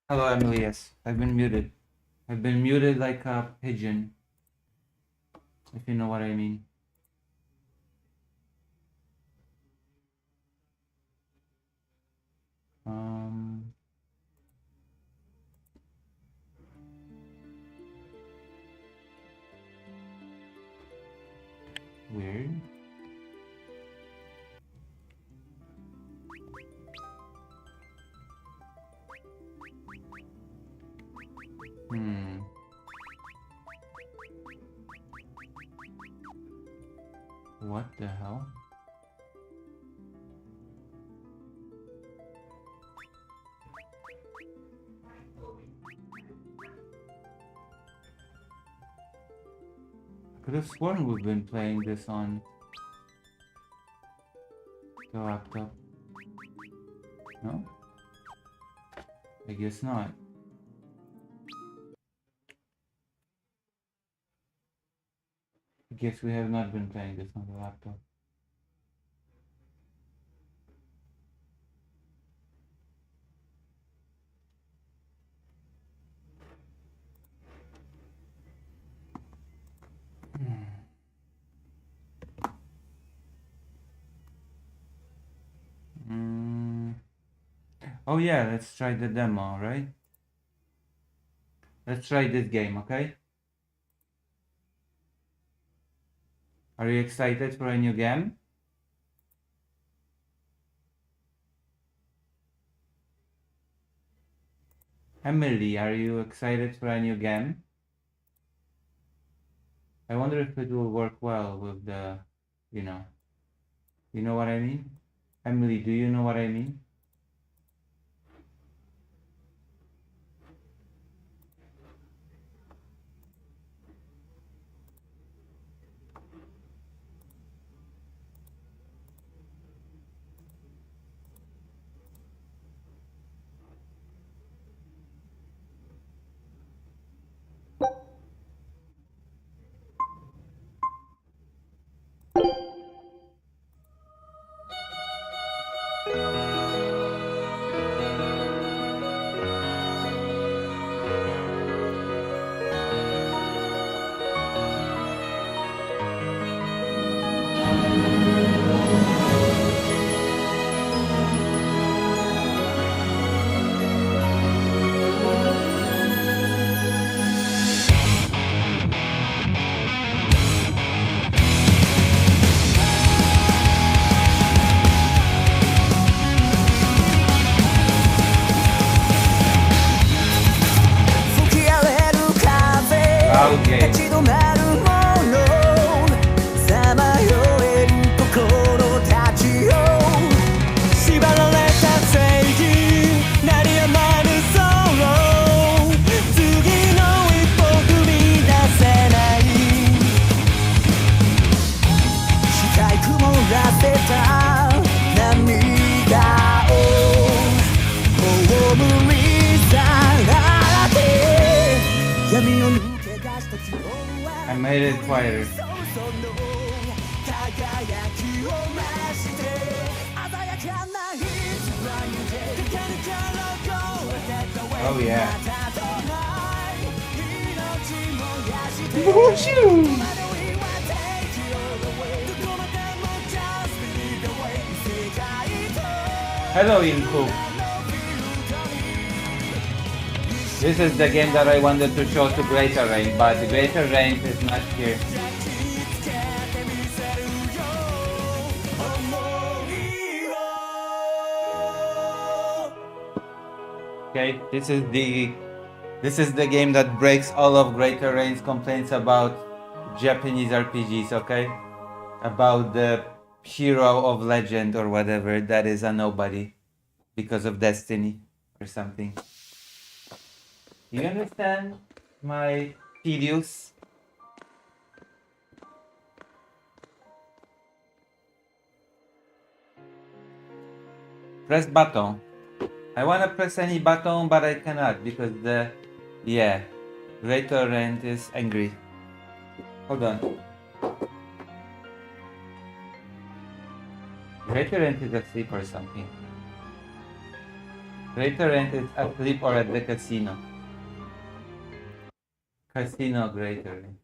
Hello, Emily. Yes, I've been muted. I've been muted like a pigeon, if you know what I mean. Um, Weird. Hmm. What the hell? I could have sworn we've been playing this on the laptop. No? I guess not. I guess we have not been playing this on the laptop. Hmm. Oh yeah, let's try the demo, right? Let's try this game, okay? Are you excited for a new game? Emily, are you excited for a new game? I wonder if it will work well with the, you know, you know what I mean? Emily, do you know what I mean? Loud game. 立ち止まるものさまよえる心たちよ縛られた正義鳴りやまぬソロ次の一歩踏み出せない視界曇らせた涙を葬り去られて闇を抜け I made it quieter. Oh yeah. Hello, Inku. This is the game that I wanted to show to Greater Rain, but Greater Rain is not here. Okay, this is the game that breaks all of Greater Rain's complaints about Japanese RPGs, okay? About the hero of legend or whatever that is a nobody because of destiny or something. You understand my tedious? Press button. I wanna press any button, but I cannot because Greater Rent is angry. Hold on. Greater Rent is asleep or something. Greater Rent is asleep or at the casino. Casino Greater Rent.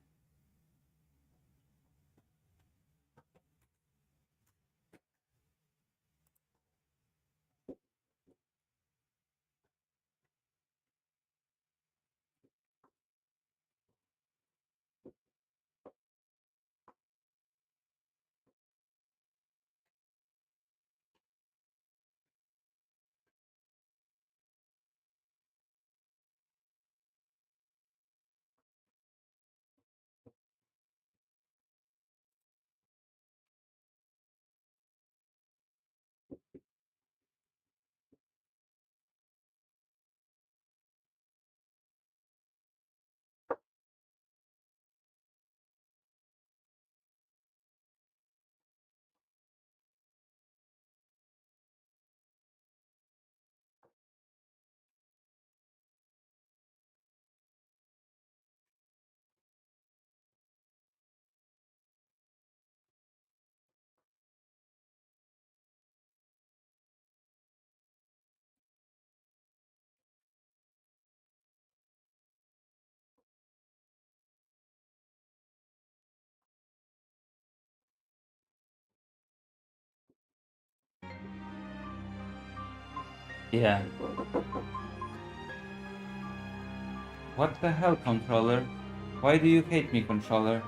Yeah. What the hell, controller? Why do you hate me, controller?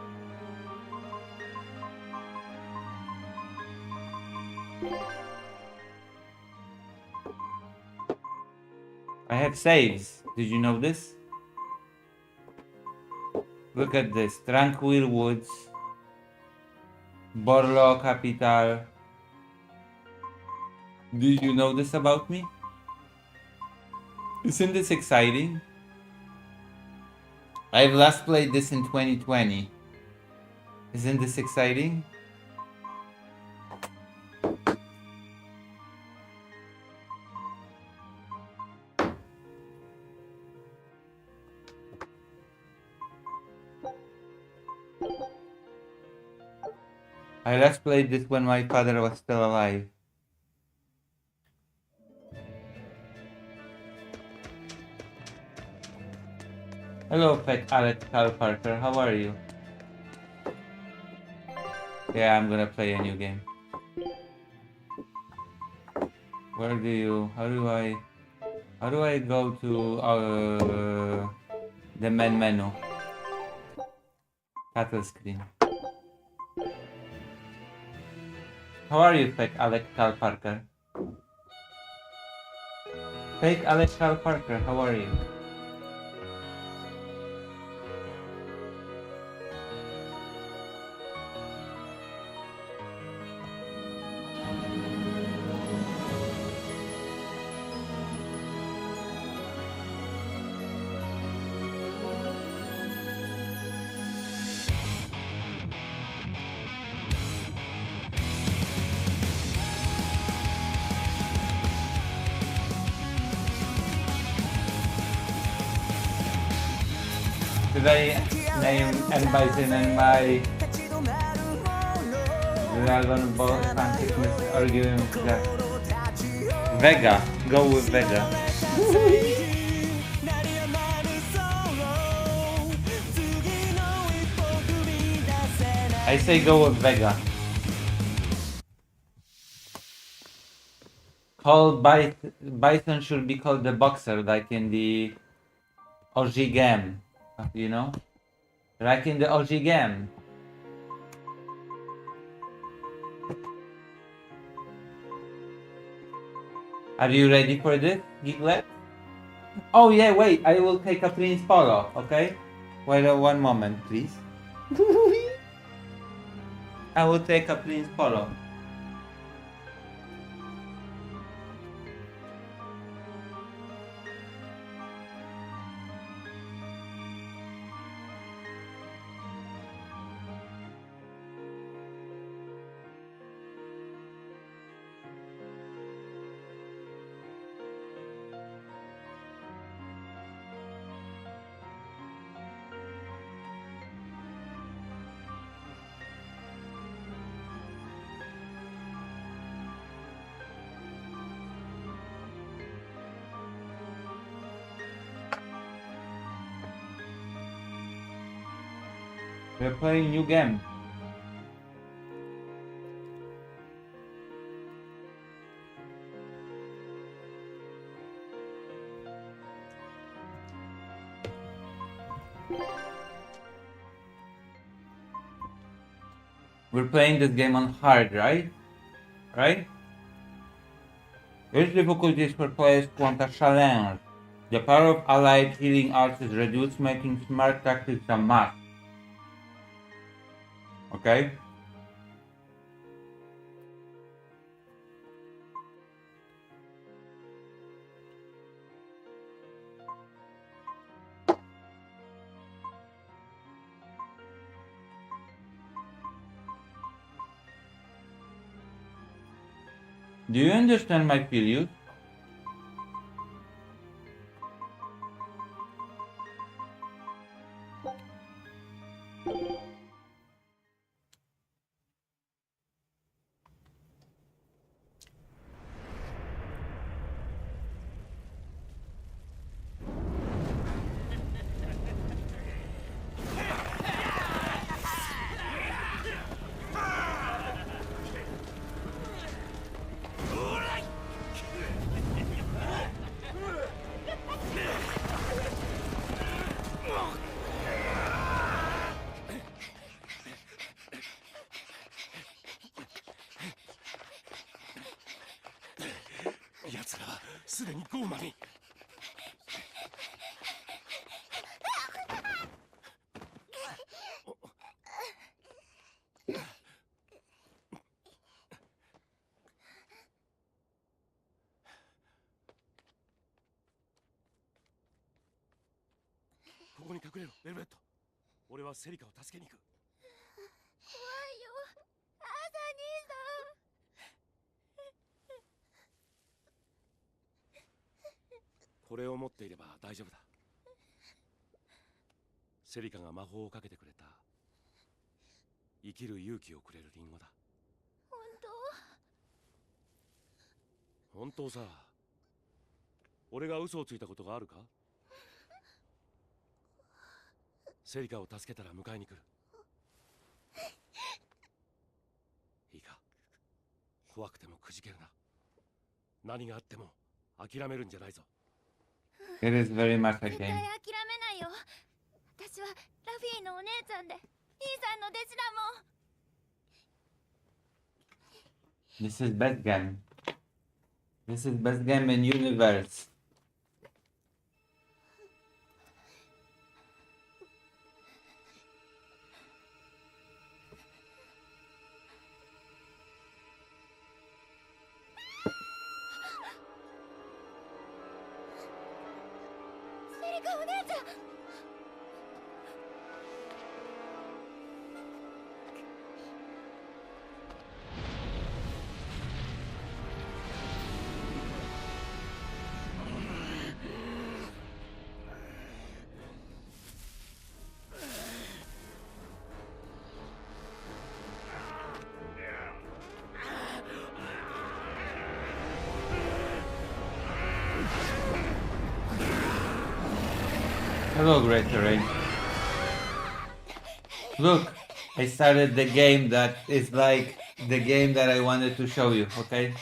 I have saves. Did you know this? Look at this. Tranquil Woods. Borlo Capital. Did you know this about me? Isn't this exciting? I've last played this in 2020. Isn't this exciting? I last played this when my father was still alive. Hello, pet Alex Carl Parker. How are you? Yeah, I'm gonna play a new game. Where do you... How do I go to the main menu? Title screen. How are you, fake Alex Carl Parker? Fake Alex Carl Parker, how are you? Should I name N Bison and my Dragon Ball Fantasy arguing that Vega? Go with Vega. I say go with Vega. Bison should be called the boxer, like in the OG game, you know? Like in the OG game. Are you ready for this, Geeklet? Oh yeah, wait, I will take a Prince Polo, okay? Wait one moment, please. I will take a Prince Polo. We're playing new game. We're playing this game on hard, right? Right? Age difficulties for players who want a challenge. The power of allied healing arts is reduced, making smart tactics a must. Okay? Do you understand my feelings? It is very much a 絶対 game. 諦めないよ。私はラフィーのお姉ちゃんで、兄さんの弟子だもん。 This is best game. This is best game in universe. Hello, Great Terrain. Look, I started the game that is like the game that I wanted to show you, okay?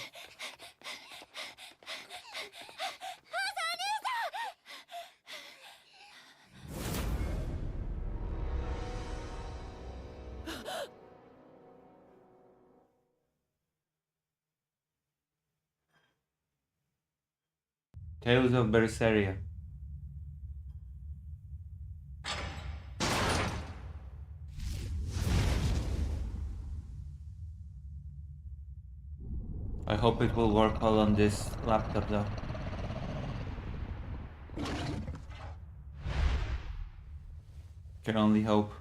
Tales of Berseria. I hope it will work well on this laptop though. Can only hope. "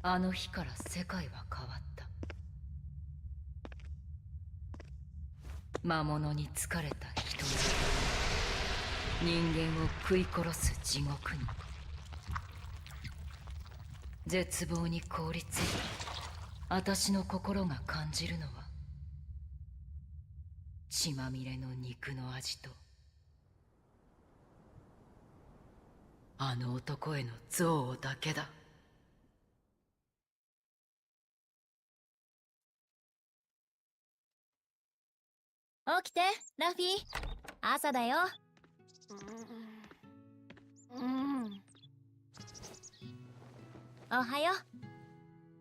あの日から世界は変わった。魔物に疲れた人人間を食い殺す地獄に絶望に凍りついた私の心が感じるのは血まみれの肉の味とあの男への憎悪だけだ。起きてラフィー、朝だよ。おはよ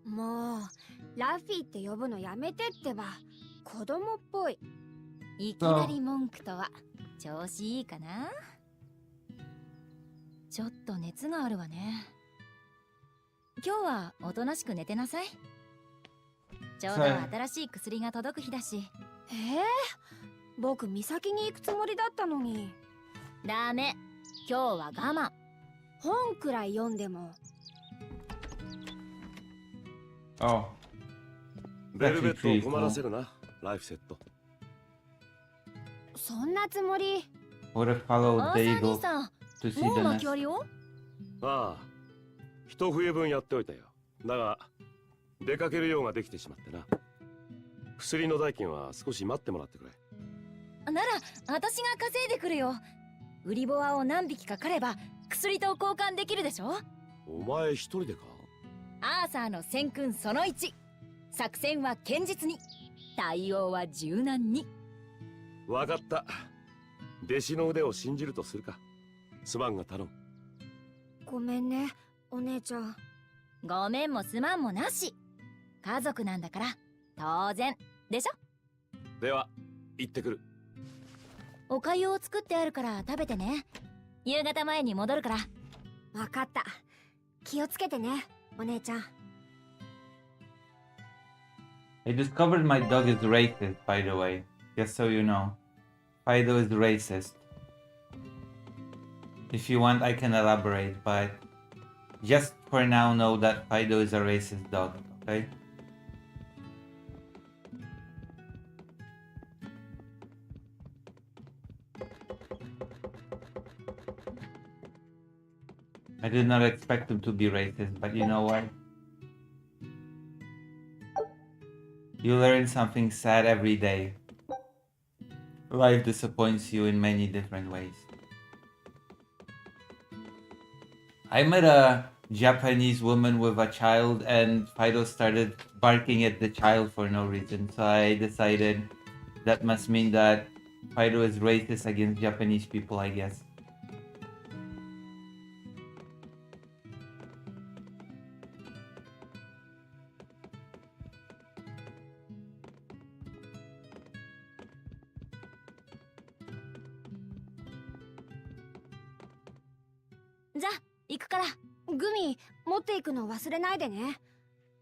もうラフィーって呼ぶのやめてってば。子供っぽい。う。いきなり文句とは調子いいかな。ちょっと熱があるわね。今日はおとなしく寝てなさい。ちょうど新しい薬が届く日だし。僕岬に行くつもりだったのに。ダメ、今日は我慢。本くらい読んでも。Oh, ベルベットを困らせるな、ライフセット。そんなつもり。 would have followed アーサ the ー eagle 兄さん、 to see もう the 巻き nest. 割りを？ああ、一冬分やっておいたよ。だが、出かけるようができてしまってな。薬の代金は少し待ってもらってくれ。なら私が稼いでくるよ。売りボアを何匹か狩れば薬と交換できるでしょ。お前一人でか？アーサーの戦訓その1、作戦は堅実に、対応は柔軟に。わかった。弟子の腕を信じるとするか。すまんが頼む。ごめんねお姉ちゃん。ごめんもすまんもなし。家族なんだから当然でしょ。では、行ってくる。お粥を作ってあるから食べてね。夕方前に戻るから。わかった。気をつけてねお姉ちゃん。 I discovered my dog is racist, by the way. Just so you know. Fido is racist. If you want, I can elaborate, but just for now, know that Fido is a racist dog, okay? I did not expect him to be racist, but you know what? You learn something sad every day. Life disappoints you in many different ways. I met a Japanese woman with a child, and Fido started barking at the child for no reason. So I decided that must mean that Fido is racist against Japanese people, I guess. .じゃあ行くから。グミ持っていくの忘れないでね。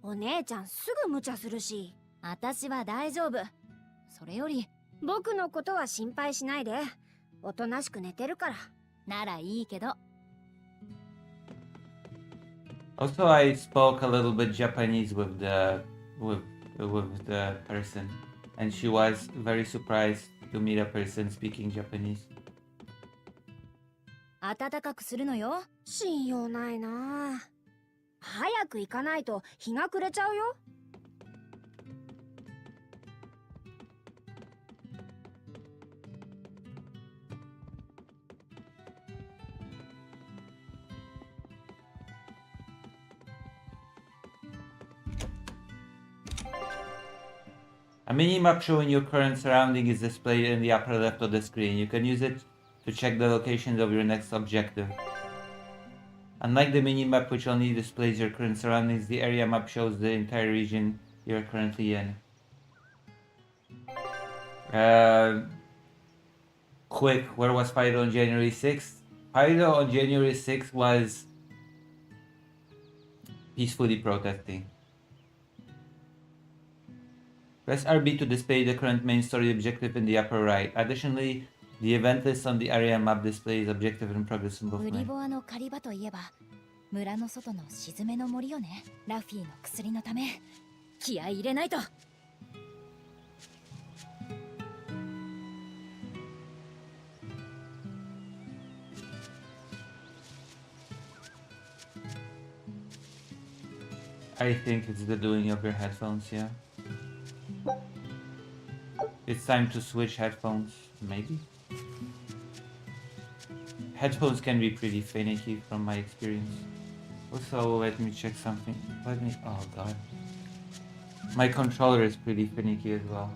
お姉ちゃんすぐ無茶するし。私は大丈夫。それより僕のことは心配しないで。おとなしく寝てるから。ならいいけど。 Also, I spoke a little bit Japanese with the person, and she was very surprised to meet a person speaking Japanese. 暖かくするのよ。信用ないなあ。早く行かないと日が暮れちゃうよ。A mini-map showing your current surrounding is displayed in the upper left of the screen. You can use it to check the locations of your next objective. Unlike the mini-map, which only displays your current surroundings, the area map shows the entire region you're currently in. Quick, where was Fido on January 6th? Fido on January 6th was peacefully protesting. Press RB to display the current main story objective in the upper right. Additionally, the event list on the area map displays objective in progress in both 売り menus. ボアの狩り場といえば村の外の静めの森よね。ラフィーの薬のため気合い入れないと。I think it's the doing of your headphones, yeah. It's time to switch headphones, maybe? Headphones can be pretty finicky from my experience. Also, let me check something. Oh god. My controller is pretty finicky as well.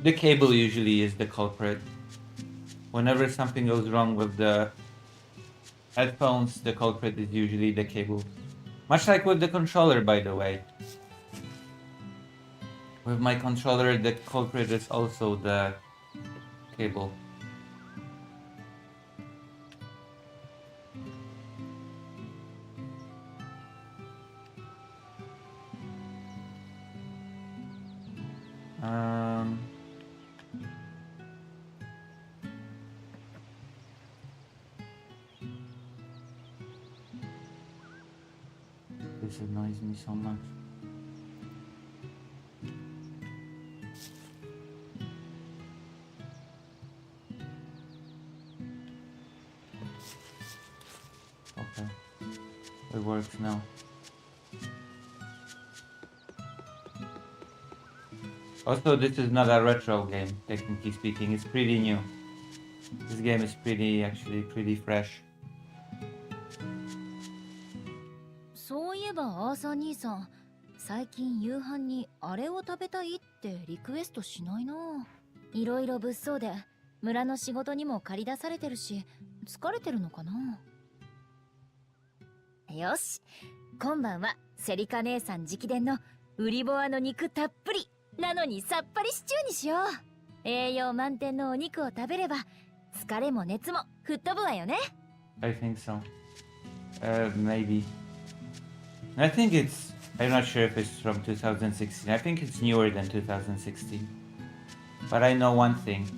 The cable usually is the culprit. Whenever something goes wrong with the headphones, the culprit is usually the cable. Much like with the controller, by the way. With my controller, the culprit is also the cable. This annoys me so much. Okay, it works now. Also, this is not a retro game, technically speaking. It's pretty new. This game is actually pretty fresh. そういえばアーサー兄さん、最近夕飯にあれを食べたいってリクエストしないな。いろいろ物騒で村の仕事にも駆り出されてるし、疲れてるのかな。よし、今晩はセリカ姉さん直伝のウリボアの肉たっぷりなのにさっぱりシチューにしよう。栄養満点のお肉を食べれば疲れも熱も吹っ飛ぶわよね。I think so. Maybe. I think it's... I'm not sure if it's from 2016. I think it's newer than 2016. But I know one thing.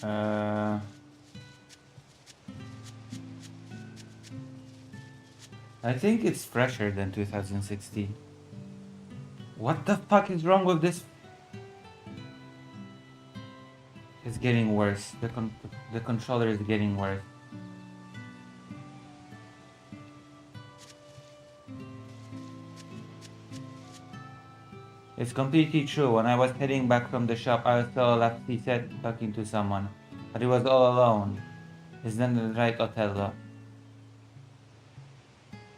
I think it's fresher than 2016. What the fuck is wrong with this? It's getting worse. The controller is getting worse. It's completely true. When I was heading back from the shop, I saw Lafty set talking to someone, but he was all alone. Isn't that right, Otello?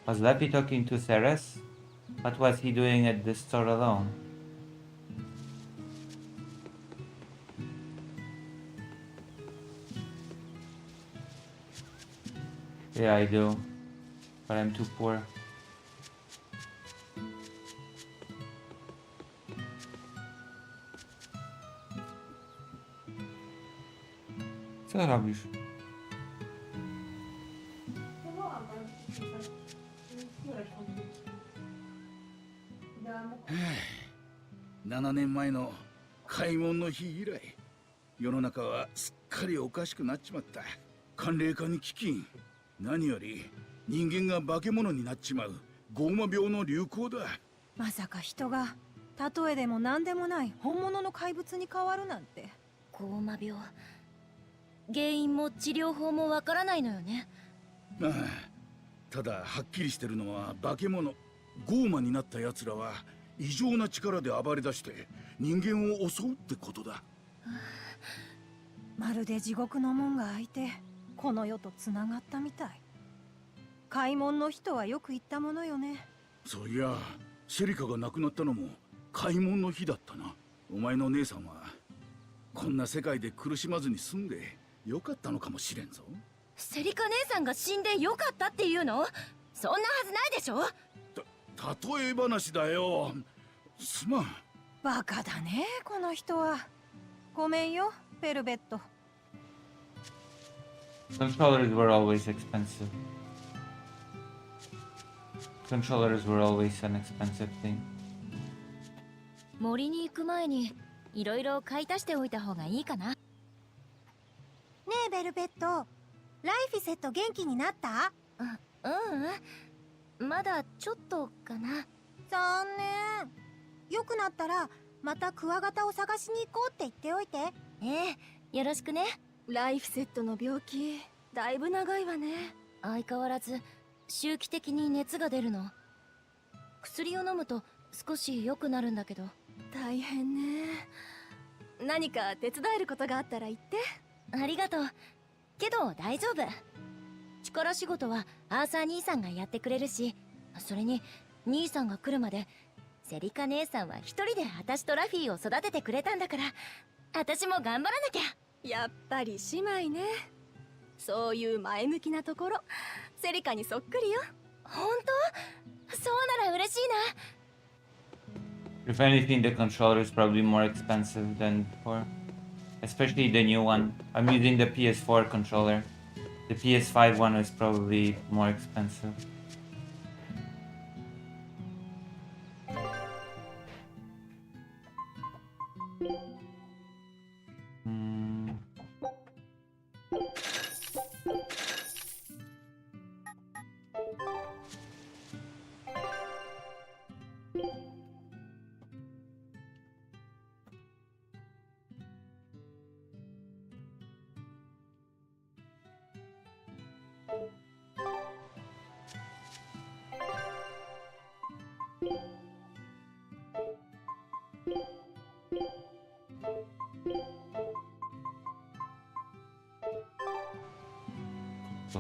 Was Lappy talking to Ceres? What was he doing at the store alone? Yeah, I do. But I'm too poor. Co robisz?7年前の開門の日以来、世の中はすっかりおかしくなっちまった。寒冷化に飢饉、何より人間が化け物になっちまうゴーマ病の流行だ。まさか人が例えでも何でもない本物の怪物に変わるなんて。ゴーマ病、原因も治療法もわからないのよね。ああ、ただはっきりしてるのは化け物ゴーマになった奴らは異常な力で暴れ出して人間を襲うってことだ。まるで地獄の門が開いてこの世とつながったみたい。開門の人はよく言ったものよね。そういや、セリカが亡くなったのも開門の日だったな。お前の姉さんはこんな世界で苦しまずに済んでよかったのかもしれんぞ。セリカ姉さんが死んでよかったっていうの？そんなはずないでしょ。例え話だよ。すまん。バカだねこの人は。ごめんよベルベット。Controllers were always expensive. Controllers were always an expensive thing. 森に行く前にいろいろ買い足しておいた方がいいかな。ねえベルベット、ライフィセット元気になった？まだちょっとかな。残念。良くなったらまたクワガタを探しに行こうって言っておいて。ええ、よろしくね。ライフセットの病気だいぶ長いわね。相変わらず周期的に熱が出るの。薬を飲むと少し良くなるんだけど。大変ね。何か手伝えることがあったら言って。ありがとう。けど大丈夫。力仕事はアーサー兄さんがやってくれるし、それに兄さんが来るまでセリカ姉さんは一人で私とラフィーを育ててくれたんだから、私も頑張らなきゃ。やっぱり姉妹ね。そういう前向きなところセリカにそっくりよ。本当？そうなら嬉しいな。 If anything, the controller is probably more expensive than before. Especially the new one. I'm using the PS4 controller. The PS5 one is probably more expensive. Hmm.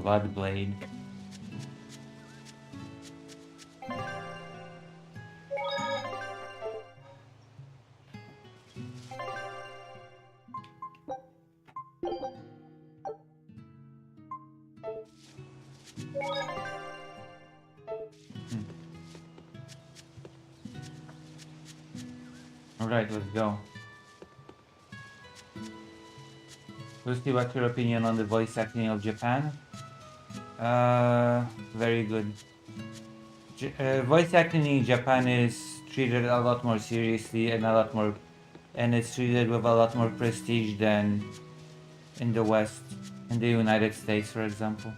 Bloodblade. Alright, let's go. Lucy, what's your opinion on the voice acting of Japan? Very good. Voice acting in Japan is treated a lot more seriously and it's treated with a lot more prestige than in the West, in the United States, for example.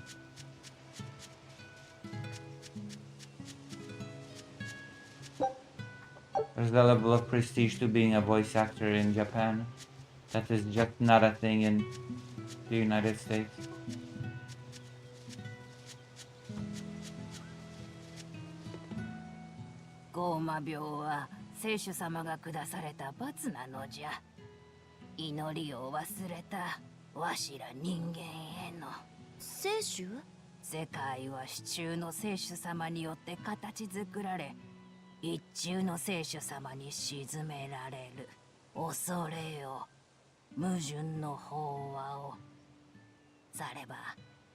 There's a level of prestige to being a voice actor in Japan that is just not a thing in the United States. ゴーマ病は聖主様が下された罰なのじゃ。祈りを忘れたわしら人間への。聖主？世界は支柱の聖主様によって形作られ、一中の聖主様に沈められる。恐れよ、矛盾の法話を。されば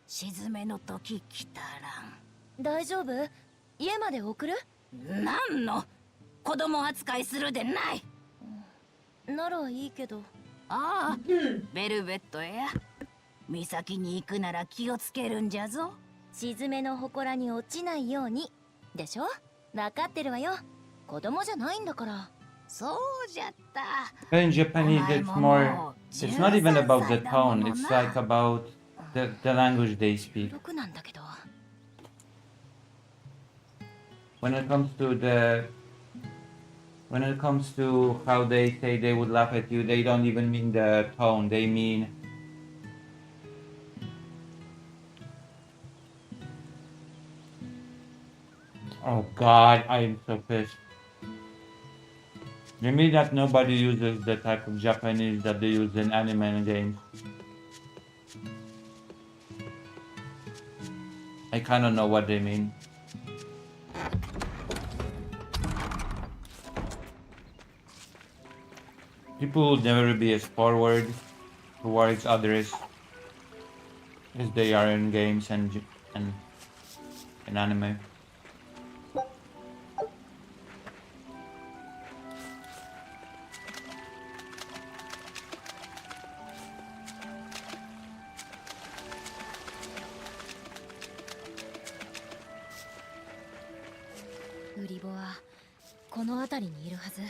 沈めの時来たらん。大丈夫？家まで送る？なんの子供扱いするでない。ならいいけど。ああ、ベルベットや。岬に行くなら気をつけるんじゃぞ。沈めの祠に落ちないようにでしょ。分かってるわよ。子供じゃないんだから。そうじゃった。 But in Japanese, it's not even about the tone, it's like about the language they speak. 6なんだけど。When it comes to how they say they would laugh at you, they don't even mean the tone, they mean oh god, I am so pissed. They mean that nobody uses the type of Japanese that they use in anime and games. I kinda know what they mean. People will never be as forward towards others as they are in games and in anime. Uribo はこの辺りにいるはず。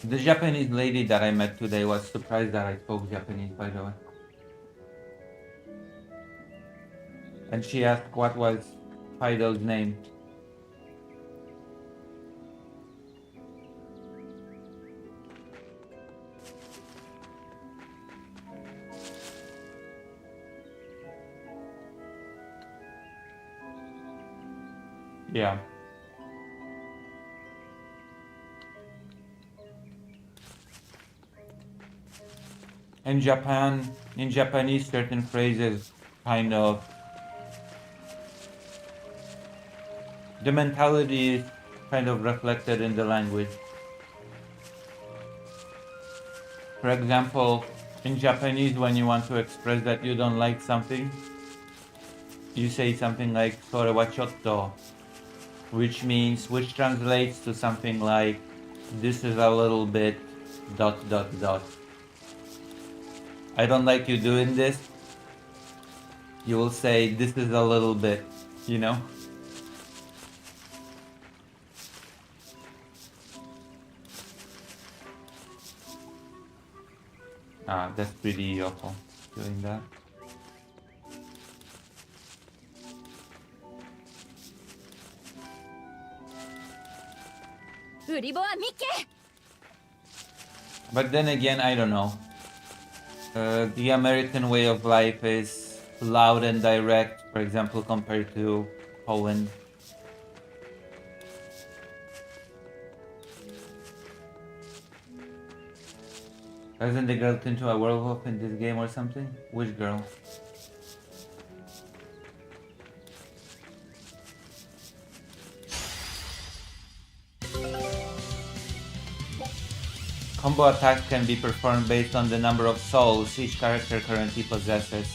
The Japanese lady that I met today was surprised that I spoke Japanese, by the way. And she asked what was Fido's name. Yeah. In Japanese, certain phrases kind of, the mentality is kind of reflected in the language. For example, in Japanese, when you want to express that you don't like something, you say something like "sore wa chotto," which translates to something like "this is a little bit ... I don't like you doing this." You will say "this is a little bit," you know? That's pretty awful, doing that. But then again, I don't know. The American way of life is loud and direct, for example, compared to Poland. Doesn't the girl turn into a werewolf in this game or something? Which girl? Combo attacks can be performed based on the number of souls each character currently possesses.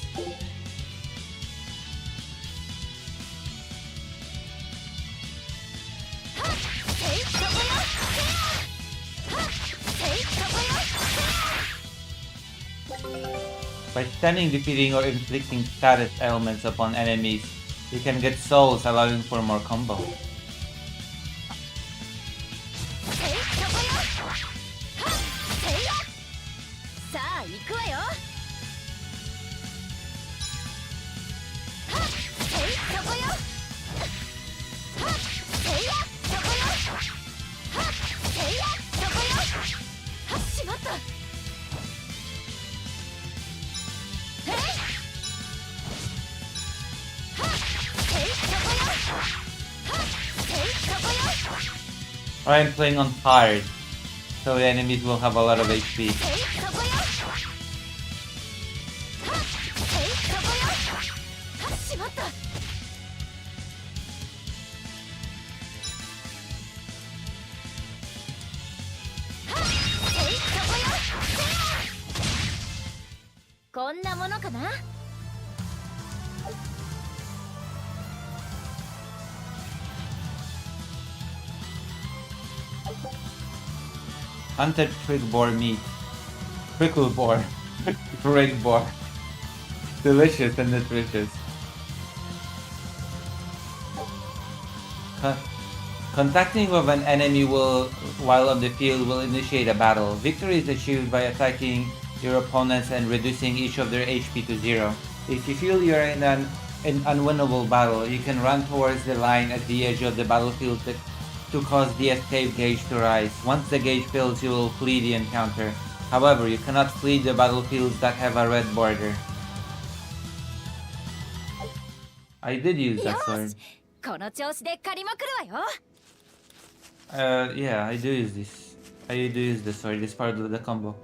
By stunning, defeating, or inflicting status ailments upon enemies, you can get souls, allowing for more combos. I'm playing on hard, so the enemies will have a lot of HP. Hunted twig boar meat. Prickle boar. Twig boar. Delicious and nutritious. Contacting with an enemy while on the field will initiate a battle. Victory is achieved by attacking your opponents and reducing each of their HP to 0. If you feel you're in an unwinnable battle, you can run towards the line at the edge of the battlefield to cause the escape gauge to rise. Once the gauge fills, you will flee the encounter. However, you cannot flee the battlefields that have a red border. I did use that sword. Yeah, I do use this. I do use the sword. It's part of the combo.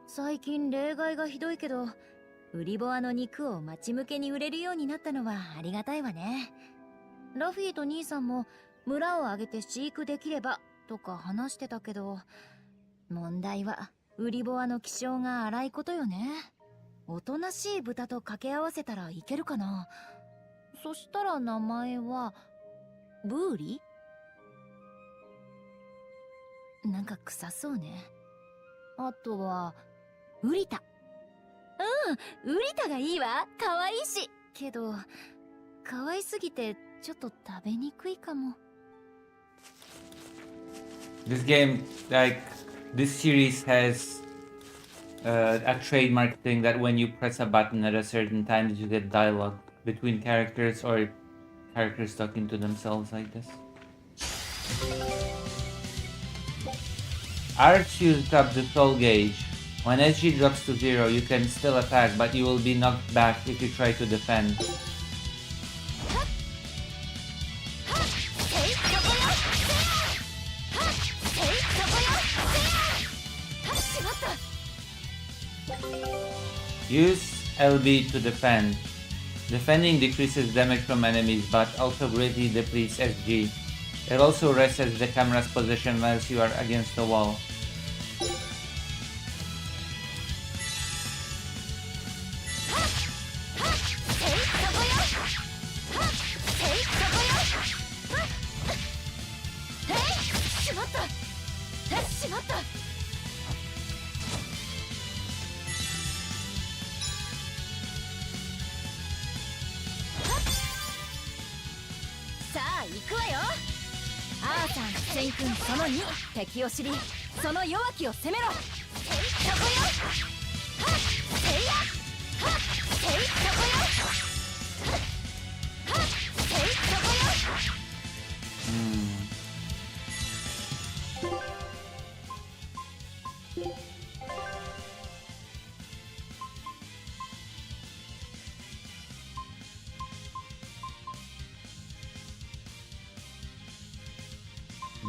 最近例外がひどいけど、売りボアの肉を待ち向けに売れるようになったのはありがたいわね。ラフィーと兄さんも村を挙げて飼育できればとか話してたけど、問題は売りボアの気性が荒いことよね。おとなしい豚と掛け合わせたらいけるかな。そしたら名前はブーリ？なんか臭そうね。あとはウリタ。ウリタがいいわ。可愛いし。けど可愛すぎてちょっと食べにくいかも。 This game, like, this series has a trademark thing that when you press a button at a certain time, you get dialogue between characters or characters talking to themselves like this. Arch used up the soul gauge. When SG drops to 0, you can still attack, but you will be knocked back if you try to defend. Use LB to defend. Defending decreases damage from enemies, but also greatly depletes SG. It also resets the camera's position whilst you are against the wall. Sen-kun、その2、敵を知り、その弱きを攻めろ。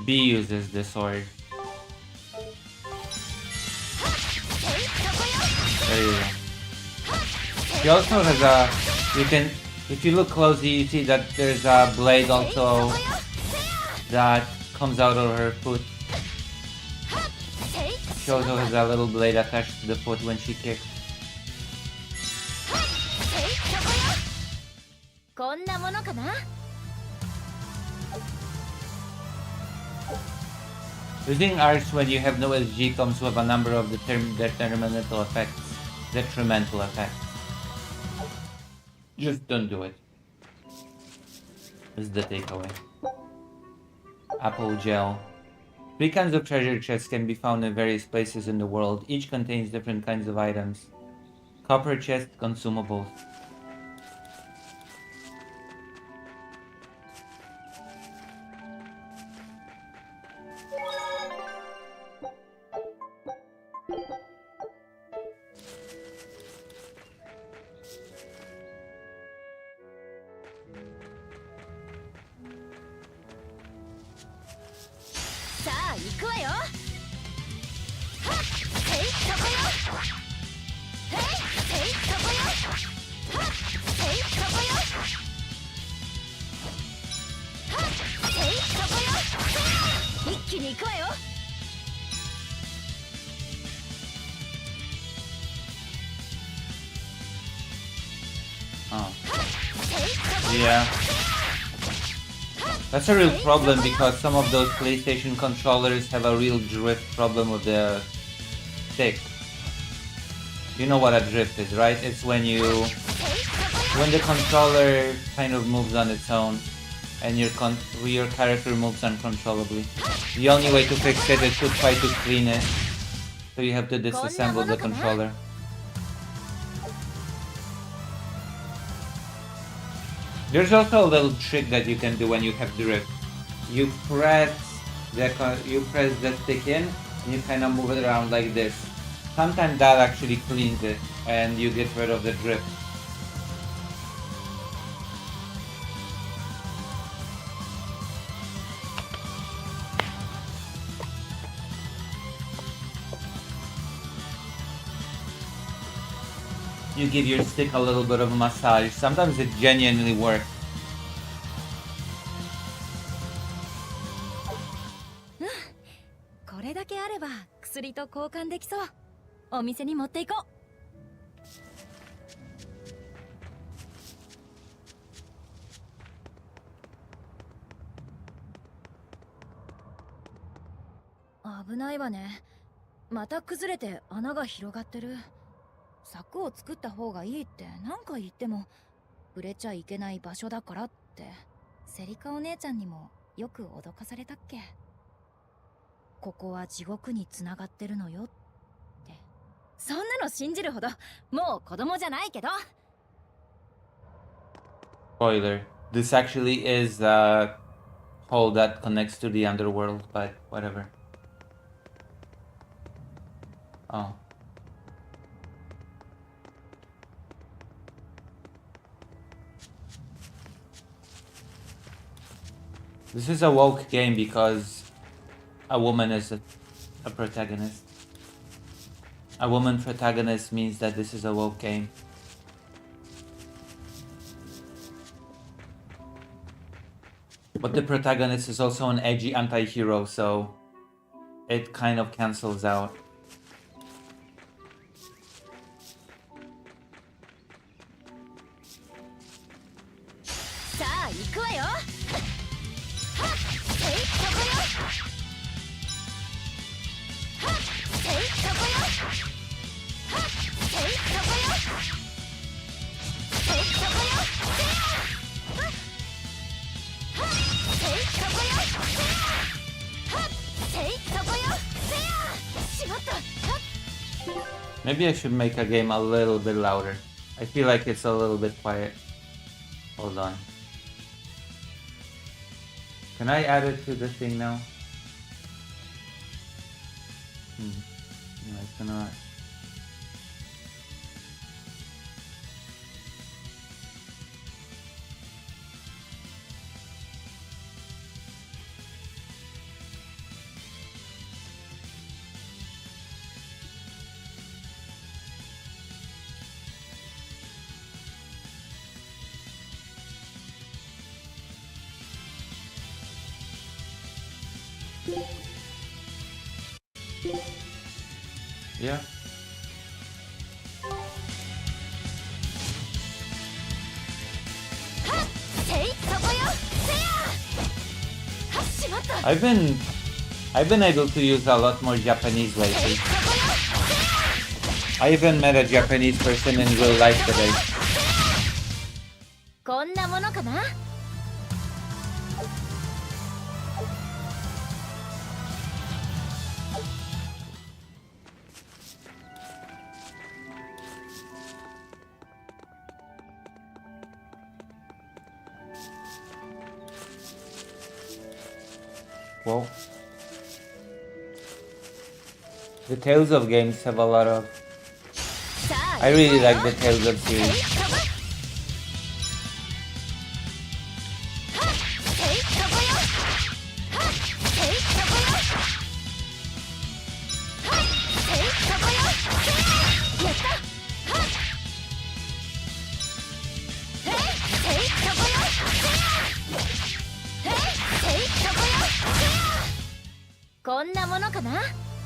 B uses the sword. There you go. She also has a... You can... If you look closely, you see that there's a blade also that comes out of her foot. She also has a little blade attached to the foot when she kicks. こんなものかな。 Using Arch when you have no SG comes with a number of detrimental effects. Just don't do it. This is the takeaway. Apple Gel. 3 kinds of treasure chests can be found in various places in the world. Each contains different kinds of items. Copper chest, consumables. Yeah. That's a real problem because some of those PlayStation controllers have a real drift problem with the stick. You know what a drift is, right? It's when the controller kind of moves on its own and your character moves uncontrollably. The only way to fix it is to try to clean it. So you have to disassemble the controller. There's also a little trick that you can do when you have drift. You press the stick in and you kind of move it around like this. Sometimes that actually cleans it and you get rid of the drift. You give your stick a little bit of a massage. Sometimes it genuinely works. This これだけあれば薬と交換できそう。お店に持っていこう。危ないわね。また崩れて穴が広がってる。柵を作った方がいいって何回言っても触れちゃいけない場所だからって。セリカお姉ちゃんにもよく脅かされたっけ？ここは地獄につながってるのよって。そんなの信じるほどもう子供じゃないけど。 Spoiler. This actually is a hole that connects to the underworld, but whatever. Oh. This is a woke game because a woman is a protagonist. A woman protagonist means that this is a woke game. But the protagonist is also an edgy anti-hero, so it kind of cancels out. さあ行くわよ。はっ、えい、そこよ。はっ、えい、そこよ。はっ、えい、そこよ。えい、そこよ。せや。はっ、はっ、えい、そこよ。せや。はっ、えい、そこよ。せや。しまった。はっ。 Maybe I should make a game a little bit louder. I feel like it's a little bit quiet. Hold on. Can I add it to the thing now? No, I cannot. Yeah. I've been able to use a lot more Japanese lately. I even met a Japanese person in real life today. こんなものかな。 Well, the Tales of games have a lot of... I really like the Tales of series.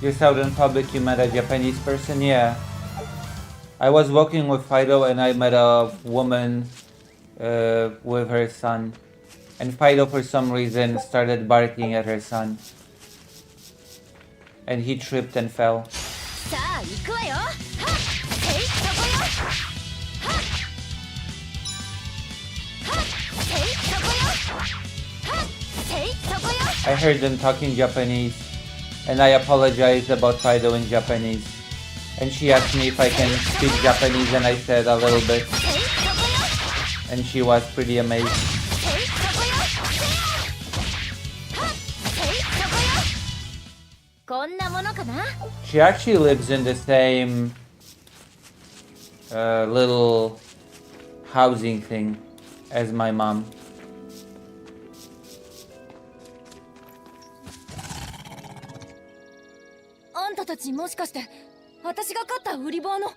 Just out in public, you met a Japanese person? Yeah. I was walking with Fido and I met a woman with her son. And Fido, for some reason, started barking at her son. And he tripped and fell. I heard them talking Japanese. And I apologized about Fido in Japanese. And she asked me if I can speak Japanese and I said a little bit. And she was pretty amazed. She actually lives in the same little housing thing as my mom. あんたたちもしかして私が買った売り棒の。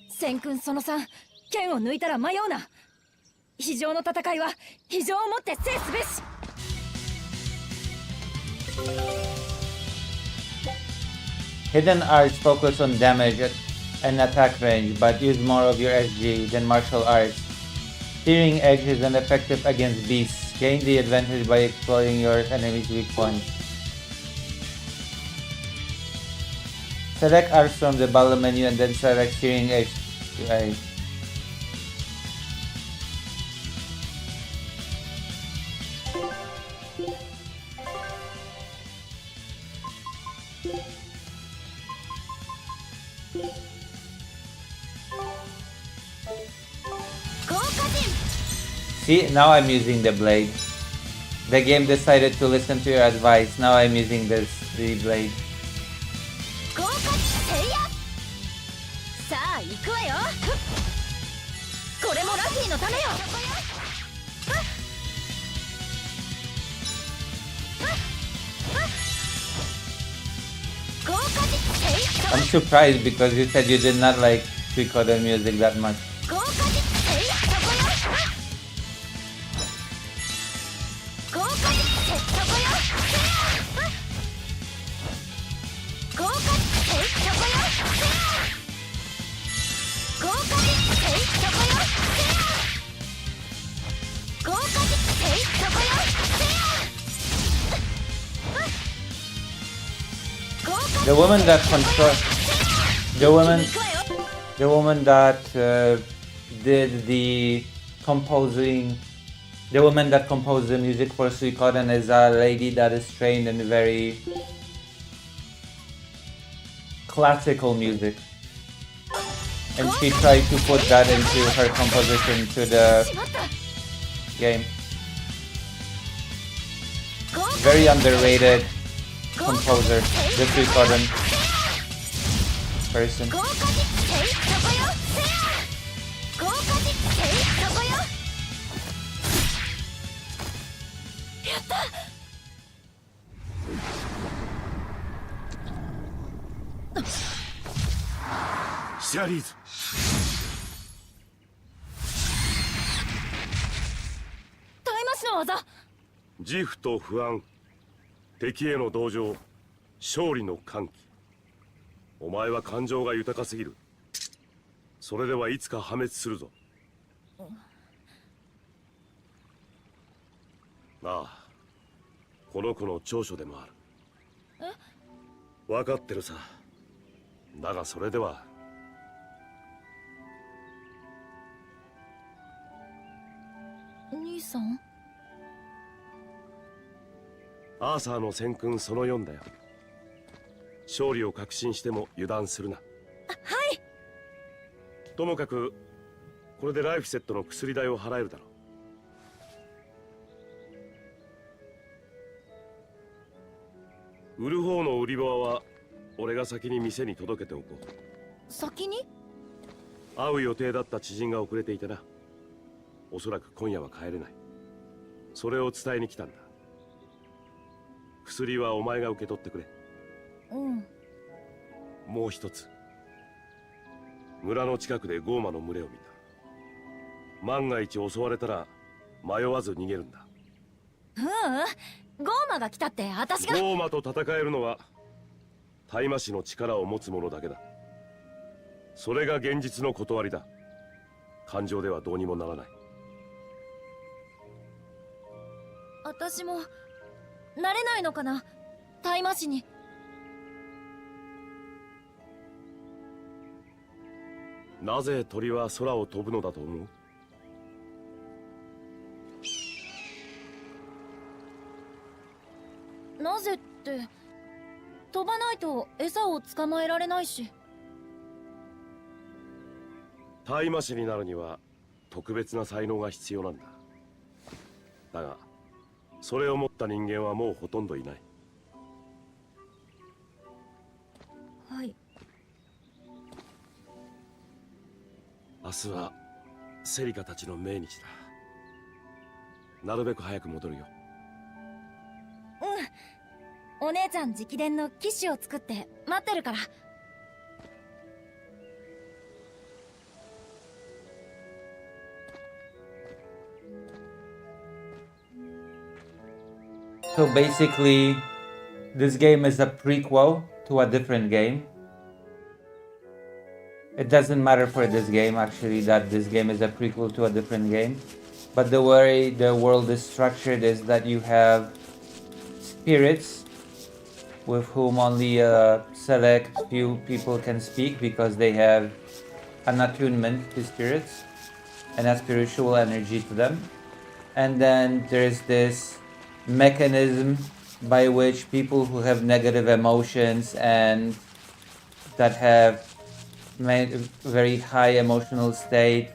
千君その3、剣を抜いたら迷うな。非常の戦いは非常をもって制すべし。Hidden arts focus on damage and attack range, but use more of your SG than martial arts. Searing Edge is ineffective against beasts. Gain the advantage by exploring your enemy's weak points. Select R from the bottom menu and then select hearing aids. Right. See, now I'm using the blade. The game decided to listen to your advice. Now I'm using the blade. 豪華せいやさあ行くわよこれもラフィーのためよ豪華せい I'm surprised because you said you did not like three-quarter music that much. 豪華せいそこよ豪華せいそこよ豪華せいそこよ豪華せいそこよ豪華せいそこよ The woman that the woman that did the composing, the woman that composed the music for Suikoden is a lady that is trained in very classical music, and she tried to put that into her composition to the game. Very underrated composer, the Suikoden person. 豪華せいそこよ豪華せいそこよやったシャリーズ、タイマシの技自負と不安、敵への同情、勝利の歓喜。お前は感情が豊かすぎる。それではいつか破滅するぞ。ああ、この子の長所でもある。分かってるさ。だがそれでは。兄さんアーサーの戦訓その4だよ。勝利を確信しても油断するな。はいともかくこれでライフセットの薬代を払えるだろう。売る方の売り場は俺が先に店に届けておこう。先に会う予定だった知人が遅れていてな。おそらく今夜は帰れない。それを伝えに来たんだ。薬はお前が受け取ってくれ。うんもう一つ、村の近くでゴーマの群れを見た。万が一襲われたら迷わず逃げるんだ。ゴーマが来たって私がゴーマと戦えるのは大麻師の力を持つ者だけだ。それが現実の断りだ。感情ではどうにもならない。私もなれないのかなタイマシに。なぜ鳥は空を飛ぶのだと思う？なぜって飛ばないと餌を捕まえられないし。大麻師になるには特別な才能が必要なんだ。だがそれを持った人間はもうほとんどいない。はい。明日はセリカたちの命日だ。なるべく早く戻るよ。お姉ちゃん直伝のキッシュを作って待ってるから。So basically, this game is a prequel to a different game. It doesn't matter for this game actually that this game is a prequel to a different game. But the way the world is structured is that you have spirits with whom only a select few people can speak because they have an attunement to spirits and a spiritual energy to them. And then there's this mechanism by which people who have negative emotions and that have very high emotional state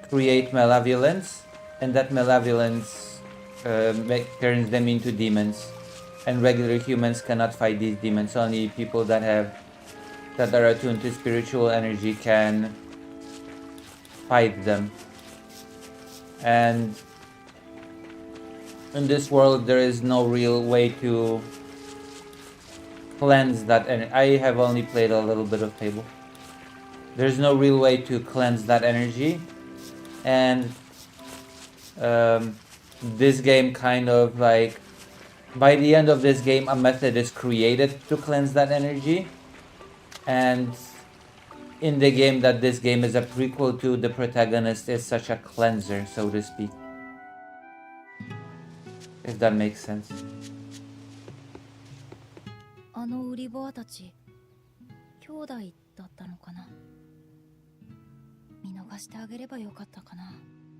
create malevolence, and that malevolence turns them into demons. And regular humans cannot fight these demons. Only people that are attuned to spiritual energy can fight them. And in this world, there is no real way to cleanse that energy. I have only played a little bit of Fable. There's no real way to cleanse that energy, and this game kind of like, by the end of this game, a method is created to cleanse that energy, and in the game that this game is a prequel to, the protagonist is such a cleanser, so to speak. If that makes sense. あのウリボアたち兄弟だったのかな。見逃してあげればよかったかな。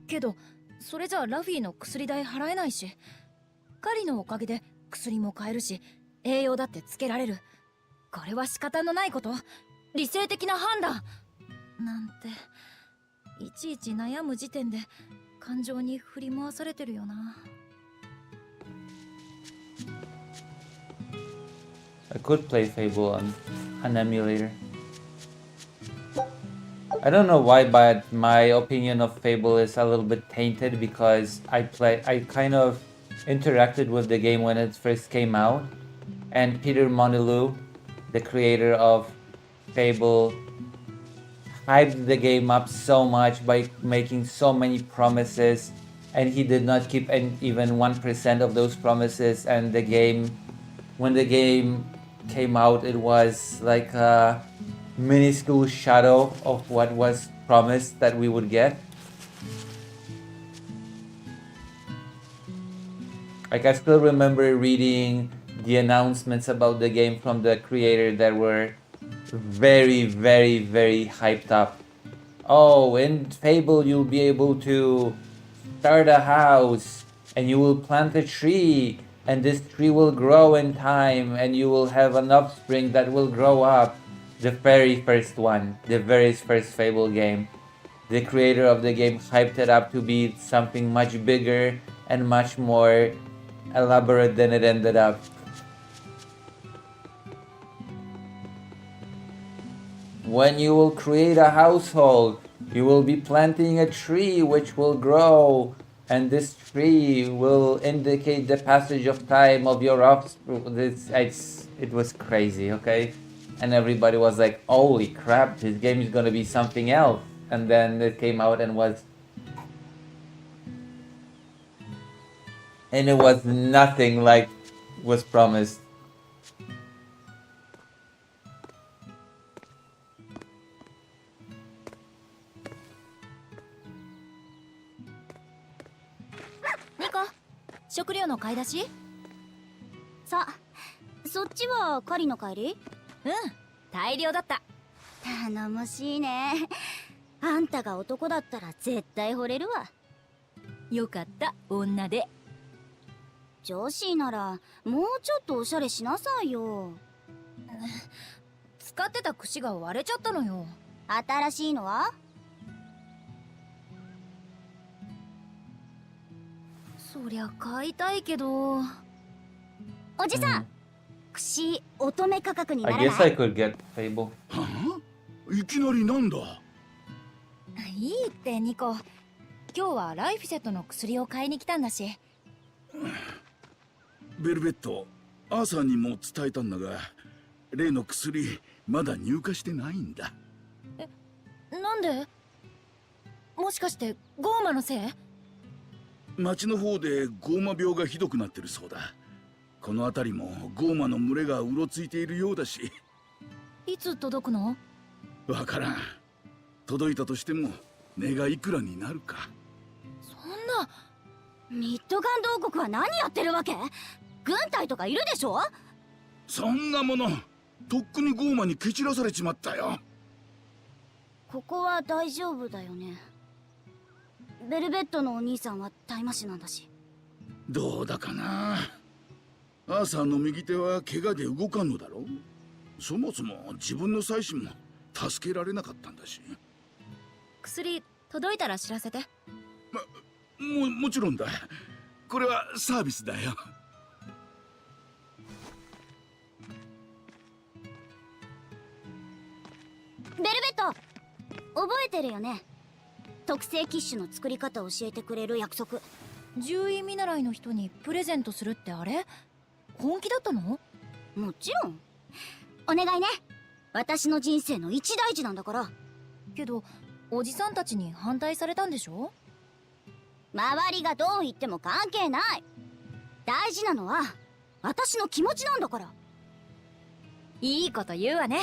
けどそれじゃあラフィーの薬代払えないし、カリのおかげで薬も買えるし、栄養だってつけられる。これは仕方のないこと、理性的な判断なんて、いちいち悩む時点で感情に振り回されてるよな。I could play Fable on an emulator. I don't know why, but my opinion of Fable is a little bit tainted because I kind of interacted with the game when it first came out, and Peter Molyneux, the creator of Fable, hyped the game up so much by making so many promises, and he did not keep even 1% of those promises, and the game, when the game came out, it was like a minuscule shadow of what was promised that we would get. Like, I still remember reading the announcements about the game from the creator that were very, very, very hyped up. Oh, in Fable you'll be able to start a house and you will plant a tree, and this tree will grow in time and you will have an offspring that will grow up. The very first one, the very first Fable game, the creator of the game hyped it up to be something much bigger and much more elaborate than it ended up. When you will create a household, you will be planting a tree which will grow, and this tree will indicate the passage of time of your offspring. It was crazy, okay? And everybody was like, holy crap, this game is gonna be something else. And then it came out and it was nothing like was promised. Nico, 食料の買い出し？さ、そっちは狩りの帰り？うん、大量だった。頼もしいね。あんたが男だったら絶対惚れるわ。よかった、女で。女子ならもうちょっとおしゃれしなさいよ。使ってた櫛が割れちゃったのよ。新しいのは？そりゃ買いたいけど。おじさん、櫛乙女価格になら I ない？ guess I could get Fable. いきなりなんだ。いいってニコ。今日はライフセットの薬を買いに来たんだし。ベルベット、アーサーにも伝えたんだが、例の薬まだ入荷してないんだ。なんで？もしかしてゴーマのせい？町の方でゴーマ病がひどくなってるそうだ。この辺りもゴーマの群れがうろついているようだし。いつ届くの？わからん。届いたとしても値がいくらになるか。そんな。ミッドガンド王国は何やってるわけ？軍隊とかいるでしょ。そんなものとっくにゴーマに蹴散らされちまったよ。ここは大丈夫だよね。ベルベットのお兄さんは大麻師なんだし。どうだかな。アーサーの右手は怪我で動かんのだろう。そもそも自分の妻子も助けられなかったんだし。薬届いたら知らせて。もちろんだ。これはサービスだよ。ベルベット、覚えてるよね。特製キッシュの作り方を教えてくれる約束。獣医見習いの人にプレゼントするってあれ本気だったの？もちろん。お願いね。私の人生の一大事なんだから。けどおじさんたちに反対されたんでしょ？周りがどう言っても関係ない。大事なのは私の気持ちなんだから。いいこと言うわね。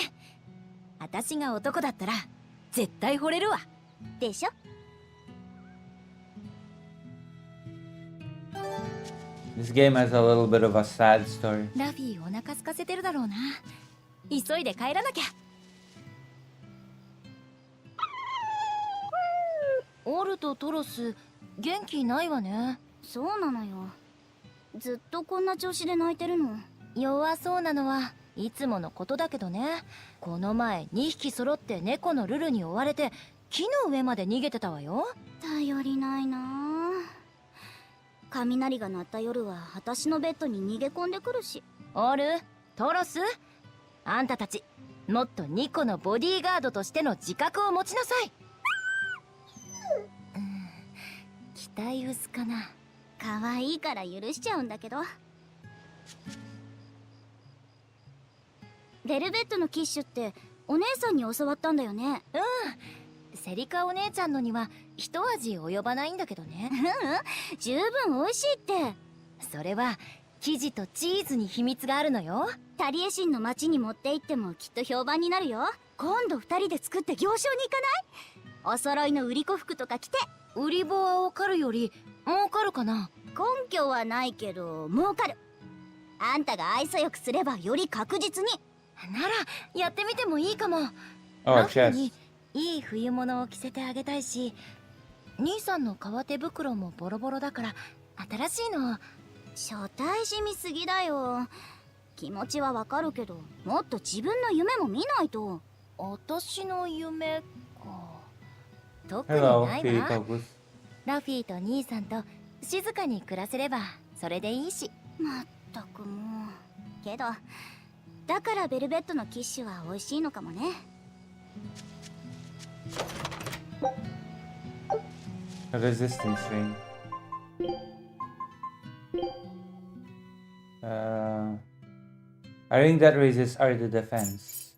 私が男だったら絶対惚れるわ。でしょ。This game has a little bit of a sad story. ラフィーお腹空かせてるだろうな。急いで帰らなきゃ。オルとトロス元気ないわね。そうなのよ。ずっとこんな調子で泣いてるの。弱そうなのはいつものことだけどね。この前2匹揃って猫のルルに追われて木の上まで逃げてたわよ。頼りないなあ。雷が鳴った夜は私のベッドに逃げ込んでくるし。オル、トロス、あんたたちもっとニコのボディーガードとしての自覚を持ちなさい。期待薄かな。可愛いから許しちゃうんだけど。ベルベットのキッシュってお姉さんに教わったんだよね。セリカお姉ちゃんのには一味及ばないんだけどね。十分美味しいって。それは生地とチーズに秘密があるのよ。タリエシンの町に持って行ってもきっと評判になるよ。今度二人で作って行商に行かない？お揃いの売り子服とか着て。売り棒はわかるより儲かるかな？根拠はないけど儲かる。あんたが愛想よくすればより確実に。ならやってみてもいいかも。 Oh, ラフィー chest. にいい冬物を着せてあげたいし、兄さんの革手袋もボロボロだから新しいの。初対しみすぎだよ。気持ちはわかるけどもっと自分の夢も見ないと。私の夢か。特に Hello, ないわ。 Philippus. ラフィーと兄さんと静かに暮らせればそれでいいし。まったくもう。けどだからベルベットのキッシュは美味しいのかもね。A resistance ring. A ring that raises R to defense.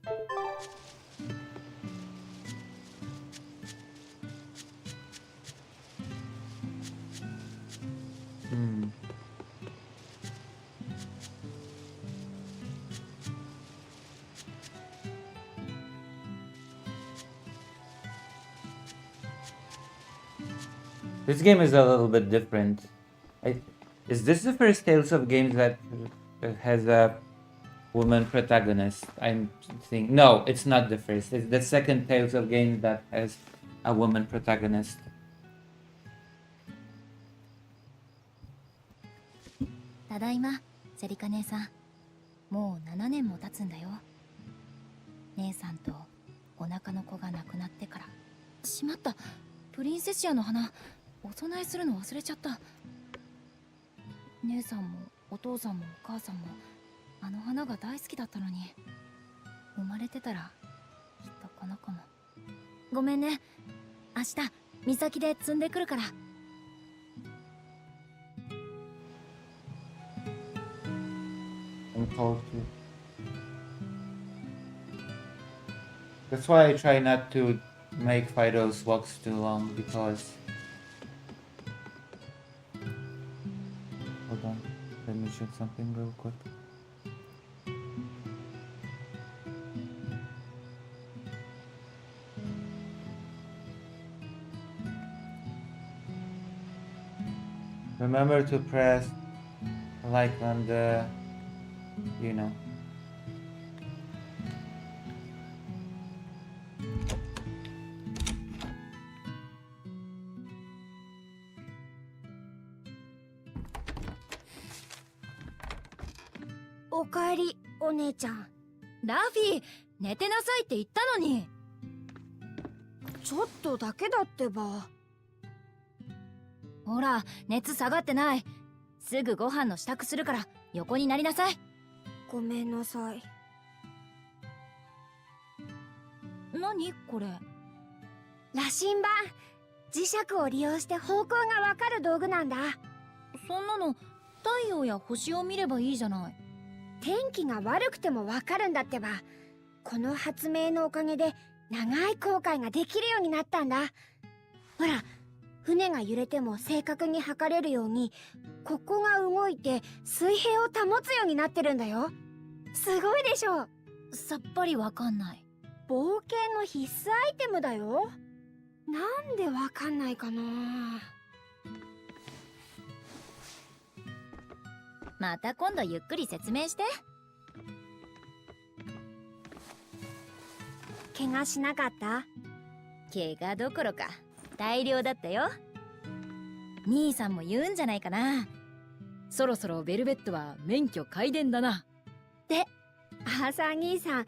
Hmm. This game is a little bit different. Is this the first Tales of games that has a woman protagonist? I'm thinking. No, it's not the first. It's the second Tales of games that has a woman protagonist. ただいま、セリカ姉さん。もう7年も経つんだよ。姉さんとお腹の子が亡くなってから。しまった。プリンセシアの花、お供えするの忘れちゃった。姉さんもお父さんもお母さんもあの花が大好きだったのに。生まれてたらきっとこの子も。ごめんね。明日岬で摘んでくるから。I'm told to. That's why I try not to make Fido's walks too long because. Hold on, let me check something real quick. Remember to press like on the, you know.「おかえりお姉ちゃん」。ラフィー、寝てなさいって言ったのに。ちょっとだけだってば。ほら、熱下がってない。すぐご飯の支度するから横になりなさい。ごめんなさい。何これ。羅針盤、磁石を利用して方向がわかる道具なんだ。そんなの太陽や星を見ればいいじゃない。天気が悪くてもわかるんだってば。この発明のおかげで長い航海ができるようになったんだ。ほら、船が揺れても正確に測れるように、ここが動いて水平を保つようになってるんだよ。すごいでしょ。さっぱりわかんない。冒険の必須アイテムだよ。なんでわかんないかな。また今度ゆっくり説明して。怪我しなかった？怪我どころか大量だったよ。兄さんも言うんじゃないかな。そろそろベルベットは免許皆伝だな。で、アーサー兄さん、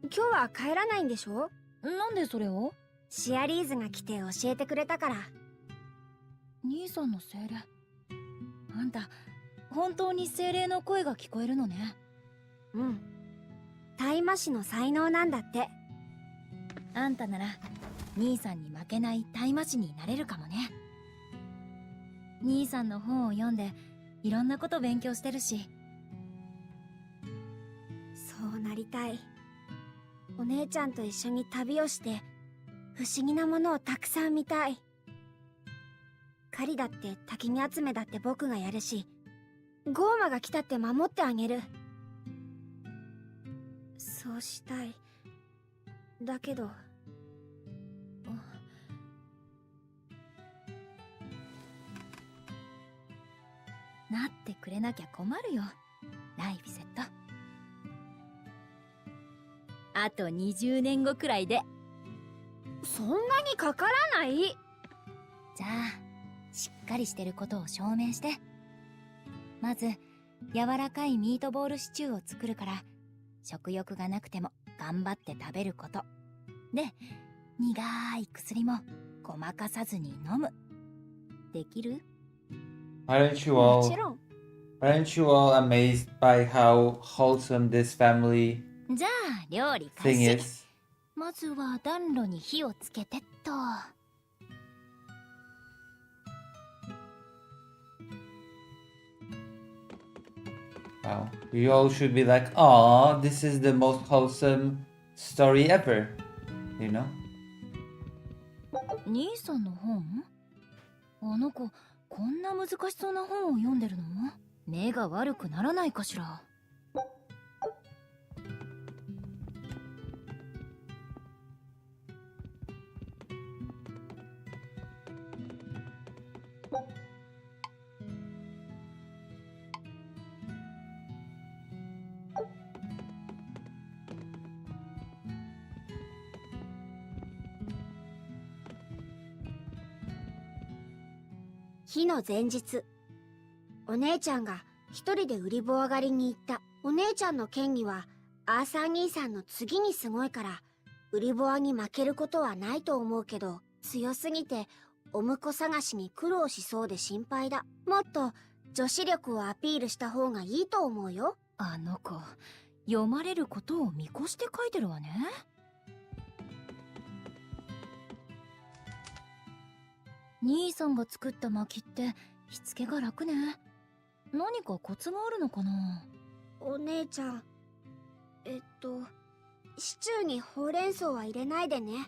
今日は帰らないんでしょ？なんでそれを？シアリーズが来て教えてくれたから。兄さんの精霊。あんた本当に精霊の声が聞こえるのね。うん。大魔師の才能なんだって。あんたなら兄さんに負けない大魔師になれるかもね。兄さんの本を読んでいろんなこと勉強してるし。そうなりたい。お姉ちゃんと一緒に旅をして不思議なものをたくさん見たい。狩りだって焚き火集めだって僕がやるし、ゴーマが来たって守ってあげる。そうしたい。だけどなってくれなきゃ困るよ、ライフィセット。あと20年後くらいで。そんなにかからない。じゃあしっかりしてることを証明して。まず柔らかいミートボールシチューを作るから、食欲がなくても頑張って食べることで、苦い薬もごまかさずに飲む。できる？ Aren't you も all ちろん。 aren't you all amazed by how wholesome this family じゃあ料理開 thing 始。 is? まずは暖炉に火をつけてっと。Wow. You all should be like, "Aw, this is the most wholesome story ever." You know? 兄さんの本？あの子、こんな難しそうな本を読んでるの？目が悪くならないかしら。日の前日、お姉ちゃんが一人で売り棒上がりに行った。お姉ちゃんの剣技はアーサー兄さんの次にすごいから、売り棒に負けることはないと思うけど、強すぎてお婿探しに苦労しそうで心配だ。もっと女子力をアピールした方がいいと思うよ。あの子、読まれることを見越して書いてるわね。兄さんが作った薪って火付けが楽ね。何かコツがあるのかな？お姉ちゃん、シチューにほうれん草は入れないでね。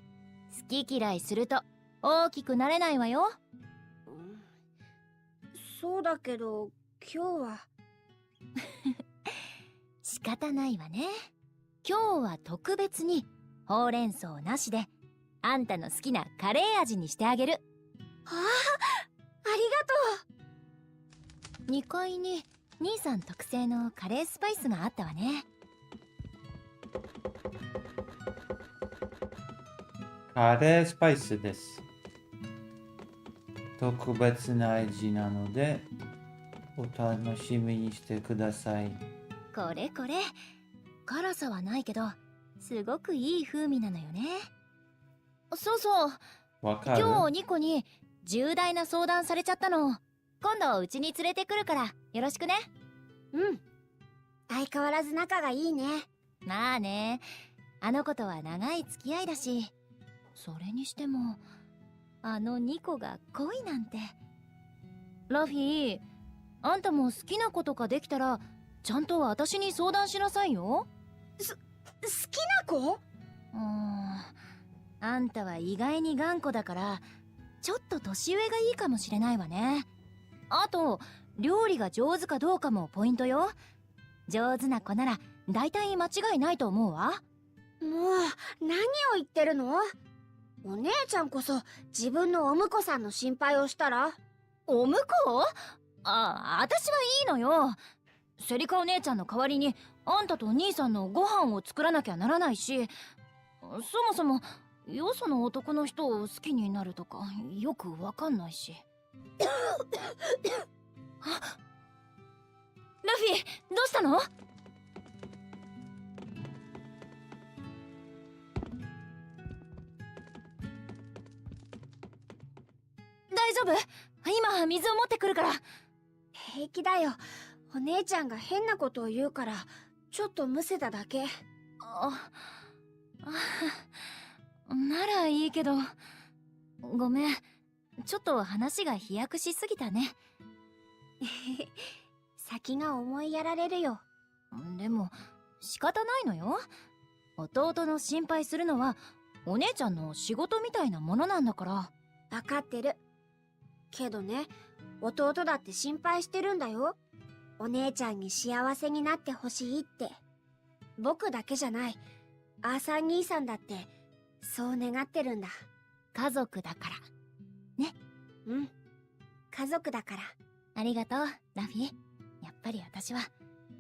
好き嫌いすると大きくなれないわよ。そうだけど今日は仕方ないわね。今日は特別にほうれん草なしであんたの好きなカレー味にしてあげる。ありがとう。2階に兄さん特製のカレースパイスがあったわね。カレースパイスです。特別な味なので、お楽しみにしてください。これこれ。辛さはないけど、すごくいい風味なのよね。そうそう。わかる？今日ニコに重大な相談されちゃったの。今度うちに連れてくるからよろしくね。うん。相変わらず仲がいいね。まあね、あの子とは長い付き合いだし。それにしてもあのニコが恋なんて。ラフィー、あんたも好きな子とかできたらちゃんと私に相談しなさいよ。好きな子？あんたは意外に頑固だからちょっと年上がいいかもしれないわね。あと料理が上手かどうかもポイントよ。上手な子なら大体間違いないと思うわ。もう何を言ってるの？お姉ちゃんこそ自分のお婿さんの心配をしたら。お婿？私はいいのよ。セリカお姉ちゃんの代わりにあんたと兄さんのご飯を作らなきゃならないし、そもそもよその男の人を好きになるとかよくわかんないし。ラフィ、どうしたの？大丈夫？今水を持ってくるから。平気だよ。お姉ちゃんが変なことを言うからちょっとむせただけ。ならいいけど、ごめん、ちょっと話が飛躍しすぎたね。先が思いやられるよ。でも仕方ないのよ。弟の心配するのはお姉ちゃんの仕事みたいなものなんだから。分かってるけどね、弟だって心配してるんだよ。お姉ちゃんに幸せになってほしいって。僕だけじゃない、アーサー兄さんだってそう願ってるんだ。家族だからね。うん、家族だから。ありがとうラフィ。やっぱり私は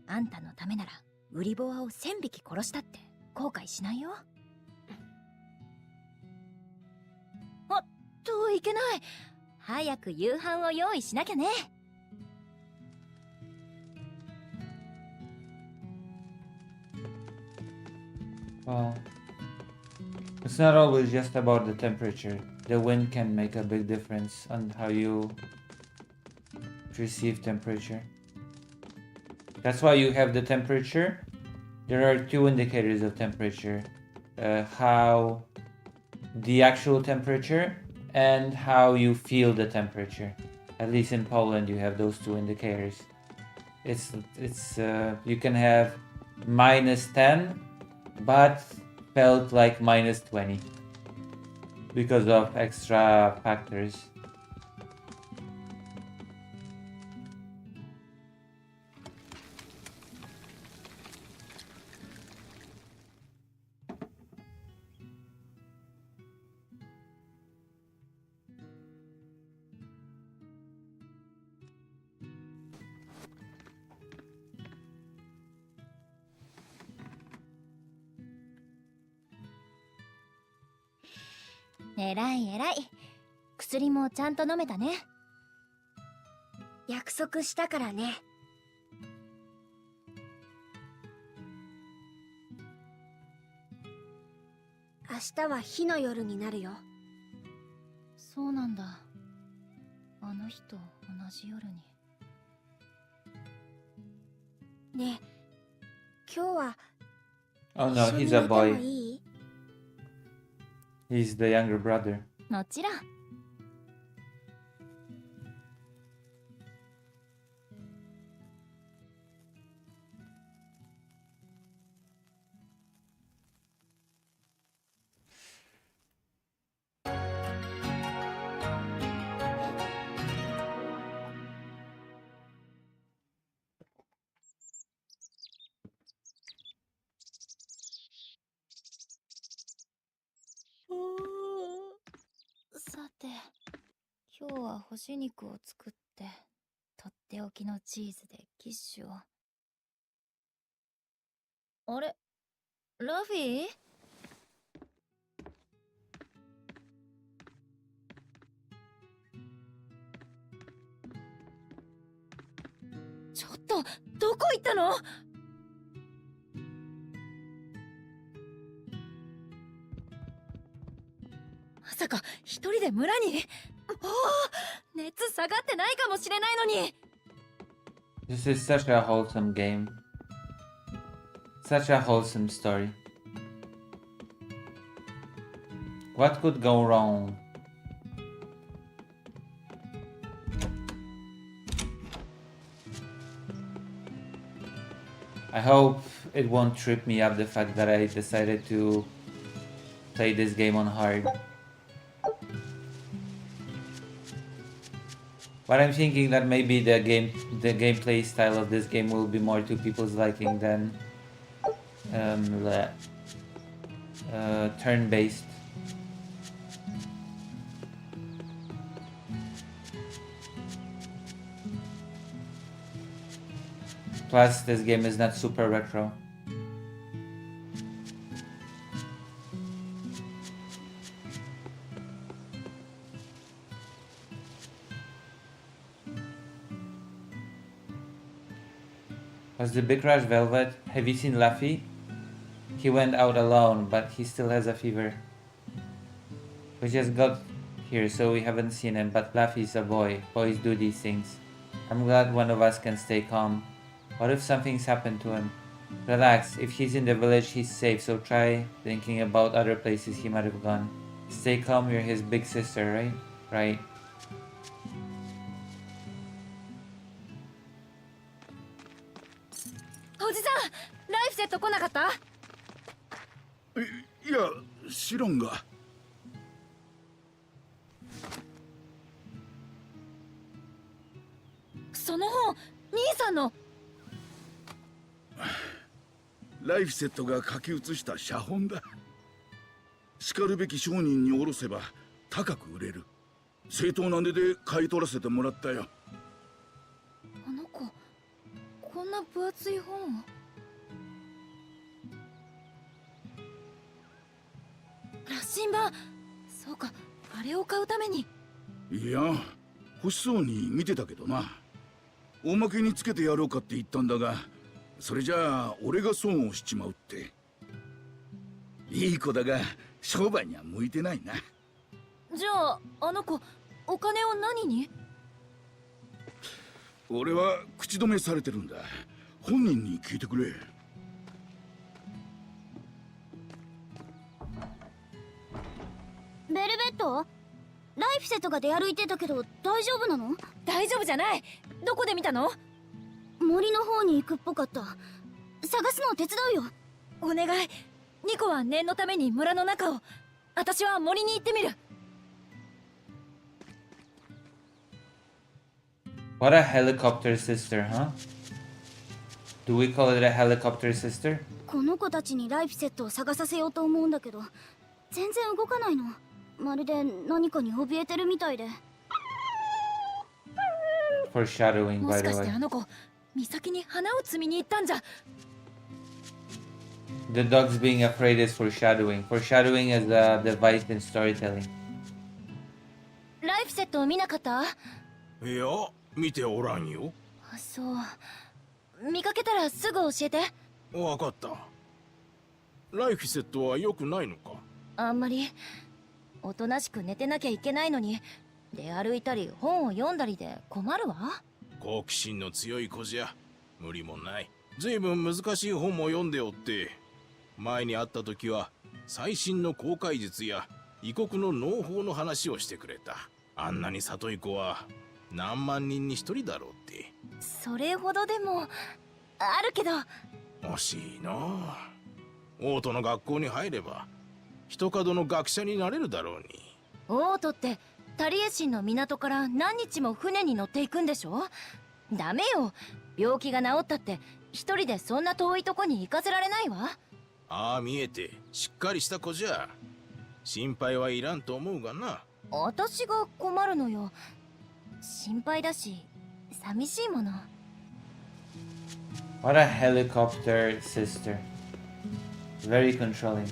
あんたのためならウリボアを1000匹殺したって後悔しないよ。いけない。早く夕飯を用意しなきゃね。Well, it's not always just about the temperature. The wind can make a big difference on how you perceive temperature. That's why you have the temperature. There are two indicators of temperature. How the actual temperature and how you feel the temperature. At least in Poland you have those two indicators. It's you can have -10 but felt like -20 because of extra factors.えらいえらい。薬もちゃんと飲めたね。約束したからね。明日は火の夜になるよ。そうなんだ。あの日と同じ夜に。ねえ、今日は Oh 一 no, 緒に he's 寝 a ても boy. いい？ He's the younger brother. もちろん。さて、今日は干し肉を作ってとっておきのチーズで気機種を。あれ、ラフィー？ちょっと、どこ行ったの？まさか一人で村に？もう熱下がってないかもしれないのに。 This is such a wholesome game. Such a wholesome story. What could go wrong? I hope it won't trip me up the fact that I decided to play this game on hard. But I'm thinking that maybe the gameplay style of this game will be more to people's liking than turn-based. Plus, this game is not super retro. Was the Big Rush Velvet? Have you seen Laffy? He went out alone, but he still has a fever. We just got here, so we haven't seen him, but Laffy's a boy. Boys do these things. I'm glad one of us can stay calm. What if something's happened to him? Relax, if he's in the village, he's safe, so try thinking about other places he might have gone. Stay calm, you're his big sister, right? Right. おじさん、ライフセット来なかった？いや、知らんが。その本、兄さんの。ライフセットが書き写した写本だ。しかるべき商人に卸せば高く売れる。正当な値で買い取らせてもらったよ。あの子、こんな分厚い本を。羅針盤。そうか、あれを買うために。いや、欲しそうに見てたけどな。おまけにつけてやろうかって言ったんだが、それじゃあ俺が損をしちまうって。いい子だが商売には向いてないな。じゃあ、あの子、お金を何に？俺は口止めされてるんだ。本人に聞いてくれ。ベルベット？ライフセットが出歩いてたけど大丈夫なの？大丈夫じゃない。どこで見たの？森の方に行くっぽかった。探すのを手伝うよ。お願い。ニコは念のために村の中を。私は森に行ってみる。What a helicopter sister, huh? Do we call it a helicopter sister? この子たちにライフセットを探させようと思うんだけど、全然動かないの。まるで何かに怯えてるみたいで。Foreshadowing, も by し the かして way. あの子、岬に花を摘みに行ったんじゃ。The dogs being afraid is foreshadowing. Foreshadowing is a device in storytelling. ライフセットを見なかった？いや、見ておらんよ。そう。見かけたらすぐ教えて。わかった。ライフセットは良くないのか？あんまり。おとなしく寝てなきゃいけないのに、出歩いたり本を読んだりで困るわ。好奇心の強い子じゃ無理もない。ずいぶん難しい本も読んでおって、前に会った時は最新の航海術や異国の農法の話をしてくれた。あんなに里い子は何万人に一人だろうって。それほどでもあるけど。惜しいなあ。王都の学校に入れば一門の学者になれるだろうに。オートってタリエシンの港から何日も船に乗っていくんでしょ？ダメよ。病気が治ったって一人でそんな遠いとこに行かせられないわ。ああ見えてしっかりした子じゃ。心配はいらんと思うがな。私が困るのよ。心配だし寂しいもの。What a helicopter sister. Very controlling.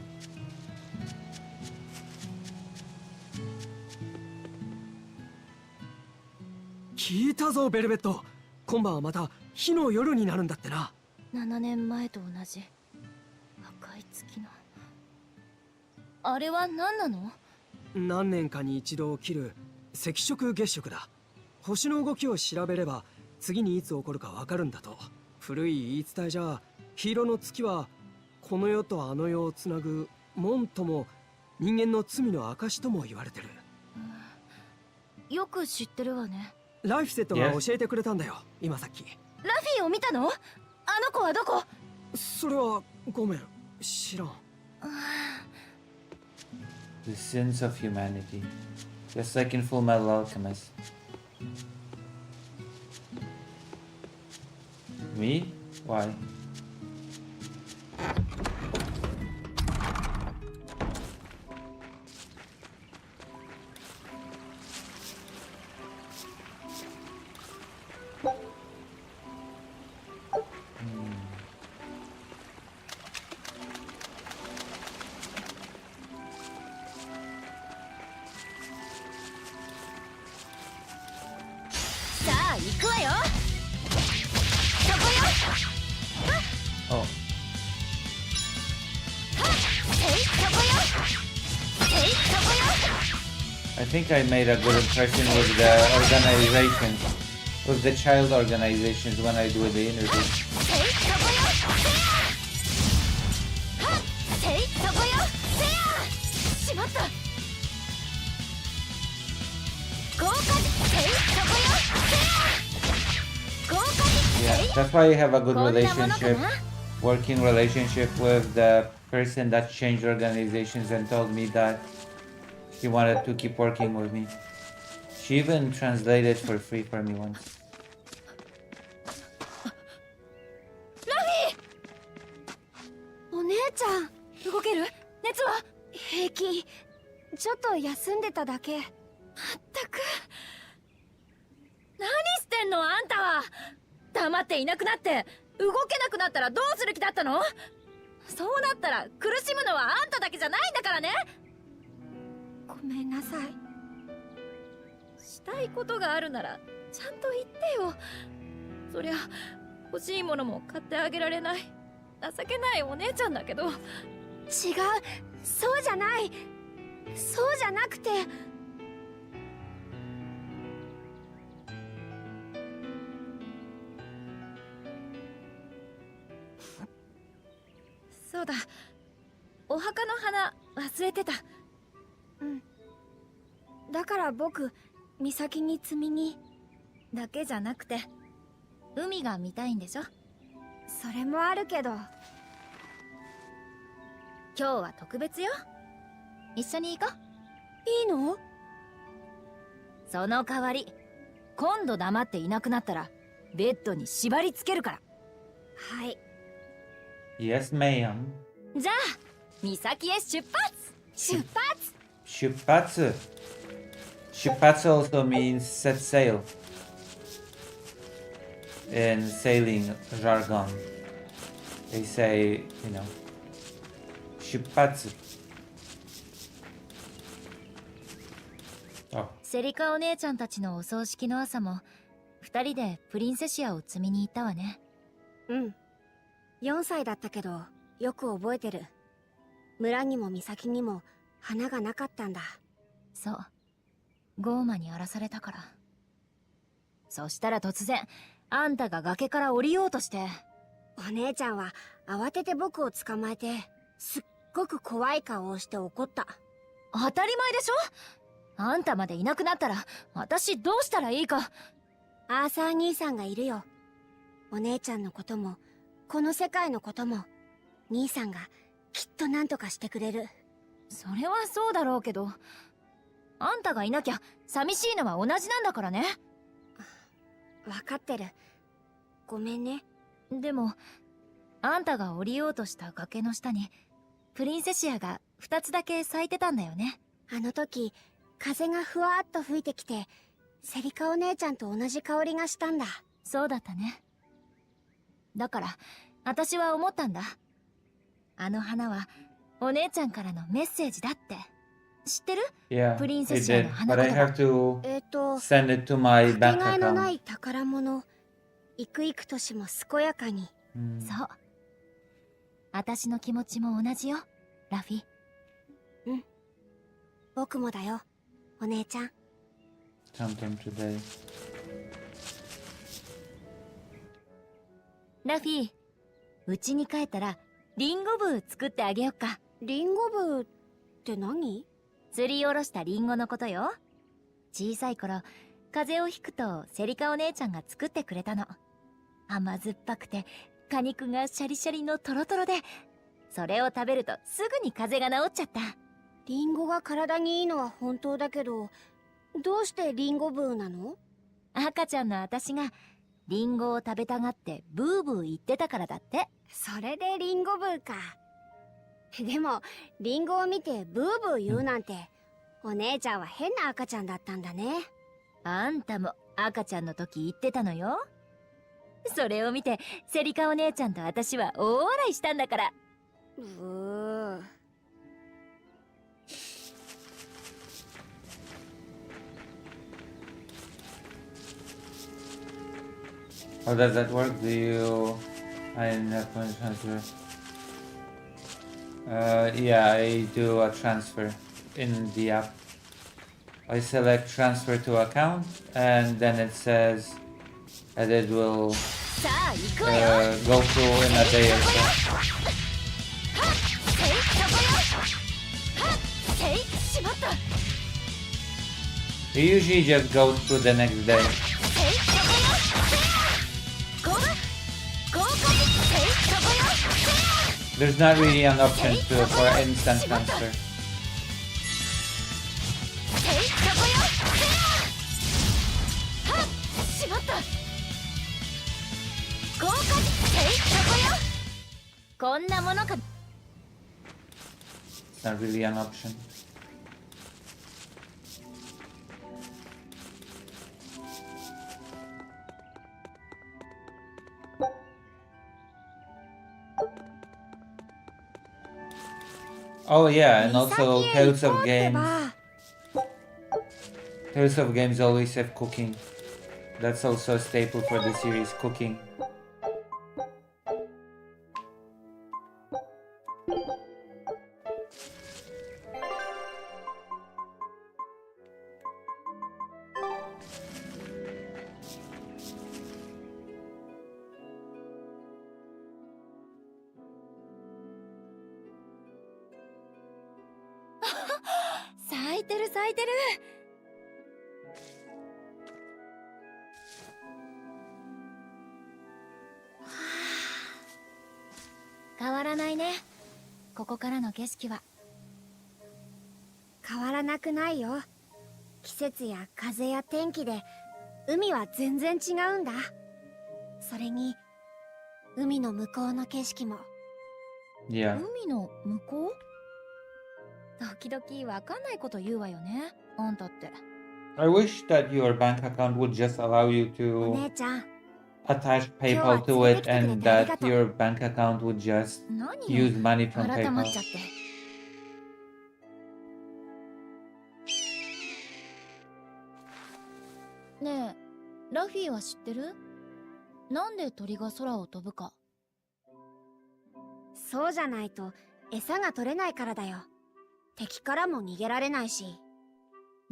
聞いたぞベルベット。今晩はまた火の夜になるんだってな。7年前と同じ赤い月のあれは何なの？何年かに一度起きる赤色月食だ。星の動きを調べれば次にいつ起こるかわかるんだと。古い言い伝えじゃ黄色の月はこの世とあの世をつなぐ門とも人間の罪の証とも言われてる。よく知ってるわね。ライフセットが教えてくれたんだよ、今さっき。ラフィーを見たの？あの子はどこ？それはごめん、知らん。The sins of humanity. Just like in Full Metal Alchemist. Me? Why? Hmm. さあ行くわよ。そこよ。 Oh. えいそこよ。えいそこよ。 I think I made a good impression with the organization, with the child organizations when I do the interview. えいそこよ。せや。えいそこよ。せや。しまった。豪華に。えいそこよ。せや。豪華に。 Yeah, that's why I have a good こんなものか relationship, な。 working relationship with the person that changed organizations and told me that she wanted to keep working with me. She even translated for free for me once. お姉ちゃん、動ける？熱は？平気。ちょっと休んでただけ。まったく。何してんのあんたは。黙っていなくなって動けなくなったらどうする気だったの？そうなったら苦しむのはあんただけじゃないんだからね。ごめんなさい。したいことがあるならちゃんと言ってよ。そりゃ欲しいものも買ってあげられない情けないお姉ちゃんだけど。違う、そうじゃない。そうじゃなくて。そうだ、お墓の花忘れてた。うん。だから僕、岬に積みに。だけじゃなくて海が見たいんでしょ。それもあるけど。今日は特別よ。一緒に行こいいの？う。その代わり今度黙っていなくなったらベッドに縛り付けるから。はい。 Yes, ma'am. じゃあ岬へ出発。出発。 Shupatsu. Shupatsu also means set sail in sailing jargon. They say, you know, Shupatsu. Oh, セリカお姉ちゃんたちのお葬式の朝も二人でプリンセシアを積みに行ったわね。うん。4歳だったけど、よく覚えてる。村にも岬にも花がなかったんだ。そう、ゴーマに荒らされたから。そしたら突然あんたが崖から降りようとして。お姉ちゃんは慌てて僕を捕まえて、すっごく怖い顔をして怒った。当たり前でしょ。あんたまでいなくなったら私どうしたらいいか。アーサー兄さんがいるよ。お姉ちゃんのこともこの世界のことも兄さんがきっと何とかしてくれる。それはそうだろうけど、あんたがいなきゃ寂しいのは同じなんだからね。分かってる。ごめんね。でもあんたが降りようとした崖の下にプリンセシアが2つだけ咲いてたんだよね。あの時風がふわっと吹いてきて、セリカお姉ちゃんと同じ香りがしたんだ。そうだったね。だから私は思ったんだ。あの花はお姉ちゃんからのメッセージだって。知ってる？ Yeah, プリン it セス社 did. の花 But I 言葉。 have to か send it to my け bank がえのな account. い宝物、幾々年も健やかに。Hmm. そう。私の気持ちも同じよ、ラフィ。僕もだよ、お姉ちゃん。 Sometime today. ラフィ、うちに帰ったらリンゴブ作ってあげよっか。リンゴ部って何？すりおろしたリンゴのことよ。小さい頃、風邪をひくとセリカお姉ちゃんが作ってくれたの。甘酸っぱくて果肉がシャリシャリのトロトロで、それを食べるとすぐに風邪が治っちゃった。リンゴが体にいいのは本当だけど、どうしてリンゴ部なの？赤ちゃんの私がリンゴを食べたがってブーブー言ってたからだって。それでリンゴ部か。でもリンゴを見てブーブー言うなんて、お姉ちゃんは変な赤ちゃんだったんだね。あんたも赤ちゃんの時言ってたのよ。それを見てセリカお姉ちゃんと私は大笑いしたんだから。How does that work? Do you... I have to transfer. Yeah, I do a transfer in the app. I select transfer to account, and then it says that it will さあ行くわよ。 go through in a day or so. せい、しまった。 It usually just goes through the next day. 合格、せい、そこよ。 There's not really an option for instant transfer. しまった。合格、せい、そこよ。こんなものか。 It's not really an option. Oh yeah, and also Tales of Games. Tales of Games always have cooking. That's also a staple for the series, cooking. "咲いてる咲いてる。変わらないね、ここからの景色は。変わらなくないよ。季節や風や天気で海は全然違うんだ。それに海の向こうの景色も。 Yeah. 海の向こう？時々わかんないこと言うわよね、あんたって。 I wish that your bank account would just allow you お to 姉ちゃん、 attach PayPal to it and that your bank account would just 何 use money from 改まっ PayPal. ちゃって。ねえ、ラフィーは知ってる？なんで鳥が空を飛ぶか。そうじゃないと餌が取れないからだよ。敵からも逃げられないし。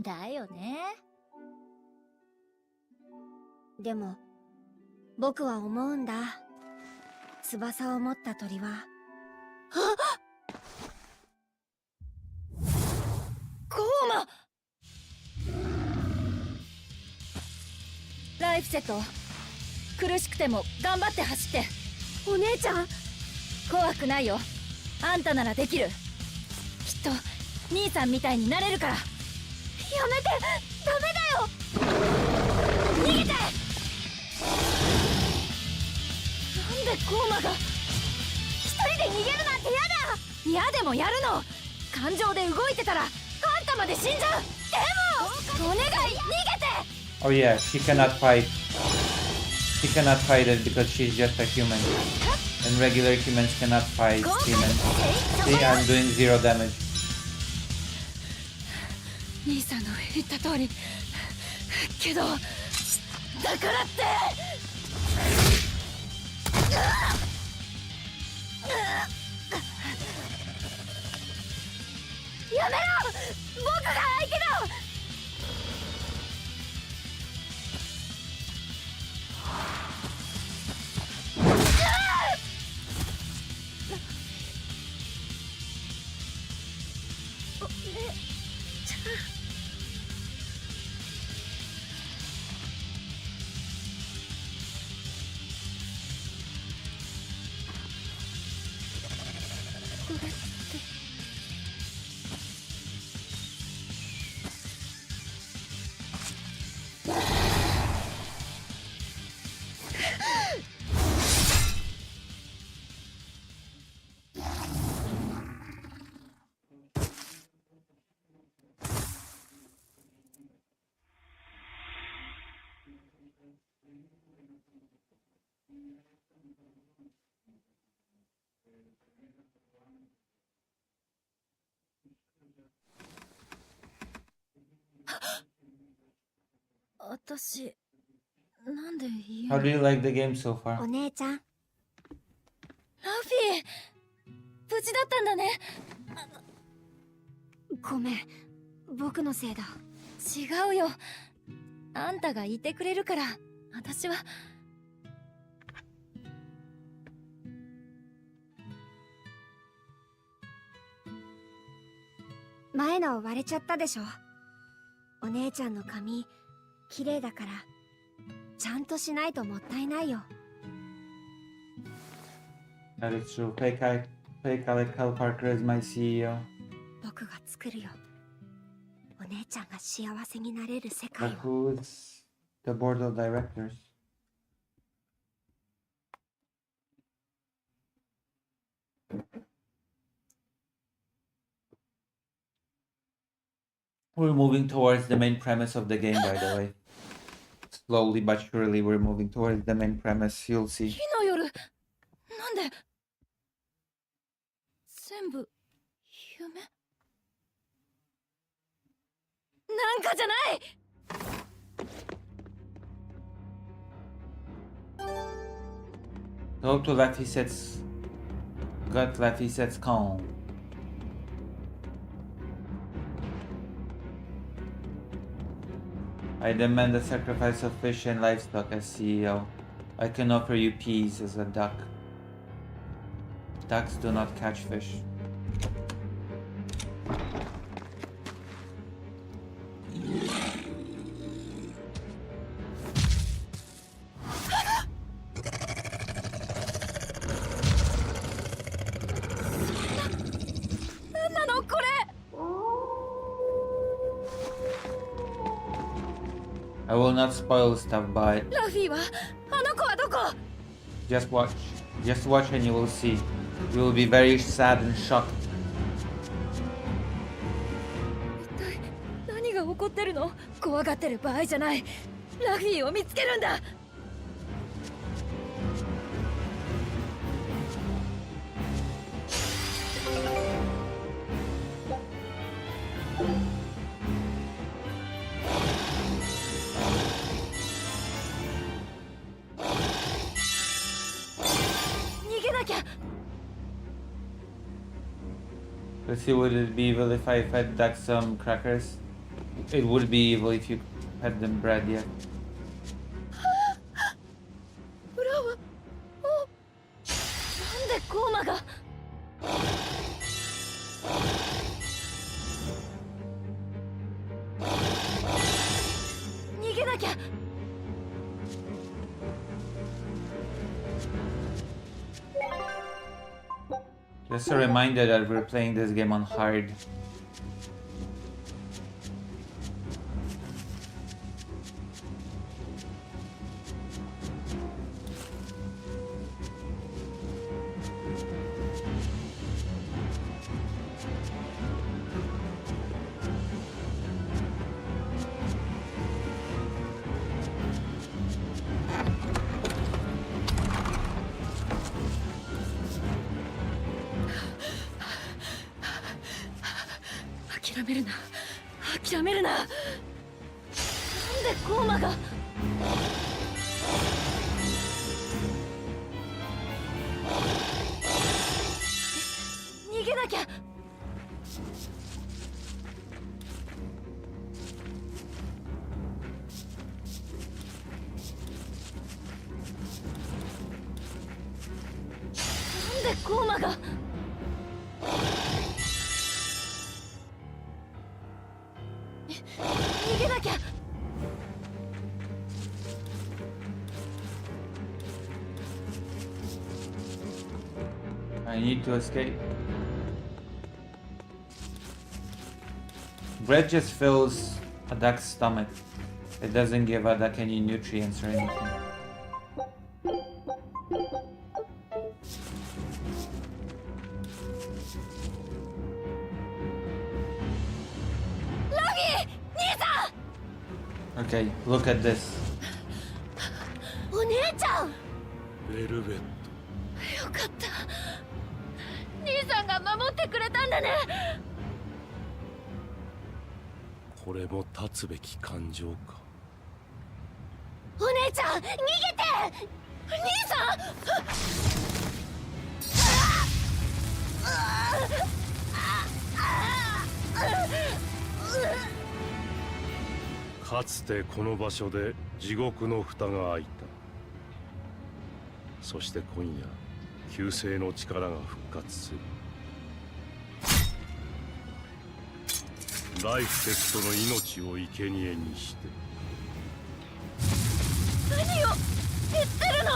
だよね。でも僕は思うんだ。翼を持った鳥は。ゴーマ！ライフセット、苦しくても頑張って走って。お姉ちゃん、怖くないよ、あんたならできる。きっと兄さんみたいになれるから。やめて、ダメだよ。逃げて。なんでゴーマが一人で逃げるなんてやだ。嫌でもやるの。感情で動いてたらあんたまで死んじゃう。でもお願い、逃げて。 Oh yeah, she cannot fight. She She cannot fight it because she's just a human. And regular humans cannot fight demons. See, I'm doing 0 damage. 兄さんの言った通りけどだからってやめろ僕が相手だ私なんで家 How do you like the game so far? お姉ちゃん、ラフィー無事だったんだねごめん、僕のせいだ。違うよあんたがいてくれるから私は前の割れちゃったでしょ。お姉ちゃんの髪綺麗だからちゃんとしないともったいないよ。 That is true. Fake Alec Hal Parker is my CEO. 僕が作るよ。お姉ちゃんが幸せになれる世 But 界を。 who's the board of directors? We're moving towards the main premise of the game, by the way. Slowly but surely, we're moving towards the main premise. You'll see. 火の夜なんで全部夢なんかじゃない Go to Lafisette's. Got Lafisette's calm. I demand the sacrifice of fish and livestock as CEO. I can offer you peace as a duck. Ducks do not catch fish. I will not spoil stuff, but ラフィーはあの子はどこ just watch. Just watch and you will see. You will be very sad and shocked. 一体何が起こってるの怖がってる場合じゃないラフィーを見つけるんだ 逃げなきゃ Let's see, would it be evil if I fed ducks some crackers? It would be evil if you fed them bread yet. 裏はおなんでゴーマが逃げなきゃ Just a reminder that we're playing this game on hard. 諦めるな諦めるな。なんでゴーマが。逃げなきゃ。なんでゴーマが。逃げなきゃ。I need to escape. Bread just fills a duck's stomach. It doesn't give a duck any nutrients or anything. Okay, look at this. お姉ちゃん。ベルベッよかった。兄さんが守ってくれたんだね。ト、これも立つべき感情か。お姉ちゃん逃げて。兄さん。かつてこの場所で地獄の蓋が開いた。そして今夜救世の力が復活する。ライフテストの命を生贄にして。何を言ってるの。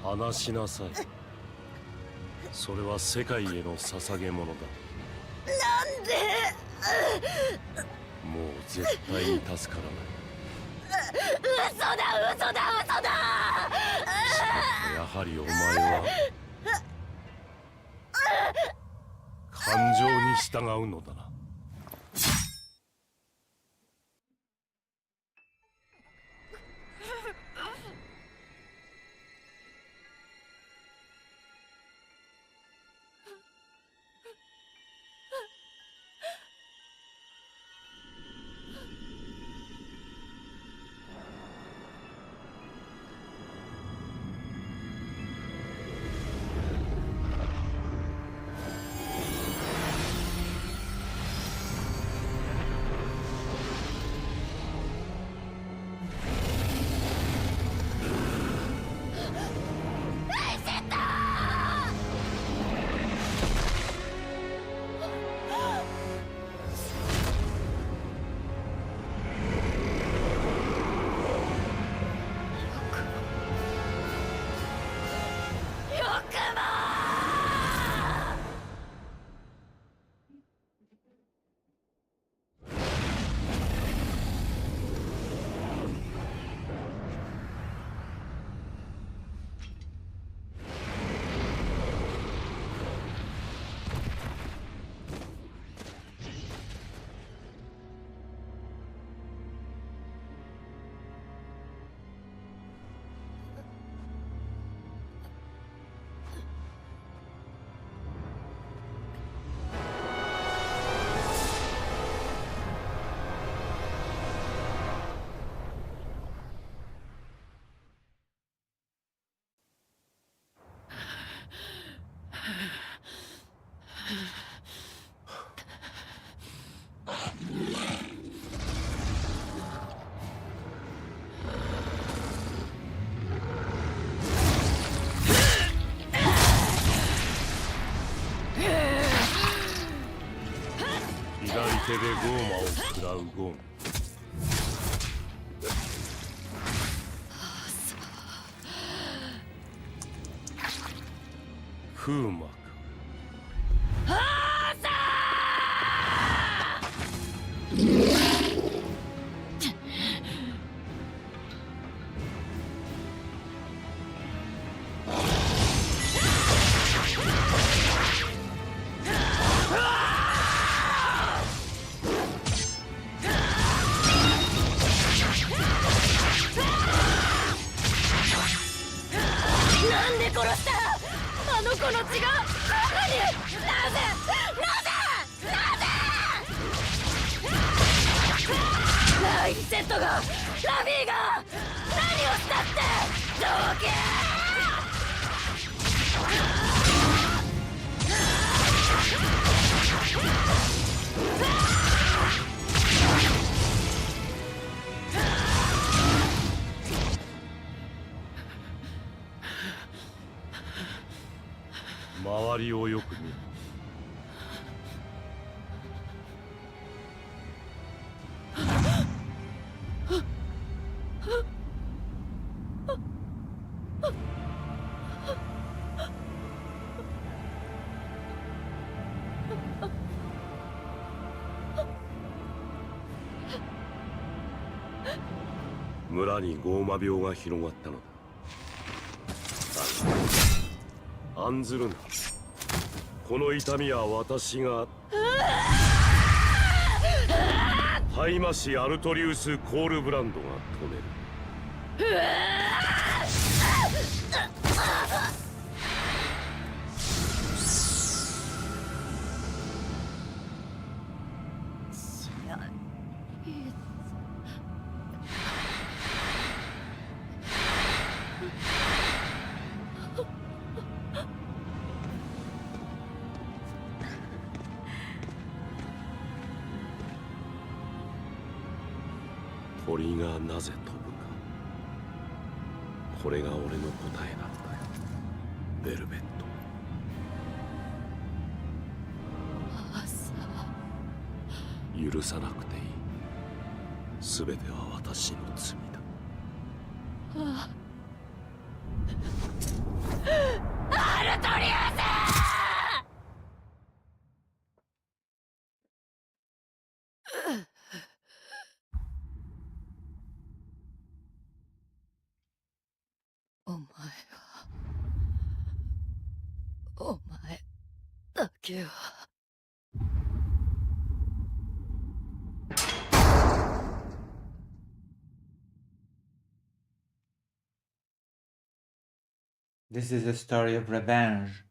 話しなさい。それは世界への捧げ物だ。なんで。もう絶対に助からない。嘘だ嘘だ嘘だ。やはりお前は感情に従うのだな。手でゴーマを食らうゴン。フーマか。なんで殺したあの子の血がこんなになぜラインセットがラビーが何をしたってどけ周りをよく見る。村にゴーマ病が広がったのだ。案ずるな。この痛みは私がハイマシ・アルトリウス・コールブランドが止める。鳥がなぜ飛ぶか、これが俺の答えなんだよ、ベルベット。許さなくていい。全ては私の罪だ。アルトリウスお前だけはThis is a story of revenge.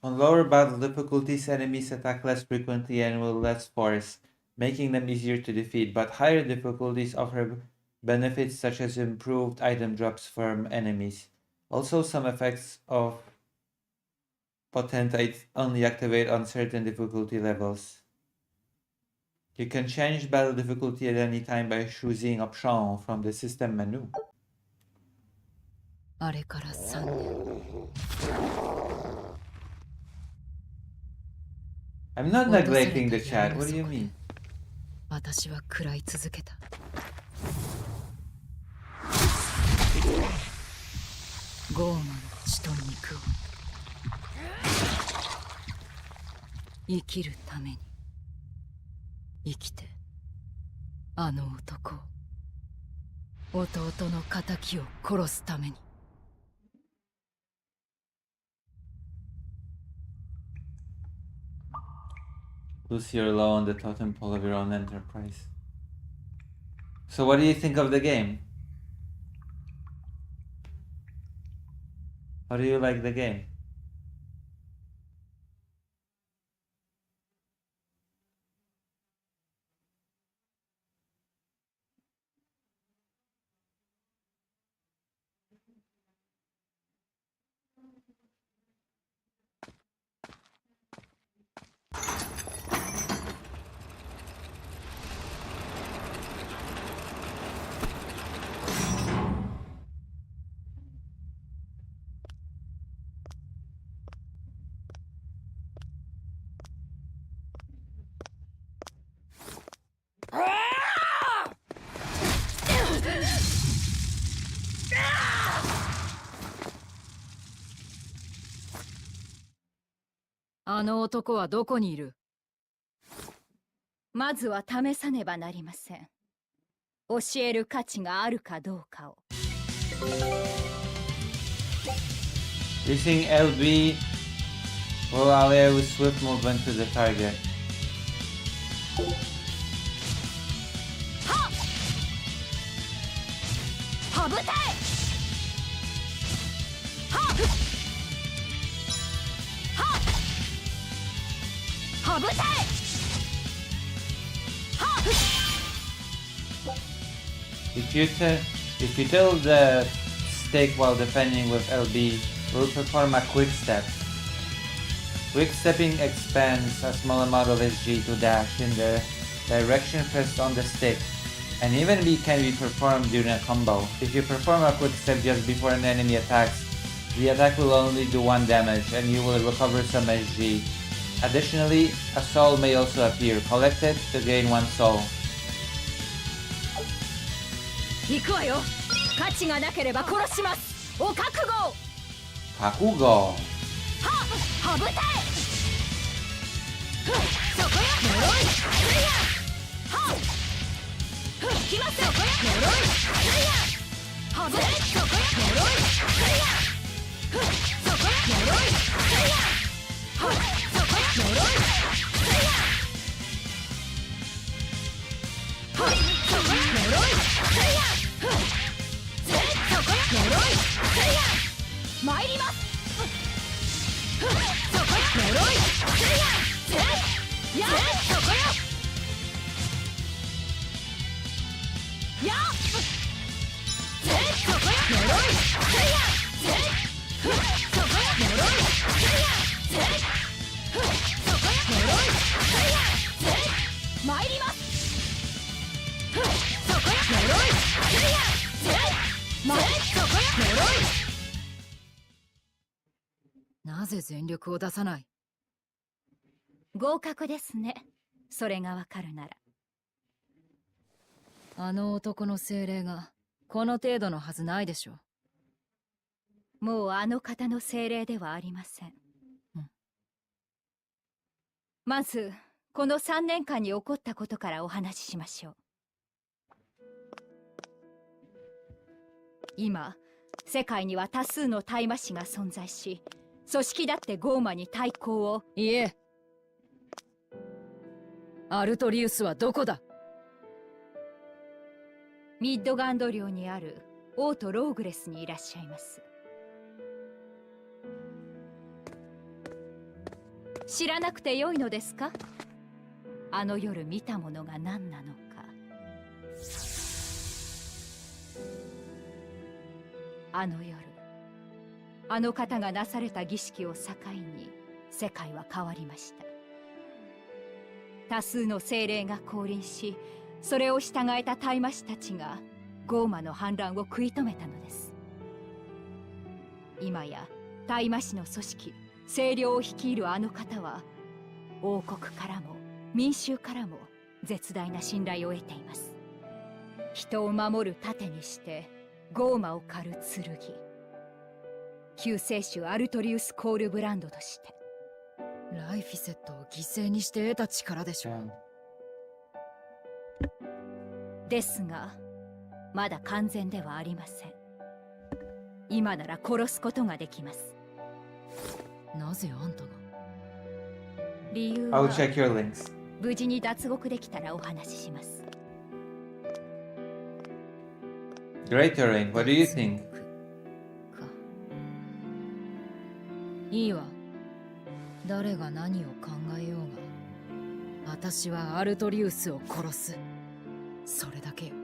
On lower battle difficulties, enemies attack less frequently and with less force, making them easier to defeat, but higher difficulties offer benefits such as improved item drops from enemies. Also, some effects of potentiate only activate on certain difficulty levels. You can change battle difficulty at any time by choosing option from the system menu. あれから3年 I'm not neglecting the chat. What do you mean? 私は食らい続けた。ゴーマの血と肉を生きるために生きてあの男を弟の仇を殺すために。Lose your low on the totem pole of your own enterprise. So what do you think of the game? How do you like the game? の男はどこにいる？まずは試さねばなりません。教える価値があるかどうかを。Using LB will allow you swift movement to the target. はぶてはぶて If you tilt the stick while defending with LB, will perform a quick step. Quick stepping expands a small amount of SG to dash in the direction pressed on the stick, and even can be performed during a combo. If you perform a quick step just before an enemy attacks, the attack will only do 1 damage and you will recover some SG. Additionally, a soul may also appear. Collect it to gain 1 soul. 行くわよ。価値がなければ殺します。お覚悟。 Kakugo! はぶてそこよ。呪いすやは行きますよ。そこよ。呪いすやはぶてそこよ。呪いすやそこよ。呪いすやはそこよ。呪いすやはそこよ。呪いすやそこよ。呪いすや参ります。そこよ。呪いすやそこよ。やそこよ。呪いすやそこよ。呪いすやそこよ。呪いすや参ります。そこよ。呪いすやそこよ。呪いなぜ全力を出さない？合格ですね。それがわかるなら。あの男の精霊がこの程度のはずないでしょ。もうあの方の精霊ではありません。まずこの3年間に起こったことからお話ししましょう。今世界には多数の大魔師が存在し、組織だってゴーマに対抗を。いえ、アルトリウスはどこだ？ミッドガンド領にある王都ローグレスにいらっしゃいます。知らなくてよいのですか？あの夜見たものが何なのか。あの夜あの方がなされた儀式を境に世界は変わりました。多数の精霊が降臨し、それを従えた大魔師たちがゴーマの反乱を食い止めたのです。今や大魔師の組織清涼を率いるあの方は王国からも民衆からも絶大な信頼を得ています。人を守る盾にしてゴーマを狩る剣、救世主アルトリウス・コールブランドとして。ライフィセットを犠牲にして得た力でしょ。ですがまだ完全ではありません。今なら殺すことができます。なぜあんたが？理由 I'll は check your links. 無事に脱獄できたらお話しします。 Great Terrain, what do you think? か。いいわ。誰が何を考えようが、私はアルトリウスを殺す。それだけよ。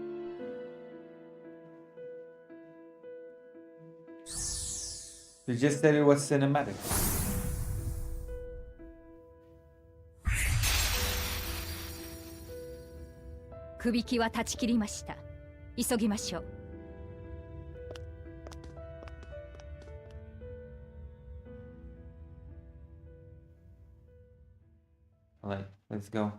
You just said it was cinematic. 首輝は断ち切りました。急ぎましょう。Alright, let's go.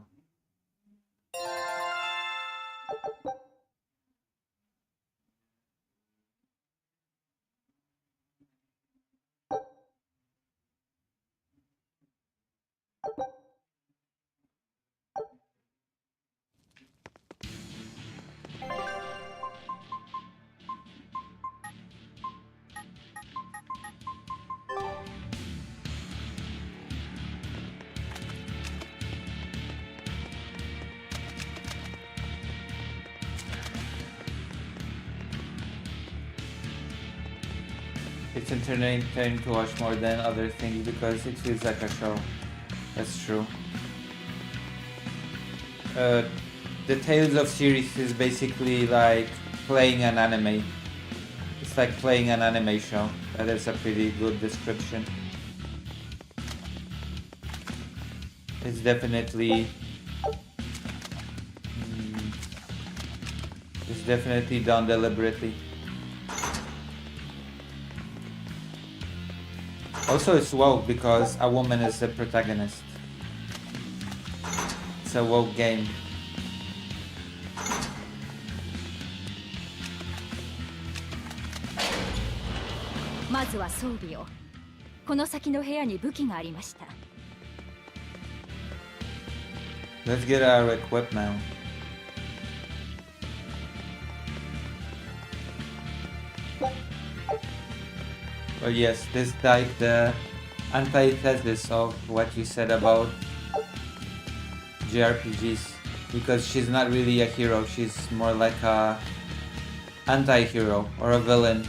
It's entertaining to watch more than other things because it feels like a show. That's true. The Tales of series is basically like playing an anime. It's like playing an anime show. That is a pretty good description. It's definitely done deliberately. Also, it's woke because a woman is the protagonist. It's a woke game. まずは装備を。この先の部屋に武器がありました。 Let's get our equip now. Well, yes, this is like the antithesis of what you said about JRPGs, because she's not really a hero, she's more like a anti-hero or a villain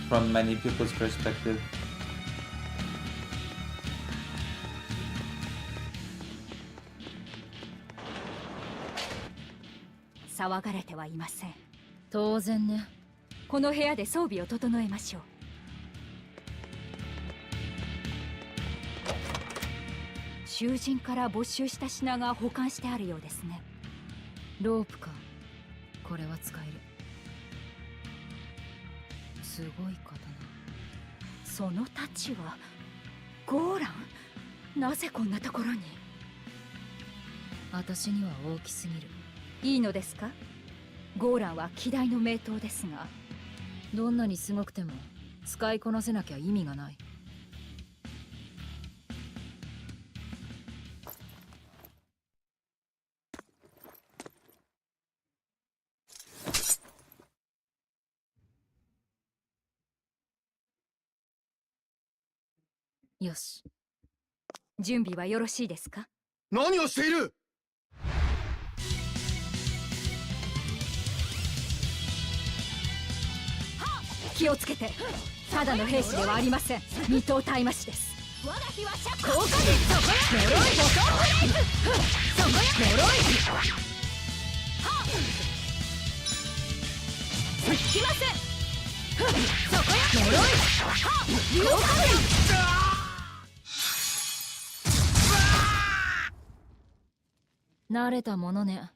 from many people's perspective.「騒がれてはいません。当然ね。この部屋で装備を整えましょう。囚人から没収した品が保管してあるようですね。ロープか。これは使える。すごい刀。その太刀はゴーラン。なぜこんなところに。私には大きすぎる。いいのですか。ゴーランは希代の名刀ですが、どんなにすごくても使いこなせなきゃ意味がない。よし。準備はよろしいですか。何をしている。気をつけて。ただの兵士ではありません。二頭体麻師です。我が火は釈放。効果でそこや。呪いボトンブレイク。そこや。呪い。引きません。そこや。呪い。効果で。慣れたものね。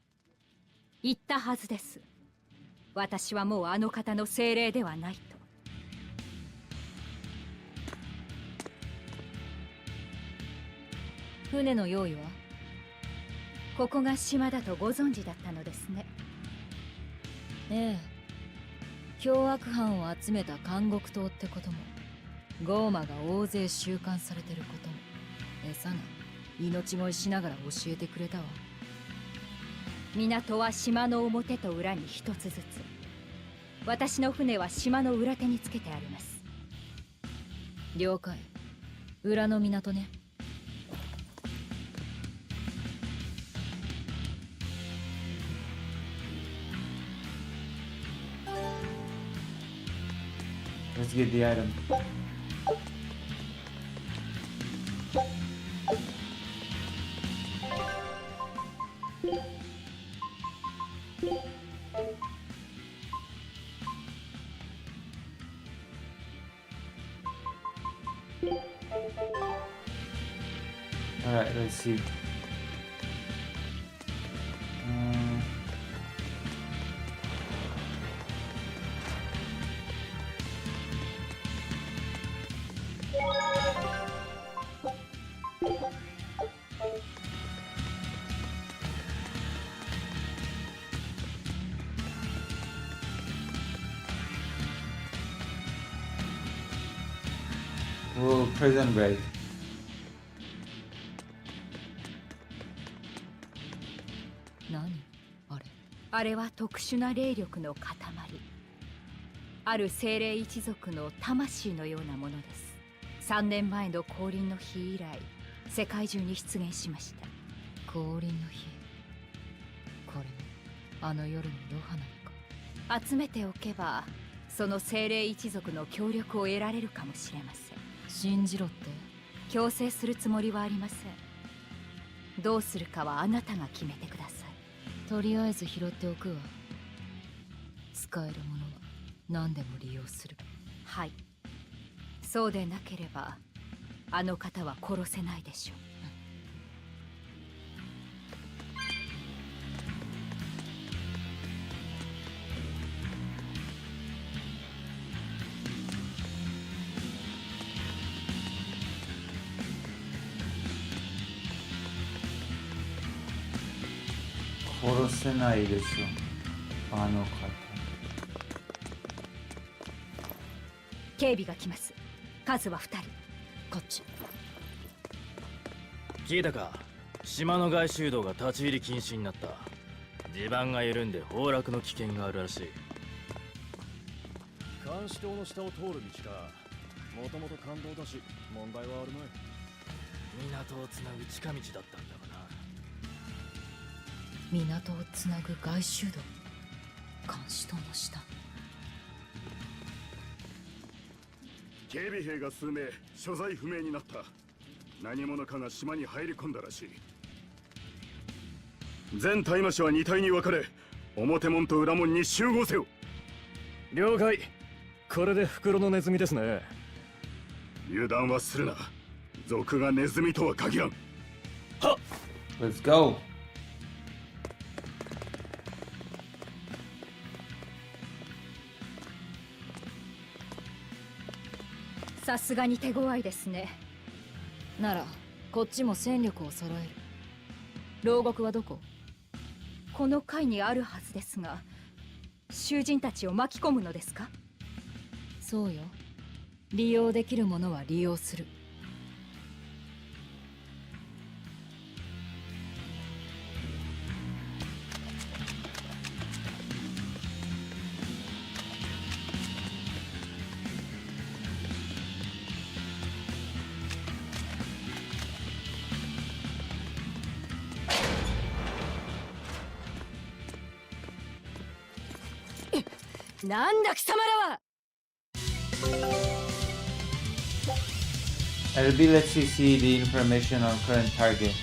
言ったはずです。私はもうあの方の精霊ではないと。船の用意は。ここが島だとご存知だったのですね。ええ。凶悪犯を集めた監獄島ってことも、ゴーマが大勢収監されてることも、餌が命乞いしながら教えてくれたわ。港は島の表と裏に一つずつ。私の船は島の裏手につけてあります。了解。裏の港ね。Let's get the item. Alright, let's see. Ooh, prison break. 何あれ。あれは特殊な霊力の塊。ある精霊一族の魂のようなものです。3年前の降臨の日以来、世界中に出現しました。降臨の日。これもあの夜の余波なのか。集めておけばその精霊一族の協力を得られるかもしれません。信じろって。強制するつもりはありません。どうするかはあなたが決めてください。とりあえず拾っておくわ。使えるものは何でも利用する。はい。そうでなければあの方は殺せないでしょう。殺せないでしょ、あの方。警備が来ます。数は2人。こっち。聞いたか、島の外周道が立ち入り禁止になった。地盤が緩んで崩落の危険があるらしい。監視塔の下を通る道か。もともと感動だし問題はあるまい。港をつなぐ近道だったんだがな。港をつなぐ外周道。監視塔の下。警備兵が数名所在不明になった。何者かが島に入り込んだらしい。全大魔師は2隊に分かれ、表門と裏門に集合せよ。了解。これで袋のネズミですね。油断はするな。賊がネズミとは限らん。はっ。 Let's go. さすがに手強いですね。ならこっちも戦力を揃える。牢獄はどこ？この階にあるはずですが、囚人たちを巻き込むのですか？そうよ。利用できるものは利用する。なんだ貴様らは。LB lets you see the information on current target.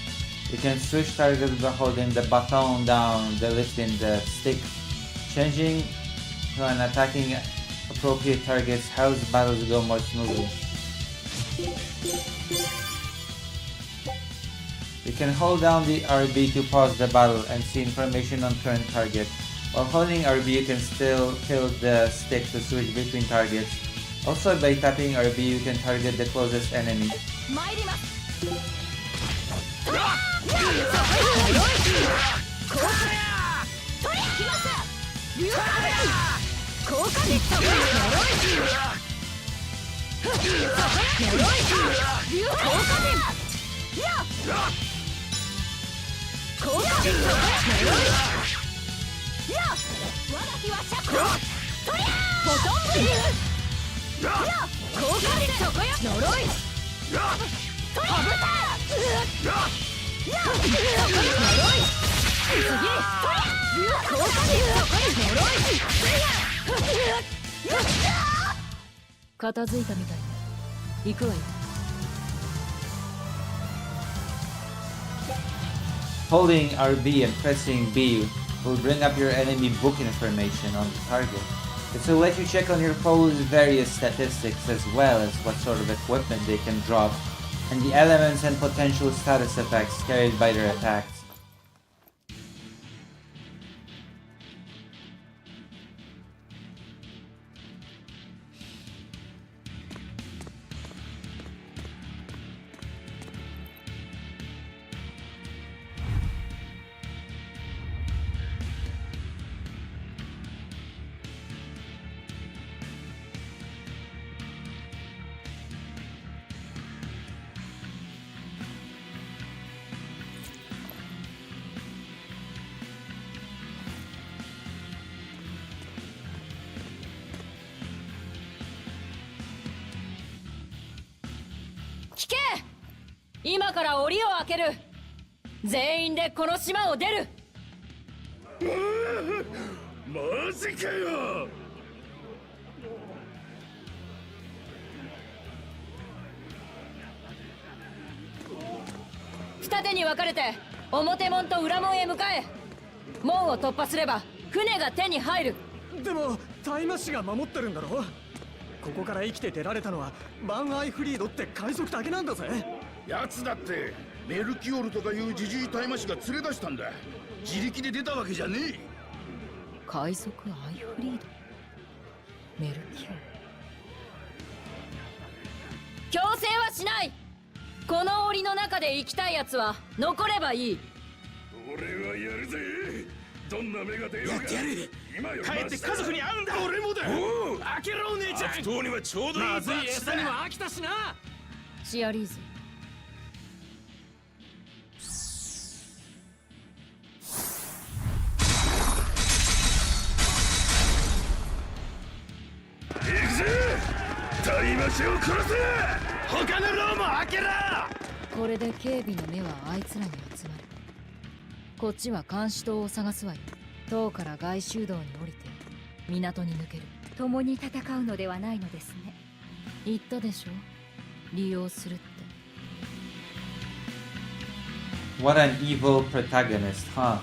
You can switch targets by holding the button down, the lifting the stick. Changing to an attacking appropriate targets helps battles go more smoothly. You can hold down the RB to pause the battle and see information on current target. While holding RB, you can still tilt the stick to switch between targets. Also, by tapping RB, you can target the closest enemy. 参ります。片付いたみたいね。行くわよ。Holding RB and pressing B will bring up your enemy book information on the target. This will let you check on your foe's various statistics as well as what sort of equipment they can drop and the elements and potential status effects carried by their attacks.聞け！今から檻を開ける。全員でこの島を出る。マジかよ。二手に分かれて表門と裏門へ向かえ。門を突破すれば船が手に入る。でも大魔師が守ってるんだろ。ここから生きて出られたのはバン・アイフリードって海賊だけなんだぜ。奴だってメルキオルとかいうジジイ大魔師が連れ出したんだ。自力で出たわけじゃねえ。海賊アイフリード、メルキオル。強制はしない。この檻の中で生きたいやつは残ればいい。俺はやるぜ。どんな目が出ようがやってやる。今より帰って家族に会うんだ。俺もだ。開けろお姉ちゃん。悪党にはちょうどいいまずい罰餌にも飽きたしな。シアリーズ、行くぜ。大魔師を殺せ。他の牢も開けろ。これで警備の目はあいつらに集まる。こっちは監視塔を探すわよ。塔から外周道に降りて港に抜ける。共に戦うのではないのですね。言ったでしょ、利用するって。 What an evil protagonist, huh?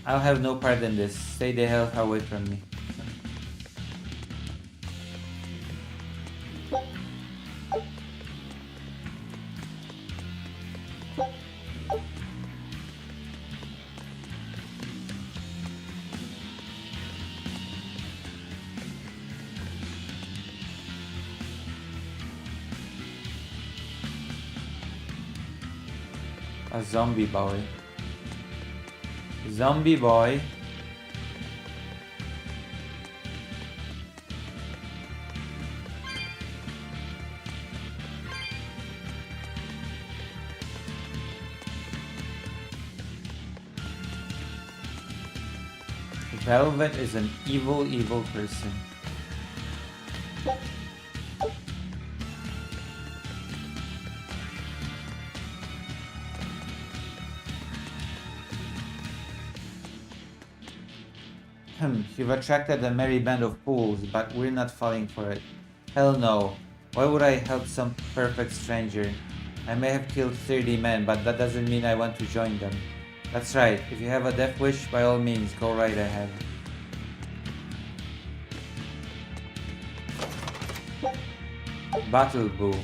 I'll have no part in this. Stay the hell away from me. A zombie boy. Zombie boy. Velvet is an evil, evil person. You've attracted a merry band of fools, but we're not falling for it. Hell no. Why would I help some perfect stranger? I may have killed 30 men, but that doesn't mean I want to join them. That's right. If you have a death wish, by all means, go right ahead. Battle Boo.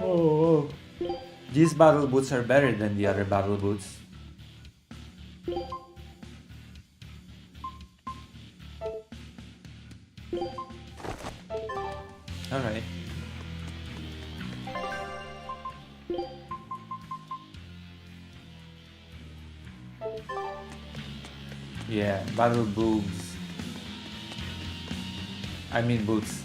Oh, these battle boots are better than the other battle boots. Alright. Yeah, battle boobs. I mean boots.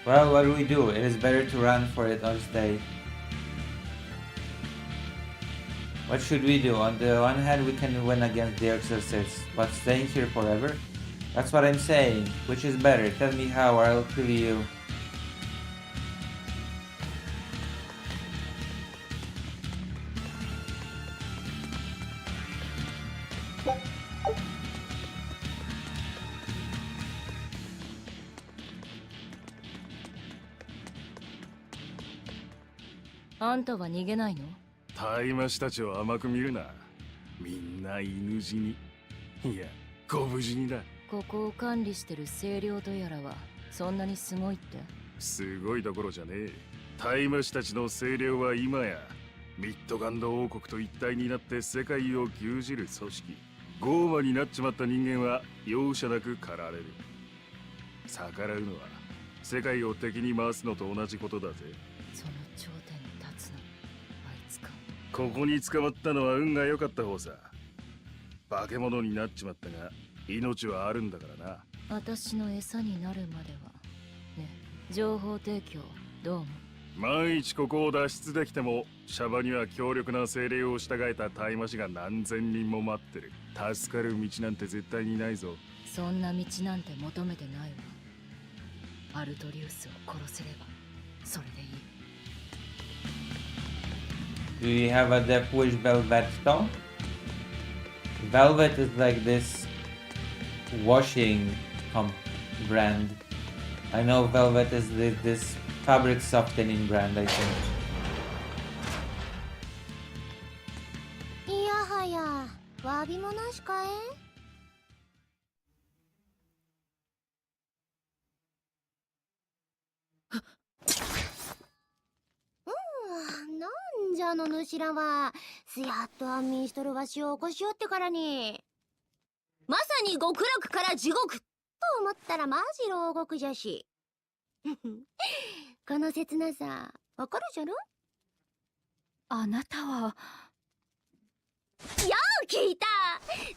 Well, what do we do? It is better to run for it or stay. What should we do? On the one hand, we can win against the Exorcists, but staying here forever? That's what I'm saying. Which is better? Tell me how or I'll kill you.あんたは逃げないの？大魔師たちを甘く見るな。みんな犬死に。いや、ご無事にだ。ここを管理してる清涼とやらはそんなにすごいって？すごいどころじゃねえ。大魔師たちの清涼は今やミッドガンド王国と一体になって世界を牛耳る組織。ゴーマになっちまった人間は容赦なく狩られる。逆らうのは世界を敵に回すのと同じことだぜ。その頂点に立つのあいつか。ここに捕まったのは運が良かった方さ。化け物になっちまったが命はあるんだからな。私の餌になるまではね。情報提供どうも。万一ここを脱出できてもシャバには強力な精霊を従えた大魔師が何千人も待ってる。助かる道なんて絶対にないぞ。そんな道なんて求めてないわ。アルトリウスを殺せればそれでいい。 Do you have a Death Wish Velvet stone? Velvet is like this washing brand. I know Velvet is this fabric softening brand, I think. いやはや、詫びもなしかえ。なんじゃの主らは、すやっと安眠しとるわしを起こしよってからに。まさに極楽から地獄と思ったらマジ牢獄じゃし。この切なさ、わかるじゃろ？あなたは。よう聞いた。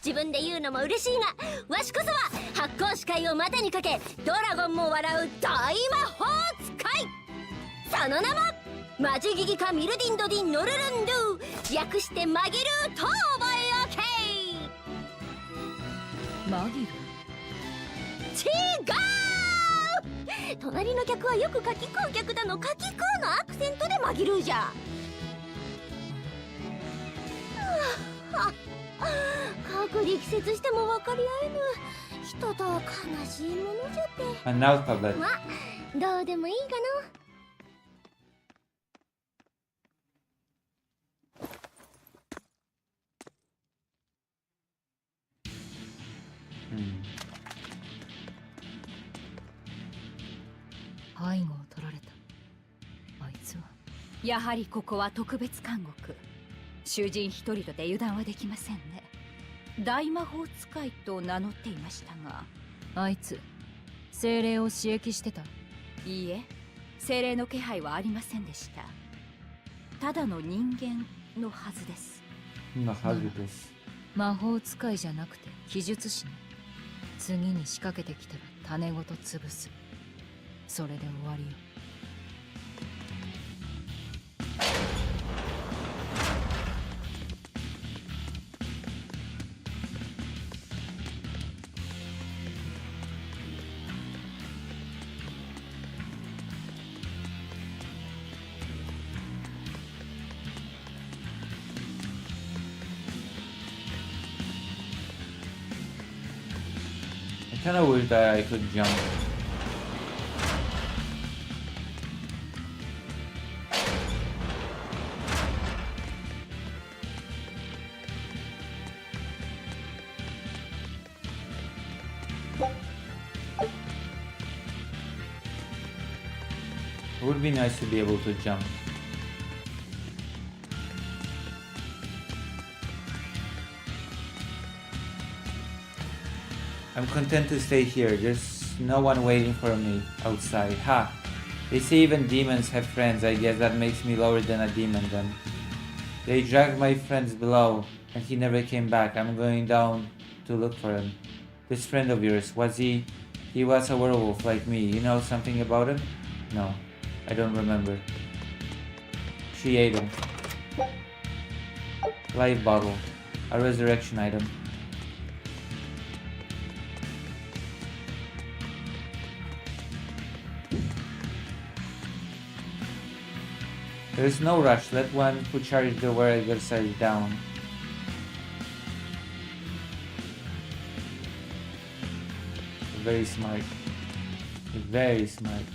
自分で言うのも嬉しいが、わしこそは発光使いを股にかけドラゴンも笑う大魔法使い。その名もマジギギカミルディンドディンノルルンドゥ、略してマギルーと覚えおけ。マギル？違う。隣の客はよくかき食う客だの、かき食うのアクセントでマギルーじゃ。各力説しても分かり合えぬ人と悲しいものじゃって。 An alphabet. ま、どうでもいいかの。背後を取られた。あいつは。やはりここは特別監獄。囚人一人とて油断はできませんね。大魔法使いと名乗っていましたが。あいつ精霊を刺激してた？いいえ、精霊の気配はありませんでした。ただの人間のはずです。魔法使いじゃなくて奇術師ね。次に仕掛けてきたら種ごと潰す。それで終わりよ。I kinda wish that I could jump. It would be nice to be able to jump. I'm content to stay here. There's no one waiting for me outside. Ha! They say even demons have friends. I guess that makes me lower than a demon then. They dragged my friends below and he never came back. I'm going down to look for him. This friend of yours, was he? He was a werewolf like me. You know something about him? No, I don't remember. She ate him. Life bottle. A resurrection item. There's no rush. Let one who charged the war exercise down. Very smart. Very smart.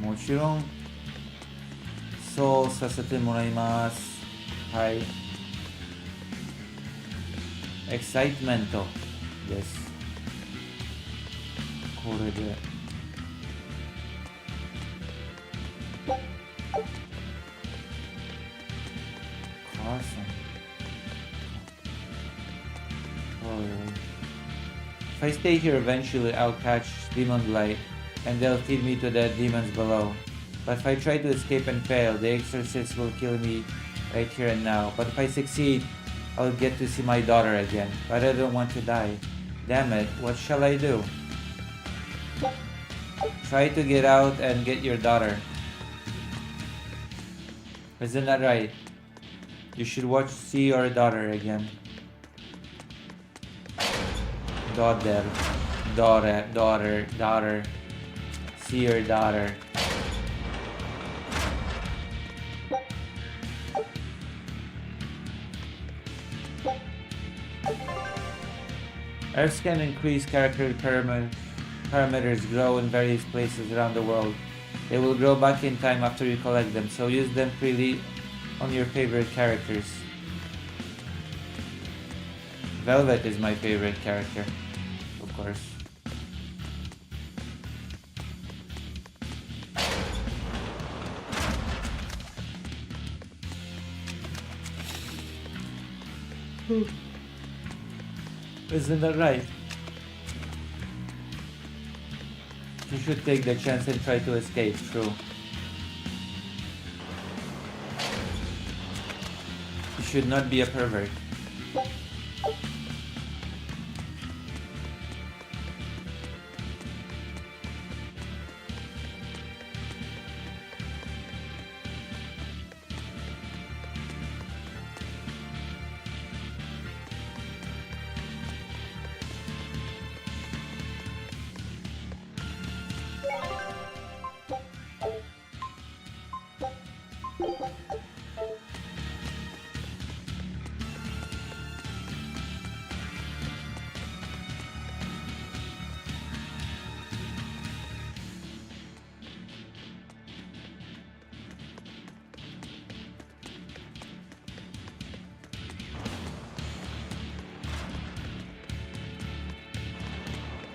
Mochiron. そうさせてもらいます。はい。エキサイトメントです。これで。母さん。If I stay here, eventually I'll catch demon light, and they'll feed me to the demons below. But if I try to escape and fail, the exorcist will kill me right here and now. But if I succeed, I'll get to see my daughter again. But I don't want to die. Damn it, what shall I do? Try to get out and get your daughter. Isn't that right? You should see your daughter again. Daughter. See your daughter. Earths can increase character parameters grow in various places around the world. They will grow back in time after you collect them, so use them freely on your favorite characters. Velvet is my favorite character, of course. Isn't that right? You should take the chance and try to escape, true. You should not be a pervert.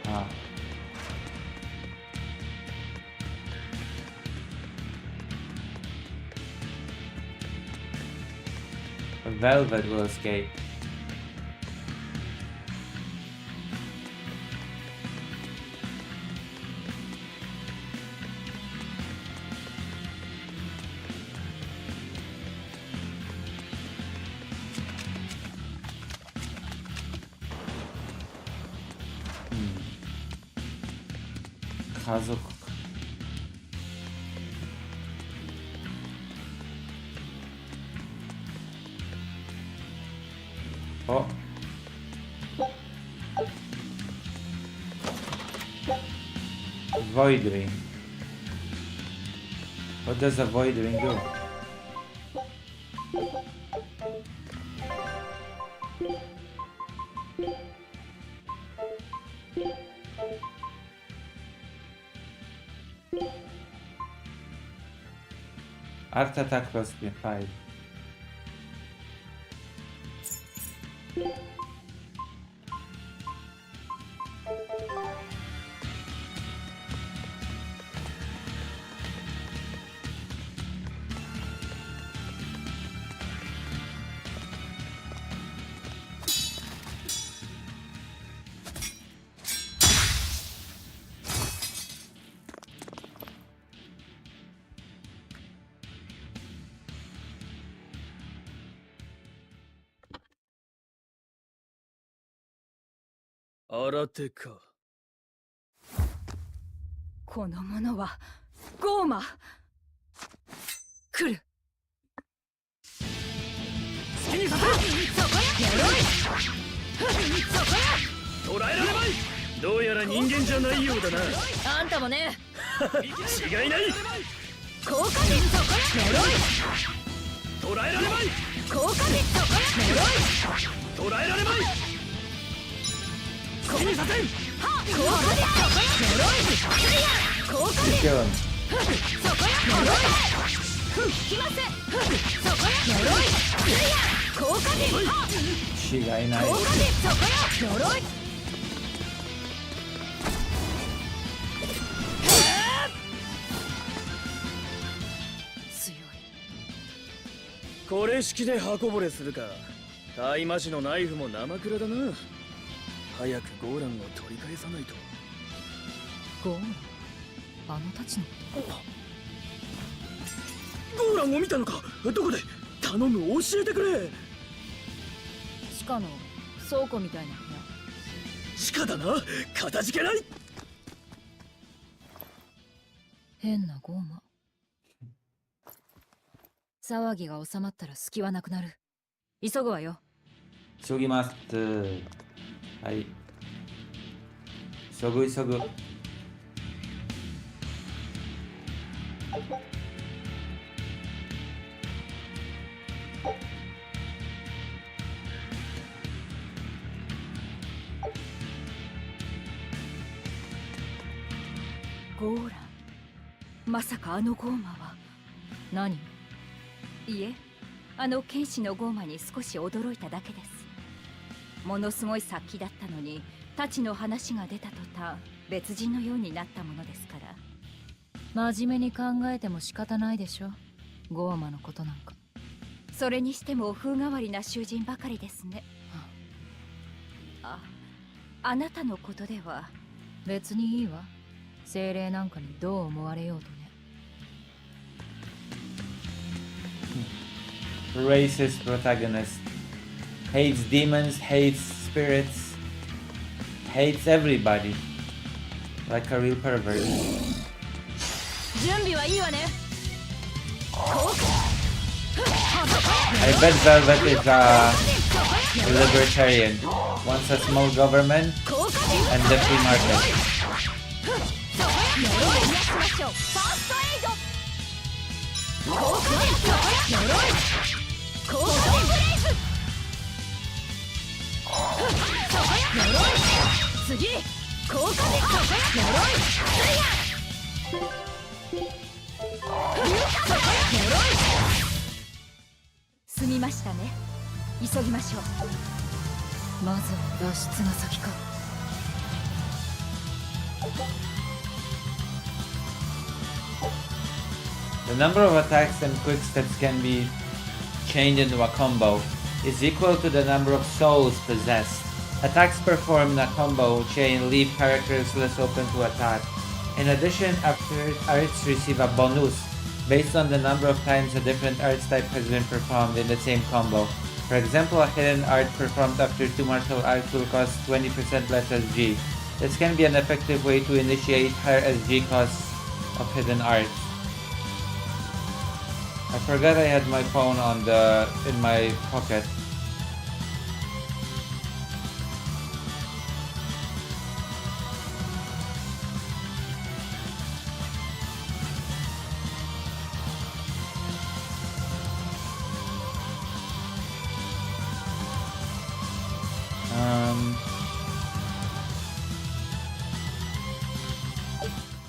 Ah. Velvet will escape.家族か。あ。Void Ring. What does a Void Ring do? Art attack plus 5.新手か。この者はゴーマ。来る。好きにさせ。そこや。鎧。そこや。捕らえられまい。どうやら人間じゃないようだな。あんたもね。違いない。効果でそこや。鎧。捕らえられまい。効果でそこや。捕らえられまい。好きにさせん。効果でそこや。効果で。Kill him. そこや。鎧。来ません。そこや。鎧。効果で。違いない。効果でそこや。鎧。強い。これ式で刃こぼれするか。大魔師のナイフも生倉だな。早くゴーランを取り返さないと。ゴーラン、あのたちのこと。ゴーランを見たのか。どこで？頼む、教えてくれ。地下の倉庫みたいな部屋。地下だな。かたじけない。変なゴーマ。騒ぎが収まったら隙はなくなる。急ぐわよ。急ぎます。はい。急ぐ急ぐ。ゴーラン、まさかあのゴーマは。何？いえ、あの剣士のゴーマに少し驚いただけです。ものすごい殺気だったのに、タチの話が出た途端別人のようになったものですから。真面目に考えても仕方ないでしょ、ゴーマのことなんか。それにしても風変わりな囚人ばかりですね。あなたのことでは。別にいいわ。精霊なんかにどう思われようとね。Racist protagonist. Hates demons, hates spirits, hates everybody. Like a real pervert. 準備はいいわね。I bet Velvet is a libertarian. Wants a small government and the free market. 済みましたね。急ぎましょう。まずは脱出が先か。The number of attacks and quick steps can be chained into a combo is equal to the number of souls possessed. Attacks performed in a combo chain leave characters less open to attack. In addition, after arts receive a bonus based on the number of times a different arts type has been performed in the same combo. For example, a hidden art performed after 2 martial arts will cost 20% less SG. This can be an effective way to initiate higher SG costs of hidden arts. I forgot I had my phone in my pocket.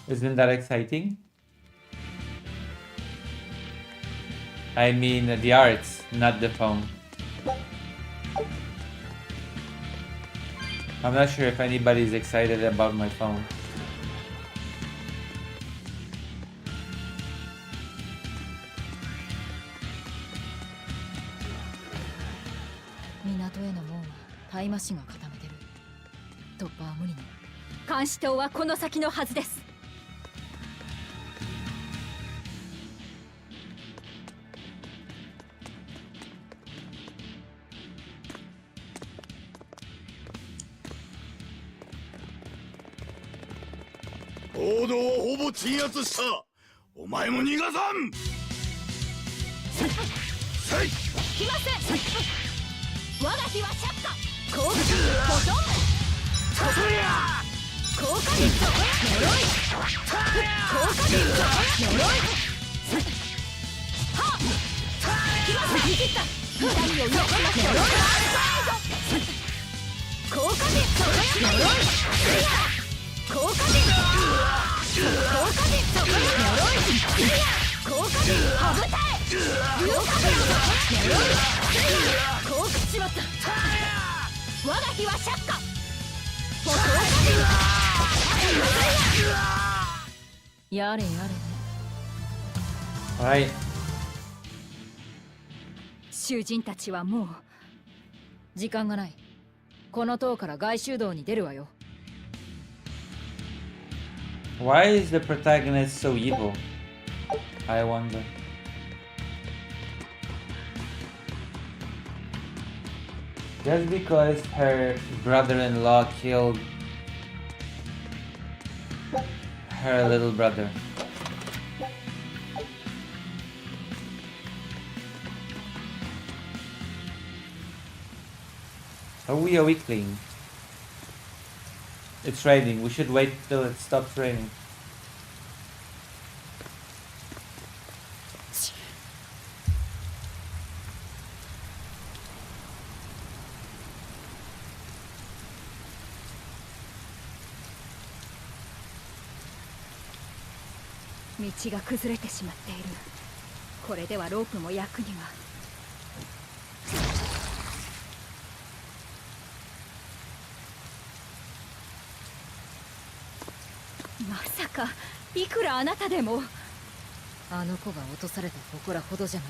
Isn't that exciting? I mean the arts, not the phone. I'm not sure if anybody's excited about my phone. 港への門は大麻師が固めてる。突破は無理ね。監視塔はこの先のはずです。報道はほぼ鎮圧した。お前も逃がさん。せい。来ません。我が日は釈迦。降伏。保存。さそりゃ。降下に。呪い。降下に。呪い。は。来ません。切った。痛みをよこなし。呪い。降下に。呪い。降下に。降下に。そこに呪い。降下に。はぶたえ。降下に。呪い。降下しまった。我が日は釈迦。降下に。やれやれね。Alright. 囚人たちはもう。時間がない。この塔から外修道に出るわよ。Why is the protagonist so evil? I wonder. Just because her brother-in-law killed her little brother. Are we a weakling? It's raining. We should wait till it stops raining.道が崩れてしまっている。これではロープも役には。まさかいくらあなたでも。あの子が落とされた祠ほどじゃない。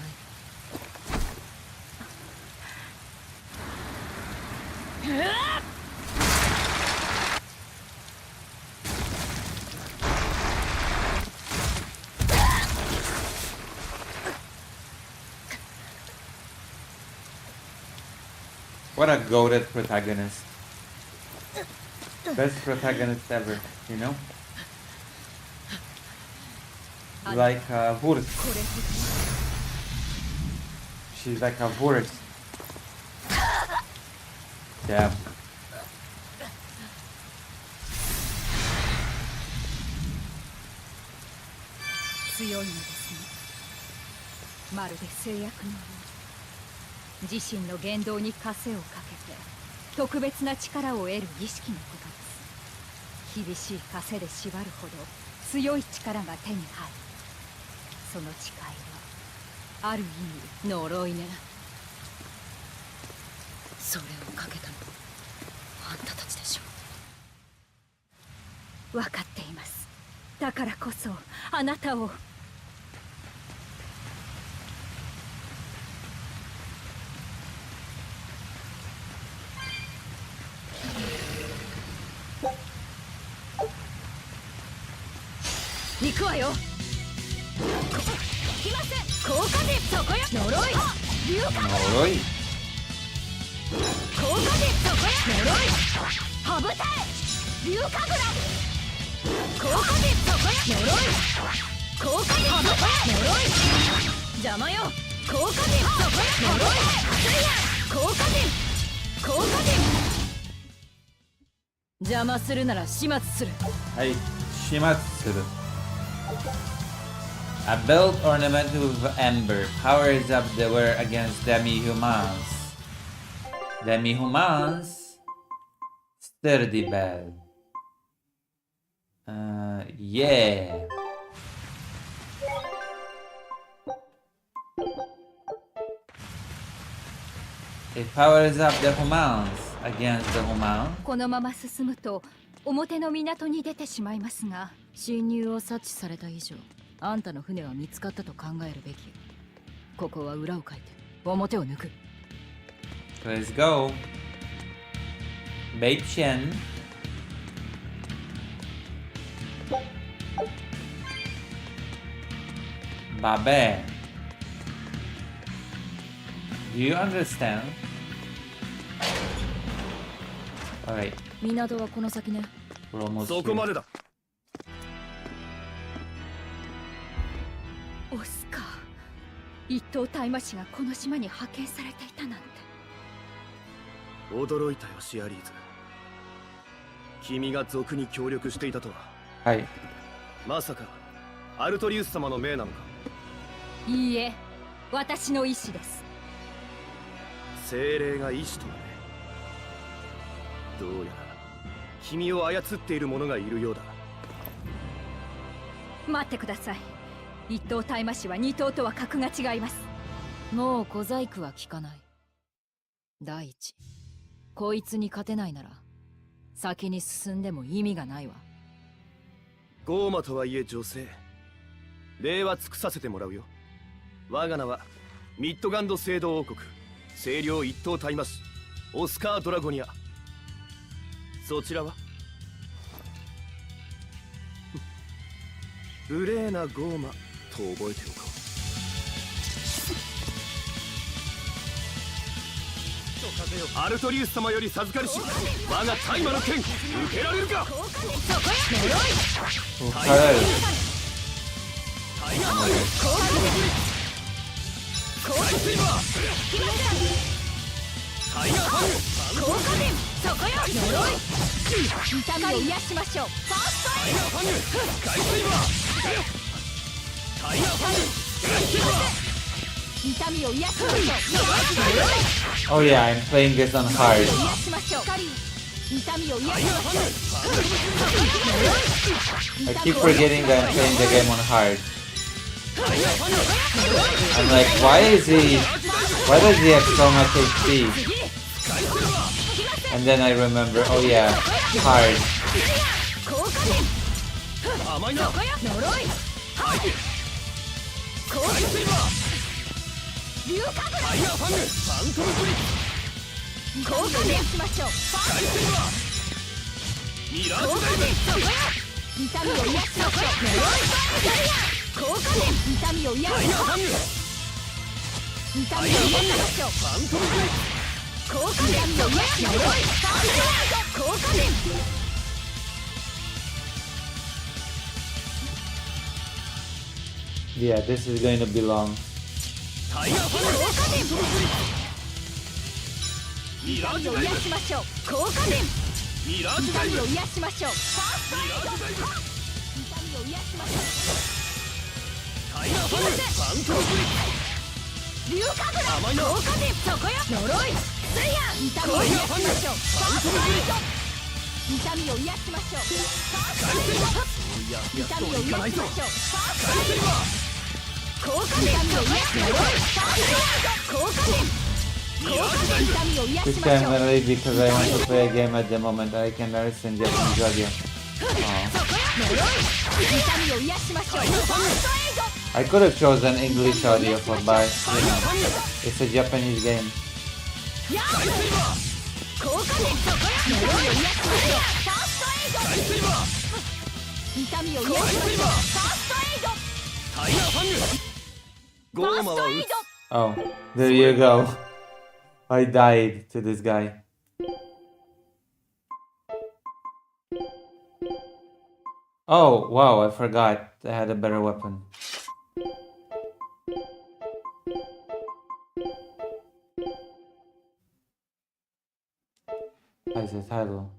What a goated protagonist. Best protagonist ever, you know? Like a horse. She's like a horse. Damn. 強いのですね。まるで制約のよう。自身の言動に枷をかけて特別な力を得る儀式のことです。厳しい枷で縛るほど強い力が手に入る。その誓いはある意味呪いね。それをかけたのあんたたちでしょ。分かっています。だからこそあなたを。行くわよ。来ません。効果でそこよ。呪い。流化呪い。効果でそこよ。呪い。はぶたえ。流化グラ効果でそこよ。呪い。効果でそこよ。呪い。邪魔よ。効果でそこよ。呪い。効果で。効果で。邪魔するなら始末する。はい、始末する。A belt ornamented with ember powers up the wearer against demi-humans. Demi-humans? Sturdy bell. Yeah. It powers up the humans against the humans. このまま進むと表の港に出てしまいますが、侵入を察知された以上、あんたの船は見つかったと考えるべき。ここは裏をかいて表を抜く。Let's go. Babe Shen. Babe. Do you understand? Alright, 港はこの先ね。 we're almost そこ here. までだ。オスカー、一等大魔師がこの島に派遣されていたなんて。驚いたよ、シアリーズ。君が賊に協力していたとは。はい。まさかアルトリウス様の命なのか。いいえ、私の意志です。精霊が意志とはね。どうやら君を操っている者がいるようだ。待ってください。一等大魔師は二等とは格が違います。もう小細工は効かない。第一、こいつに勝てないなら先に進んでも意味がないわ。ゴーマとはいえ女性。礼は尽くさせてもらうよ。我が名はミッドガンド聖堂王国清涼一等大魔師オスカー・ドラゴニア。そちらは無礼なゴーマと覚えておこう。アルトリウス様より授かりし我が大魔の剣受けられるか。 Ooh, Karel. タイガーファンスカイスイバータイガーファンそこよ呪い痛みを癒しましょう。ファーストタイガーファンスカイスイバータイガーファンスカイスイバー 痛みを癒しましょう。 Oh yeah, I'm playing this on hard. 癒しましょう。痛みを癒しましょう。 I keep forgetting that I'm playing the game on hard. I'm like, why does he have so much HP? And then I remember, oh yeah, hard. 甘いな呪い龍神タイガーファングファントムブリッ効果でしましょう。スカイスイバーミラージュダイブ痛みを癒しましょう。効果で痛みを癒しタイガーファング痛みを癒しましょう。ファントムブリッ効果で痛みを癒しましょう。効果で Yeah, this is going to be long. タイガーファングファントムブリッミラージュダイブ癒しましょう。効果でミラージュダイブ痛みを癒しましょう。ミラージュダイブ痛みを癒しましょタイガーファングファントムブリッう。龍神甘いな効果でそこよ呪いスイヤ痛みを癒しましょう。ファントムブリッ痛みを癒しましょう。スカイスイバーいややっと痛みをいかないと癒しましょう。スカイスイバー効果で痛みを癒しましょう。効果でミラージュダイブ痛みを癒 This しま time しょ I'm う。 gonna leave because I want to play a game at the moment. I can understand Japanese audio. Aw. 痛みを癒しましょう。ファーストエイド I could have chosen English audio for but you know, it's a Japanese game. 効果でそこよ痛みを癒しましょう。ファーストエイドスカイスイバー痛みを癒しましょう。ファーストエイドタイガーファングゴーマは撃つ Oh, there you go. I died to this guy. Oh, wow, I forgot. I had a better weapon. That's the title.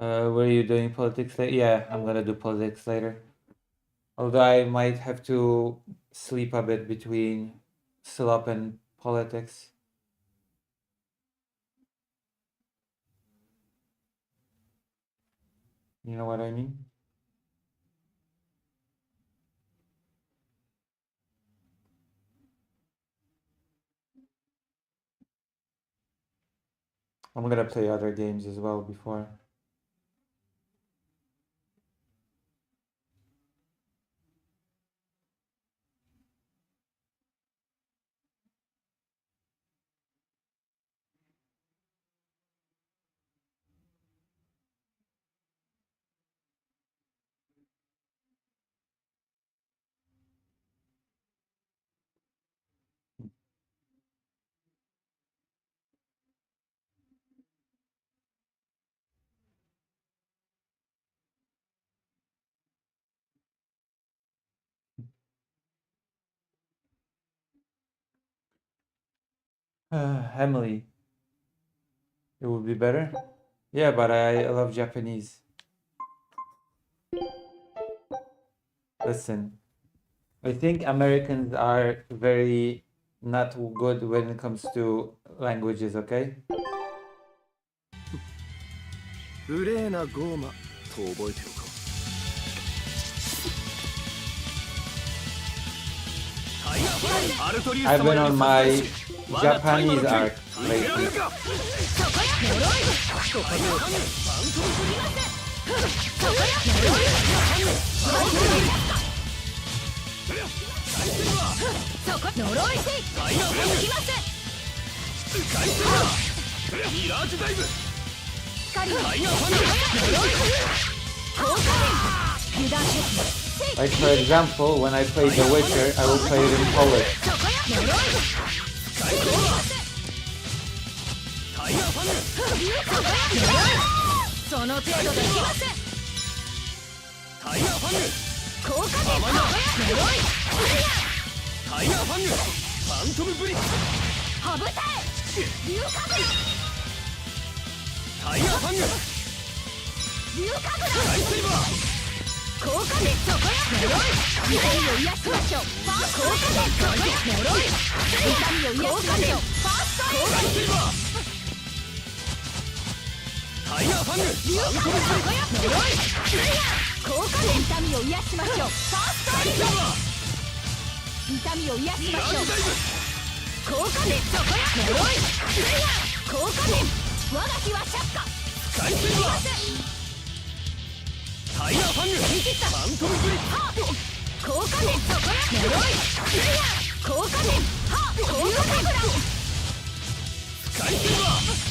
Were you doing politics later? Yeah, I'm gonna do politics later. Although I might have to sleep a bit between slop and politics. You know what I mean? I'm gonna play other games as well before. Emily. It would be better? Yeah, but I love Japanese. Listen, I think Americans are very not good when it comes to languages, okay? 無礼なゴーマと覚えておこう。タイガーファンアルトリウス I've 様 been よ on り my 授かりし我が大魔の Japanese 剣 arc 受けられる lately. か。タイガーファンファントムブリそこ呪いせいタイガーファンきますスカイスイバーミラージュダイブス光の鎧効果面油断せず Like for example, when I play The Witcher, I will play it in Polish. そこよ呪いタイガーファングその程度できませんタイガーファング効果面呪いタイガーファングファントムブリッジ羽二重竜かぐらタイガーファング竜かぐらライセイバー効果面そこよ呪い痛みを癒しましょうファースト効果面そこよ呪い痛みを癒しましょうファーストエイドライセイバータイガーファング竜かぐらそこよ呪い効果面痛みを癒しましょうファーストエイド痛みを癒しましょう効果面そこよ呪い効果面我が日は釈迦ライセイバータイガーファングファントムブリッジ効果面そこよ呪い効果面効果グラライセイバー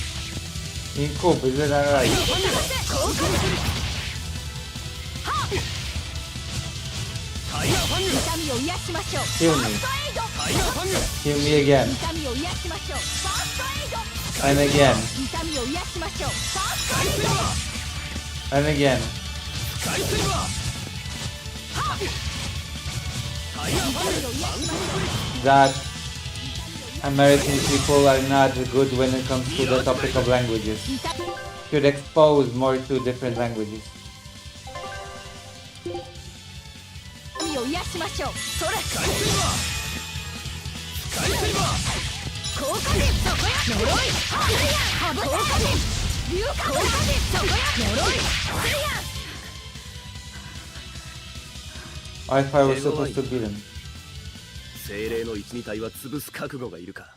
In Coop, is it alright? 効果面タイガーファング痛みを癒しましょう Heal ファー me. ストエイドタイガーファング Heal me again. 痛みを癒しましょうファーストエイド And again. 痛みを癒しましょうファーストエイライセイバー And again. ライセイバータイガーファングド癒しましょう That American people are not good when it comes to the topic of languages. 痛み Should expose more to different languages. を癒しましょうそれライセイバーライセイバー効果面そこよ呪いハブ効果面竜か効果面そこよ呪い Or if I was supposed to beat him. 精霊の一二体は潰す覚悟がいるか。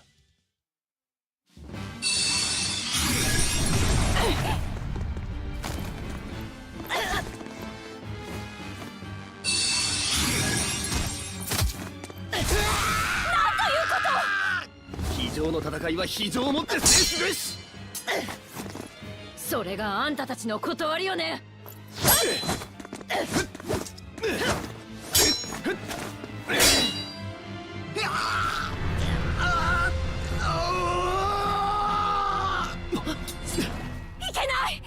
非常の戦いは非常をもって制すべし。それがあんたたちの断りよねいけない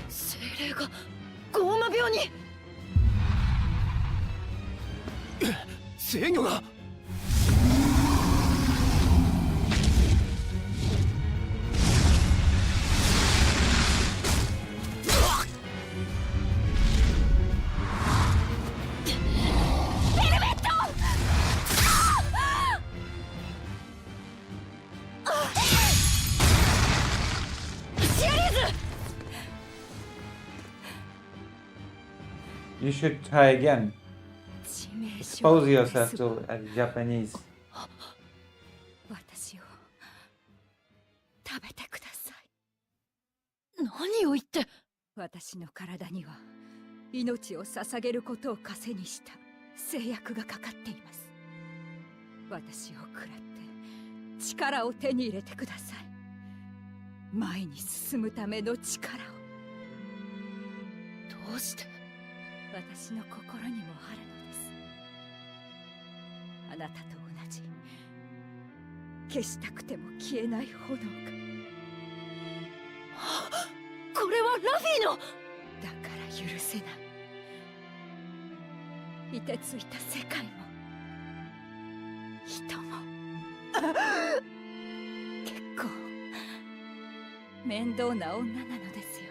精霊がゴーマ病に制御がYou should try again. 致命傷 Expose で yourself す to Japanese. 私を食べてください何を言って私の体には命を捧げることを枷にした制約がかかっています私を食らって力を手に入れてください前に進むための力をどうして私の心にもあるのですあなたと同じ消したくても消えない炎がこれはラフィーのだから許せない凍てついた世界も人も結構面倒な女なのですよ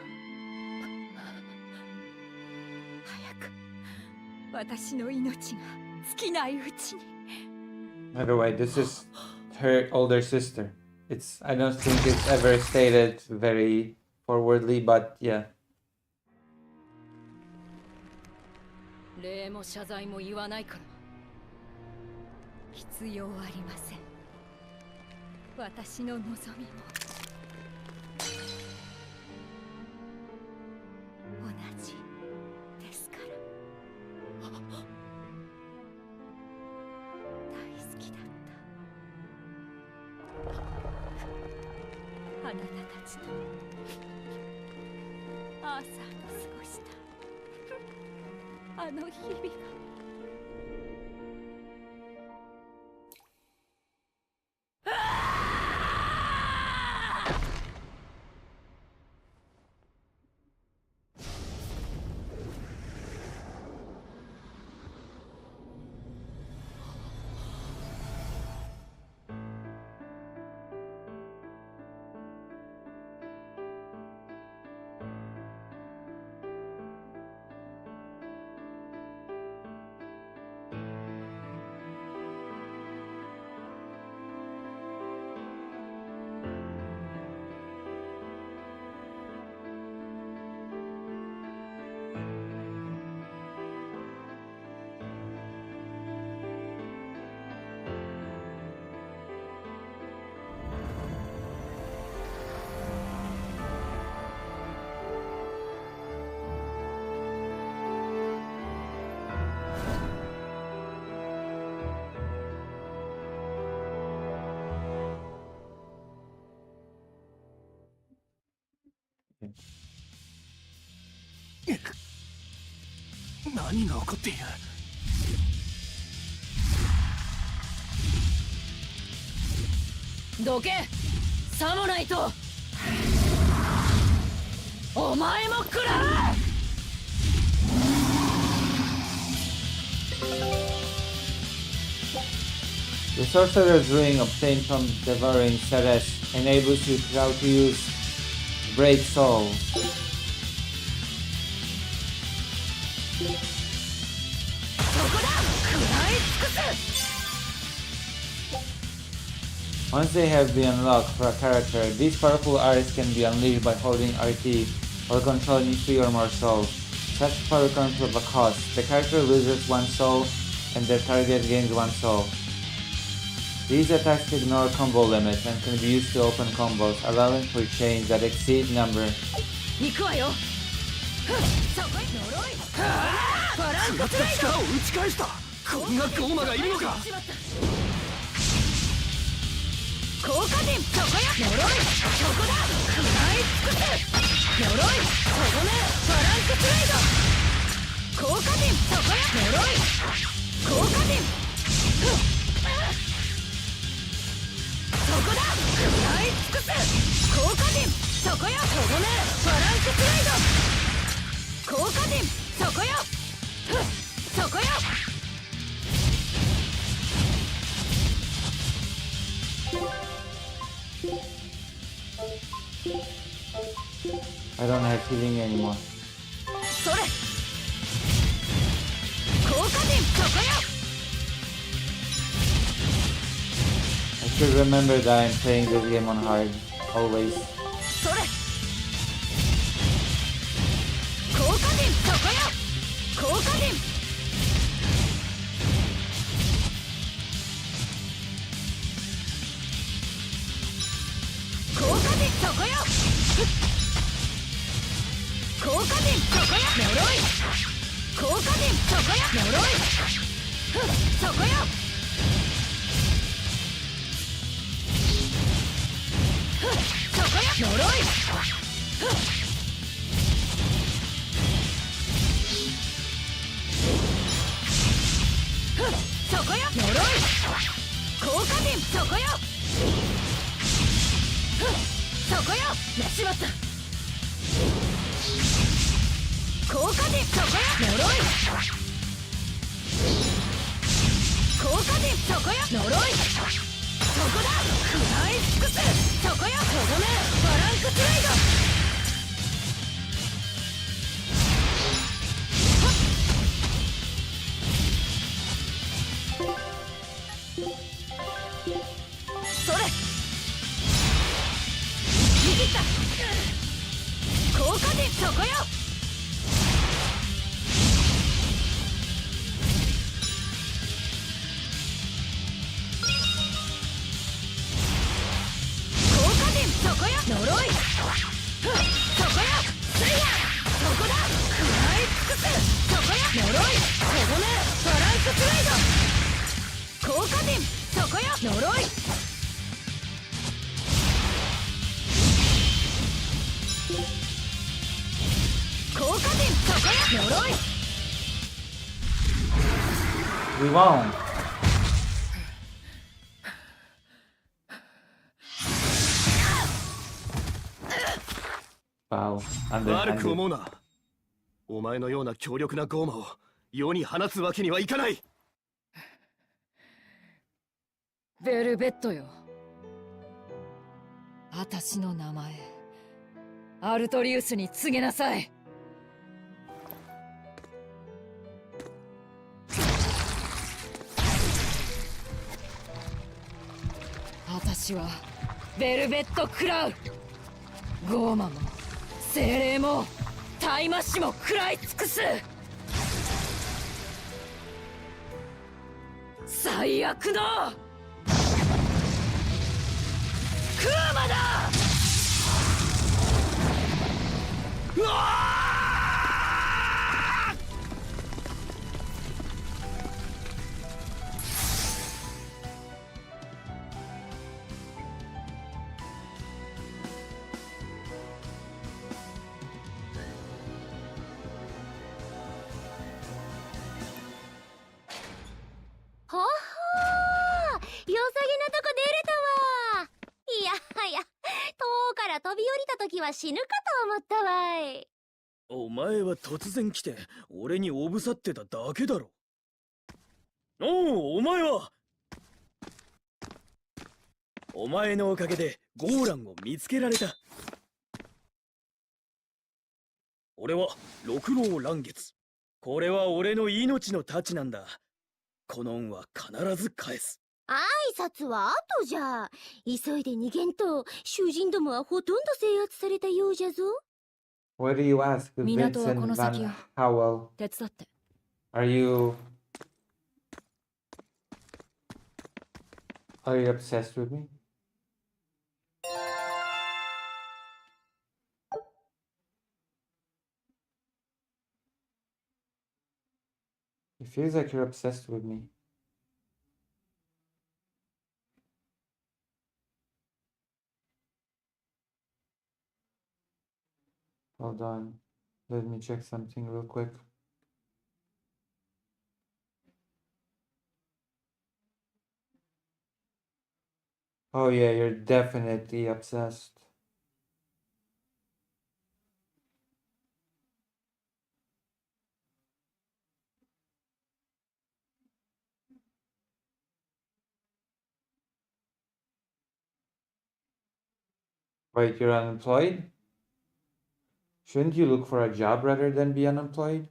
早く私の命が尽きないうちに By the way, this is her older sister. I don't think it's ever stated very forwardly, but yeah. 礼も謝罪も言わないから必要ありません私の望みも同じですから大好きだっあなたたちとアーサーの過ごしたあの日々が何が起こっている？どけさもないとお前も食らう。The Sorcerer's Ring obtained from devouring Ceres enables you how to use Break Soul. Once they have been unlocked for a character, these powerful arrows can be unleashed by holding RT or controlling 3 or more souls. Such power comes with a cost. The character loses 1 soul and their target gains 1 soul. These attacks ignore combo limits and can be used to open combos, allowing for chains that exceed number. 行くわよ。そこに呪い。バラン食らった力を打ち返した。こんなゴーマがいるのか。効果点そこや。呪いそこだ。食らい尽くす。呪いとどめバランスプレイド。効果点そこや。呪い効果点。そこだ。食らい尽くす。効果点そこや。とどめバランスプレイド。効果点そこよ。そこよ。I don't have healing anymore. それ効果点そこよ。 I should remember that I'm playing this game on hard, always. それ効果点そこよ。効果点効果点そこよ。効果点そこよ。呪い効果点そこよ。呪いそこよ。そこよ。呪いそこよ。呪い効果点そこよ。そこよ。しまった。効果点そこよ。呪い効果点そこよ。呪いそこだ。食らい尽くす。そこよ。とどめバランスプレイド。それ握った効果点そこよ。効果点そこよ。呪いそこよ。スイヤそこだ。食らい尽くす。そこよ。呪いとどめバランスプレイド。効果点そこよ。呪い We won't. Wow. 悪く Underhanded. 思うな。お前のような強力なゴーマを世に放つわけにはいかない。ベルベットよ。私の名前、アルトリウスに告げなさい。私はベルベット・クラウ。ゴーマも精霊もタイマシも食らい尽くす。最悪のクーマだ。うわー！ほほー、良さげなとこ出れたわ。いやはや、塔から飛び降りた時は死ぬかと思ったわい。お前は突然来て俺におぶさってただけだろ。おお、お前は。お前のおかげでゴーランを見つけられた。俺は六郎蘭月。これは俺の命の太刀なんだ。この恩は必ず返す。挨拶は後じゃ。急いで逃げんと、囚人どもはほとんど制圧されたようじゃぞ。What do you ask, 港は Vincent この先よ。 Van Howell? 手伝って。 Are you obsessed with me? It feels like you're obsessed with me. Hold on. Let me check something real quick. Oh yeah, you're definitely obsessed. Wait, you're unemployed? Shouldn't you look for a job rather than be unemployed?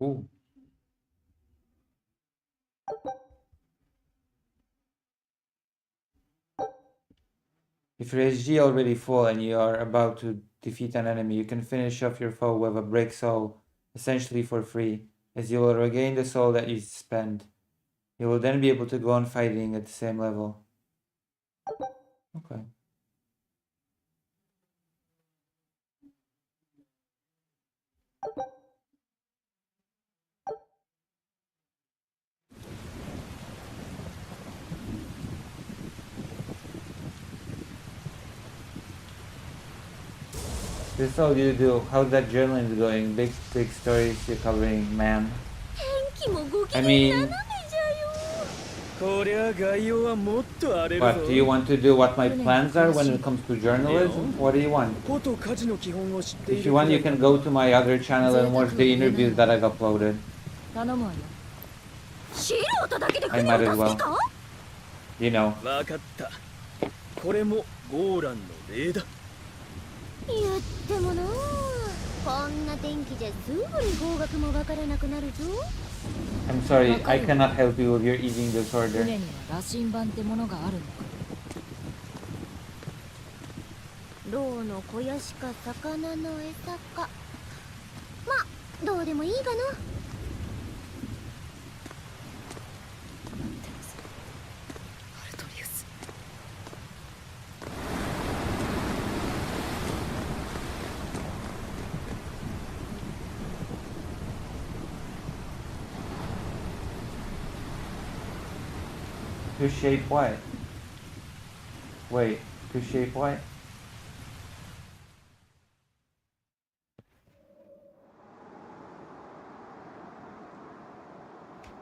Ooh. If your SG already full and you are about to defeat an enemy, you can finish off your foe with a break soul, essentially for free, as you will regain the soul that you spend. You will then be able to go on fighting at the same level. Okay. This is all you do. How's that journaling going? Big stories you're covering, man. 天気もご機 I 嫌 mean, 斜めじゃよ。こりゃ概要はもっと荒れるぞ。 what? Do you want to do what my plans are when it comes to journalism? What do you want? こと家事の基本を知ってい If る you want, you can go to my other channel and watch the interviews that I've uploaded. 頼むわよ。素人だけで I 船 might を as 助 well. けた？ You know. わかった。これもゴーランの礼だ。言ってもなあ、こんな天気じゃすぐに方角もわからなくなるぞ。 I'm sorry, I cannot help you with your eating disorder. 船には羅針盤ってものがあるのか。牢の小屋しか魚の餌か。ま、どうでもいいがな。アルトリウス。To shape what? Wait, to shape what?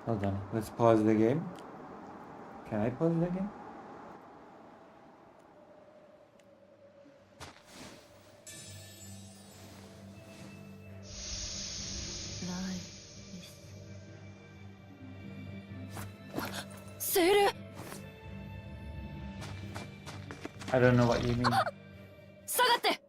Hold on, let's pause the game. Can I pause the game? I don't know what you mean. 下がって。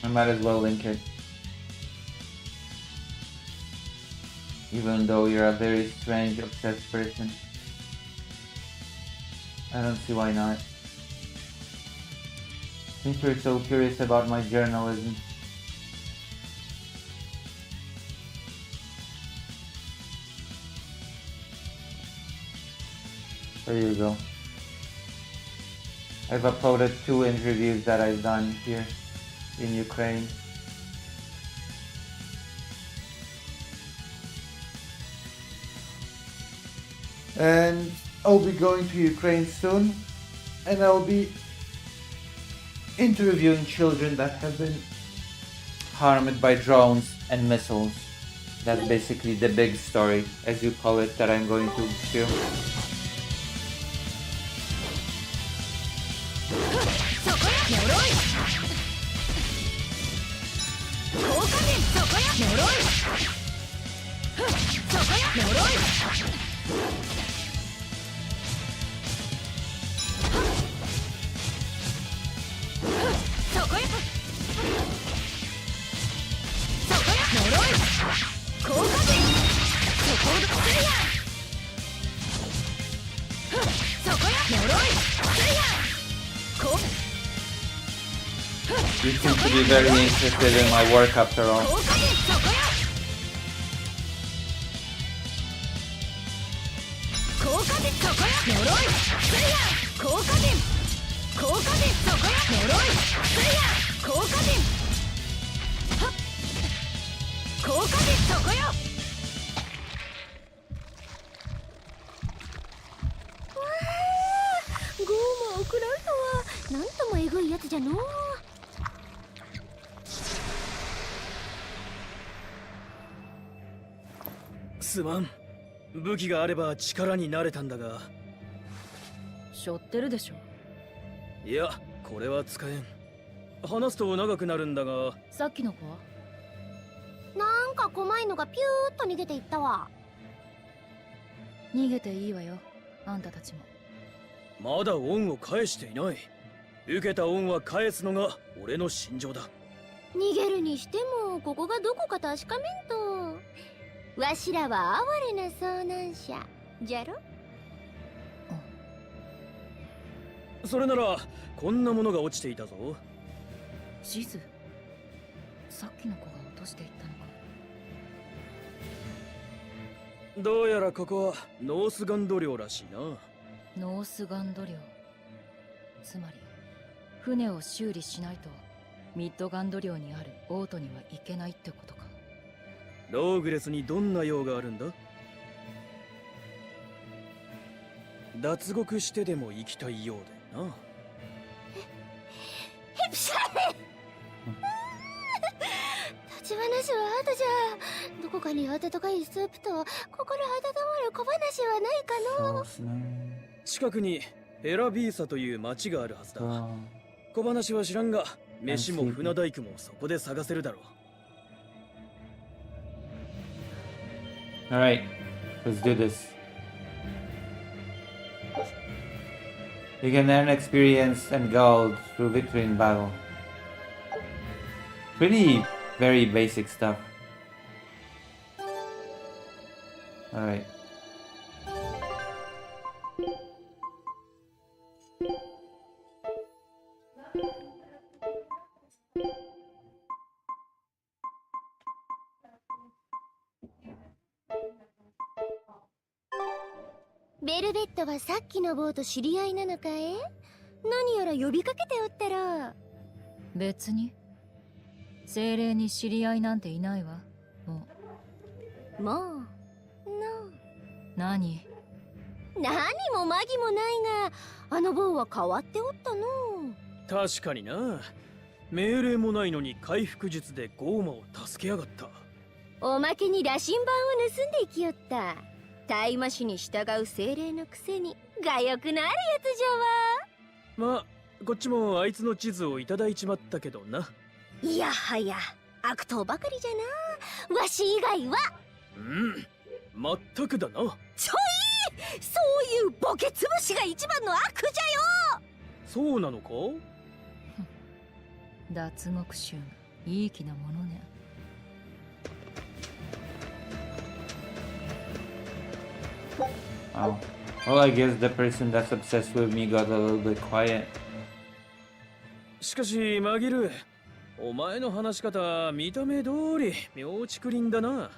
I might as well link it. Even though you're a very strange, obsessed person. I don't see why not. Since you're so curious about my journalism. There you go. I've uploaded 2 interviews that I've done here in Ukraine. And I'll be going to Ukraine soon, and I'll be interviewing children that have been harmed by drones and missiles. That's basically the big story, as you call it, that I'm going to film. You seem to be very interested in my work after all. "すまん。武器があれば力になれたんだが。背負ってるでしょ。いや、これは使えん。話すと長くなるんだが。さっきの子は？なんか怖いのがピューッと逃げていったわ。逃げていいわよ、あんたたちも。まだ恩を返していない。受けた恩は返すのが俺の信条だ。逃げるにしてもここがどこか確かめんと。わしらは哀れな遭難者じゃろ。それならこんなものが落ちていたぞ。地図？さっきの子が落としていったのか。どうやらここはノースガンド領らしいな。ノースガンド領。つまり船を修理しないとミッドガンド領にあるオートには行けないってことか。ローグレスにどんな用があるんだ？脱獄してでも行きたいようでな。ヘプシャー立ち話は後じゃ。どこかに温かいスープと心温まる小話はないかの。近くにヘラビーサという町があるはずだ。小話は知らんが、飯も船大工もそこで探せるだろう。Alright, let's do this. You can earn experience and gold through victory in battle. Pretty, very basic stuff. Alright.ベルベットはさっきの坊と知り合いなのかい？何やら呼びかけておったろ。別に精霊に知り合いなんていないわ。ももう何何もマギもないが、あの坊は変わっておったの。確かにな。命令もないのに回復術でゴーマを助けやがった。おまけに羅針盤を盗んでいきよった。大魔師に従う精霊のくせに我欲のあるやつじゃわ。まあこっちもあいつの地図をいただいちまったけどな。いやはや悪党ばかりじゃな。わし以外は。まったくだな。ちょい、そういうボケつぶしが一番の悪じゃよ。そうなのか。脱獄衆がいい気なものね。Oh. Well, I guess the person that's obsessed with me got a little bit quiet. しかしマギル、お前の話し方見た目通り妙竹林だな。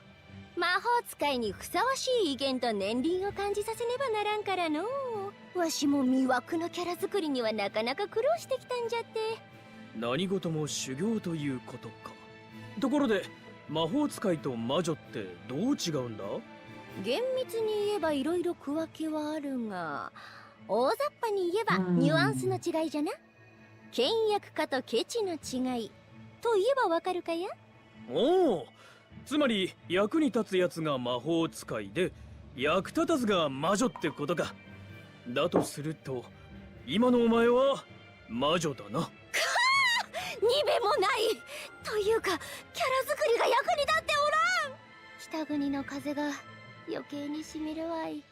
魔法使いにふさわしい威厳と年輪を感じさせねばならんからの。わしも魅惑のキャラ作りにはなかなか苦労してきたんじゃって。何事も修行ということか。ところで魔法使いと魔女ってどう違うんだ。厳密に言えばいろいろ区分けはあるが、大雑把に言えばニュアンスの違いじゃな。倹約家とケチの違いと言えばわかるかや。おお、つまり役に立つやつが魔法使いで役立たずが魔女ってことか。だとすると今のお前は魔女だな。にべもないというか、キャラ作りが役に立っておらん。北国の風が余計にしみるわい。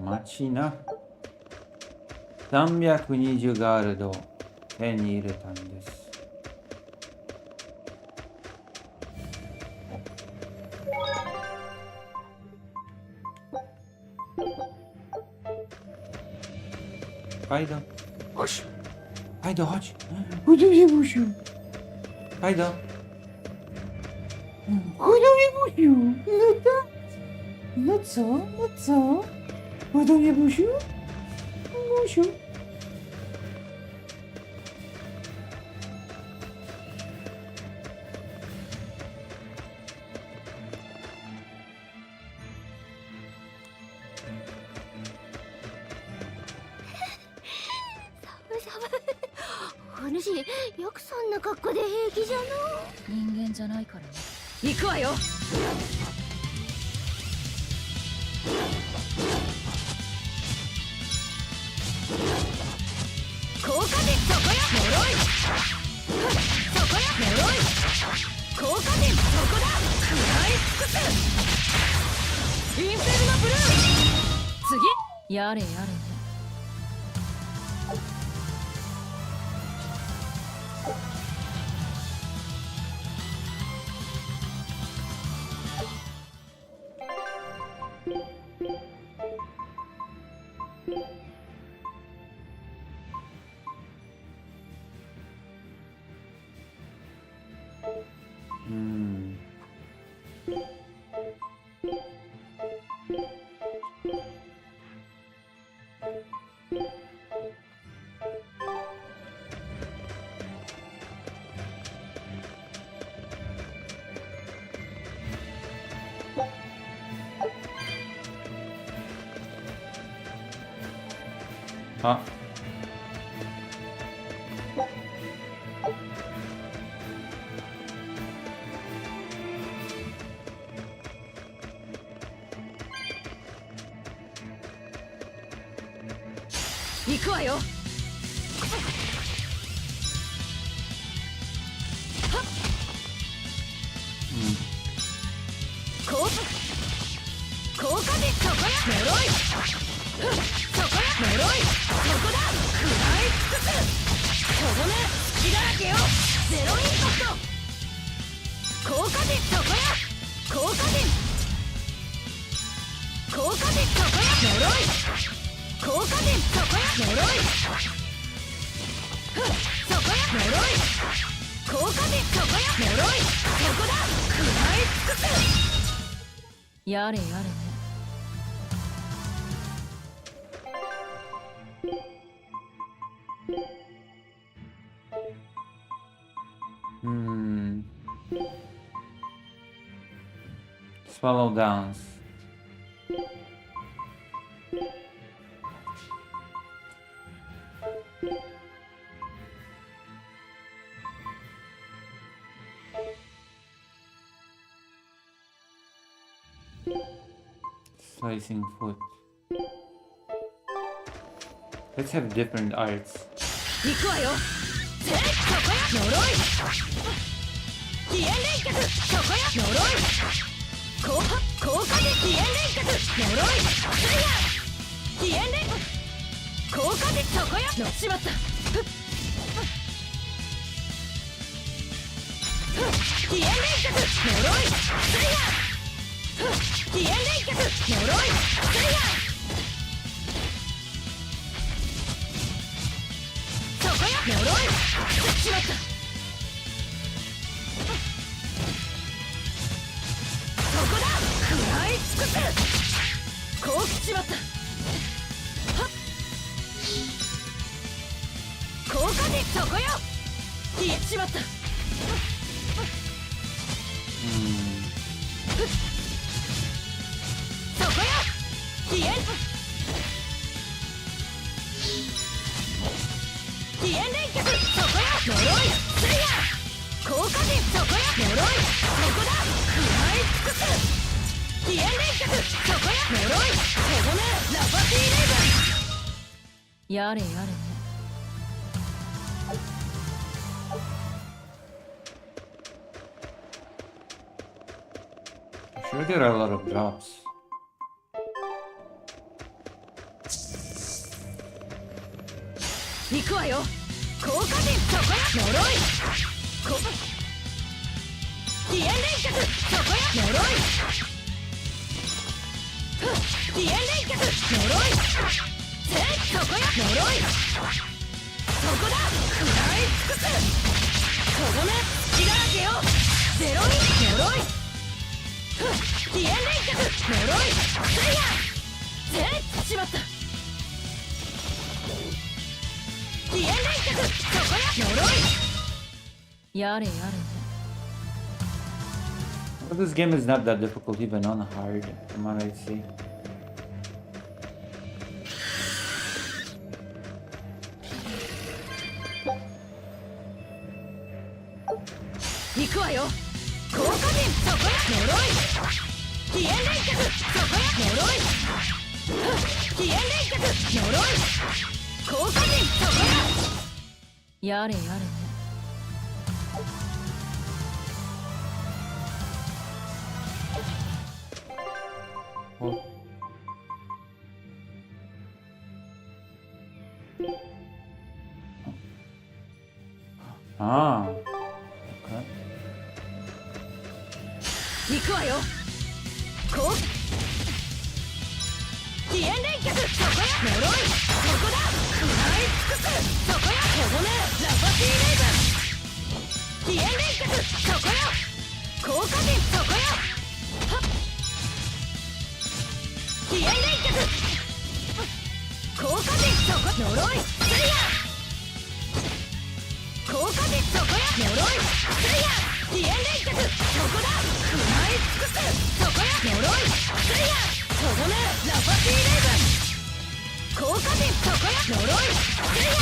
街な。320ガールド手に入れたんです。Kajda. Chodź. Kajda, chodź. Chodź do mnie, Busiu. Kajda. Chodź do mnie, Busiu. No tak. No co? No co? Chodź do mnie, Busiu. Busiu.お主、よくそんな格好で平気じゃの。人間じゃないからね。行くわよ。効果でそこや呪い。そこや呪い。効果でそこだ。食らい尽くす。インフェルノブルー。次やれやれね。あ、行くわよ。効果でそこや呪い。そこや呪い。そこだ。食らい尽くす。とどめ隙だらけよ。ゼロインパクト。効果でそこや。効果でそこや呪い。効果でそこや呪い。そこや呪い。効果でそこや呪い。そこだ。食らい尽くす。やれやれね。Swallow downs. Slicing foot. Let's have different arts. 行くわよそこや呪い飛炎連脚そこや呪い効果で飛炎連脚呪いそれや飛炎連効果でそこやしまった飛炎連脚呪いそれや飛炎連脚呪いそれや呪いしまったそこだ食らい尽くすこうしまったはっ効果でそこよ消えちまったそこよ消え飛炎連脚そこよ呪いそれや効果でそこよ呪いそこだ食らい尽くす飛炎連脚そこよ呪いとどめラパティレイブンやれやれね。Sure, there are a lot of drops. 行くわよ効果でそこや呪い飛炎連脚そこや呪い飛炎連脚呪いそこや呪いそこだ食らい尽くすとどめ血だらけよゼロに呪い飛炎連脚呪いそれやしまった飛炎連脚そこや呪いやれやれね。But this game is not that difficult even on hard, from what I see. 行くわよ効果陣そこや呪い飛炎連脚そこや呪い飛炎連脚呪い効果陣そこややれやれね。Oh. Ah. Okay. 行くわよこう飛炎連脚そこや呪いそこだ食らい尽くすそこやとどめラパティレイブン飛炎連脚そこや効果陣そこやはっ飛炎連脚効果陣そこ呪いそれや効果陣そこや呪いそれや飛炎連脚そこだ食らい尽くすそこや呪いそれやとどめラパティレイブン効果陣そこや呪いそれや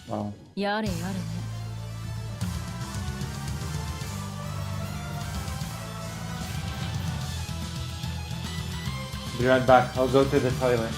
Wow. やれやれね。Be right back. I'll go to the toilet.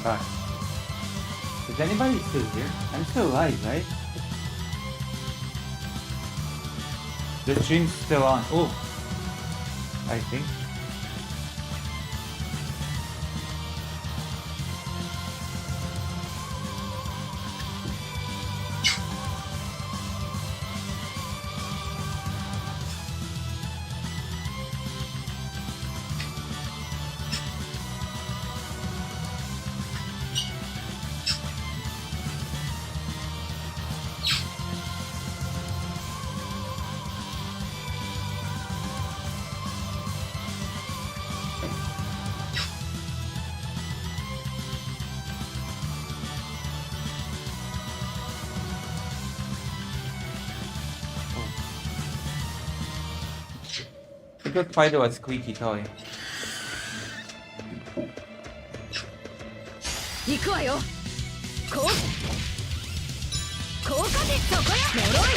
back. Is anybody still here? I'm still alive, right? The stream's still on. Oh, I think. The good fighter was Squeaky Toy. 行くわよこう効果でそこや呪い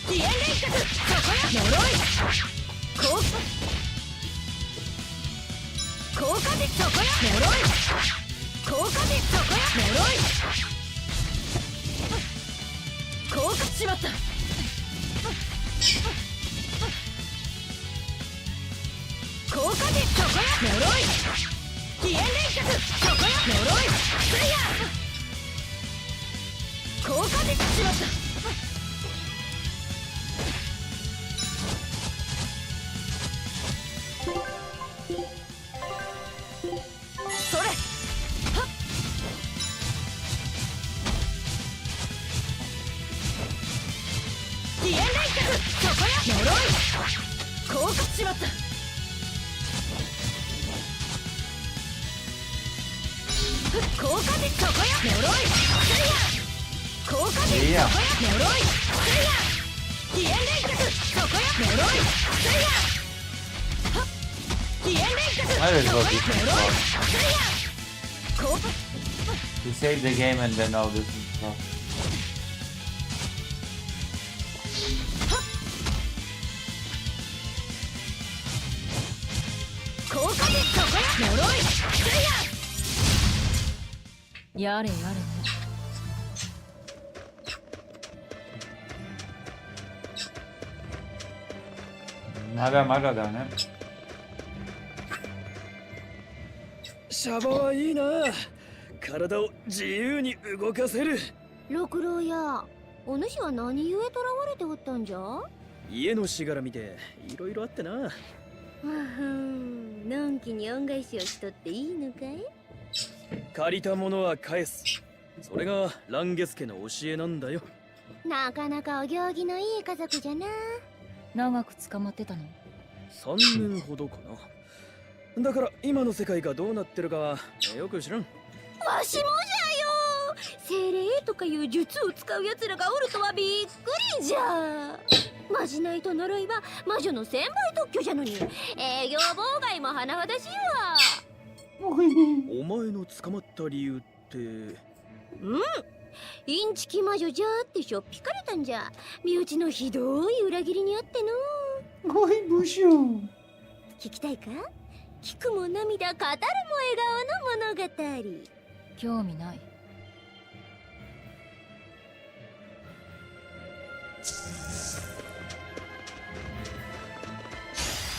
飛燕連脚そこや呪い効果でそこや呪い効果でそこや呪い効果しまった効果でそこや呪い飛燕連脚そこや呪いスイヤ効果でしまったそれはっ飛燕連脚そこや呪い効果しまった効果でそこや呪いスイヤ効果でそこや呪いスイヤ飛燕連脚そこや呪いスイヤはっ飛燕連脚そこや I will 呪 go い different route. スイヤ効果 To save the game and then all this stuff. 効果でそこや呪いスイヤやれやれね。まだまだだね。シャバはいいな。体を自由に動かせる。六郎やお主は何故囚われておったんじゃ？家のしがらみでいろいろあってな。のんきに恩返しをしとっていいのかい？借りたものは返す。それが蘭月家の教えなんだよ。なかなかお行儀のいい家族じゃな。長く捕まってたの？ 3年ほどかな。だから今の世界がどうなってるかはよく知らん。わしもじゃよ。精霊とかいう術を使う奴らがおるとはびっくりじゃ。まじないと呪いは魔女の1000倍特許じゃのに営業妨害も甚だしいわ。お前の捕まった理由って。インチキ魔女じゃってしょっぴかれたんじゃ。身内のひどい裏切りにあっての。ごい武将。聞きたいか？聞くも涙語るも笑顔の物語。興味ない。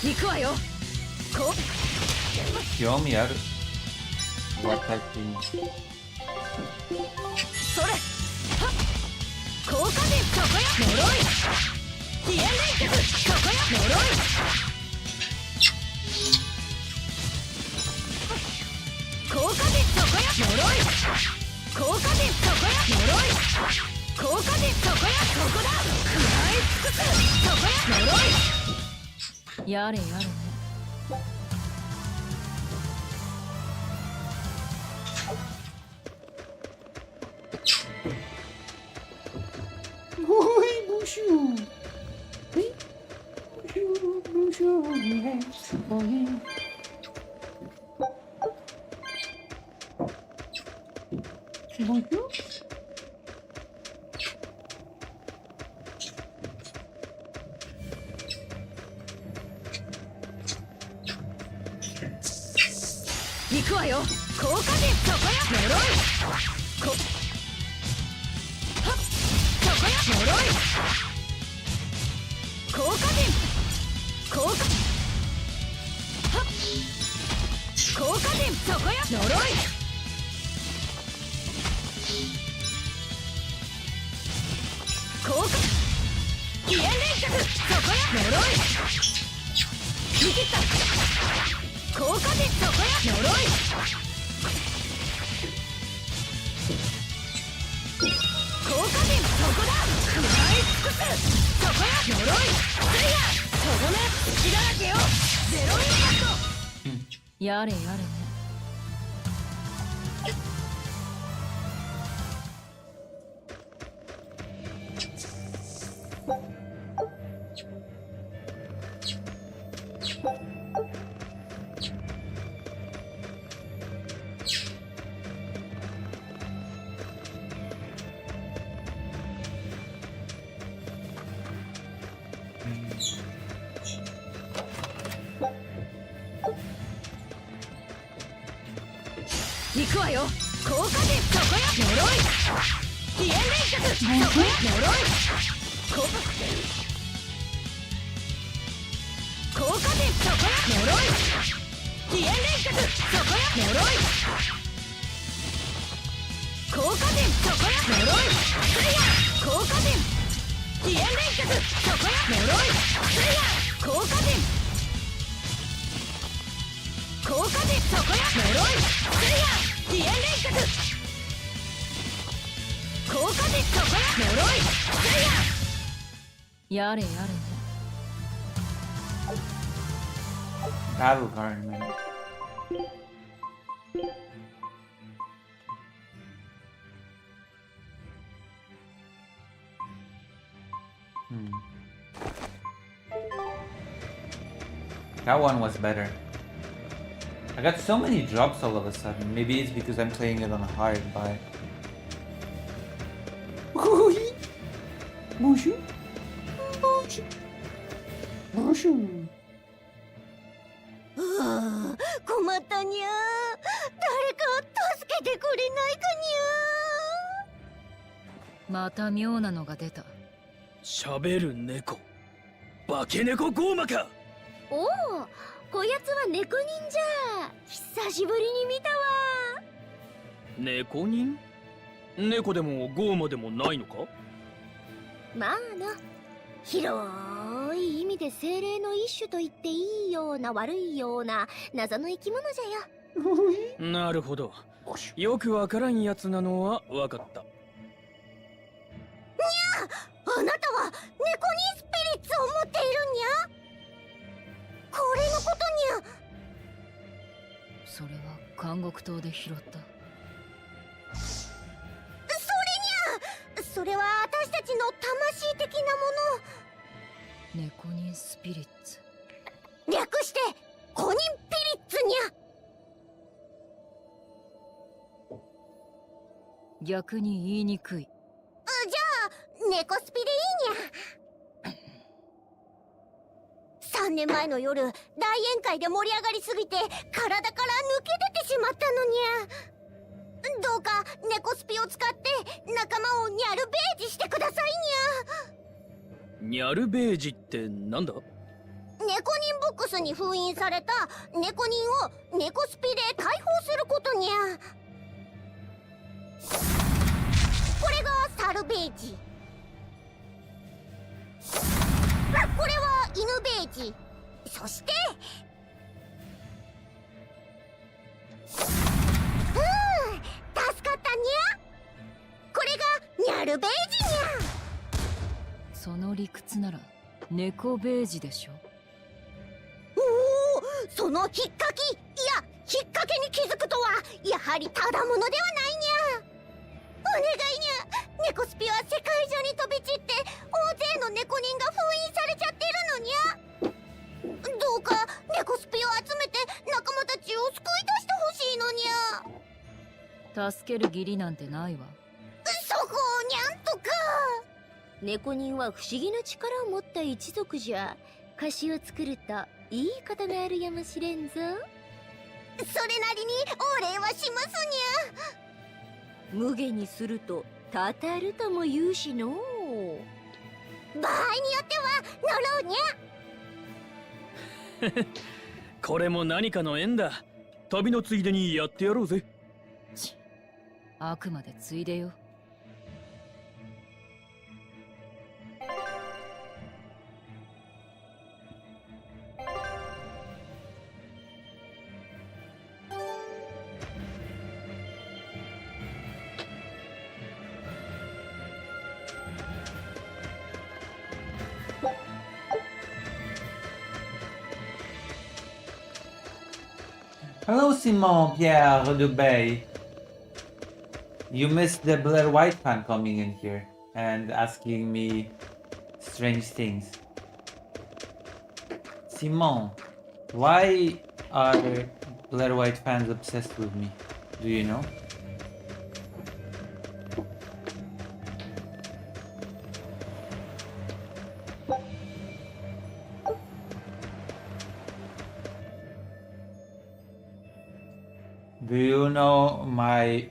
行くわよこ興味ある。私に。それはっ効果でそこや呪い飛燕連脚そこや呪い効果でそこや呪い効果でそこや呪い効果でそこやそこだ食らい尽くすそこや呪いやれやれね。ごい武将。武将ね。ごい。武将？行くわよ効果陣そこよ呪いはっそこよ呪い効果陣効果はっ効果陣そこよ呪い効果飛燕連脚そこよ呪い見切った効果陣そこよ呪い効果陣そこだ食らい尽くすそこよ呪いスイヤとどめ血だらけよゼロインパクトやれやれね。行くわよ効果陣そこよ呪い飛燕連脚そこよ呪い効果陣そこよ呪い飛燕連脚そこよ呪い効果陣そこよ呪いスイヤ効果陣飛燕連脚そこよ呪いスイヤ効果陣効果陣そこよ呪いスイヤ飛燕連脚効果陣そこよ呪いスイヤやれやれね。Battle card, man. That one was better. I got so many drops all of a sudden. Maybe it's because I'm playing it on hard, but... Bonjour. Bonjour. Bonjour. 困ったにゃ。誰か助けてくれないかまた妙なのが出た。喋る猫化け猫ゴーマか。にゃ。おお、こやつは猫忍じゃ。久しぶりに見たわ。猫人猫でもゴーマでもないのか。まあな、広い意味で精霊の一種と言っていいような悪いような謎の生き物じゃよ。なるほど、よくわからんやつなのはわかった。あなたは猫人スピリッツを持っているんにゃ。これのことにゃ。それは監獄島で拾った。それは私たちの魂的なも猫人スピリッツ。の。略してコニンピリッツにゃ。逆に言いにくい。じゃあ猫スピでいいにゃ。3年前の夜、大宴会で盛り上がりすぎて体から抜け出てしまったのにゃ。どうか猫スピを使って仲間をニャルベージしてくださいにニャルベージってなんだ。ゃ。猫人ボックスに封印された猫人を猫スピで解放することにゃ。これがサルベージ。これは犬ベージ。そして助かったにゃ。これがニャルベージにゃ。その理屈なら猫ベージでしょ。おお、その引っかき、いや引っ掛けに気づくとはやはりただものではないにゃ。お願いにゃ。猫スピは世界中に飛び散って大勢の猫人が封印されちゃってるのにゃ。どうか猫スピを集めて仲間たちを救い出してほしいのにゃ。助ける義理なんてないわ。そこをにゃんとか。猫人は不思議な力を持った一族じゃ。歌詞を作るといいことがあるやもしれんぞ。それなりにお礼はします無下にするとたたるとも言うしのう。にゃ。場合によっては呪うにゃ。これも何かの縁だ。旅のついでにやってやろうぜ。あくまでついでよ。Hello, Simon, Pierre, Dubey. You missed the Blair White fan coming in here and asking me strange things. Simon, why are Blair White fans obsessed with me? Do you know? Do you know my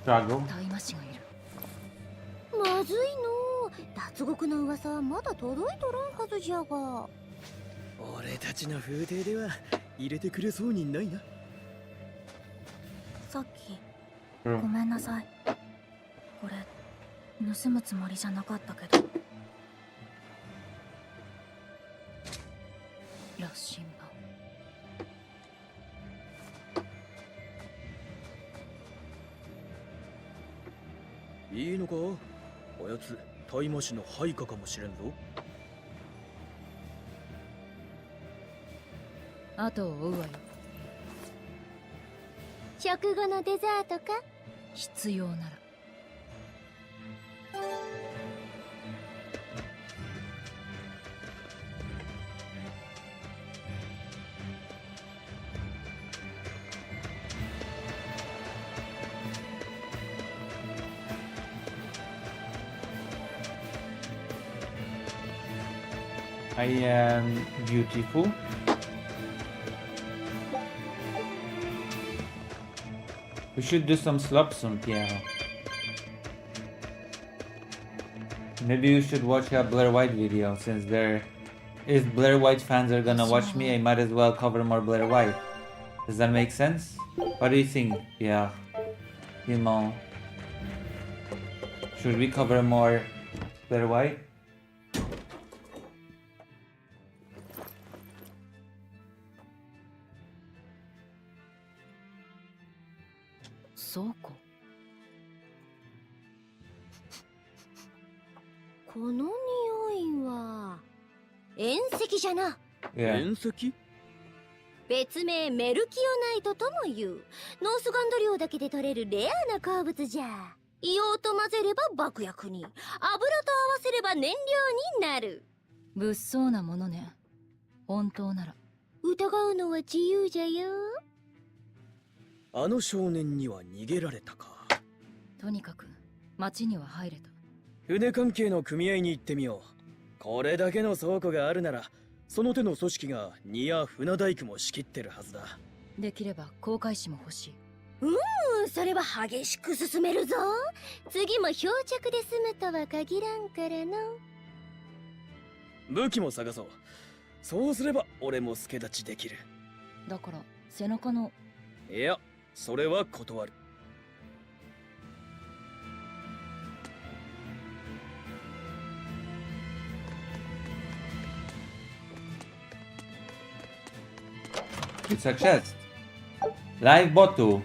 struggle? 大魔師がいる。まずいの。脱獄の噂はまだ届いとらんはずじゃが。俺たちの風景では入れてくれそうにないな。さっきうんごめんなさい。これ盗むつもりじゃなかったけど。羅針盤。いいのか、あやつ大魔師の配下かもしれんぞ。後を追うわよ。食後のデザートか。必要なら。I am beautiful. We should do some slop soon, Piero. Maybe you should watch a Blair White video, since there is Blair White fans are gonna watch me, I might as well cover more Blair White. Does that make sense? What do you think, Pierre? Simon? Should we cover more Blair White? 倉庫。この匂いは隕石じゃな。 Yeah. 遠石？別名メルキオナイトとも言う。ノースガンド領だけで取れるレアな鉱物じゃ。硫黄と混ぜれば爆薬に、油と合わせれば燃料になる。物騒なものね。本当なら。疑うのは自由じゃよ。あの少年には逃げられたか。とにかく町には入れた。船関係の組合に行ってみよう。これだけの倉庫があるなら、その手の組織が荷や船大工も仕切ってるはずだ。できれば航海士も欲しい。それは激しく進めるぞ。次も漂着で済むとは限らんからの。武器も探そう。そうすれば俺も助太刀できる。だから背中の。いや、それは断る。It's a chest. Live bottle.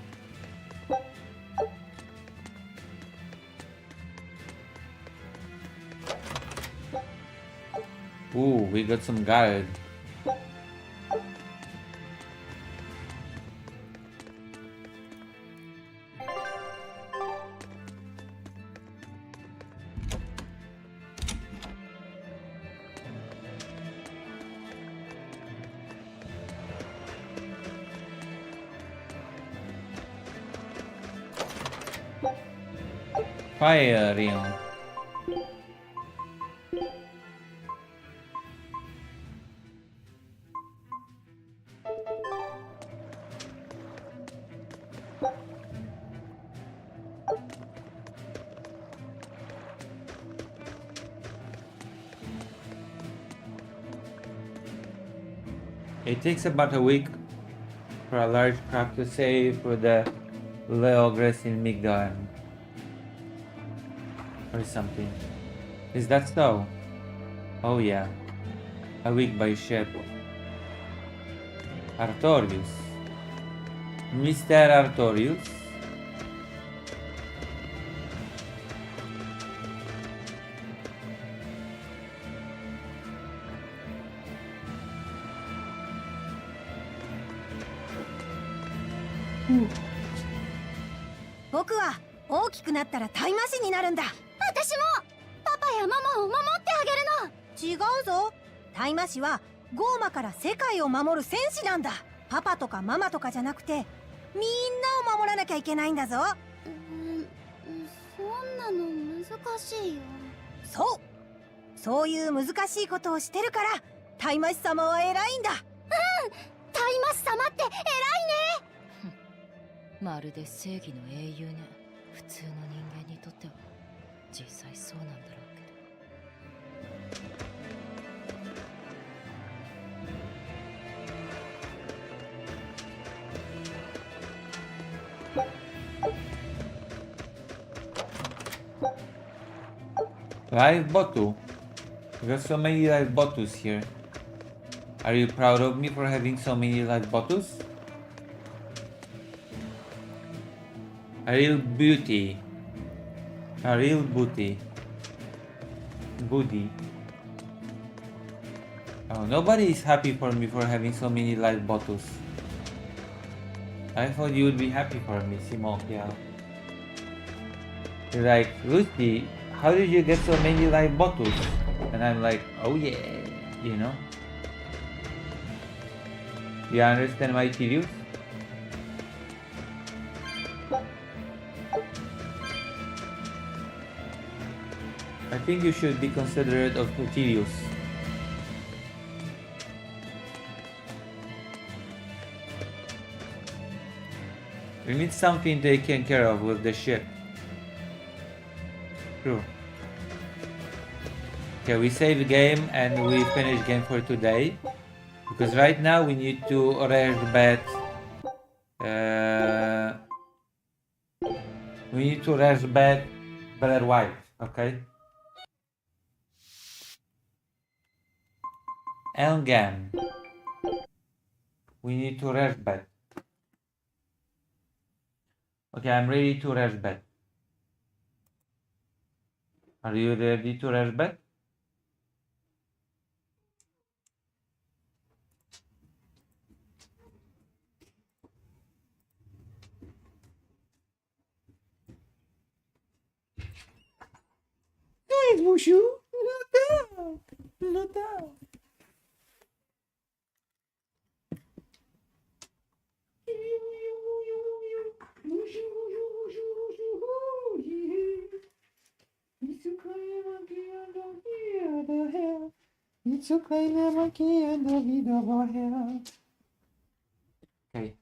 Ooh, we got some guard. Firing. It takes about a week for a large crop to save for the Leogress in Migdoem. Or something. Is that so? Oh yeah. A week by ship. Artorius. Mr. Artorius?僕は大きくなったらタイマシになるんだ。私もパパやママを守ってあげるの。違うぞ。タイマシはゴーマから世界を守る戦士なんだ。パパとかママとかじゃなくて、みんなを守らなきゃいけないんだぞ。そんなの難しいよ。そういう難しいことをしてるからタイマシ様は偉いんだ。タイマシ様って偉いね。まるで正義の英雄ね。普通の人間にとっては実際そうなんだろうけど。Live Botu. We got so many live Botus here. Are you proud of me for having so many live Botus? A real beauty. A real booty. Booty. Oh, nobody is happy for me for having so many live Botus. I thought you would be happy for me, Simokia. You're like, Lucy, how did you get so many live Botus? And I'm like, oh yeah, you know? You understand my Tyrius? I think you should be considerate of Tyrius. We need something taken care of with the ship. True. Okay, we save the game and we finish game for today. Because right now we need to rare bet. We need to rare bet Better White, okay? Elgam. We need to rare bet. Okay, I'm ready to rare bet. Are you ready to rare bet? Nice, Mushu. Not down. Okay.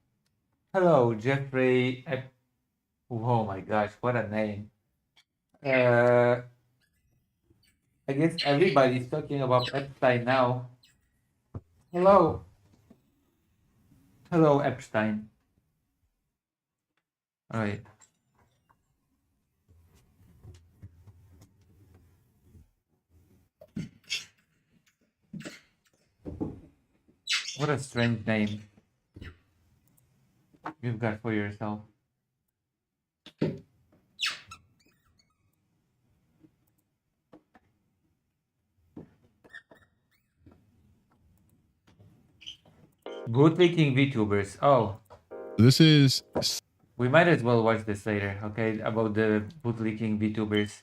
Hello, Jeffrey. Oh my gosh, what a name. I guess everybody's talking about Epstein now. Hello. Hello, Epstein. Alright. What a strange name you've got for yourself. Bootlicking VTubers. Oh, This is we might as well watch this later, okay? About the bootlicking VTubers.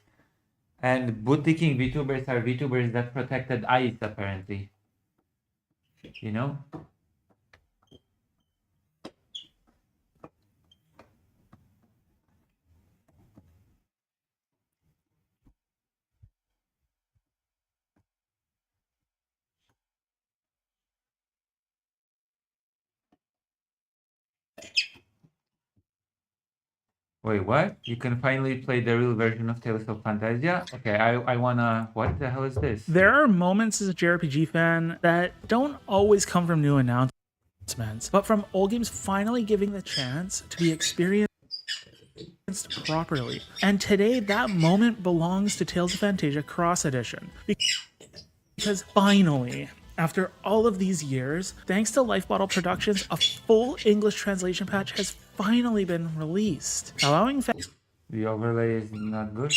And bootlicking VTubers are VTubers that protected ICE, apparently. You know? Wait, what? You can finally play the real version of Tales of Phantasia? Okay, I wanna... What the hell is this? There are moments as a JRPG fan that don't always come from new announcements, but from old games finally giving the chance to be experienced properly. And today, that moment belongs to Tales of Phantasia Cross Edition. Because finally, after all of these years, thanks to Life Bottle Productions, a full English translation patch has finally been released, allowing The overlay is not good.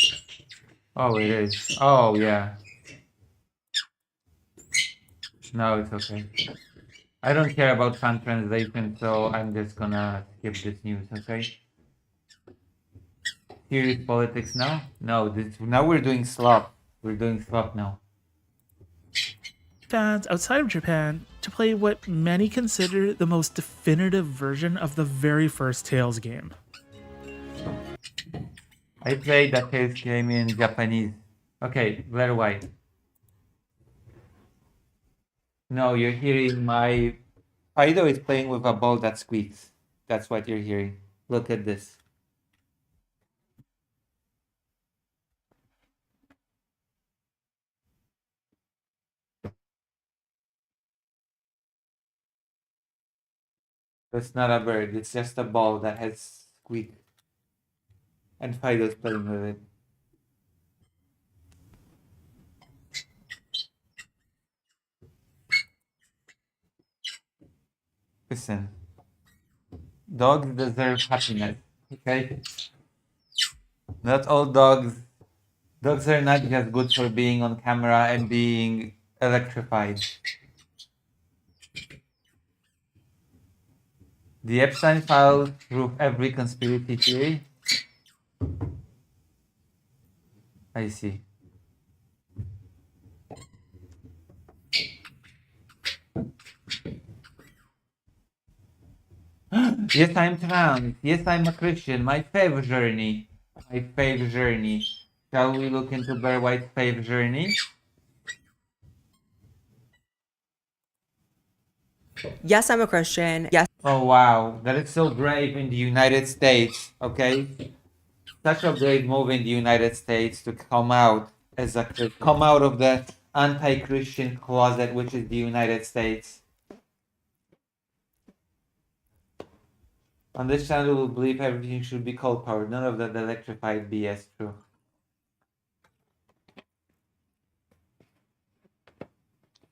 Oh, it is. Oh, yeah. No, it's okay. I don't care about fan translation, so I'm just gonna skip this news, okay? Serious politics now? No, now we're doing slop. We're doing slop now. fans outside of Japan to play what many consider the most definitive version of the very first Tales game. I played that Tales game in Japanese. Okay, Blair White. No, you're hearing my... Fido is playing with a ball that squeaks. That's what you're hearing. Look at this. It's not a bird, it's just a ball that has squeaked. And Fido's playing with it. Listen, dogs deserve happiness, okay? Not all dogs are not just good for being on camera and being electrified. The Epstein files prove every conspiracy theory. I see. Yes, I'm trans. Yes, I'm a Christian. My faith journey. My faith journey. Shall we look into Bear White's faith journey? Yes, I'm a Christian. Yes. Oh wow, that is so brave in the United States, okay? Such a brave move in the United States to come out as a Christian. Come out of the anti-Christian closet, which is the United States. On this channel, we believe everything should be coal powered. None of that electrified BS true.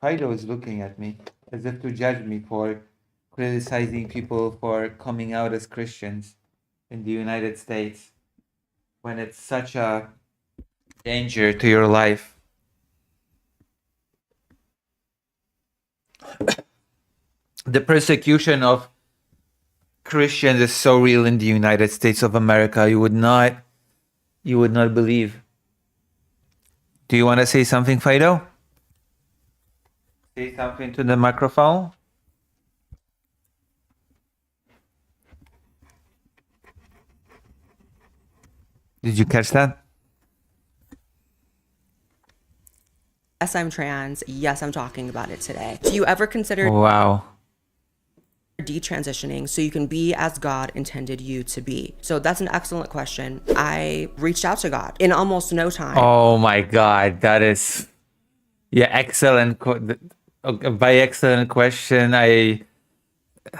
Fido is looking at me as if to judge me for criticizing people for coming out as Christians in the United States when it's such a danger to your life. The persecution of Christians is so real in the United States of America, you would not believe. Do you want to say something, Fido? Say something to the microphone. Did you catch that? Yes, I'm trans. Yes, I'm talking about it today. Do you ever consider Wow. detransitioning so you can be as God intended you to be? So that's an excellent question. I reached out to God in almost no time. Oh my God, that is, yeah, excellent. By excellent question,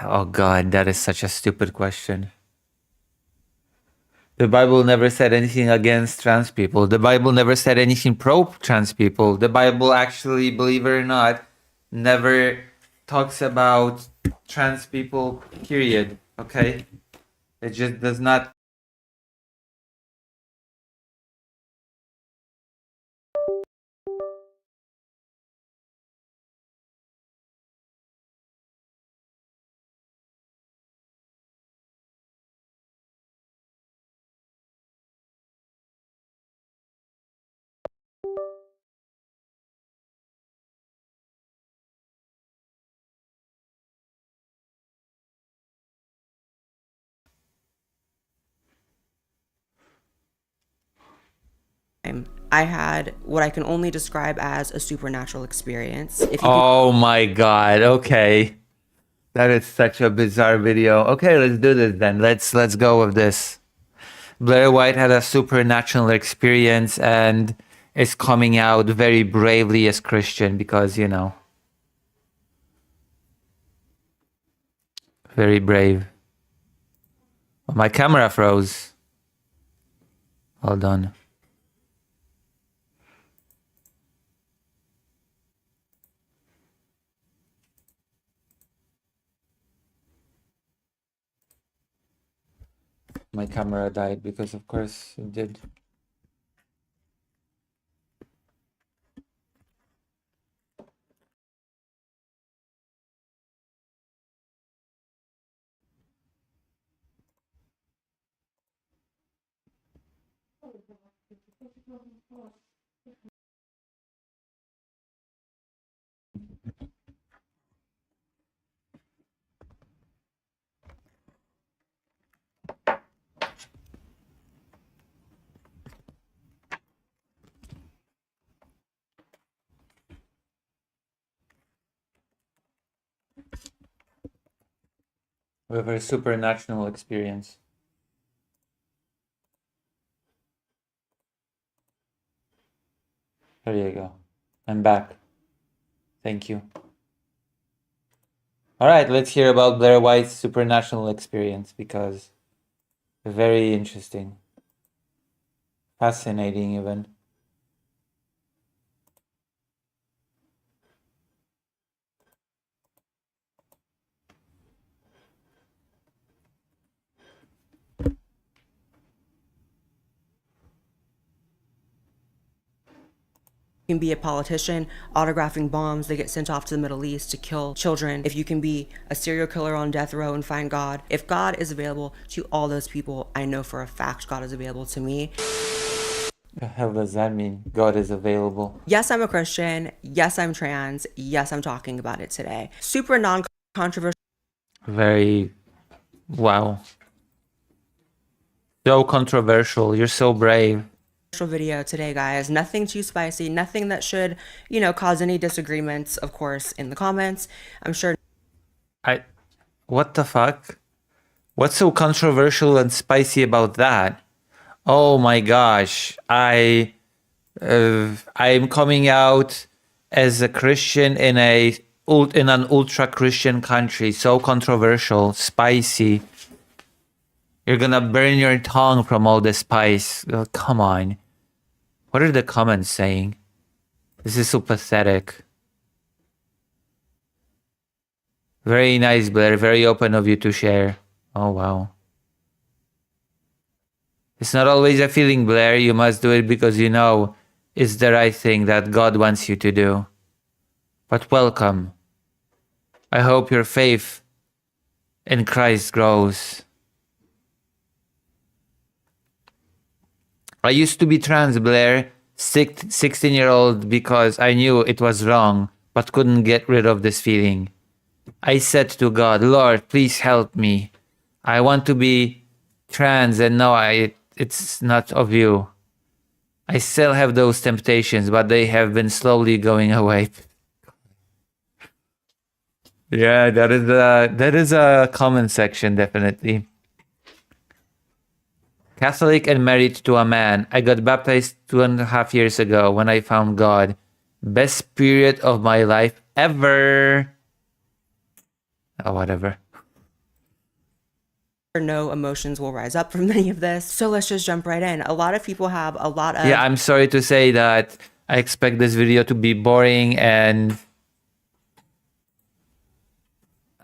oh God, that is such a stupid question. The Bible never said anything against trans people. The Bible never said anything pro-trans people. The Bible actually, believe it or not, never talks about trans people, period. Okay? It just does not. I had what I can only describe as a supernatural experience. Oh my God. Okay. That is such a bizarre video. Okay, let's do this then. Let's go with this. Blair White had a supernatural experience and is coming out very bravely as Christian because, you know, very brave. Oh, my camera froze. Hold on. My camera died because, of course, it did. We have a supernatural experience. There you go. I'm back. Thank you. All right, let's hear about Blair White's supernatural experience because very interesting. Fascinating even. You can be a politician, autographing bombs, they get sent off to the Middle East to kill children. If you can be a serial killer on death row and find God. If God is available to all those people, I know for a fact God is available to me. The hell does that mean? God is available. Yes, I'm a Christian. Yes, I'm trans. Yes, I'm talking about it today. Super non-controversial. Very, wow. So controversial. You're so brave. Video today, guys. Nothing too spicy, nothing that should, you know, cause any disagreements, of course, in the comments. I'm sure. What the fuck? What's so controversial and spicy about that? Oh my gosh. I'm coming out as a Christian in an ultra Christian country. So controversial, spicy. You're gonna burn your tongue from all the spice. Oh, come on. What are the comments saying? This is so pathetic. Very nice, Blair. Very open of you to share. Oh, wow. It's not always a feeling, Blair. You must do it because you know it's the right thing that God wants you to do. But welcome. I hope your faith in Christ grows. I used to be trans, Blair, 16-year-old, because I knew it was wrong, but couldn't get rid of this feeling. I said to God, Lord, please help me. I want to be trans and no, it's not of you. I still have those temptations, but they have been slowly going away. Yeah, that is a comment section, definitely. Catholic and married to a man. I got baptized 2.5 years ago when I found God. Best period of my life ever. Oh, whatever. No emotions will rise up from any of this. So let's just jump right in. A lot of people have a lot of... Yeah, I'm sorry to say that I expect this video to be boring and...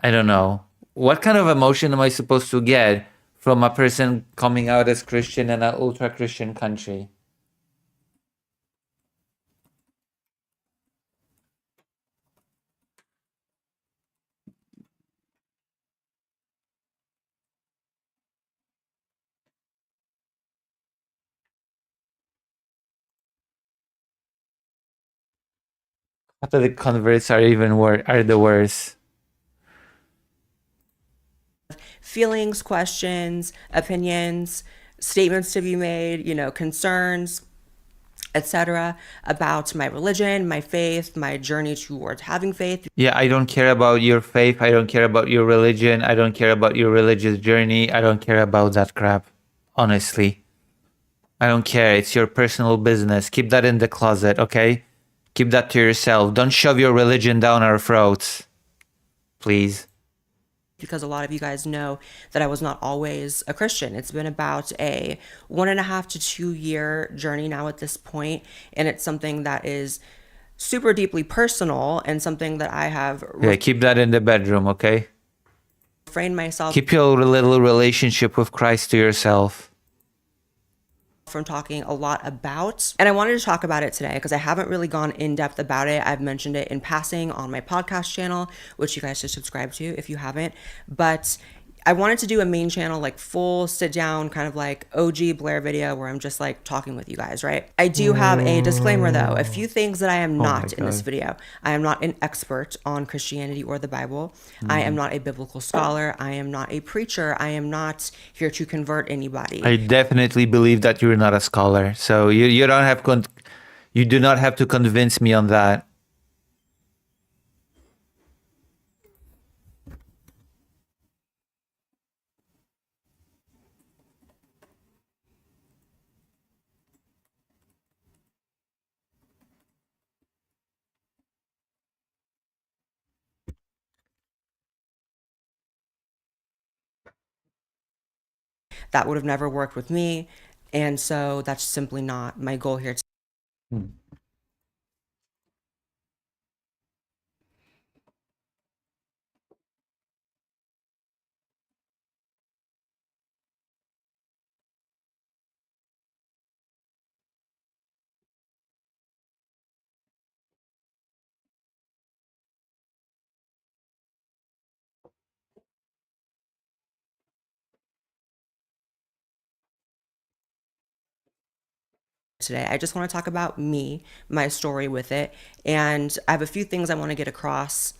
I don't know. What kind of emotion am I supposed to get from a person coming out as Christian in an ultra-Christian country? Catholic converts are even worse, are the worst. Feelings, questions, opinions, statements to be made, you know, concerns, etc. about my religion, my faith, my journey towards having faith. Yeah, I don't care about your faith. I don't care about your religion. I don't care about your religious journey. I don't care about that crap, honestly. I don't care. It's your personal business. Keep that in the closet, okay? Keep that to yourself. Don't shove your religion down our throats. Please. Because a lot of you guys know that I was not always a Christian. It's been about a 1.5 to 2 year journey now at this point, and it's something that is super deeply personal and something that I have Yeah, keep that in the bedroom, okay? refrained myself Keep your little relationship with Christ to yourself. from talking a lot about. And I wanted to talk about it today because I haven't really gone in depth about it. I've mentioned it in passing on my podcast channel, which you guys should subscribe to if you haven't. But I wanted to do a main channel, like full sit down, kind of like OG Blair video where I'm just like talking with you guys, right? I do have a disclaimer though, a few things that I am not in this video. I am not an expert on Christianity or the Bible. I am not a biblical scholar. I am not a preacher. I am not here to convert anybody. I definitely believe that you're not a scholar. So you don't have you do not have to convince me on that. That would have never worked with me. And so that's simply not my goal here. Today, I just want to talk about me, my story with it, and I have a few things I want to get across,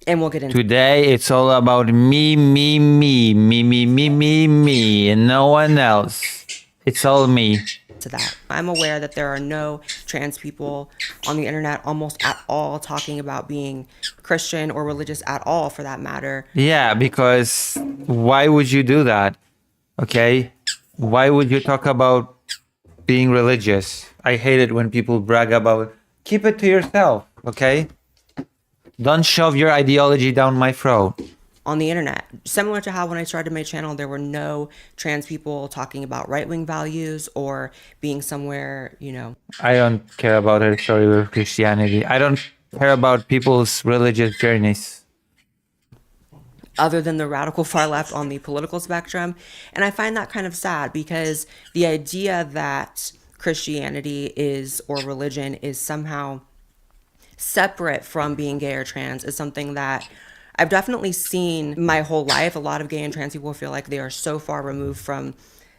and we'll get into Today, it's all about me, and no one else. It's all me. that. I'm aware that there are no trans people on the internet almost at all talking about being Christian or religious at all, for that matter. Yeah, because why would you do that? Okay? Why would you talk about being religious? I hate it when people brag about, keep it to yourself, okay? Don't shove your ideology down my throat. On the internet, similar to how when I started my channel, there were no trans people talking about right-wing values or being somewhere, you know. I don't care about her story with Christianity. I don't care about people's religious journeys. Other than the radical far left on the political spectrum. And I find that kind of sad, because the idea that Christianity is, or religion is, somehow separate from being gay or trans is something that I've definitely seen my whole life. A lot of gay and trans people feel like they are so far removed from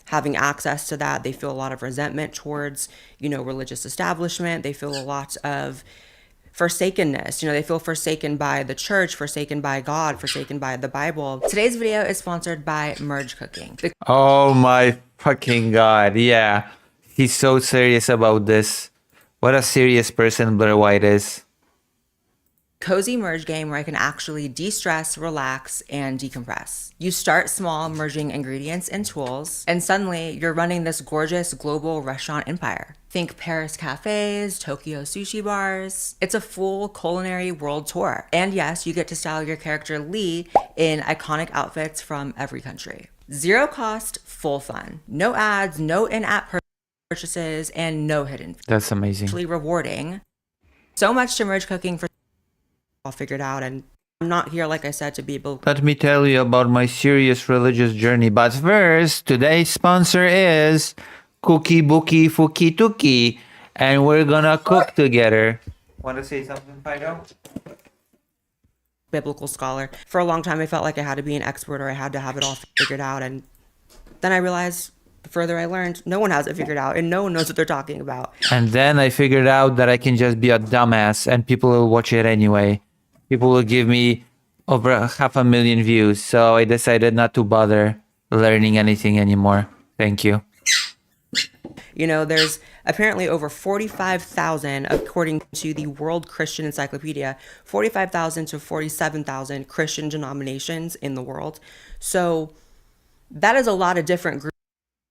having access to that. They feel a lot of resentment towards, you know, religious establishment. They feel a lot of forsakenness. You know, they feel forsaken by the church, forsaken by God, forsaken by the Bible. Today's video is sponsored by Merge Cooking. Oh my fucking God. Yeah. He's so serious about this. What a serious person Blair White is. Cozy merge game where I can actually de-stress, relax, and decompress. You start small, merging ingredients and tools, and suddenly you're running this gorgeous global restaurant empire. Think Paris cafes, Tokyo sushi bars. It's a full culinary world tour. And yes, you get to style your character Lee in iconic outfits from every country. Zero cost, full fun. No ads, no in-app purchases, and no hidden fees. That's amazing. Actually rewarding. So much to Merge Cooking for all figured out, and I'm not here, like I said, to be able. Let me tell you about my serious religious journey. But first, today's sponsor is Cookie Bookie Fuki Tuki, and we're gonna cook together. Want to say something, Fido? Biblical scholar. For a long time, I felt like I had to be an expert, or I had to have it all figured out, and then I realized, the further I learned, no one has it figured out, and no one knows what they're talking about. And then I figured out that I can just be a dumbass, and people will watch it anyway. People will give me over 500,000 views, so I decided not to bother learning anything anymore. Thank you. You know, there's apparently over 45,000, according to the World Christian Encyclopedia, 45,000 to 47,000 Christian denominations in the world. So that is a lot of different groups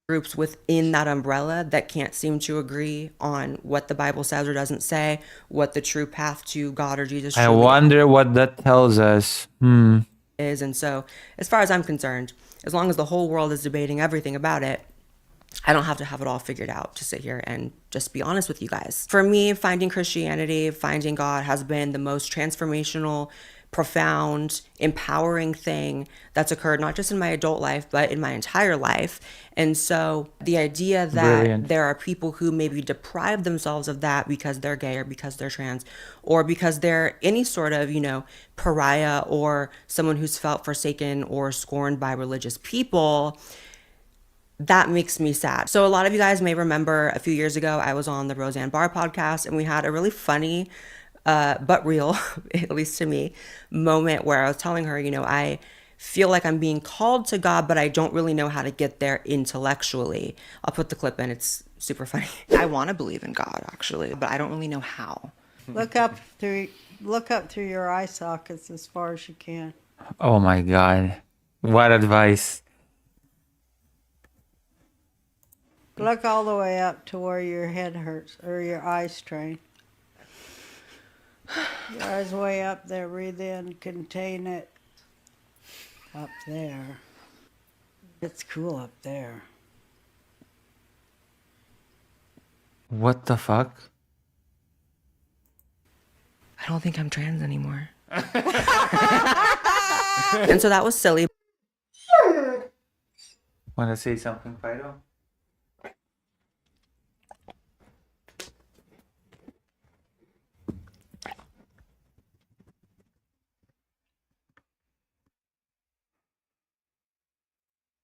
groups within that umbrella that can't seem to agree on what the Bible says or doesn't say, what the true path to God or Jesus I truly wonder what that tells us. is. And so, as far as I'm concerned, as long as the whole world is debating everything about it, I don't have to have it all figured out to sit here and just be honest with you guys. For me, finding Christianity, finding God has been the most transformational, profound, empowering thing that's occurred not just in my adult life, but in my entire life. And so the idea that Brilliant. there are people who maybe deprive themselves of that because they're gay or because they're trans or because they're any sort of, pariah or someone who's felt forsaken or scorned by religious people, that makes me sad. So a lot of you guys may remember a few years ago, I was on the Roseanne Barr podcast and we had a really funny, but real, at least to me, moment where I was telling her, I feel like I'm being called to God, but I don't really know how to get there intellectually. I'll put the clip in. It's super funny. I want to believe in God, actually, but I don't really know how. Look up through your eye sockets as far as you can. Oh my God. What advice? Look all the way up to where your head hurts or your eyes strain. Your eyes way up there. Breathe in. Contain it. Up there. It's cool up there. What the fuck? I don't think I'm trans anymore. And so that was silly. Want to say something, Fido?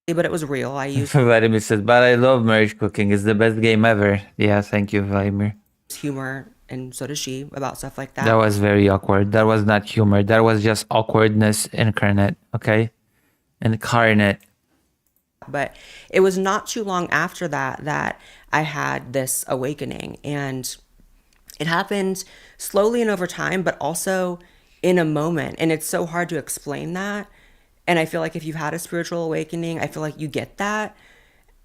But it was real. I used Vladimir says, but I love marriage cooking. It's the best game ever. Yeah, thank you, Vladimir. humor, and so does she, about stuff like that. That was very awkward. That was not humor. That was just awkwardness incarnate, okay? Incarnate. But it was not too long after that I had this awakening, and it happened slowly and over time, but also in a moment. And it's so hard to explain that. And I feel like if you've had a spiritual awakening, I feel like you get that.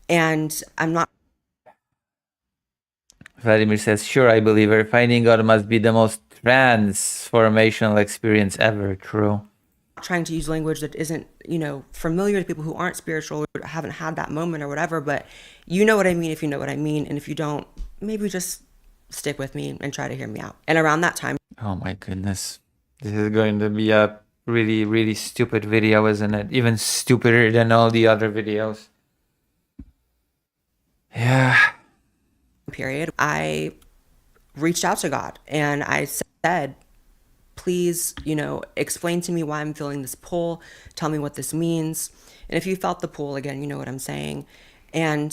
And I'm not. Vladimir says, sure, I believe her. Finding God must be the most transformational experience ever. True. Trying to use language that isn't, familiar to people who aren't spiritual or haven't had that moment or whatever, but you know what I mean if you know what I mean. And if you don't, maybe just stick with me and try to hear me out. And around that time. Oh my goodness. This is going to be a really, really stupid video, isn't it? Even stupider than all the other videos. Yeah. Period. I reached out to God and I said, please, explain to me why I'm feeling this pull. Tell me what this means. And if you felt the pull, again, you know what I'm saying. And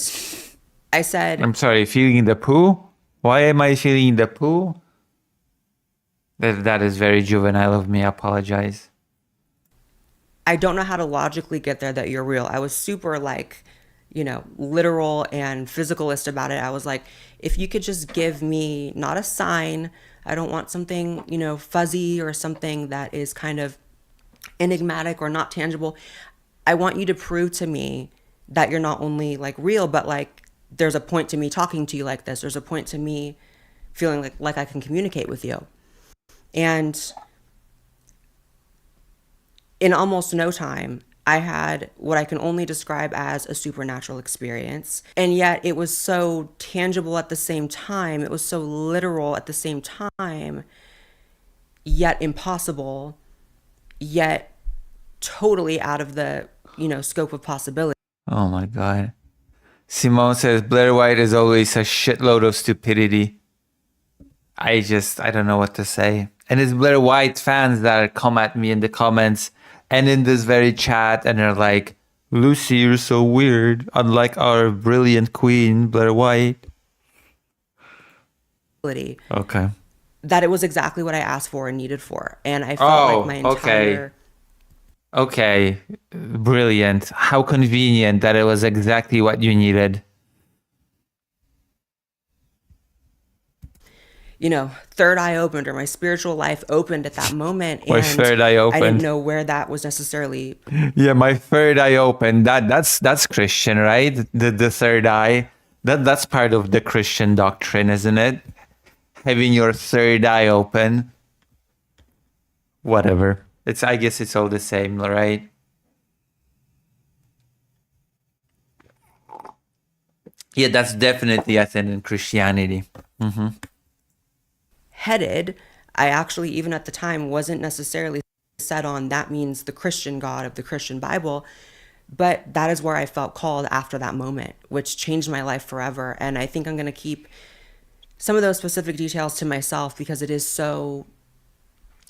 I said, I'm sorry, feeling the poo? Why am I feeling the poo? That is very juvenile of me. I apologize. I don't know how to logically get there that you're real. I was super literal and physicalist about it. I was like, if you could just give me not a sign, I don't want something, fuzzy or something that is kind of enigmatic or not tangible. I want you to prove to me that you're not only real, but there's a point to me talking to you like this. There's a point to me feeling like I can communicate with you. And in almost no time, I had what I can only describe as a supernatural experience. And yet it was so tangible at the same time. It was so literal at the same time, yet impossible, yet totally out of the, scope of possibility. Oh my God. Simone says, Blair White is always a shitload of stupidity. I don't know what to say. And it's Blair White fans that come at me in the comments and in this very chat, and they're like, Lucy, you're so weird, unlike our brilliant queen, Blair White. Okay. That it was exactly what I asked for and needed for. And I felt my entire... Okay. Brilliant. How convenient that it was exactly what you needed. third eye opened, or my spiritual life opened at that moment. My third eye I didn't opened. know where that was necessarily. Yeah, my third eye opened. That's Christian, right? The third eye. That's part of the Christian doctrine, isn't it? Having your third eye open. Whatever. I guess it's all the same, right? Yeah, that's definitely a thing in Christianity. Headed, I actually, even at the time, wasn't necessarily set on that means the Christian God of the Christian Bible, but that is where I felt called after that moment, which changed my life forever. And I think I'm going to keep some of those specific details to myself because it is so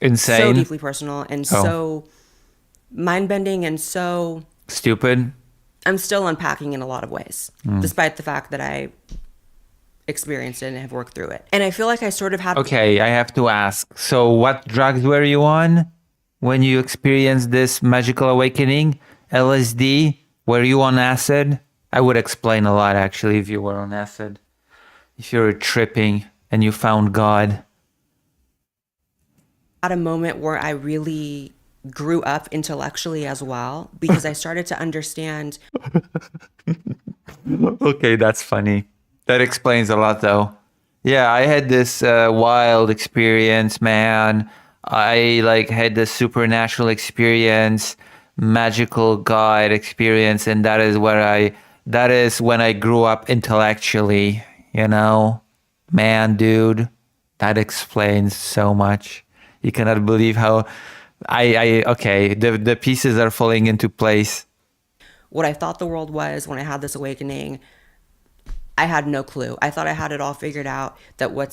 Insane. so deeply personal and so mind-bending and so Stupid. I'm still unpacking in a lot of ways, despite the fact that I experienced it and have worked through it. And I feel like I sort of had... Okay, I have to ask. So what drugs were you on when you experienced this magical awakening? LSD? Were you on acid? I would explain a lot, actually, if you were on acid. If you were tripping and you found God. At a moment where I really grew up intellectually as well, because I started to understand... Okay, that's funny. That explains a lot, though. Yeah, I had this wild experience, man. I had this supernatural experience, magical God experience, and that is when I grew up intellectually, Man, dude, that explains so much. You cannot believe how the pieces are falling into place. What I thought the world was when I had this awakening, I had no clue. I thought I had it all figured out, that what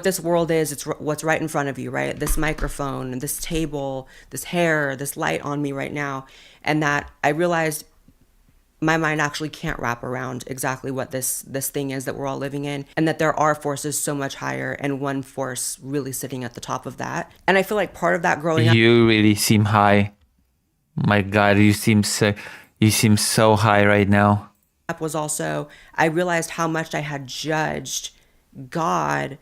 this world is, it's what's right in front of you, right? This microphone, this table, this hair, this light on me right now. And that I realized my mind actually can't wrap around exactly what this thing is that we're all living in, and that there are forces so much higher and one force really sitting at the top of that. And I feel like part of that growing up... You really seem high. My God, you seem so high right now. Was also, I realized how much I had judged God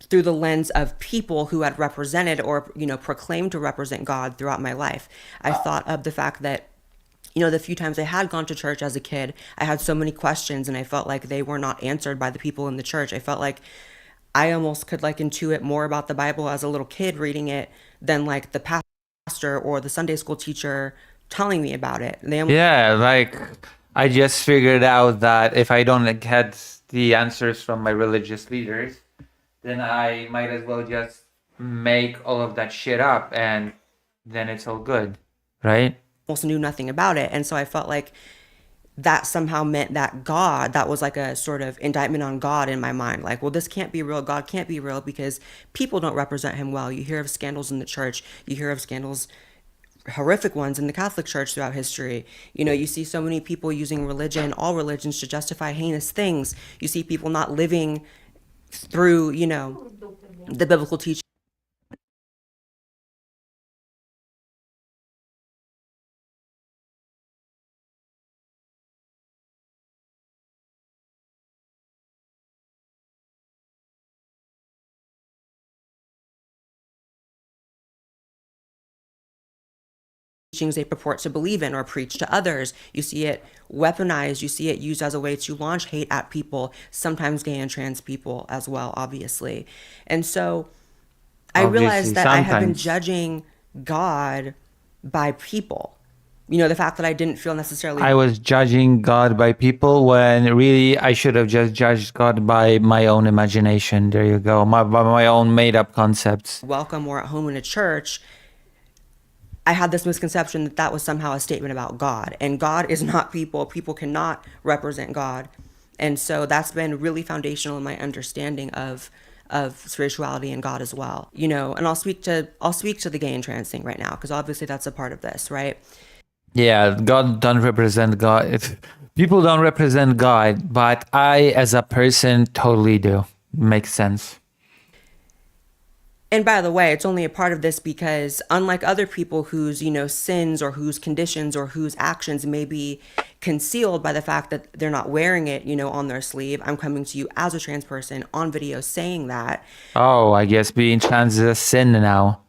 through the lens of people who had represented or, proclaimed to represent God throughout my life. I thought of the fact that, the few times I had gone to church as a kid, I had so many questions and I felt like they were not answered by the people in the church. I felt like I almost could intuit more about the Bible as a little kid reading it than the pastor or the Sunday school teacher telling me about it. I just figured out that if I don't get the answers from my religious leaders, then I might as well just make all of that shit up and then it's all good, right? Almost knew nothing about it. And so I felt like that somehow meant that God, that was a sort of indictment on God in my mind. This can't be real. God can't be real because people don't represent him well. You hear of scandals in the church. You hear of scandals, horrific ones, in the Catholic Church throughout history. You see so many people using religion, all religions, to justify heinous things. You see people not living through, the biblical teaching. Teachings they purport to believe in or preach to others. You see it weaponized. You see it used as a way to launch hate at people, sometimes gay and trans people as well, obviously. And so I realized that I had been judging God by people. The fact that I didn't feel necessarily... I was judging God by people when really I should have just judged God by my own imagination. There you go. By my own made-up concepts. Welcome or at home in a church. I had this misconception that was somehow a statement about God, and God is not people. People cannot represent God. And so that's been really foundational in my understanding of spirituality and God as well. And I'll speak to the gay and trans thing right now, because obviously that's a part of this, right? Yeah, God don't represent God. People don't represent God, but I as a person totally do. Makes sense. And by the way, it's only a part of this because unlike other people whose, sins or whose conditions or whose actions may be concealed by the fact that they're not wearing it, on their sleeve, I'm coming to you as a trans person on video saying that. Oh, I guess being trans is a sin now.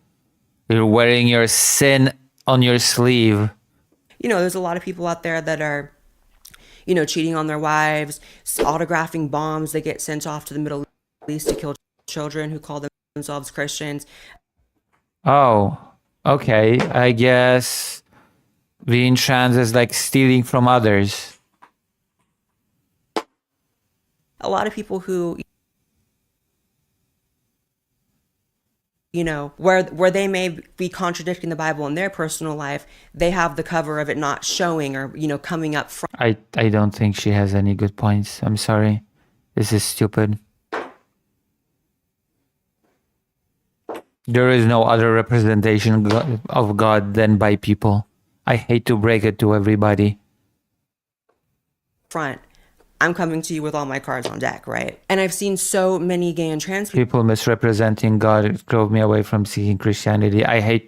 You're wearing your sin on your sleeve. There's a lot of people out there that are, cheating on their wives, autographing bombs. They get sent off to the Middle East to kill children who call themselves Christians. Oh, okay. I guess being trans is like stealing from others. A lot of people who, where they may be contradicting the Bible in their personal life, they have the cover of it not showing or, coming up front. I don't think she has any good points. I'm sorry. This is stupid. There is no other representation of God than by people. I hate to break it to everybody. Front. I'm coming to you with all my cards on deck, right? And I've seen so many gay and trans people misrepresenting God drove me away from seeking Christianity. I hate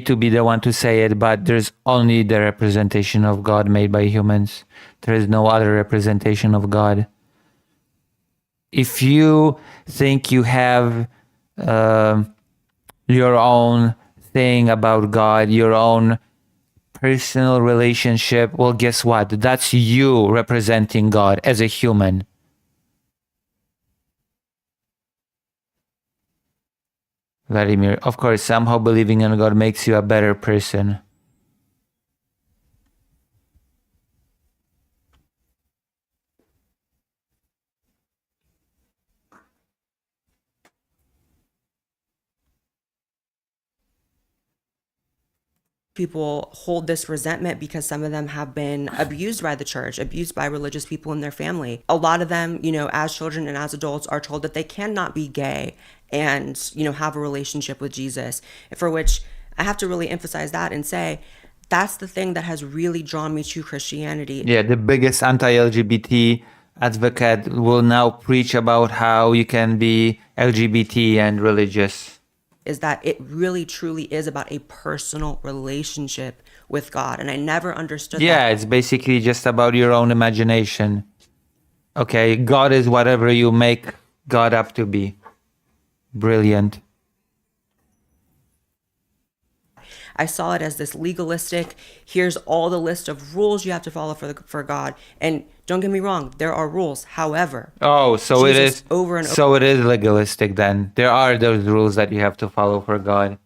to be the one to say it, but there's only the representation of God made by humans. There is no other representation of God. If you think you have your own thing about God, your own personal relationship, well, guess what? That's you representing God as a human. Vladimir, of course, somehow believing in God makes you a better person. People hold this resentment because some of them have been abused by the church, abused by religious people in their family. A lot of them, as children and as adults are told that they cannot be gay and, have a relationship with Jesus, for which I have to really emphasize that and say, that's the thing that has really drawn me to Christianity. Yeah, the biggest anti-LGBT advocate will now preach about how you can be LGBT and religious. Is that it really truly is about a personal relationship with God. And I never understood that. Yeah, it's basically just about your own imagination. Okay, God is whatever you make God up to be. Brilliant. I saw it as this legalistic, here's all the list of rules you have to follow for God. And don't get me wrong, there are rules. However, oh, so Jesus it is over and so it is legalistic then. There are those rules that you have to follow for God.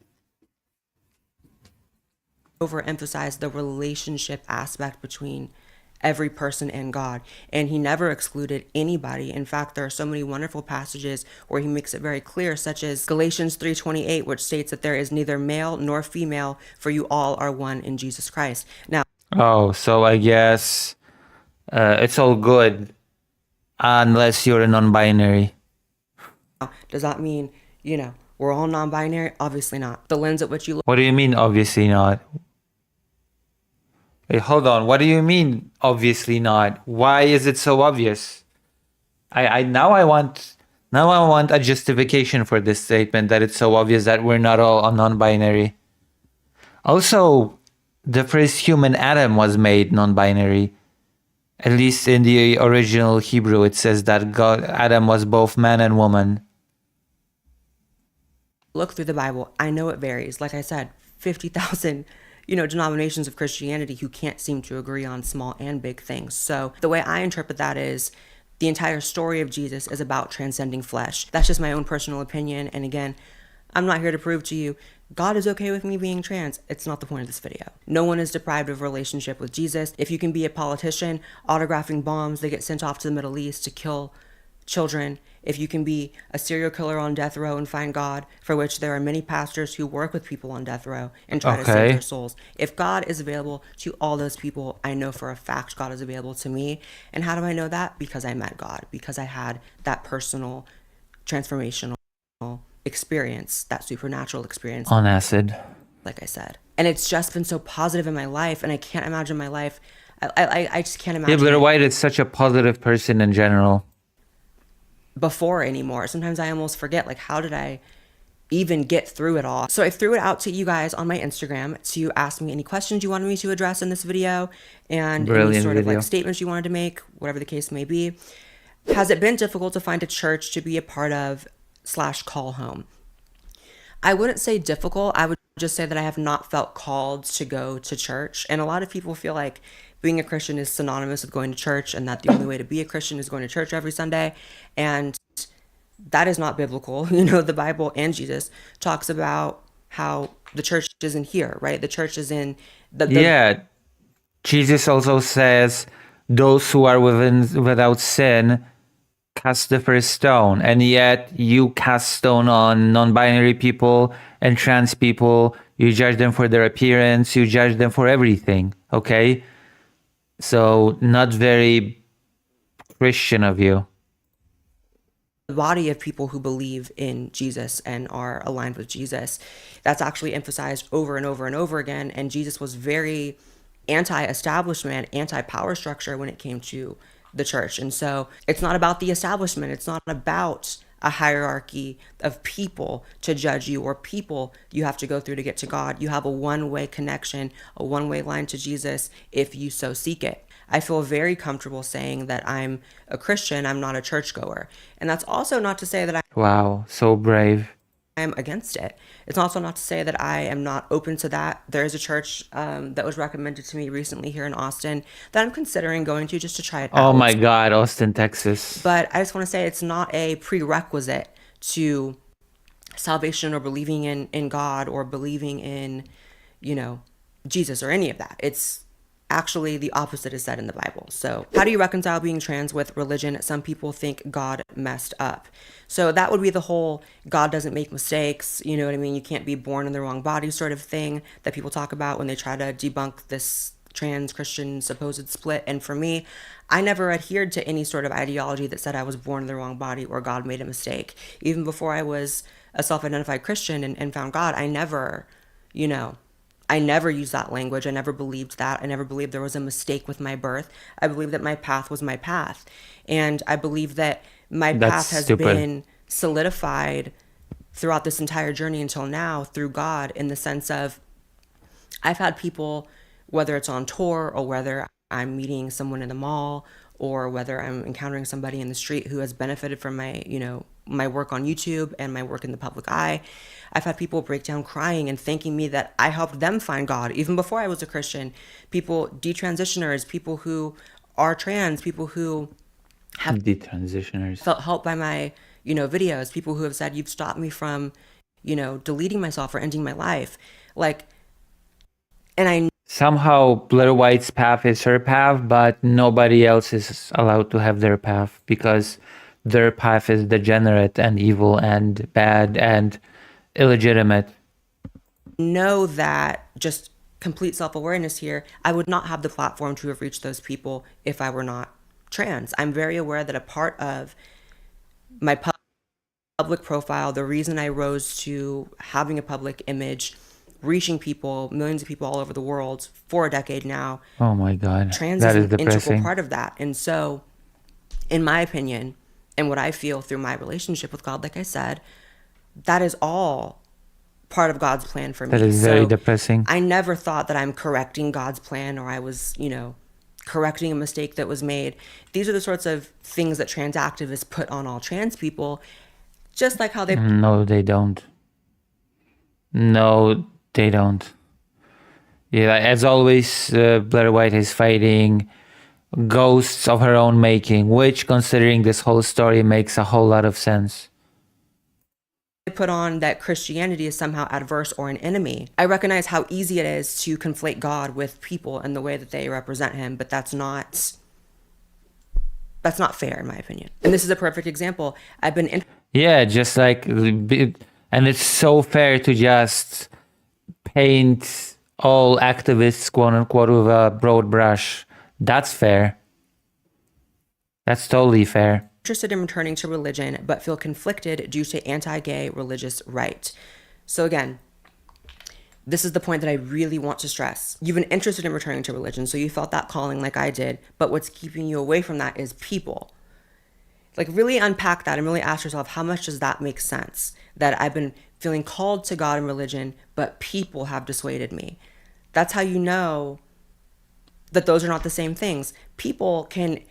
Overemphasize the relationship aspect between every person and God. And he never excluded anybody. In fact, there are so many wonderful passages where he makes it very clear, such as Galatians 3:28, which states that there is neither male nor female, for you all are one in Jesus Christ. Now, oh, so I guess it's all good unless you're a non-binary. does that mean, we're all non-binary? Obviously not. The lens at which you look. What do you mean, obviously not? Hey, hold on. What do you mean, obviously not? Why is it so obvious? Now I want a justification for this statement that it's so obvious that we're not all non-binary. Also, the first human Adam was made non-binary. At least in the original Hebrew, it says that Adam was both man and woman. Look through the Bible. I know it varies. Like I said, 50,000 denominations of Christianity who can't seem to agree on small and big things. So the way I interpret that is the entire story of Jesus is about transcending flesh. That's just my own personal opinion. And again, I'm not here to prove to you God is okay with me being trans. It's not the point of this video. No one is deprived of a relationship with Jesus. If you can be a politician, autographing bombs, they get sent off to the Middle East to kill children. If you can be a serial killer on death row and find God, for which there are many pastors who work with people on death row and try to save their souls. If God is available to all those people, I know for a fact God is available to me. And how do I know that? Because I met God, because I had that personal transformational experience, that supernatural experience. On acid. Like I said. And it's just been so positive in my life, and I can't imagine my life. I just can't imagine. Yeah, Blair White is such a positive person in general. Before anymore. Sometimes I almost forget, like, how did I even get through it all. So I threw it out to you guys on my Instagram to ask me any questions you wanted me to address in this video and any Brilliant sort of video. like statements you wanted to make, whatever the case may be. Has it been difficult to find a church to be a part of / call home? I wouldn't say difficult. I would just say that I have not felt called to go to church. And a lot of people feel like being a Christian is synonymous with going to church and that the only way to be a Christian is going to church every Sunday. And that is not biblical. You know, the Bible and Jesus talks about how the church isn't here, right? The church is in the Yeah. Jesus also says, those who are without sin cast the first stone. And yet you cast stone on non-binary people and trans people. You judge them for their appearance. You judge them for everything. Okay? So not very Christian of you. body of people who believe in Jesus and are aligned with Jesus. That's actually emphasized over and over and over again. And Jesus was very anti-establishment, anti-power structure when it came to the church. And so it's not about the establishment. It's not about a hierarchy of people to judge you or people you have to go through to get to God. You have a one-way connection, a one-way line to Jesus if you so seek it. I feel very comfortable saying that I'm a Christian, I'm not a churchgoer. And that's also not to say that Wow, so brave. I'm against it. It's also not to say that I am not open to that. There is a church that was recommended to me recently here in Austin that I'm considering going to just to try it out. Oh my God, Austin, Texas. But I just want to say it's not a prerequisite to salvation or believing in God or believing in, you know, Jesus or any of that. It's actually the opposite is said in the Bible. So how do you reconcile being trans with religion? Some people think God messed up. So that would be the whole God doesn't make mistakes. You know what I mean? You can't be born in the wrong body sort of thing that people talk about when they try to debunk this trans Christian supposed split. And for me, I never adhered to any sort of ideology that said I was born in the wrong body or God made a mistake. Even before I was a self-identified Christian and found God, I never, you know, I never used that language. I never believed that. I never believed there was a mistake with my birth. I believed that my path was my path. And I believe that my path has been solidified throughout this entire journey until now through God, in the sense of I've had people, whether it's on tour or whether I'm meeting someone in the mall or whether I'm encountering somebody in the street who has benefited from my, you know, my work on YouTube and my work in the public eye. I've had people break down crying and thanking me that I helped them find God even before I was a Christian. People, detransitioners, people who are trans, people who have detransitioners felt helped by my, you know, videos, people who have said, you've stopped me from, you know, deleting myself or ending my life. Like, and I somehow Blair White's path is her path, but nobody else is allowed to have their path because their path is degenerate and evil and bad and illegitimate. know that, just complete self-awareness here, I would not have the platform to have reached those people if I were not trans. I'm very aware that a part of my public profile, the reason I rose to having a public image, reaching people, millions of people all over the world for a decade now. Oh my God, Trans that is is an integral depressing. part of that. And so, in my opinion, and what I feel through my relationship with God, like I said, that is all part of God's plan for me. That is very depressing. I never thought that I'm correcting God's plan or I was, you know, correcting a mistake that was made. These are the sorts of things that trans activists put on all trans people, just like how they No, they don't. No, they don't. Yeah, as always, Blair White is fighting ghosts of her own making, which, considering this whole story, makes a whole lot of sense. put on that Christianity is somehow adverse or an enemy. I recognize how easy it is to conflate God with people and the way that they represent him, but that's not fair in my opinion. And this is a perfect example. I've been Yeah, just like, and it's so fair to just paint all activists, quote unquote, with a broad brush. That's fair. That's totally fair. interested in returning to religion, but feel conflicted due to anti-gay religious right. So again, this is the point that I really want to stress. You've been interested in returning to religion, so you felt that calling like I did, but what's keeping you away from that is people. Like, really unpack that and really ask yourself, how much does that make sense? That I've been feeling called to God and religion, but people have dissuaded me. That's how you know that those are not the same things. People can,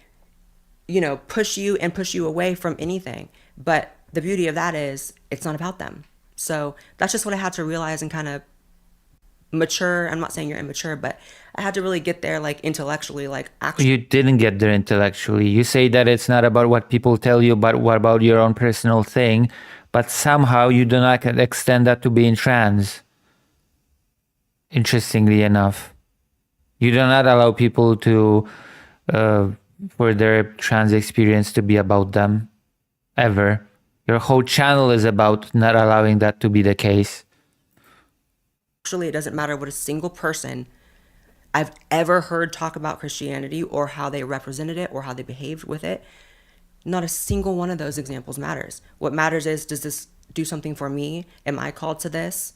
push you and push you away from anything. But the beauty of that is it's not about them. So that's just what I had to realize and kind of mature. I'm not saying you're immature, but I had to really get there, like, intellectually, like, actually. You didn't get there intellectually. You say that it's not about what people tell you, but what about your own personal thing. But somehow you do not extend that to being trans. Interestingly enough, you do not allow people to, for their trans experience to be about them, ever. Your whole channel is about not allowing that to be the case. Actually, it doesn't matter what a single person I've ever heard talk about Christianity or how they represented it or how they behaved with it. Not a single one of those examples matters. What matters is, does this do something for me? Am I called to this?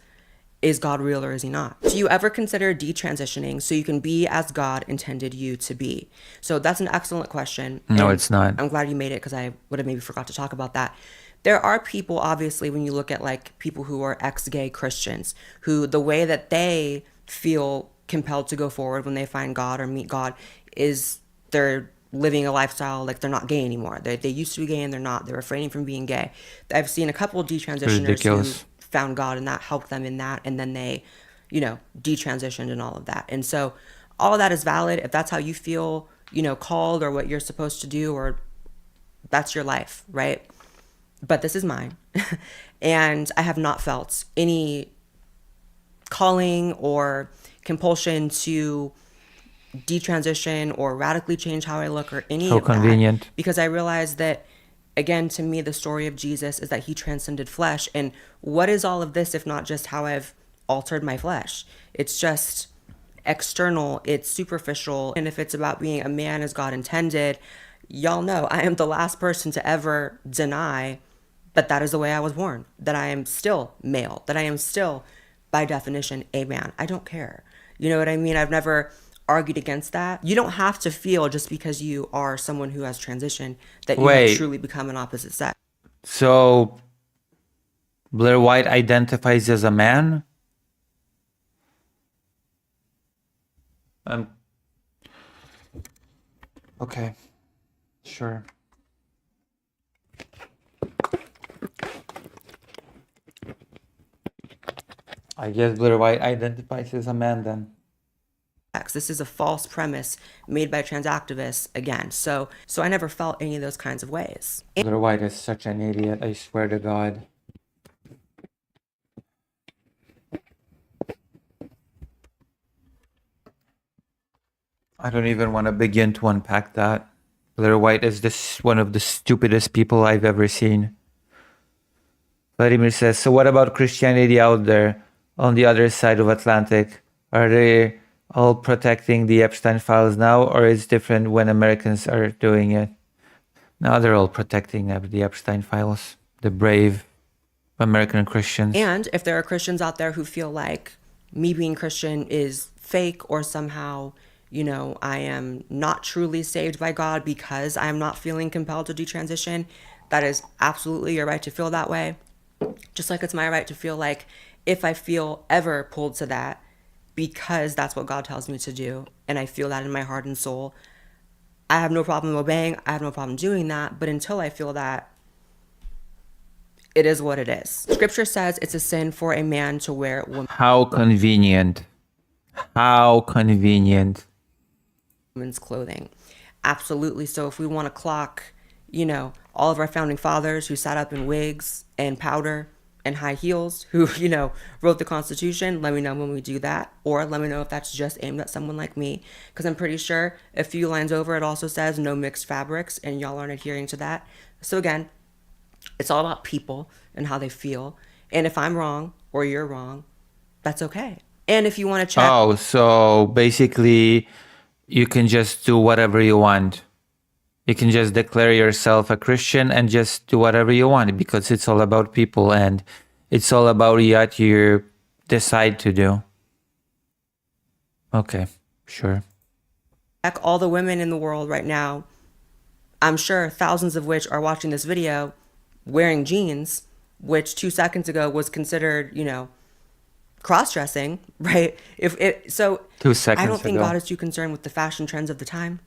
Is God real or is he not? Do you ever consider detransitioning so you can be as God intended you to be? So that's an excellent question. No, it's not. I'm glad you made it because I would have maybe forgot to talk about that. There are people, obviously, when you look at like people who are ex-gay Christians, who the way that they feel compelled to go forward when they find God or meet God is they're living a lifestyle like they're not gay anymore. They used to be gay and they're not. They're refraining from being gay. I've seen a couple of detransitioners who found God and that helped them in that, and then they, detransitioned and all of that. And so all of that is valid. If that's how you feel, called or what you're supposed to do, or that's your life, right? But this is mine. And I have not felt any calling or compulsion to detransition or radically change how I look or any of convenient. that. Because I realized that, again, to me, the story of Jesus is that he transcended flesh. And what is all of this if not just how I've altered my flesh? It's just external, it's superficial. And if it's about being a man as God intended, y'all know I am the last person to ever deny that is the way I was born, that I am still male, that I am still, by definition, a man. I don't care. You know what I mean? I've never argued against that. You don't have to feel just because you are someone who has transitioned that you have truly become an opposite sex. So Blair White identifies as a man? Okay. Sure. I guess Blair White identifies as a man then. This is a false premise made by trans activists again. So I never felt any of those kinds of ways. Blair White is such an idiot, I swear to God. I don't even want to begin to unpack that. Blair White is one of the stupidest people I've ever seen. Vladimir says, so what about Christianity out there on the other side of Atlantic? Are they all protecting the Epstein files now, or is it different when Americans are doing it? Now they're all protecting the Epstein files, the brave American Christians. And if there are Christians out there who feel like me being Christian is fake or somehow, I am not truly saved by God because I am not feeling compelled to detransition, that is absolutely your right to feel that way. Just like it's my right to feel like if I feel ever pulled to that, because that's what God tells me to do, and I feel that in my heart and soul, I have no problem obeying, I have no problem doing that, but until I feel that, it is what it is. Scripture says it's a sin for a man to wear How convenient. How convenient. Women's clothing. Absolutely. So if we want to clock, all of our founding fathers who sat up in wigs and powder and high heels, who, wrote the Constitution, let me know when we do that. Or let me know if that's just aimed at someone like me. Because I'm pretty sure a few lines over, it also says no mixed fabrics, and y'all aren't adhering to that. So again, it's all about people and how they feel. And if I'm wrong or you're wrong, that's okay. And if you want to check... Oh, so basically you can just do whatever you want. You can just declare yourself a Christian and just do whatever you want because it's all about people and it's all about what you decide to do. Okay, sure. All the women in the world right now, I'm sure thousands of which are watching this video wearing jeans which 2 seconds ago was considered, you know, cross-dressing, right? If it so 2 seconds I don't think ago. God is too concerned with the fashion trends of the time.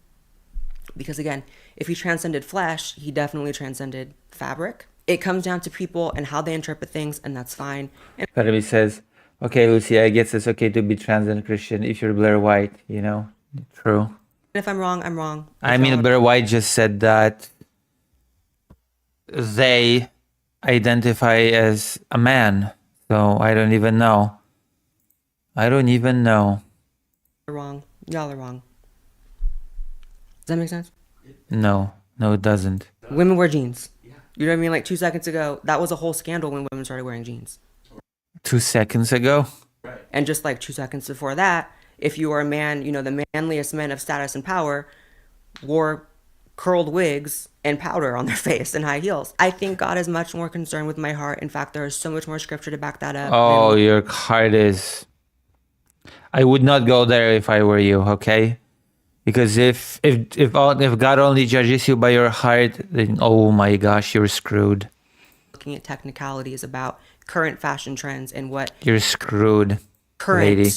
Because again, if he transcended flesh, he definitely transcended fabric. It comes down to people and how they interpret things, and that's fine. And Fermi says, okay, Lucy, I guess it's okay to be trans and Christian if you're Blair White, you know? True. if I'm wrong, I'm wrong. I mean, Blair White just said that they identify as a man. So I don't even know. I don't even know. You're wrong. Y'all are wrong. Does that make sense? No, it doesn't. Women wear jeans. You know what I mean? Like 2 seconds ago, that was a whole scandal when women started wearing jeans. 2 seconds ago? And just like 2 seconds before that, if you were a man, you know, the manliest men of status and power wore curled wigs and powder on their face and high heels. I think God is much more concerned with my heart. In fact, there is so much more scripture to back that up. Oh, your heart is... I would not go there if I were you, okay? Because if God only judges you by your heart, then oh my gosh, you're screwed. Looking at technicalities about current fashion trends and what You're screwed, current, lady.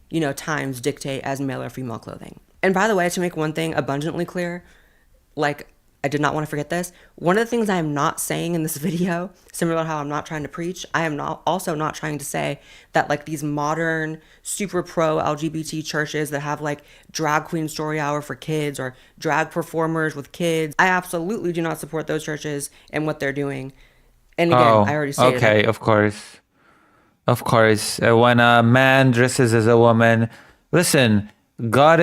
you know, times dictate as male or female clothing. And by the way, to make one thing abundantly clear, like, I did not want to forget this. One of the things I am not saying in this video, similar to how I'm not trying to preach, I am also not trying to say that like these modern super pro LGBT churches that have like drag queen story hour for kids or drag performers with kids, I absolutely do not support those churches and what they're doing. And again, I already stated okay, it. of course. Of course. When a man dresses as a woman, listen, God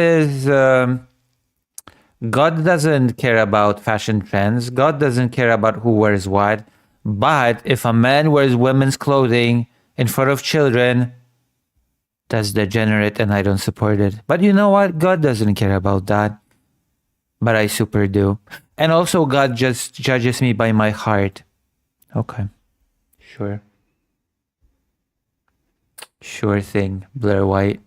doesn't care about fashion trends. God doesn't care about who wears what. But if a man wears women's clothing in front of children, that's degenerate and I don't support it. But you know what? God doesn't care about that. But I super do. And also God just judges me by my heart. Okay. Sure. Sure thing, Blair White.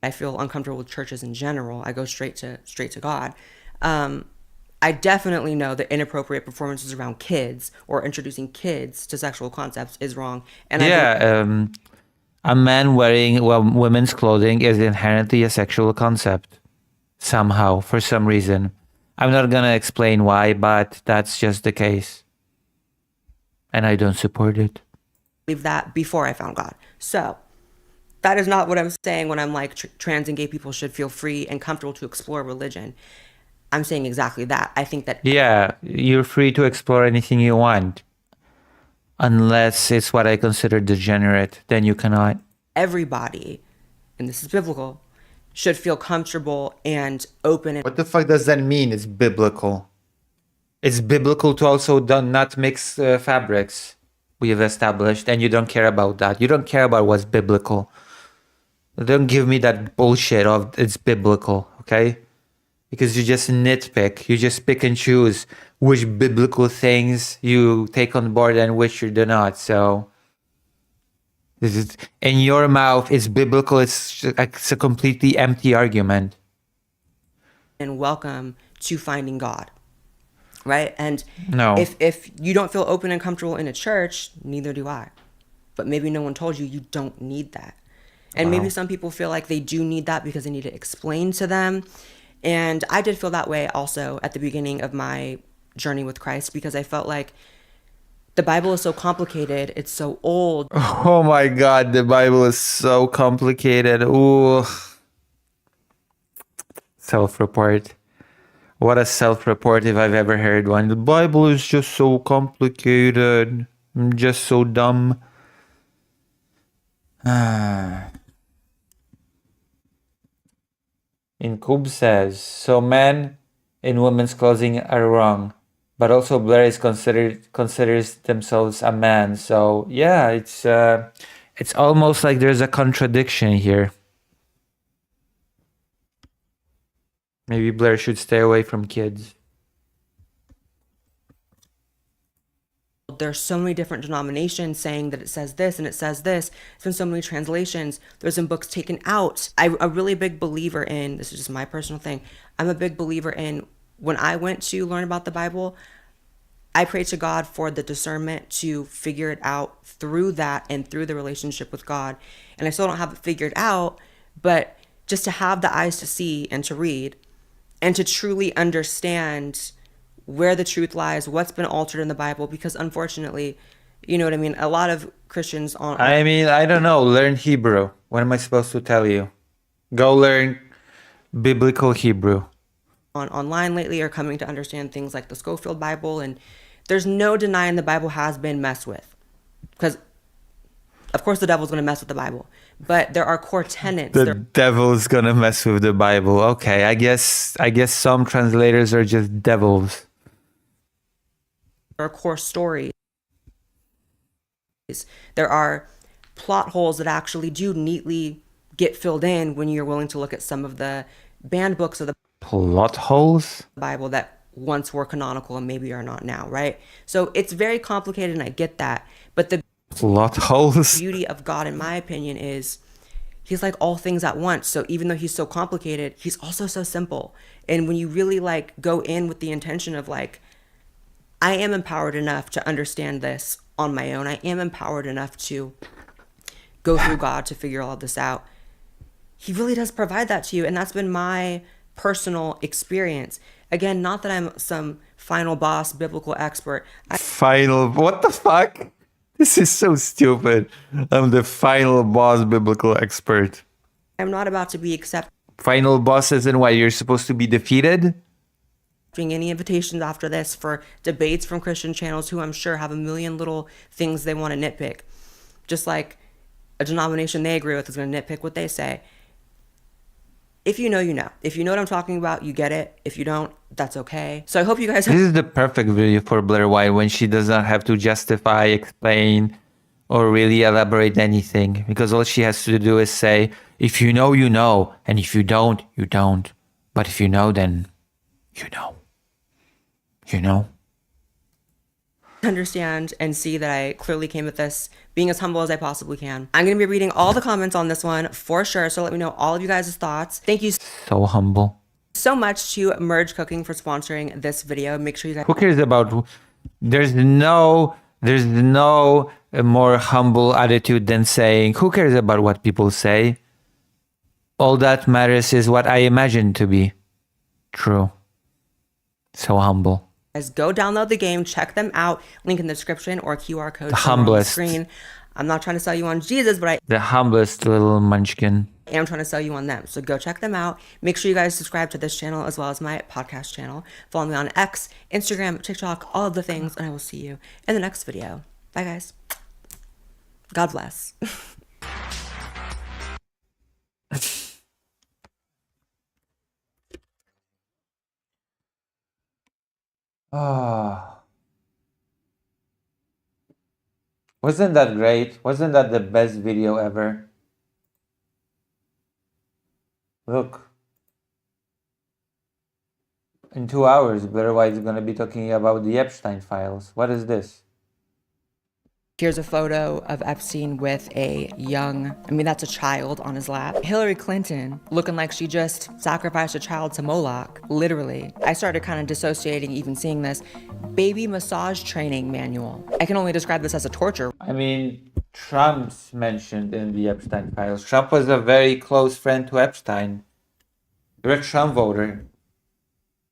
I feel uncomfortable with churches in general. I go straight to God. I definitely know that inappropriate performances around kids or introducing kids to sexual concepts is wrong. And a man wearing women's clothing is inherently a sexual concept. Somehow, for some reason. I'm not gonna explain why, but that's just the case. And I don't support it. Believe that before I found God. So that is not what I'm saying when I'm like trans and gay people should feel free and comfortable to explore religion. I'm saying exactly that. I think that... Yeah, you're free to explore anything you want. Unless it's what I consider degenerate, then you cannot. Everybody, and this is biblical, should feel comfortable and open. What the fuck does that mean? It's biblical. It's biblical to also not mix fabrics. We have established, and you don't care about that. You don't care about what's biblical. Don't give me that bullshit of it's biblical, okay? Because you just nitpick. You just pick and choose which biblical things you take on board and which you do not. So, this is in your mouth. It's biblical. It's a completely empty argument. And welcome to finding God, right? And no, if you don't feel open and comfortable in a church, neither do I. But maybe no one told you you don't need that. And maybe some people feel like they do need that because they need to explain to them. And I did feel that way also at the beginning of my journey with Christ because I felt like the Bible is so complicated. It's so old. Oh my God, the Bible is so complicated. Ooh. Self-report. What a self-report if I've ever heard one. The Bible is just so complicated. I'm just so dumb. Incub says, so men in women's clothing are wrong, but also Blair is considers themselves a man. So yeah, it's almost like there's a contradiction here. Maybe Blair should stay away from kids. There's so many different denominations saying that it says this and it says this. There's been so many translations. There's been books taken out. I'm a really big believer in, this is just my personal thing, I'm a big believer in when I went to learn about the Bible, I pray to God for the discernment to figure it out through that and through the relationship with God. And I still don't have it figured out, but just to have the eyes to see and to read and to truly understand where the truth lies, what's been altered in the Bible, because unfortunately, you know what I mean? A lot of Christians I mean, I don't know. Learn Hebrew. What am I supposed to tell you? Go learn biblical Hebrew. Online lately are coming to understand things like the Schofield Bible, and there's no denying the Bible has been messed with, because of course the devil's going to mess with the Bible, but there are core tenets. The devil's gonna mess with the Bible. Okay, I guess some translators are just devils. There are core stories. There are plot holes that actually do neatly get filled in when you're willing to look at some of the banned books of the Plot holes? Bible that once were canonical and maybe are not now, right? So it's very complicated, and I get that. But the Plot holes? beauty of God, in my opinion, is he's like all things at once. So even though he's so complicated, he's also so simple. And when you really like go in with the intention of like, I am empowered enough to understand this on my own. I am empowered enough to go through God to figure all of this out. He really does provide that to you. And that's been my personal experience. Again, not that I'm some final boss biblical expert. What the fuck? This is so stupid. I'm the final boss biblical expert. I'm not about to be accepting Final boss as in why you're supposed to be defeated? any invitations after this for debates from Christian channels who I'm sure have a million little things they want to nitpick. Just like a denomination they agree with is going to nitpick what they say. If you know, you know. If you know what I'm talking about, you get it. If you don't, that's okay. So I hope you guys This is the perfect video for Blair White when she does not have to justify, explain, or really elaborate anything. Because all she has to do is say, if you know, you know. And if you don't, you don't. But if you know, then you know. You know? understand and see that I clearly came at this being as humble as I possibly can. I'm going to be reading all the comments on this one for sure, so let me know all of you guys' thoughts. Thank you So humble. so much to Merge Cooking for sponsoring this video. Make sure you guys... Who cares about... There's no more humble attitude than saying, who cares about what people say? All that matters is what I imagine to be true. So humble. Guys, go download the game, check them out. Link in the description or QR code The somewhere on the humblest. screen. I'm not trying to sell you on Jesus, but I The humblest little munchkin. am trying to sell you on them. So go check them out. Make sure you guys subscribe to this channel as well as my podcast channel. Follow me on X, Instagram, TikTok, all of the things, and I will see you in the next video. Bye, guys. God bless. Ah. Wasn't that great? Wasn't that the best video ever? Look. In 2 hours, Blair White is going to be talking about the Epstein files. What is this? Here's a photo of Epstein with a young, that's a child on his lap. Hillary Clinton looking like she just sacrificed a child to Moloch, literally. I started kind of dissociating even seeing this. Baby massage training manual. I can only describe this as a torture. I mean, Trump's mentioned in the Epstein files. Trump was a very close friend to Epstein. You're a Trump voter.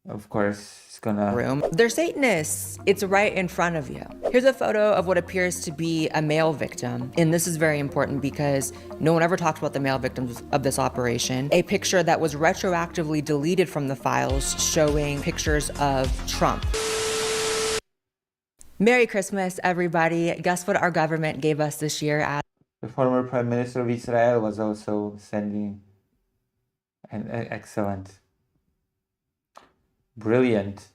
Of course, it's gonna... Room. They're Satanists. It's right in front of you. Here's a photo of what appears to be a male victim. And this is very important because no one ever talked about the male victims of this operation. A picture that was retroactively deleted from the files showing pictures of Trump. Merry Christmas, everybody. Guess what our government gave us this year? The former Prime Minister of Israel was also sending an excellent... Brilliant.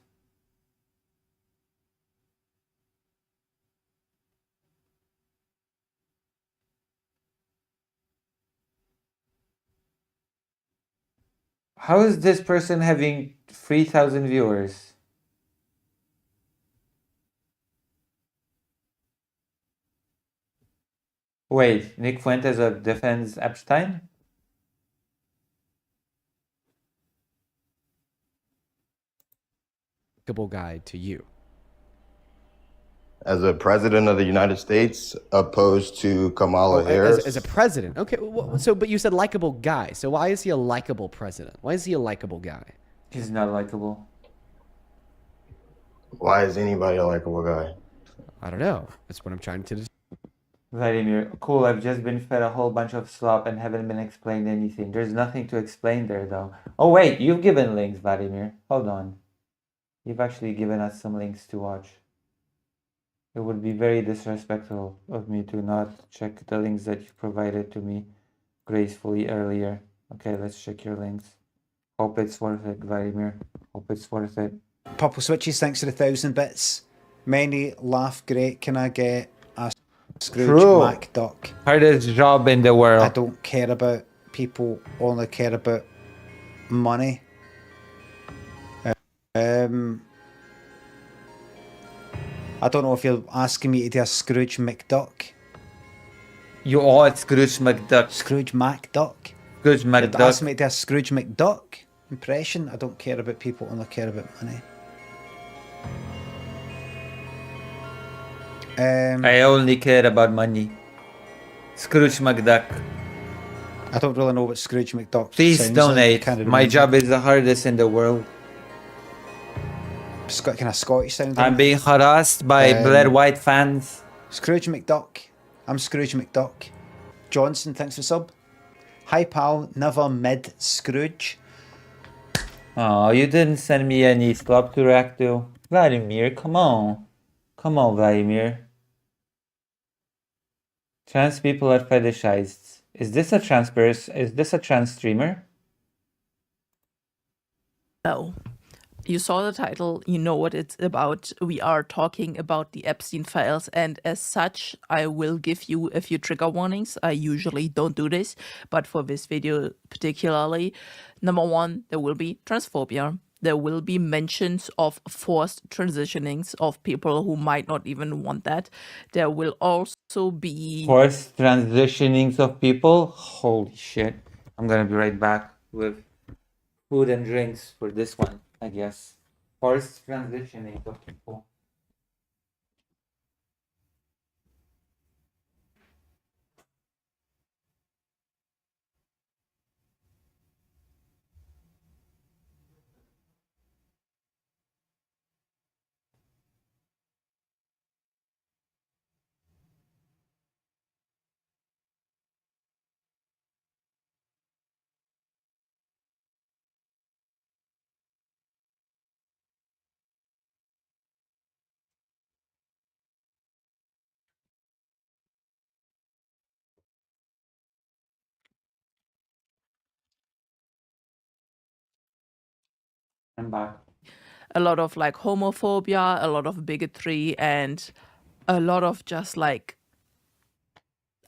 How is this person having 3,000 viewers? Wait, Nick Fuentes defends Epstein? Guide to you. as a president of the United States opposed to Kamala Harris. As a president. Okay, but you said likable guy. So why is he a likable president? Why is he a likable guy? He's not likable. Why is anybody a likable guy? I don't know. That's what I'm trying to. Vladimir, cool, I've just been fed a whole bunch of slop and haven't been explained anything. There's nothing to explain there, though. Oh, wait, you've given links, Vladimir. Hold on. You've actually given us some links to watch. It would be very disrespectful of me to not check the links that you provided to me gracefully earlier. Okay, let's check your links. Hope it's worth it, Vladimir. Hope it's worth it. Purple Switches, thanks for the 1,000 bits. Many laugh great. Can I get a Scrooge MacDuck? Hardest job in the world. I don't care about people, only care about money. I don't know if you're asking me to do a Scrooge McDuck. You are Scrooge McDuck. Scrooge MacDuck. Scrooge You'd McDuck. ask me to do a Scrooge McDuck impression. I don't care about people, only care about money. I only care about money. Scrooge McDuck. I don't really know what Scrooge McDuck Please sounds donate. Like. My job is the hardest in the world. Kind of Scottish sounding. I'm being harassed by Blair White fans. Scrooge McDuck. I'm Scrooge McDuck. Johnson, thanks for sub. Hi pal, never mid Scrooge. Oh, you didn't send me any slop to react to. Vladimir, come on. Come on, Vladimir. Trans people are fetishized. Is this a trans person? Is this a trans streamer? No. You saw the title, you know what it's about. We are talking about the Epstein files, and as such, I will give you a few trigger warnings. I usually don't do this, but for this video particularly, number one, there will be transphobia. There will be mentions of forced transitionings of people who might not even want that. There will also be Forced transitionings of people? Holy shit. I'm gonna be right back with food and drinks for this one, I guess. Forced transitioning of people. I'm back. a lot of like homophobia, a lot of bigotry, and a lot of just like,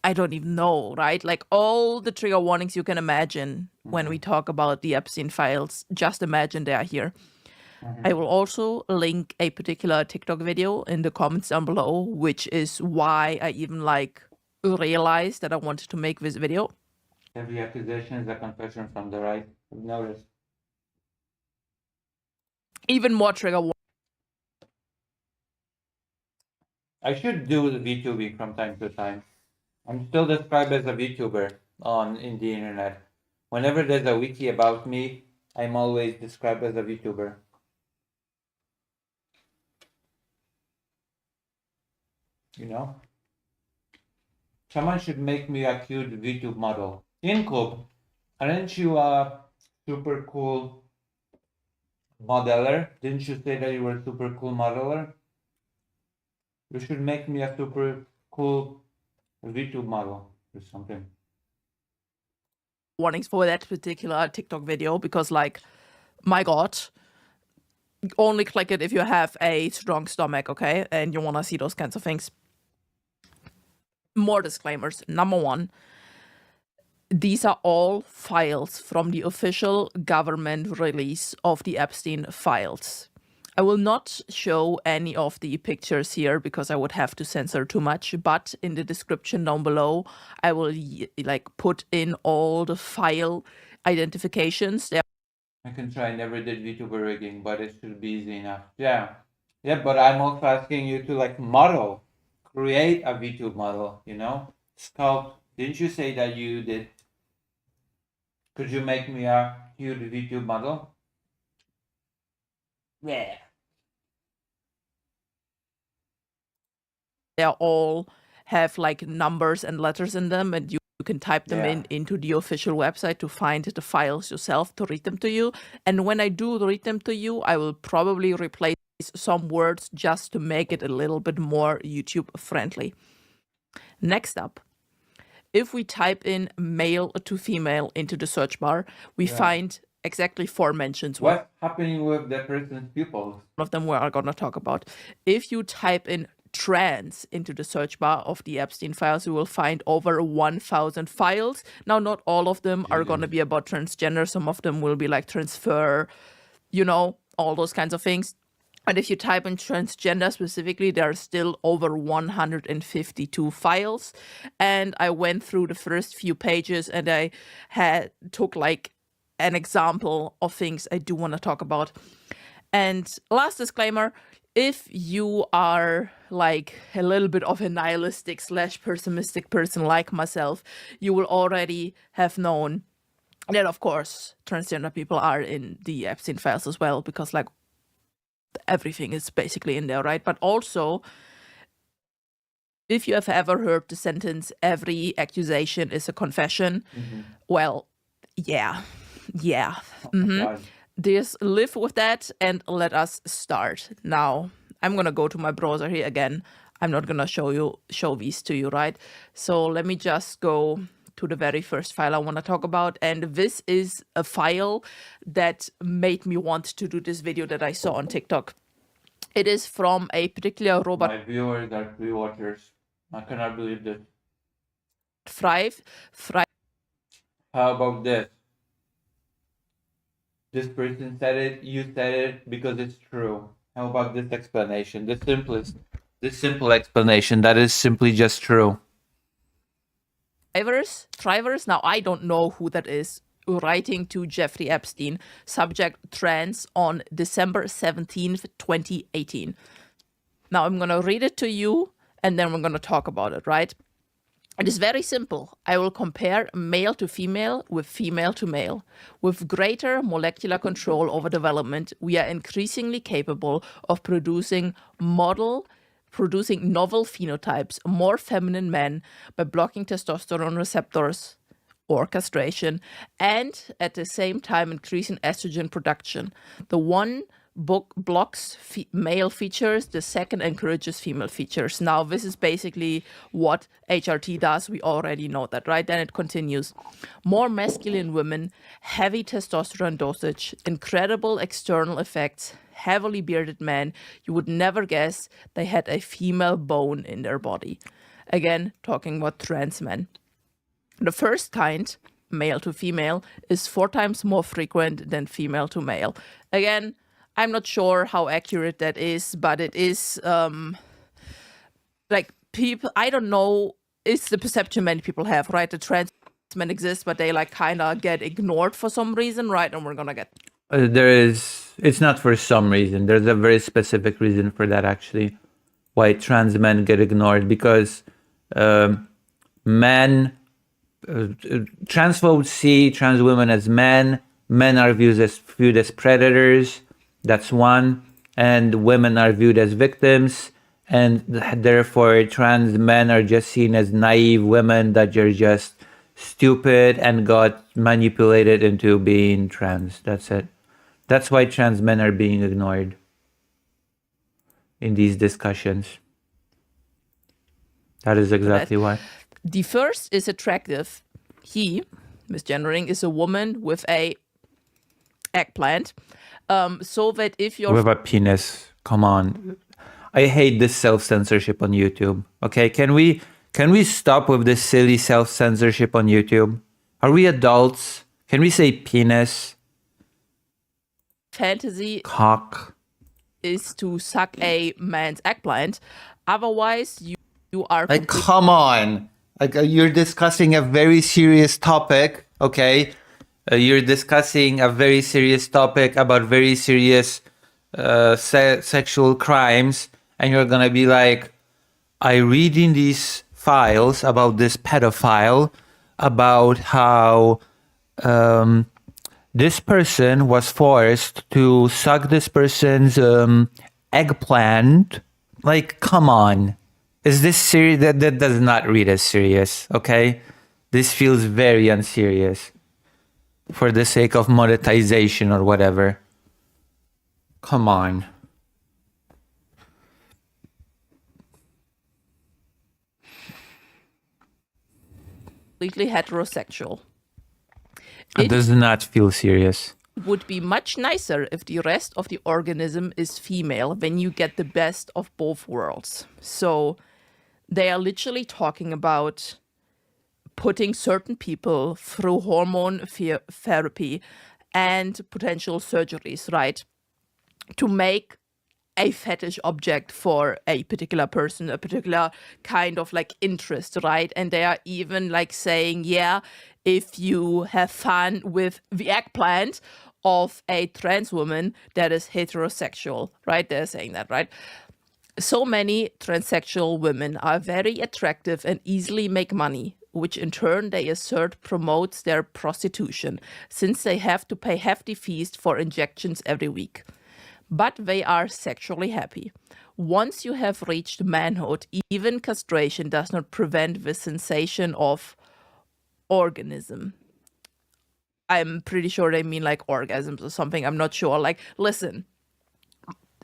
I don't even know, right? Like all the trigger warnings you can imagine when we talk about the Epstein files, just imagine they are here. I will also link a particular TikTok video in the comments down below, which is why I even like realized that I wanted to make this video. Every accusation is a confession from the right. I've noticed. Even more trigger warnings. I should do the VTubing from time to time. I'm still described as a VTuber in the internet. Whenever there's a wiki about me, I'm always described as a VTuber. You know? Someone should make me a cute VTube model. Inkub, aren't you a super cool modeler? Didn't you say that you were a super cool modeler? You should make me a super cool VTube model or something. Warnings for that particular TikTok video because, like, my God, only click it if you have a strong stomach, okay? And you want to see those kinds of things. More disclaimers. Number one, these are all files from the official government release of the Epstein files. I will not show any of the pictures here because I would have to censor too much, but in the description down below, I will like put in all the file identifications. I can try. I never did VTuber rigging, but it should be easy enough. Yeah. Yeah, but I'm also asking you to like model, create a VTube model, you know? Sculpt. Didn't you say that you did? Could you make me a huge VTube model? Yeah. They all have like numbers and letters in them, and you can type them Yeah. into the official website to find the files yourself to read them to you. And when I do read them to you, I will probably replace some words just to make it a little bit more YouTube friendly. Next up, if we type in male to female into the search bar, we Yeah. find exactly 4 mentions. What's happening with the person's pupils? One of them we are going to talk about. If you type in trans into the search bar of the Epstein files, you will find over 1,000 files. Now, not all of them are going to be about transgender. Some of them will be like transfer, you know, all those kinds of things. And if you type in transgender specifically, there are still over 152 files. And I went through the first few pages and I took like an example of things I do want to talk about. And last disclaimer, if you are like a little bit of a nihilistic / pessimistic person like myself, you will already have known that, of course, transgender people are in the Epstein files as well, because like everything is basically in there, right? But also, if you have ever heard the sentence, every accusation is a confession, well, yeah. God. Just live with that and let us start. Now, I'm going to go to my browser here again. I'm not going to show these to you, right? So let me just go to the very first file I want to talk about. And this is a file that made me want to do this video that I saw on TikTok. It is from a particular robot. My viewers are pre-watchers. I cannot believe this. Thrive. How about this? This person said it, you said it because it's true. How about this explanation? This simple explanation that is simply just true. Thrivers. Now, I don't know who that is. Writing to Jeffrey Epstein, subject trans, on December 17th, 2018. Now, I'm going to read it to you, and then we're going to talk about it, right? It is very simple. I will compare male to female with female to male. With greater molecular control over development, we are increasingly capable of producing novel phenotypes, more feminine men, by blocking testosterone receptors or castration, and at the same time increasing estrogen production. The one blocks male features, the second encourages female features. Now, this is basically what HRT does. We already know that, right? Then it continues. More masculine women, heavy testosterone dosage, incredible external effects, heavily bearded men. You would never guess they had a female bone in their body. Again, talking about trans men. The first kind, male to female, is 4 times more frequent than female to male. Again, I'm not sure how accurate that is, but it is like people, I don't know, it's the perception many people have, right? The trans men exist, but they like kind of get ignored for some reason, right? And we're gonna get... It's not for some reason. There's a very specific reason for that, actually. Why trans men get ignored, because transphobes see trans women as men are viewed as predators. That's one. And women are viewed as victims. And therefore, trans men are just seen as naive women that are just stupid and got manipulated into being trans. That's it. That's why trans men are being ignored in these discussions. That is exactly why. The first is attractive. He, misgendering, is a woman with a eggplant. So that if you're... With a penis. Come on. I hate this self-censorship on YouTube. Okay, can we stop with this silly self-censorship on YouTube? Are we adults? Can we say penis? Fantasy cock is to suck a man's eggplant. Otherwise, you are... Like, come on. Like, you're discussing a very serious topic, okay? You're discussing a very serious topic about very serious sexual crimes, and you're gonna be like, I read in these files about this pedophile, about how this person was forced to suck this person's eggplant. Like, come on. Is this serious? That does not read as serious, okay? This feels very unserious for the sake of monetization or whatever. Come on. Completely heterosexual. It does not feel serious. Would be much nicer if the rest of the organism is female when you get the best of both worlds. So they are literally talking about putting certain people through hormone therapy and potential surgeries, right? To make a fetish object for a particular person, a particular kind of like interest, right? And they are even like saying, yeah, if you have fun with the eggplant of a trans woman that is heterosexual, right? They're saying that, right? So many transsexual women are very attractive and easily make money, which in turn they assert promotes their prostitution, since they have to pay hefty fees for injections every week. But they are sexually happy. Once you have reached manhood, even castration does not prevent the sensation of organism. I'm pretty sure they mean like orgasms or something. I'm not sure. Like, listen,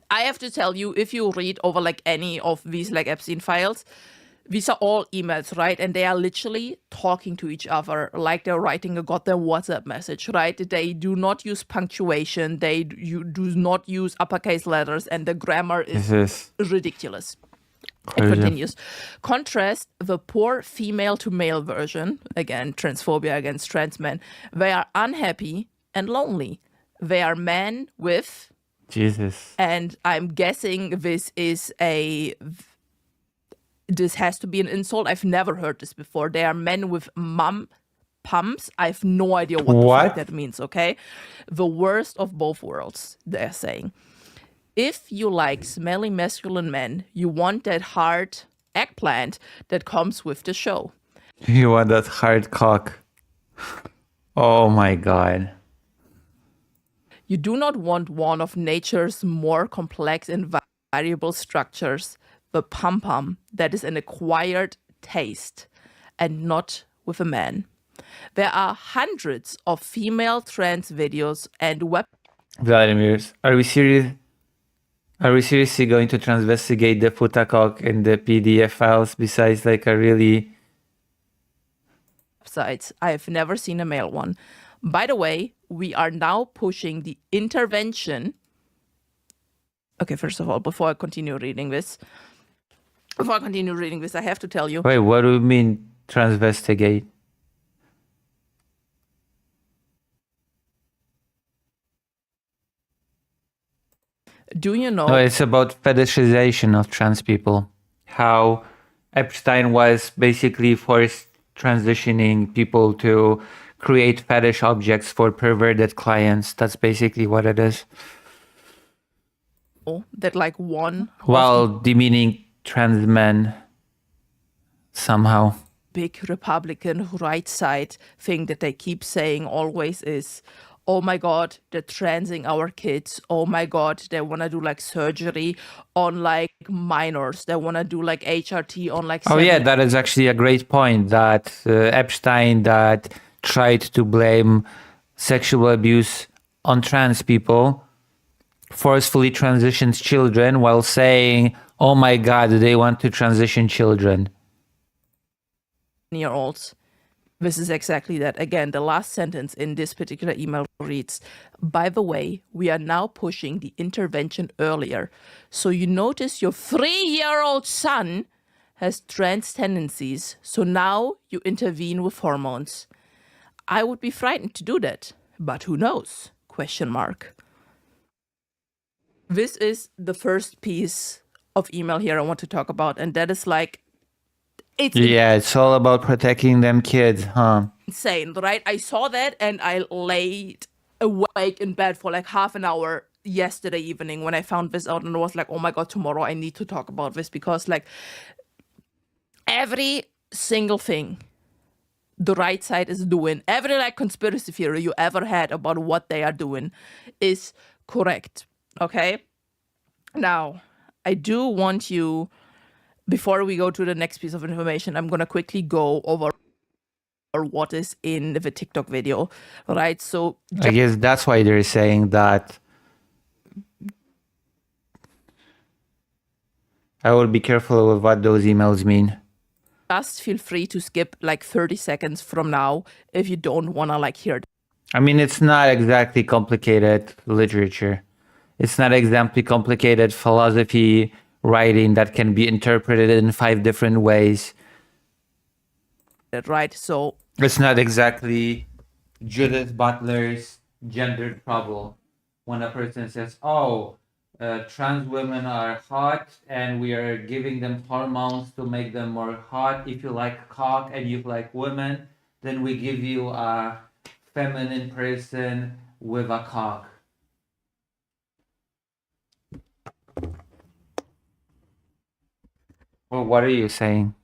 I have to tell you, if you read over like any of these like Epstein files, these are all emails, right? And they are literally talking to each other like they're writing a goddamn WhatsApp message, right? They do not use punctuation. You do not use uppercase letters, and the grammar is ridiculous. It continues. Contrast the poor female to male version, again, transphobia against trans men. They are unhappy and lonely. They are men with... Jesus. And I'm guessing this has to be an insult. I've never heard this before. They are men with pumps. I have no idea what the fuck that means, okay? The worst of both worlds, they're saying. If you like smelly masculine men, you want that hard eggplant that comes with the show. You want that hard cock. Oh my god. You do not want one of nature's more complex and variable structures, the pum-pum, that is an acquired taste, and not with a man. There are hundreds of female trans videos and web... Vladimir, are we serious? Are we seriously going to transvestigate the futacock in the PDF files besides like a really... websites? I have never seen a male one. By the way, we are now pushing the intervention. Okay, first of all, before I continue reading this, I have to tell you. Wait, what do you mean transvestigate? Do you know? No, it's about fetishization of trans people. How Epstein was basically forced transitioning people to create fetish objects for perverted clients. That's basically what it is. That like one... While demeaning trans men somehow. Big Republican right side thing that they keep saying always is, oh my god, they're transing our kids. Oh my god, they want to do like surgery on like minors. They want to do like HRT on like... Oh yeah, that is actually a great point, that Epstein that tried to blame sexual abuse on trans people forcefully transitions children while saying, oh my god, they want to transition children. Year-olds. This is exactly that. Again, the last sentence in this particular email reads, by the way, we are now pushing the intervention earlier. So you notice your 3-year-old son has trans tendencies. So now you intervene with hormones. I would be frightened to do that, but who knows? Question mark. This is the first piece of email here I want to talk about, and that is like, it's all about protecting them kids, huh? Insane, right? I saw that and I laid awake in bed for like half an hour yesterday evening when I found this out, and I was like, oh my god, tomorrow I need to talk about this, because like every single thing the right side is doing, every like conspiracy theory you ever had about what they are doing is correct. Okay? Now, I do want you, before we go to the next piece of information, I'm gonna quickly go over what is in the TikTok video, right? So I guess that's why they're saying that I would be careful with what those emails mean. just feel free to skip like 30 seconds from now if you don't want to like hear. I mean, it's not exactly complicated literature. It's not exactly complicated philosophy writing that can be interpreted in 5 different ways. Right, so it's not exactly Judith Butler's gendered trouble when a person says, oh, trans women are hot and we are giving them hormones to make them more hot. If you like cock and you like women, then we give you a feminine person with a cock. Well, what are you saying?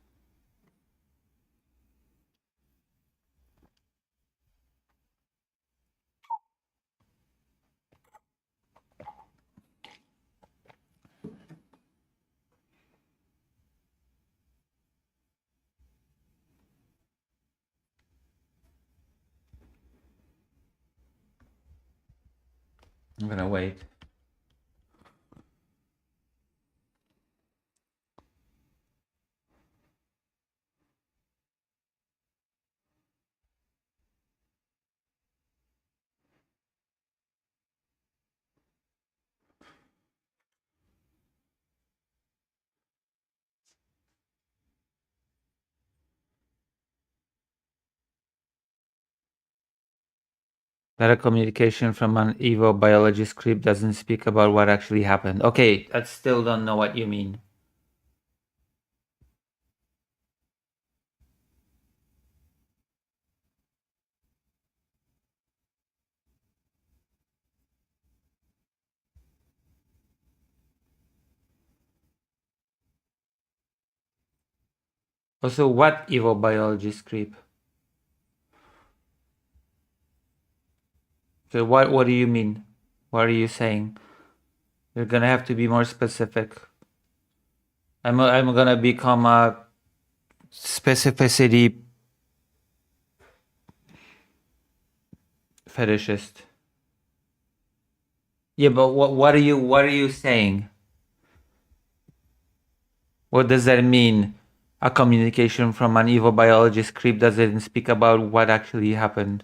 I'm gonna wait. That a communication from an Evo biology script doesn't speak about what actually happened. Okay, I still don't know what you mean. Also, what Evo biology script? So what do you mean? What are you saying? You're gonna have to be more specific. I'm gonna become a specificity fetishist. Yeah, but what are you saying? What does that mean? A communication from an Evo biology script doesn't speak about what actually happened.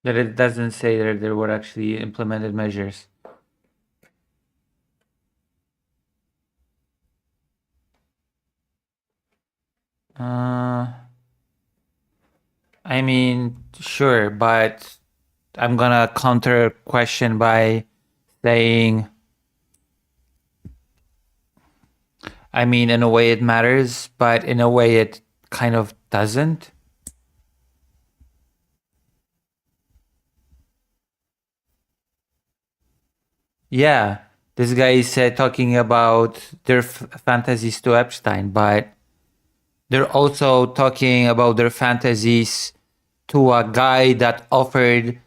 That it doesn't say that there were actually implemented measures. I mean, sure, but I'm gonna counter question by saying, I mean, in a way it matters, but in a way it kind of doesn't. Yeah, this guy is talking about their fantasies to Epstein, but they're also talking about their fantasies to a guy that offered,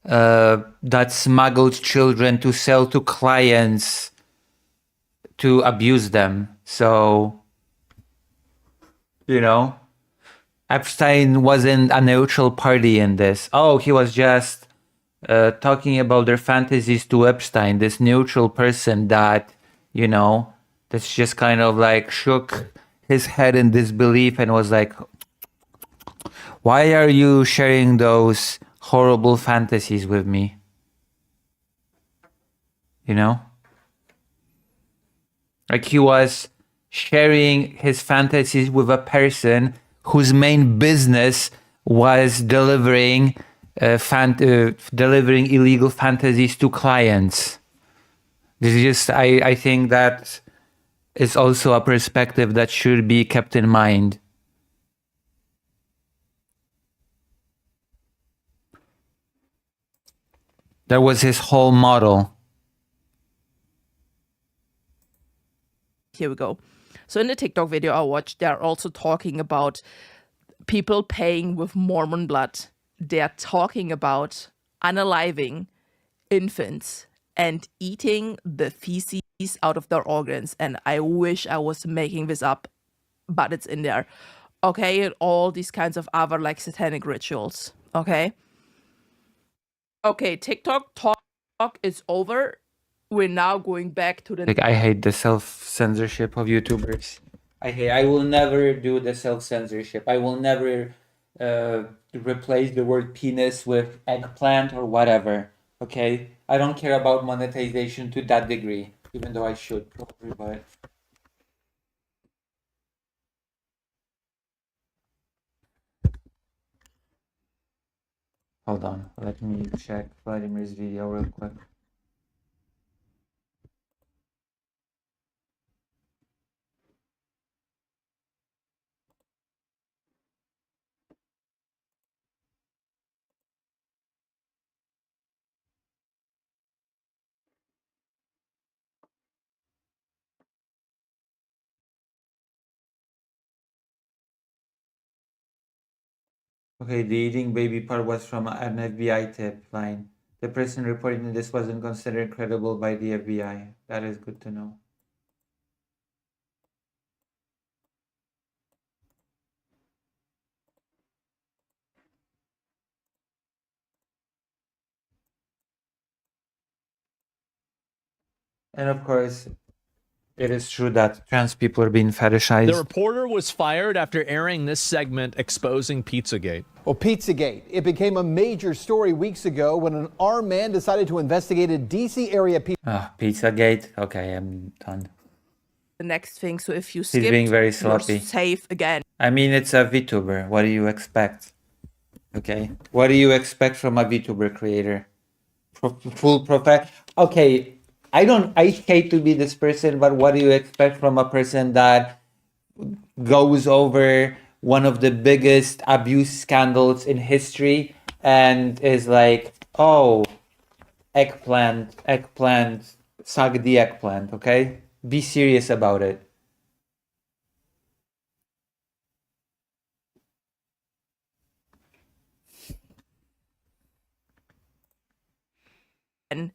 that smuggled children to sell to clients to abuse them. So, you know, Epstein wasn't a neutral party in this. Oh, he was just talking about their fantasies to Epstein, this neutral person that, you know, that's just kind of like shook his head in disbelief and was like, why are you sharing those horrible fantasies with me? you know? Like he was sharing his fantasies with a person whose main business was delivering delivering illegal fantasies to clients. This is just, I think that is also a perspective that should be kept in mind. That was his whole model. Here we go. So in the TikTok video I watched, they're also talking about people paying with Mormon blood. They're talking about unaliving infants and eating the feces out of their organs. And I wish I was making this up, but it's in there. Okay, and all these kinds of other like satanic rituals. Okay. Okay, TikTok talk is over. We're now going back to the... Like, I hate the self-censorship of YouTubers. I will never do the self-censorship. I will never replace the word penis with eggplant or whatever. Okay? I don't care about monetization to that degree, even though I should probably, but... Hold on, let me check Vladimir's video real quick. Okay, the eating baby part was from an FBI tip line. The person reporting this wasn't considered credible by the FBI. That is good to know. And of course, it is true that trans people are being fetishized. The reporter was fired after airing this segment exposing Pizzagate. Well, Pizzagate, it became a major story weeks ago when an armed man decided to investigate a DC area pizza. Pizzagate? Okay, I'm done. The next thing, so if you He's skip, being very you're sloppy. safe again. I mean, it's a VTuber. What do you expect? Okay. What do you expect from a VTuber creator? Full profile? Okay. I hate to be this person, but what do you expect from a person that goes over one of the biggest abuse scandals in history and is like, oh, eggplant, suck the eggplant, okay? Be serious about it. And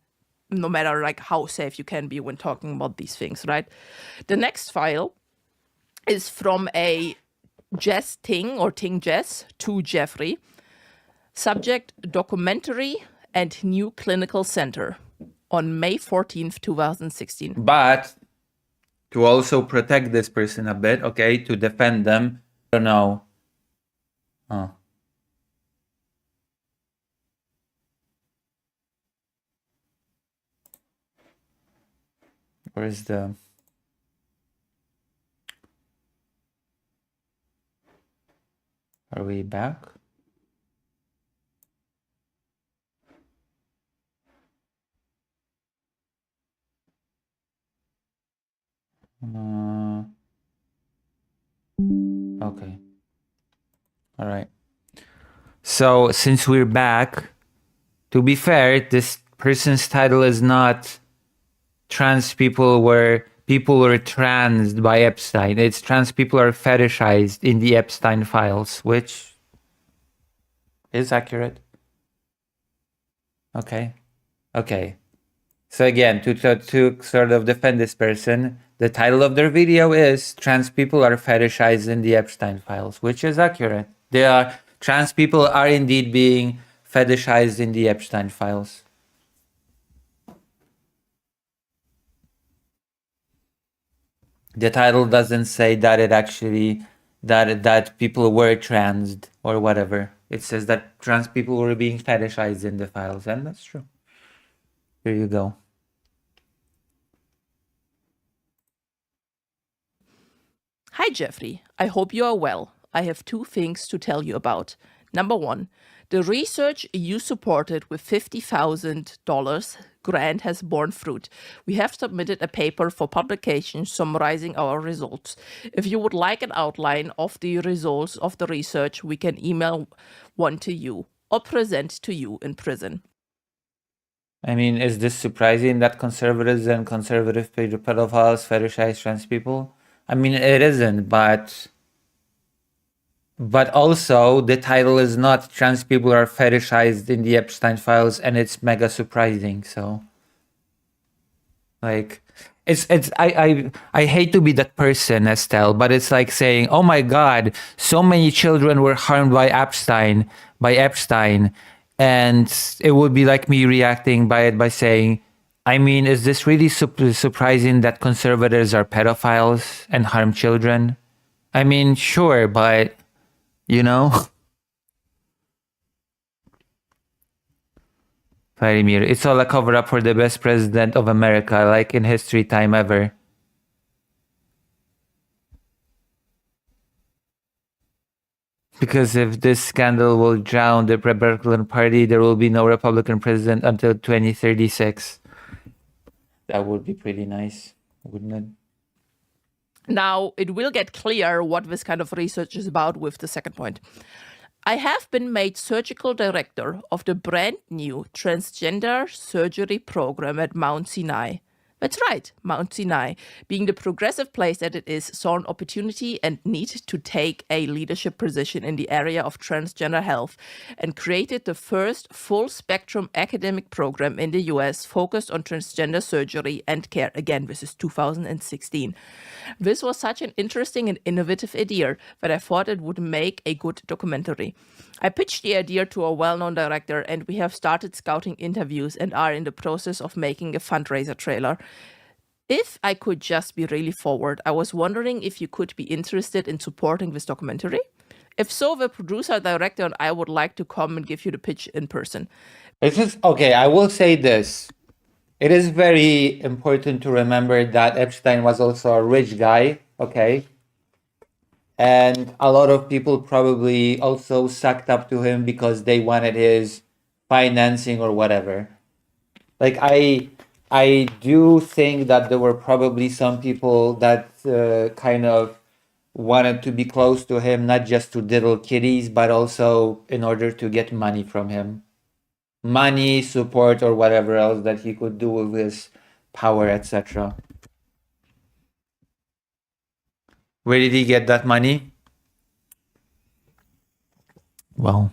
no matter like how safe you can be when talking about these things, right? The next file is from a Jess Ting or Ting Jess to Jeffrey. Subject: documentary and new clinical center on May 14th, 2016. But to also protect this person a bit, okay, to defend them, I don't know. Where is the... Are we back? Okay. All right. So since we're back, to be fair, this person's title is not trans people were transed by Epstein. It's trans people are fetishized in the Epstein files, which is accurate. Okay. So again, to sort of defend this person, the title of their video is "Trans people are fetishized in the Epstein files," which is accurate. Trans people are indeed being fetishized in the Epstein files. The title doesn't say that it actually that people were transed or whatever. It says that trans people were being fetishized in the files, and that's true. Here you go. Hi, Jeffrey. I hope you are well. I have 2 things to tell you about. Number 1, the research you supported with $50,000 grant has borne fruit. We have submitted a paper for publication summarizing our results. If you would like an outline of the results of the research, we can email one to you or present to you in prison. I mean, is this surprising that conservatives and conservative pedophiles fetishize trans people? I mean, it isn't, but also the title is not trans people are fetishized in the Epstein files, and it's mega surprising. So, like, I hate to be that person, Estelle, but it's like saying, oh my God, so many children were harmed by Epstein, and it would be like me reacting by saying, I mean, is this really surprising that conservatives are pedophiles and harm children? I mean, sure, but, you know? Vladimir, it's all a cover-up for the best president of America, like in history time ever. Because if this scandal will drown the Republican Party, there will be no Republican president until 2036. That would be pretty nice, wouldn't it? Now, it will get clear what this kind of research is about with the second point. I have been made surgical director of the brand new transgender surgery program at Mount Sinai. That's right, Mount Sinai, being the progressive place that it is, saw an opportunity and need to take a leadership position in the area of transgender health and created the first full-spectrum academic program in the US focused on transgender surgery and care. Again, this is 2016. This was such an interesting and innovative idea that I thought it would make a good documentary. I pitched the idea to a well-known director, and we have started scouting interviews and are in the process of making a fundraiser trailer. If I could just be really forward, I was wondering if you could be interested in supporting this documentary. If so, the producer, director, and I would like to come and give you the pitch in person. Okay, I will say this. It is very important to remember that Epstein was also a rich guy, okay? And a lot of people probably also sucked up to him because they wanted his financing or whatever. Like, I do think that there were probably some people that kind of wanted to be close to him, not just to diddle kitties, but also in order to get money from him. Money, support, or whatever else that he could do with his power, etc. Where did he get that money? Well,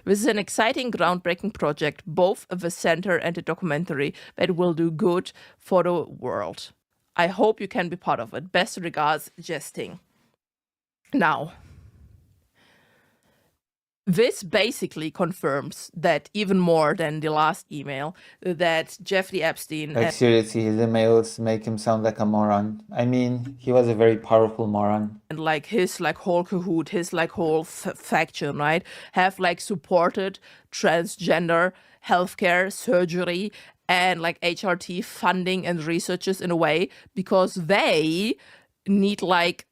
this is an exciting, groundbreaking project, both the center and the documentary, that will do good for the world. I hope you can be part of it. Best regards, Jesting. Now, this basically confirms that even more than the last email, that Jeffrey Epstein... Like, seriously, his emails make him sound like a moron. I mean, he was a very powerful moron. And like his like whole cahoot, his like whole faction, right, have like supported transgender healthcare, surgery, and like HRT funding and researches in a way because they need like,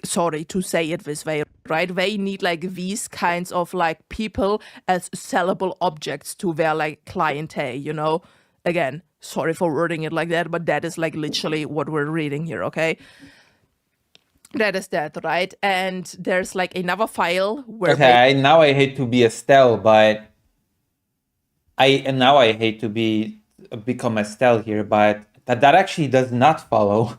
sorry to say it this way, right? They need like these kinds of like people as sellable objects to their like clientele, you know? Again, sorry for wording it like that, but that is like literally what we're reading here, okay? That is that, right? And there's like another file where... Okay, now I hate to be Estelle, but... I hate to become Estelle here, but that actually does not follow.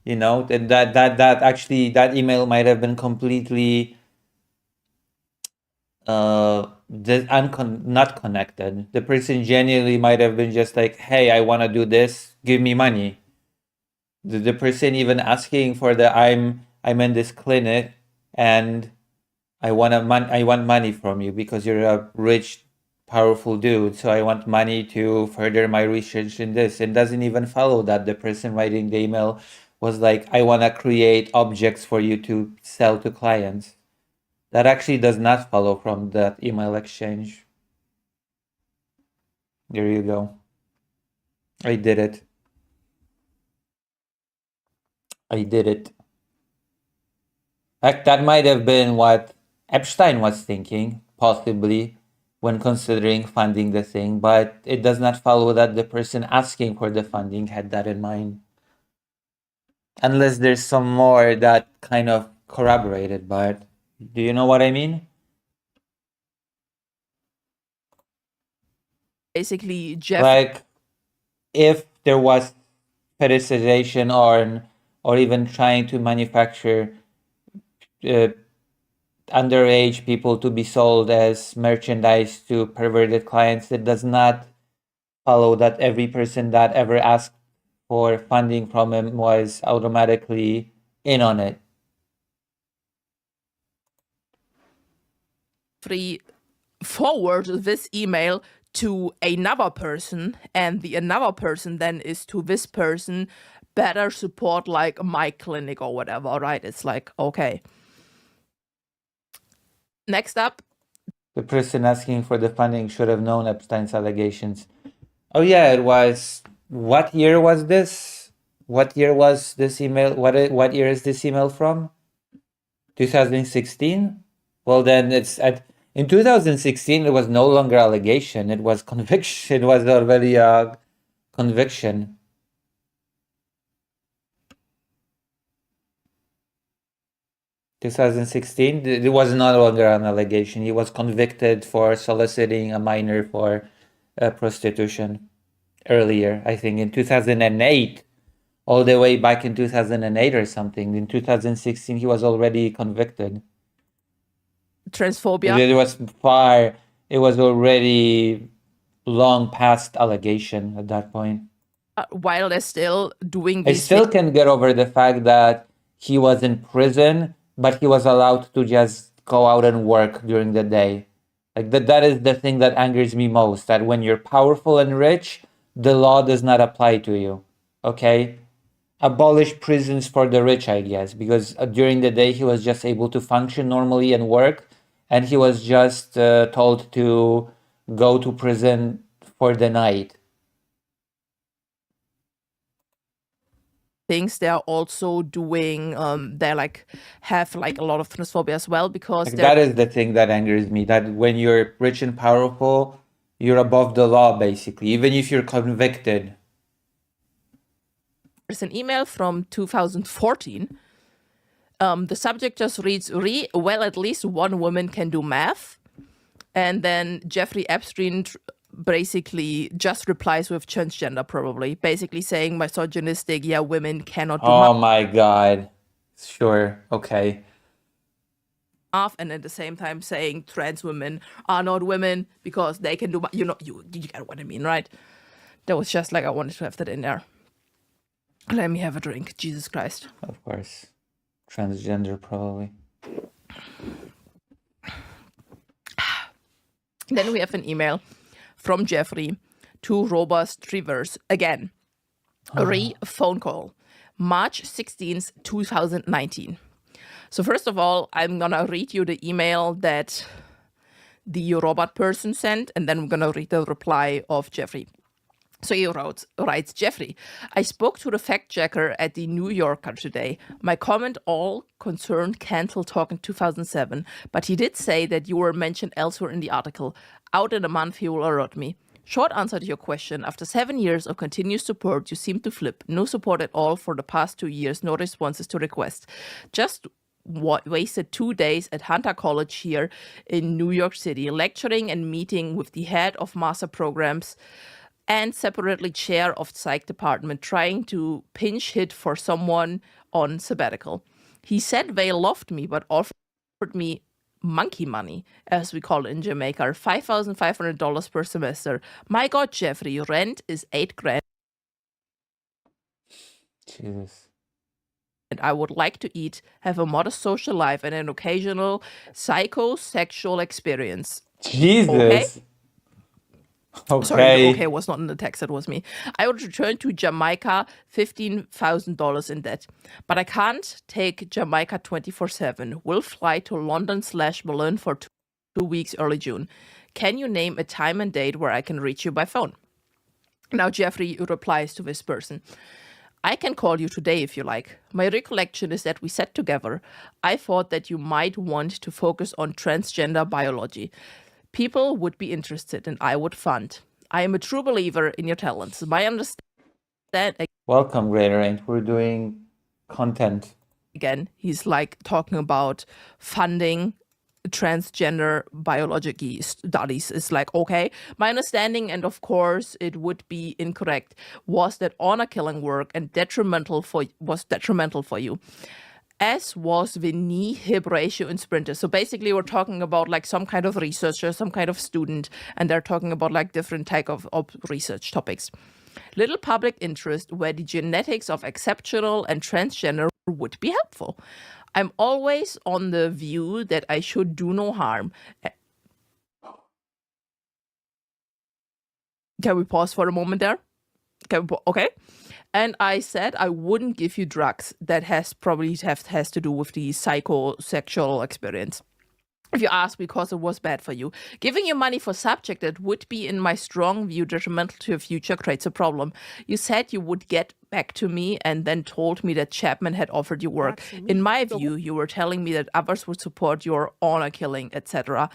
You know, that email might have been completely not connected. The person genuinely might have been just like, hey, I want to do this, give me money. The person even asking for I'm in this clinic and I want money from you because you're a rich, powerful dude, so I want money to further my research in this. It doesn't even follow that the person writing the email was like, I want to create objects for you to sell to clients. That actually does not follow from that email exchange. There you go. I did it. I did it. That might have been what Epstein was thinking, possibly, when considering funding the thing, but it does not follow that the person asking for the funding had that in mind. Unless there's some more that kind of corroborated, but do you know what I mean? Basically, Jeff. Like, if there was fetishization or even trying to manufacture underage people to be sold as merchandise to perverted clients, it does not follow that every person that ever asked for funding from him was automatically in on it. Free forward this email to another person, and the another person then is to this person, better support like my clinic or whatever, right? It's like, okay. Next up. The person asking for the funding should have known Epstein's allegations. Oh yeah, it was, what year was this? What year was this email? What year is this email from? 2016? Well then in 2016 it was no longer allegation, it was conviction. It was already a conviction. In 2016, it was no longer an allegation. He was convicted for soliciting a minor for prostitution earlier, I think in 2008, all the way back in 2008 or something. In 2016, he was already convicted. Transphobia. It was already long past allegation at that point. While they're still doing I this. still can get over the fact that he was in prison, but he was allowed to just go out and work during the day. Like that is the thing that angers me most, that when you're powerful and rich, the law does not apply to you. Okay? Abolish prisons for the rich, I guess, because during the day he was just able to function normally and work, and he was just told to go to prison for the night. Things they're also doing, they like have like a lot of transphobia as well, because Like, that is the thing that angers me, that when you're rich and powerful, you're above the law, basically, even if you're convicted. There's an email from 2014. The subject just reads, well, at least one woman can do math. And then Jeffrey Epstein basically just replies with transgender, probably. Basically saying misogynistic, yeah, women cannot do Oh math. my god. Sure, okay. And at the same time saying trans women are not women because they can do, you get what I mean, right? That was just like, I wanted to have that in there. Let me have a drink, Jesus Christ. Of course. Transgender, probably. Then we have an email from Jeffrey to Robust Rivers. Again, phone call, March 16th, 2019. So first of all, I'm gonna read you the email that the robot person sent, and then I'm gonna read the reply of Jeffrey. So he writes, Jeffrey, I spoke to the fact checker at the New Yorker today. My comment all concerned Candle Talk in 2007, but he did say that you were mentioned elsewhere in the article. Out in a month, he will alert me. Short answer to your question, after 7 years of continuous support, you seem to flip. No support at all for the past 2 years, no responses to requests. Just wasted 2 days at Hunter College here in New York City, lecturing and meeting with the head of master programs and separately chair of psych department, trying to pinch hit for someone on sabbatical. He said they loved me, but offered me monkey money, as we call it in Jamaica, $5,500 per semester. My God, Jeffrey, rent is $8,000. Jesus. And I would like to eat, have a modest social life, and an occasional psychosexual experience. Jesus. Okay? Okay. Sorry, the okay was not in the text, it was me. I would return to Jamaica $15,000 in debt. But I can't take Jamaica 24/7. Will fly to London/Berlin for 2 weeks early June. Can you name a time and date where I can reach you by phone? Now Jeffrey replies to this person. I can call you today if you like. My recollection is that we sat together. I thought that you might want to focus on transgender biology. People would be interested and I would fund. I am a true believer in your talents. My understanding. Welcome, Greater Range. We're doing content. Again, he's like talking about funding transgender biology studies. Is like, okay, my understanding, and of course it would be incorrect, was that honor killing work and was detrimental for you, as was the knee-hip ratio in sprinters. So basically we're talking about like some kind of researcher, some kind of student, and they're talking about like different type of research topics. Little public interest where the genetics of exceptional and transgender would be helpful. I'm always on the view that I should do no harm. Can we pause for a moment there? Okay. And I said I wouldn't give you drugs that has to do with the psychosexual experience. If you ask, because it was bad for you. Giving you money for subject that would be, in my strong view, detrimental to your future creates a problem. You said you would get back to me and then told me that Chapman had offered you work. In my view, you were telling me that others would support your honor killing, etc.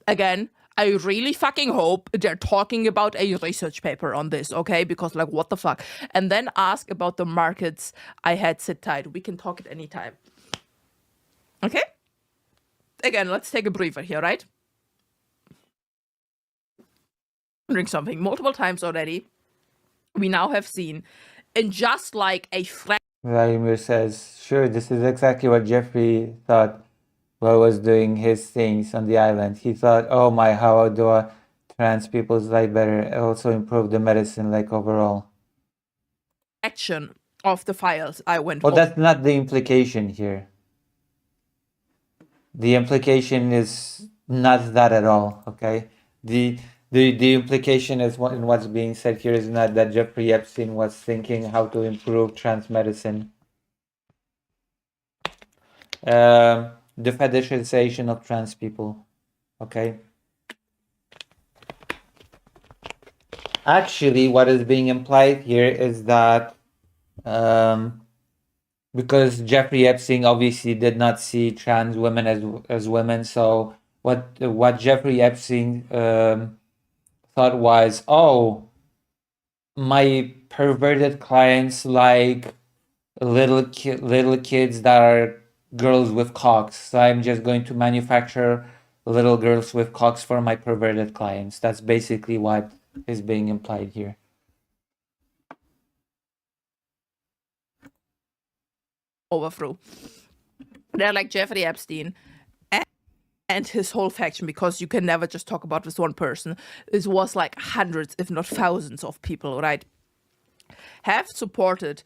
Again, I really fucking hope they're talking about a research paper on this, okay? Because, like, what the fuck? And then ask about the markets I had. Sit tight. We can talk at any time. Okay? Again, let's take a breather here, right? Drink something. Multiple times already, we now have seen, in just like a Vladimir says, sure, this is exactly what Jeffrey thought while was doing his things on the island. He thought, oh my, how do trans people's life better, also improve the medicine, like, overall. Action of the files I went Well, over. that's not the implication here. The implication is not that at all, okay? The implication is in what's being said here is not that Jeffrey Epstein was thinking how to improve trans medicine. The fetishization of trans people, okay? Actually, what is being implied here is that because Jeffrey Epstein obviously did not see trans women as women, so what Jeffrey Epstein thought was, oh, my perverted clients like little kids that are girls with cocks, so I'm just going to manufacture little girls with cocks for my perverted clients. That's basically what is being implied here. Overthrow. They're like Jeffrey Epstein and his whole faction, because you can never just talk about this one person. This was like hundreds, if not thousands of people, right? Have supported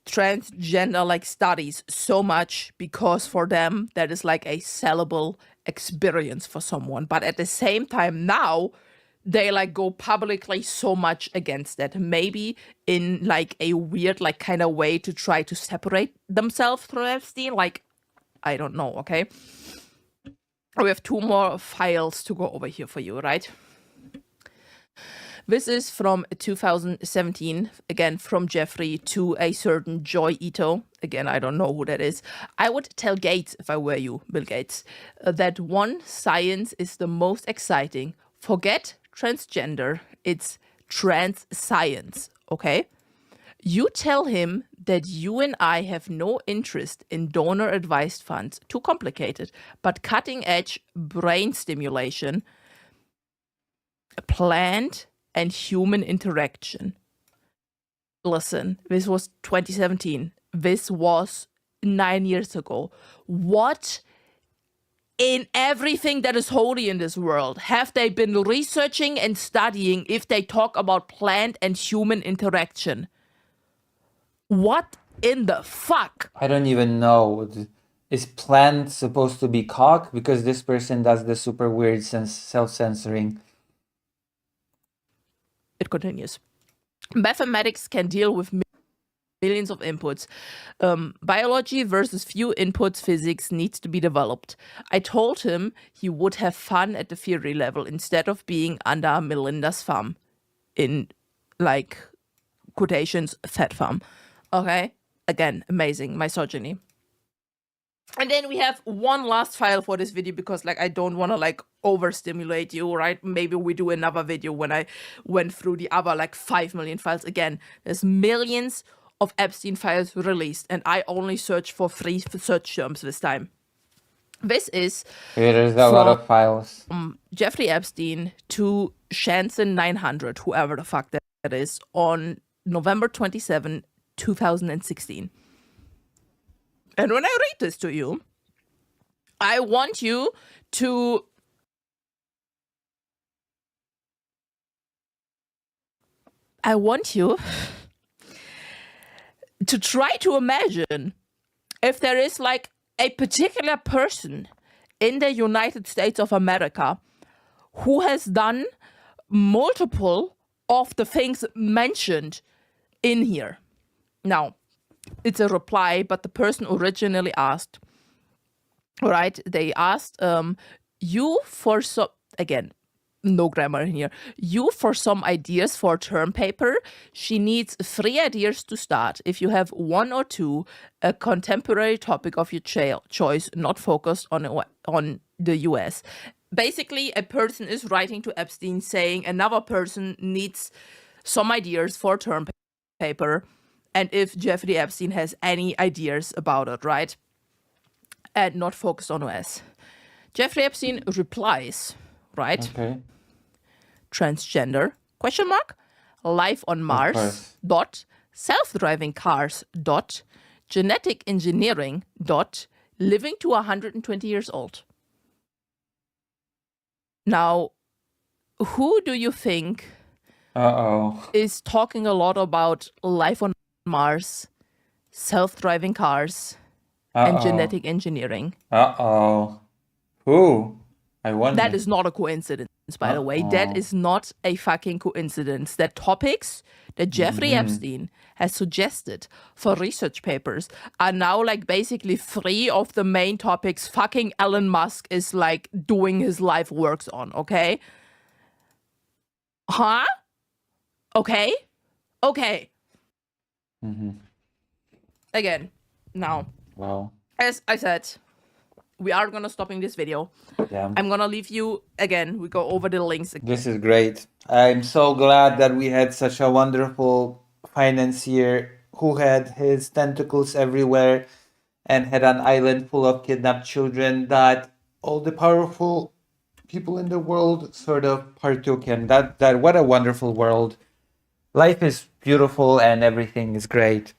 transgender like studies so much because for them that is like a sellable experience for someone. But at the same time now, they like go publicly so much against that, maybe in like a weird like kind of way to try to separate themselves from Epstein. Like, I don't know, okay? We have two more files to go over here for you, right? This is from 2017, again from Jeffrey to a certain Joy Ito. Again, I don't know who that is. I would tell Gates, if I were you, Bill Gates, that one, science is the most exciting. Forget transgender, it's trans science, okay? You tell him that you and I have no interest in donor-advised funds, too complicated, but cutting-edge brain stimulation, plant and human interaction. Listen, this was 2017. This was 9 years ago. What in everything that is holy in this world have they been researching and studying if they talk about plant and human interaction? What in the fuck? I don't even know. Is plant supposed to be cock? Because this person does the super weird self-censoring. It continues. Mathematics can deal with millions of inputs. Biology versus few inputs physics needs to be developed. I told him he would have fun at the theory level instead of being under Melinda's thumb. In, like, quotations, fat thumb. Okay? Again, amazing. Misogyny. And then we have one last file for this video because, like, I don't want to, like, overstimulate you, right? Maybe we do another video when I went through the other, like, 5 million files. Again, there's millions of Epstein files released, and I only search for 3 search terms this time. This is There's a lot of files. Jeffrey Epstein to Shanson 900, whoever the fuck that is, on November 27, 2016. And when I read this to you, I want you to try to imagine if there is like a particular person in the United States of America who has done multiple of the things mentioned in here. Now, it's a reply, but the person originally asked, right? They asked, you for some, again, no grammar in here. You for some ideas for a term paper. She needs 3 ideas to start. If you have 1 or 2, a contemporary topic of your choice, not focused on the US. Basically, a person is writing to Epstein saying another person needs some ideas for a term paper, and if Jeffrey Epstein has any ideas about it, right? And not focused on US. Jeffrey Epstein replies, right? Okay. Transgender, question mark, life on Mars, dot, self-driving cars, dot, genetic engineering, dot, living to 120 years old. Now, who do you think is talking a lot about life on Mars, self-driving cars, and genetic engineering? Who? I wonder. That is not a coincidence, by the way. That is not a fucking coincidence. That topics that Jeffrey Epstein has suggested for research papers are now like basically 3 of the main topics fucking Elon Musk is like doing his life works on, okay? Huh? Okay? Okay. Again, now. Wow. As I said, we are gonna stop in this video. Yeah. I'm gonna leave you again. We go over the links again. This is great. I'm so glad that we had such a wonderful financier who had his tentacles everywhere and had an island full of kidnapped children that all the powerful people in the world sort of partook in. That what a wonderful world. Life is beautiful and everything is great.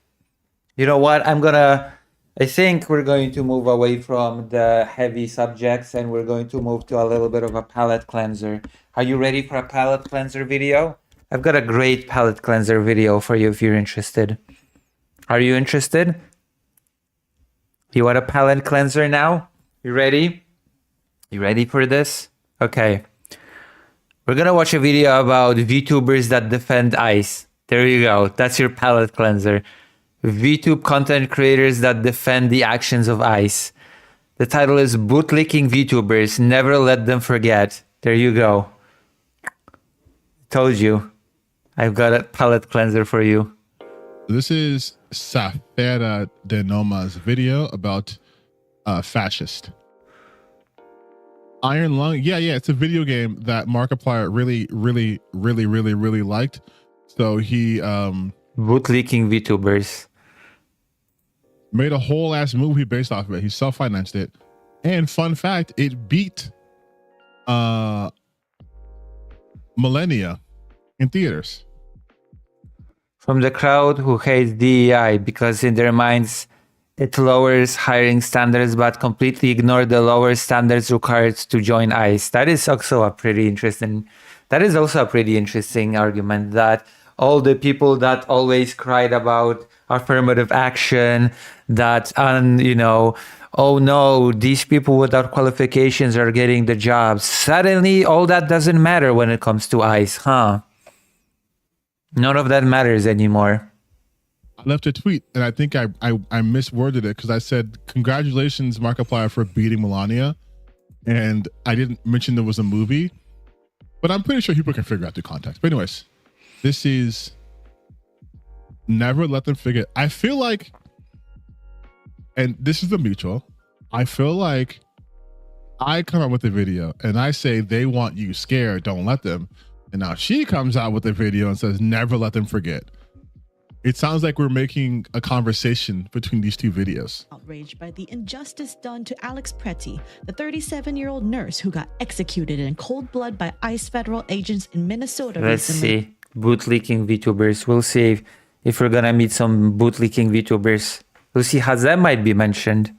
You know what? I think we're going to move away from the heavy subjects and we're going to move to a little bit of a palate cleanser. Are you ready for a palate cleanser video? I've got a great palate cleanser video for you if you're interested. Are you interested? You want a palate cleanser now? You ready? You ready for this? Okay. We're gonna watch a video about VTubers that defend ICE. There you go. That's your palate cleanser. VTube content creators that defend the actions of ICE. The title is Bootlicking VTubers, Never Let Them Forget. There you go. Told you. I've got a palate cleanser for you. This is Safera de Noma's video about fascist. Iron Lung, yeah, it's a video game that Markiplier really liked. So he bootlicking VTubers. Made a whole ass movie based off of it. He self-financed it. And fun fact, it beat Millennia in theaters. From the crowd who hates DEI because in their minds it lowers hiring standards but completely ignore the lower standards required to join ICE. That is also a pretty interesting argument, that all the people that always cried about affirmative action, that oh no, these people without qualifications are getting the jobs. Suddenly all that doesn't matter when it comes to ICE, huh? None of that matters anymore. I left a tweet, and I think I misworded it because I said, congratulations, Markiplier, for beating Melania. And I didn't mention there was a movie, but I'm pretty sure people can figure out the context. But anyways, this is never let them forget. I feel like, and this is the mutual, I feel like I come out with a video and I say they want you scared, don't let them. And now she comes out with a video and says never let them forget. It sounds like we're making a conversation between these two videos. Outraged by the injustice done to Alex Pretty, the 37-year-old nurse who got executed in cold blood by ICE federal agents in Minnesota Let's recently. see. Bootlicking VTubers. We'll see if we're gonna meet some bootlicking VTubers. We'll see how that might be mentioned.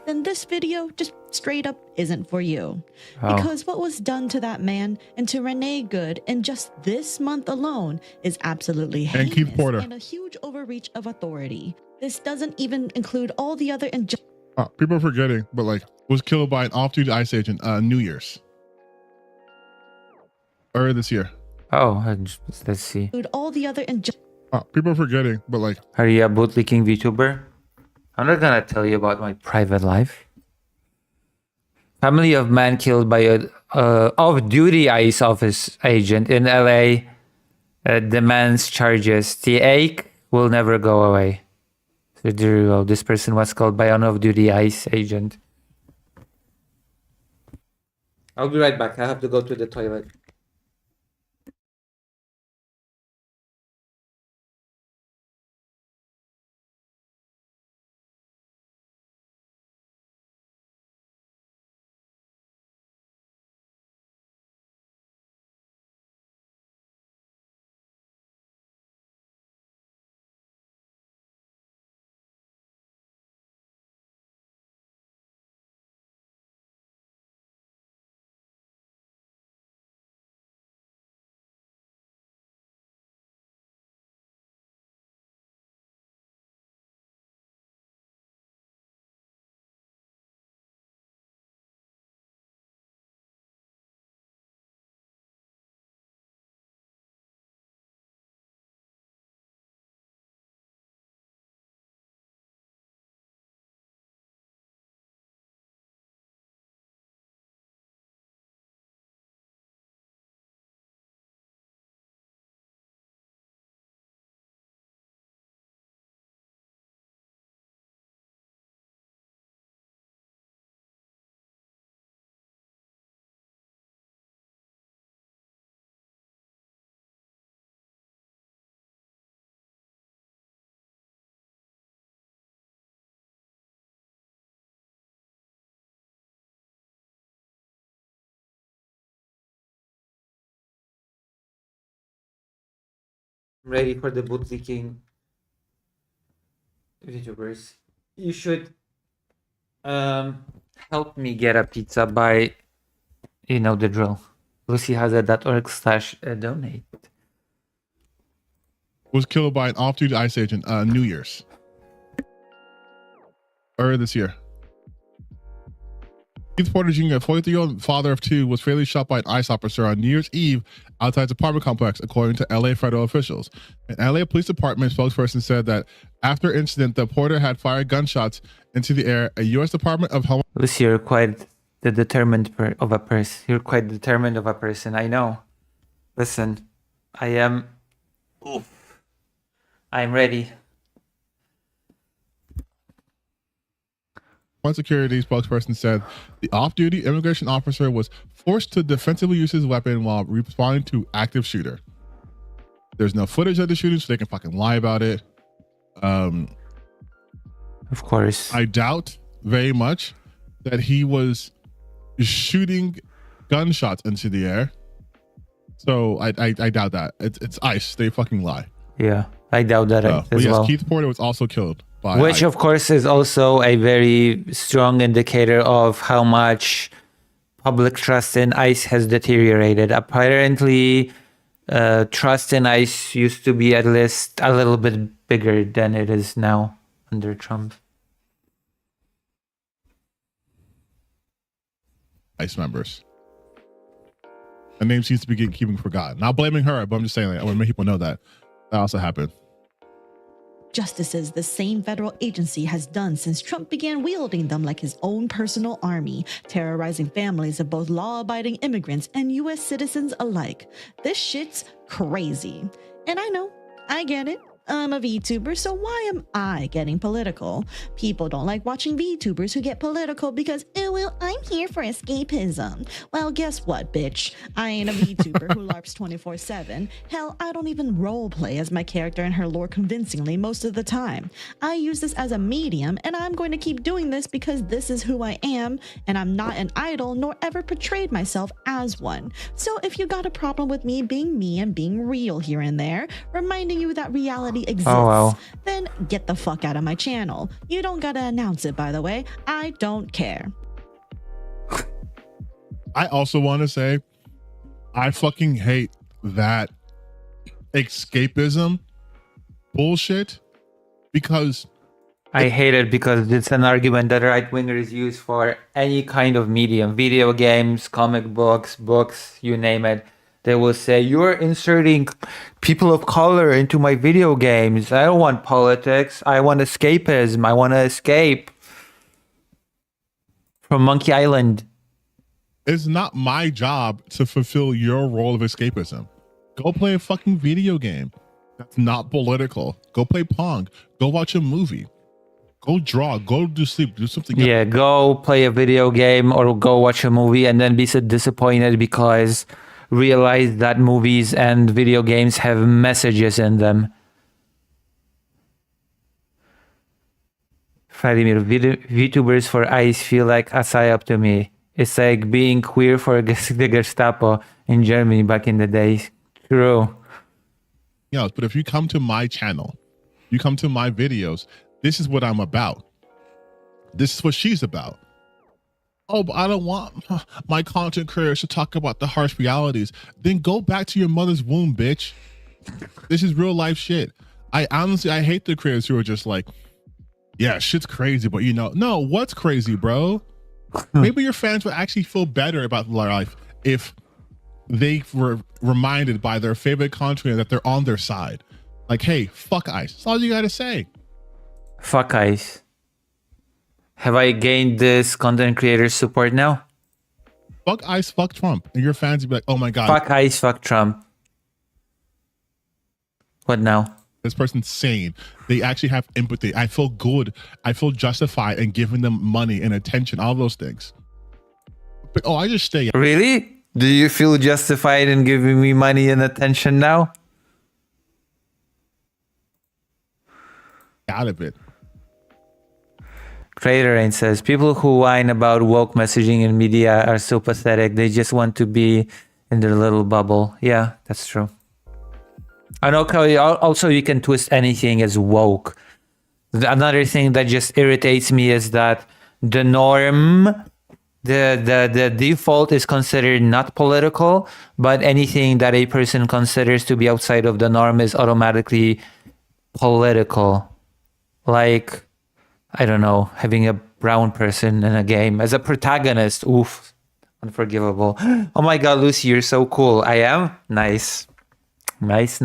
Then this video just straight up isn't for you. Oh. Because what was done to that man and to Renee Good in just this month alone is absolutely And heinous Keith Porter. and a huge overreach of authority. This doesn't even include all the other People are forgetting, but like was killed by an off-duty ICE agent New Year's. Earlier this year. Oh, let's see. all the other People are forgetting, but like Are you a bootlicking VTuber? I'm not gonna tell you about my private life. Family of man killed by a off-duty ICE office agent in LA demands charges. The ache will never go away. So there you go. This person was killed by an off-duty ICE agent. I'll be right back. I have to go to the toilet. I'm ready for the bootlicking VTubers. You should help me get a pizza by, you know the drill. LucyHazard.org/donate. was killed by an off-duty ICE agent New Year's. Earlier this year. Keith Porter Jr., a 43-year-old father of two, was fatally shot by an ICE officer on New Year's Eve outside his apartment complex, according to LA federal officials. An LA Police Department spokesperson said that after incident, the Porter had fired gunshots into the air. A U.S. Department of Homeland Lucy, you're quite the determined of a person. You're quite determined of a person. I know. Listen, I am. Oof. I'm ready. One security spokesperson said the off-duty immigration officer was forced to defensively use his weapon while responding to active shooter. There's no footage of the shooting, so they can fucking lie about it. Of course. I doubt very much that he was shooting gunshots into the air. So I doubt that. It's ICE. They fucking lie. Yeah, I doubt that as but yes, well. Keith Porter was also killed by Which, ICE. of course, is also a very strong indicator of how much public trust in ICE has deteriorated. Apparently, trust in ICE used to be at least a little bit bigger than it is now under Trump. ICE members. Her name seems to be keeping forgotten. Not blaming her, but I'm just saying, like, I want to make people know that that also happened. justices the same federal agency has done since Trump began wielding them like his own personal army, terrorizing families of both law-abiding immigrants and U.S. citizens alike. This shit's crazy. And I know, I get it. I'm a VTuber, so why am I getting political? People don't like watching VTubers who get political because, oh, well, I'm here for escapism. Well, guess what, bitch? I ain't a VTuber who LARPs 24/7. Hell, I don't even roleplay as my character and her lore convincingly most of the time. I use this as a medium, and I'm going to keep doing this because this is who I am, and I'm not an idol nor ever portrayed myself as one. So if you got a problem with me being me and being real here and there, reminding you that reality exists, then get the fuck out of my channel. You don't gotta announce it, by the way. I don't care. I also want to say, I fucking hate that escapism bullshit because I hate it because it's an argument that right-wingers use for any kind of medium, video games, comic books, you name it. They will say, you're inserting people of color into my video games. I don't want politics. I want escapism. I want to escape from Monkey Island. it's not my job to fulfill your role of escapism. Go play a fucking video game that's not political. Go play Pong. Go watch a movie. Go draw. Go do sleep. Do something else. Yeah, go play a video game or go watch a movie and then be so disappointed because realize that movies and video games have messages in them. Vladimir, VTubers for ICE feel like a psyop to me. It's like being queer for the Gestapo in Germany back in the days. True. Yeah, but if you come to my channel, you come to my videos, this is what I'm about. This is what she's about. Oh, but I don't want my content creators to talk about the harsh realities. Then go back to your mother's womb, bitch. This is real life shit. I hate the creators who are just like, yeah, shit's crazy, but you know, no, what's crazy, bro? Maybe your fans would actually feel better about life if they were reminded by their favorite content creator that they're on their side. Like, hey, fuck ICE. That's all you gotta say. Fuck ICE. Have I gained this content creator support now? Fuck ICE, fuck Trump. And your fans would be like, oh my God. Fuck ICE, fuck Trump. What now? This person's sane. They actually have empathy. I feel good. I feel justified in giving them money and attention, all those things. But, oh, I just stay. Really? Do you feel justified in giving me money and attention now? Out of it. Creator Rain says, people who whine about woke messaging in media are so pathetic. They just want to be in their little bubble. Yeah, that's true. And okay, also you can twist anything as woke. Another thing that just irritates me is that the norm, the default is considered not political, but anything that a person considers to be outside of the norm is automatically political. Like, I don't know, having a brown person in a game as a protagonist. Oof, unforgivable. Oh my God, Lucy, you're so cool. I am? Nice. Nice.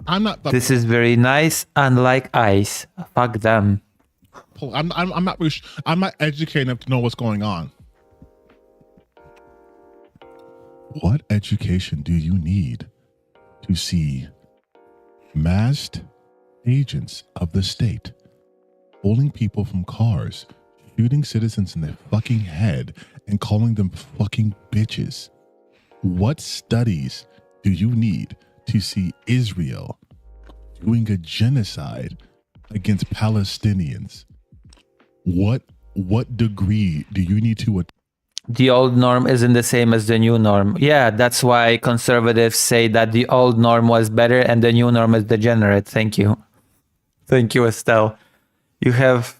I'm not. This is very nice, unlike ICE. Fuck them. I'm not educated enough to know what's going on. What education do you need to see masked agents of the state pulling people from cars, shooting citizens in the fucking head, and calling them fucking bitches? What studies do you need to see Israel doing a genocide against Palestinians? What degree do you need to? The old norm isn't the same as the new norm. Yeah, that's why conservatives say that the old norm was better and the new norm is degenerate. Thank you, Estelle. You have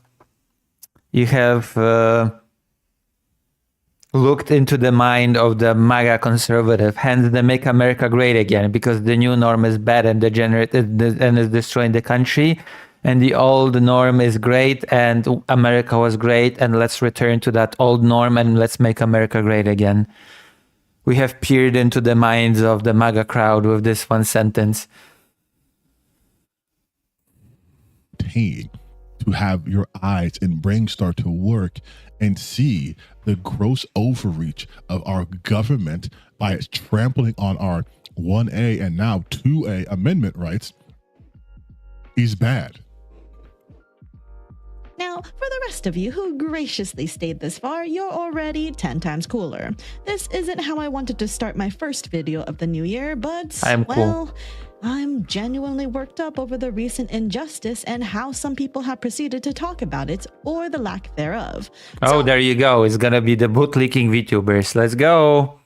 looked into the mind of the MAGA conservative, hence they make America great again, because the new norm is bad and degenerate and is destroying the country, and the old norm is great and America was great, and let's return to that old norm and let's make America great again. We have peered into the minds of the MAGA crowd with this one sentence. entertain, to have your eyes and brain start to work and see the gross overreach of our government by trampling on our 1A and now 2A amendment rights is bad. Now, for the rest of you who graciously stayed this far, you're already 10 times cooler. This isn't how I wanted to start my first video of the new year, but, I'm genuinely worked up over the recent injustice and how some people have proceeded to talk about it, or the lack thereof. Oh, there you go. It's gonna be the bootlicking VTubers. Let's go.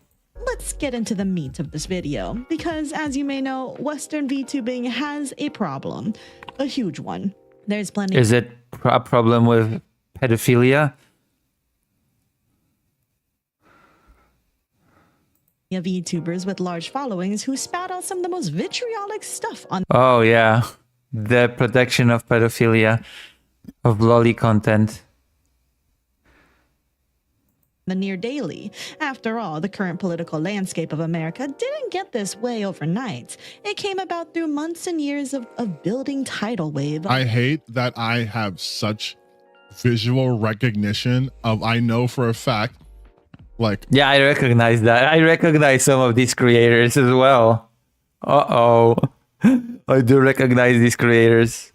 Let's get into the meat of this video, because as you may know, Western VTubing has a problem. A huge one. There's plenty. Is it a problem with pedophilia? Of YouTubers with large followings who spat out some of the most vitriolic stuff on Oh yeah, the protection of pedophilia, of lolly content. the near daily. After all, the current political landscape of America didn't get this way overnight. It came about through months and years of building tidal wave. I hate that I have such visual recognition of, I know for a fact, like, yeah, I recognize that. I recognize some of these creators as well. I do recognize these creators.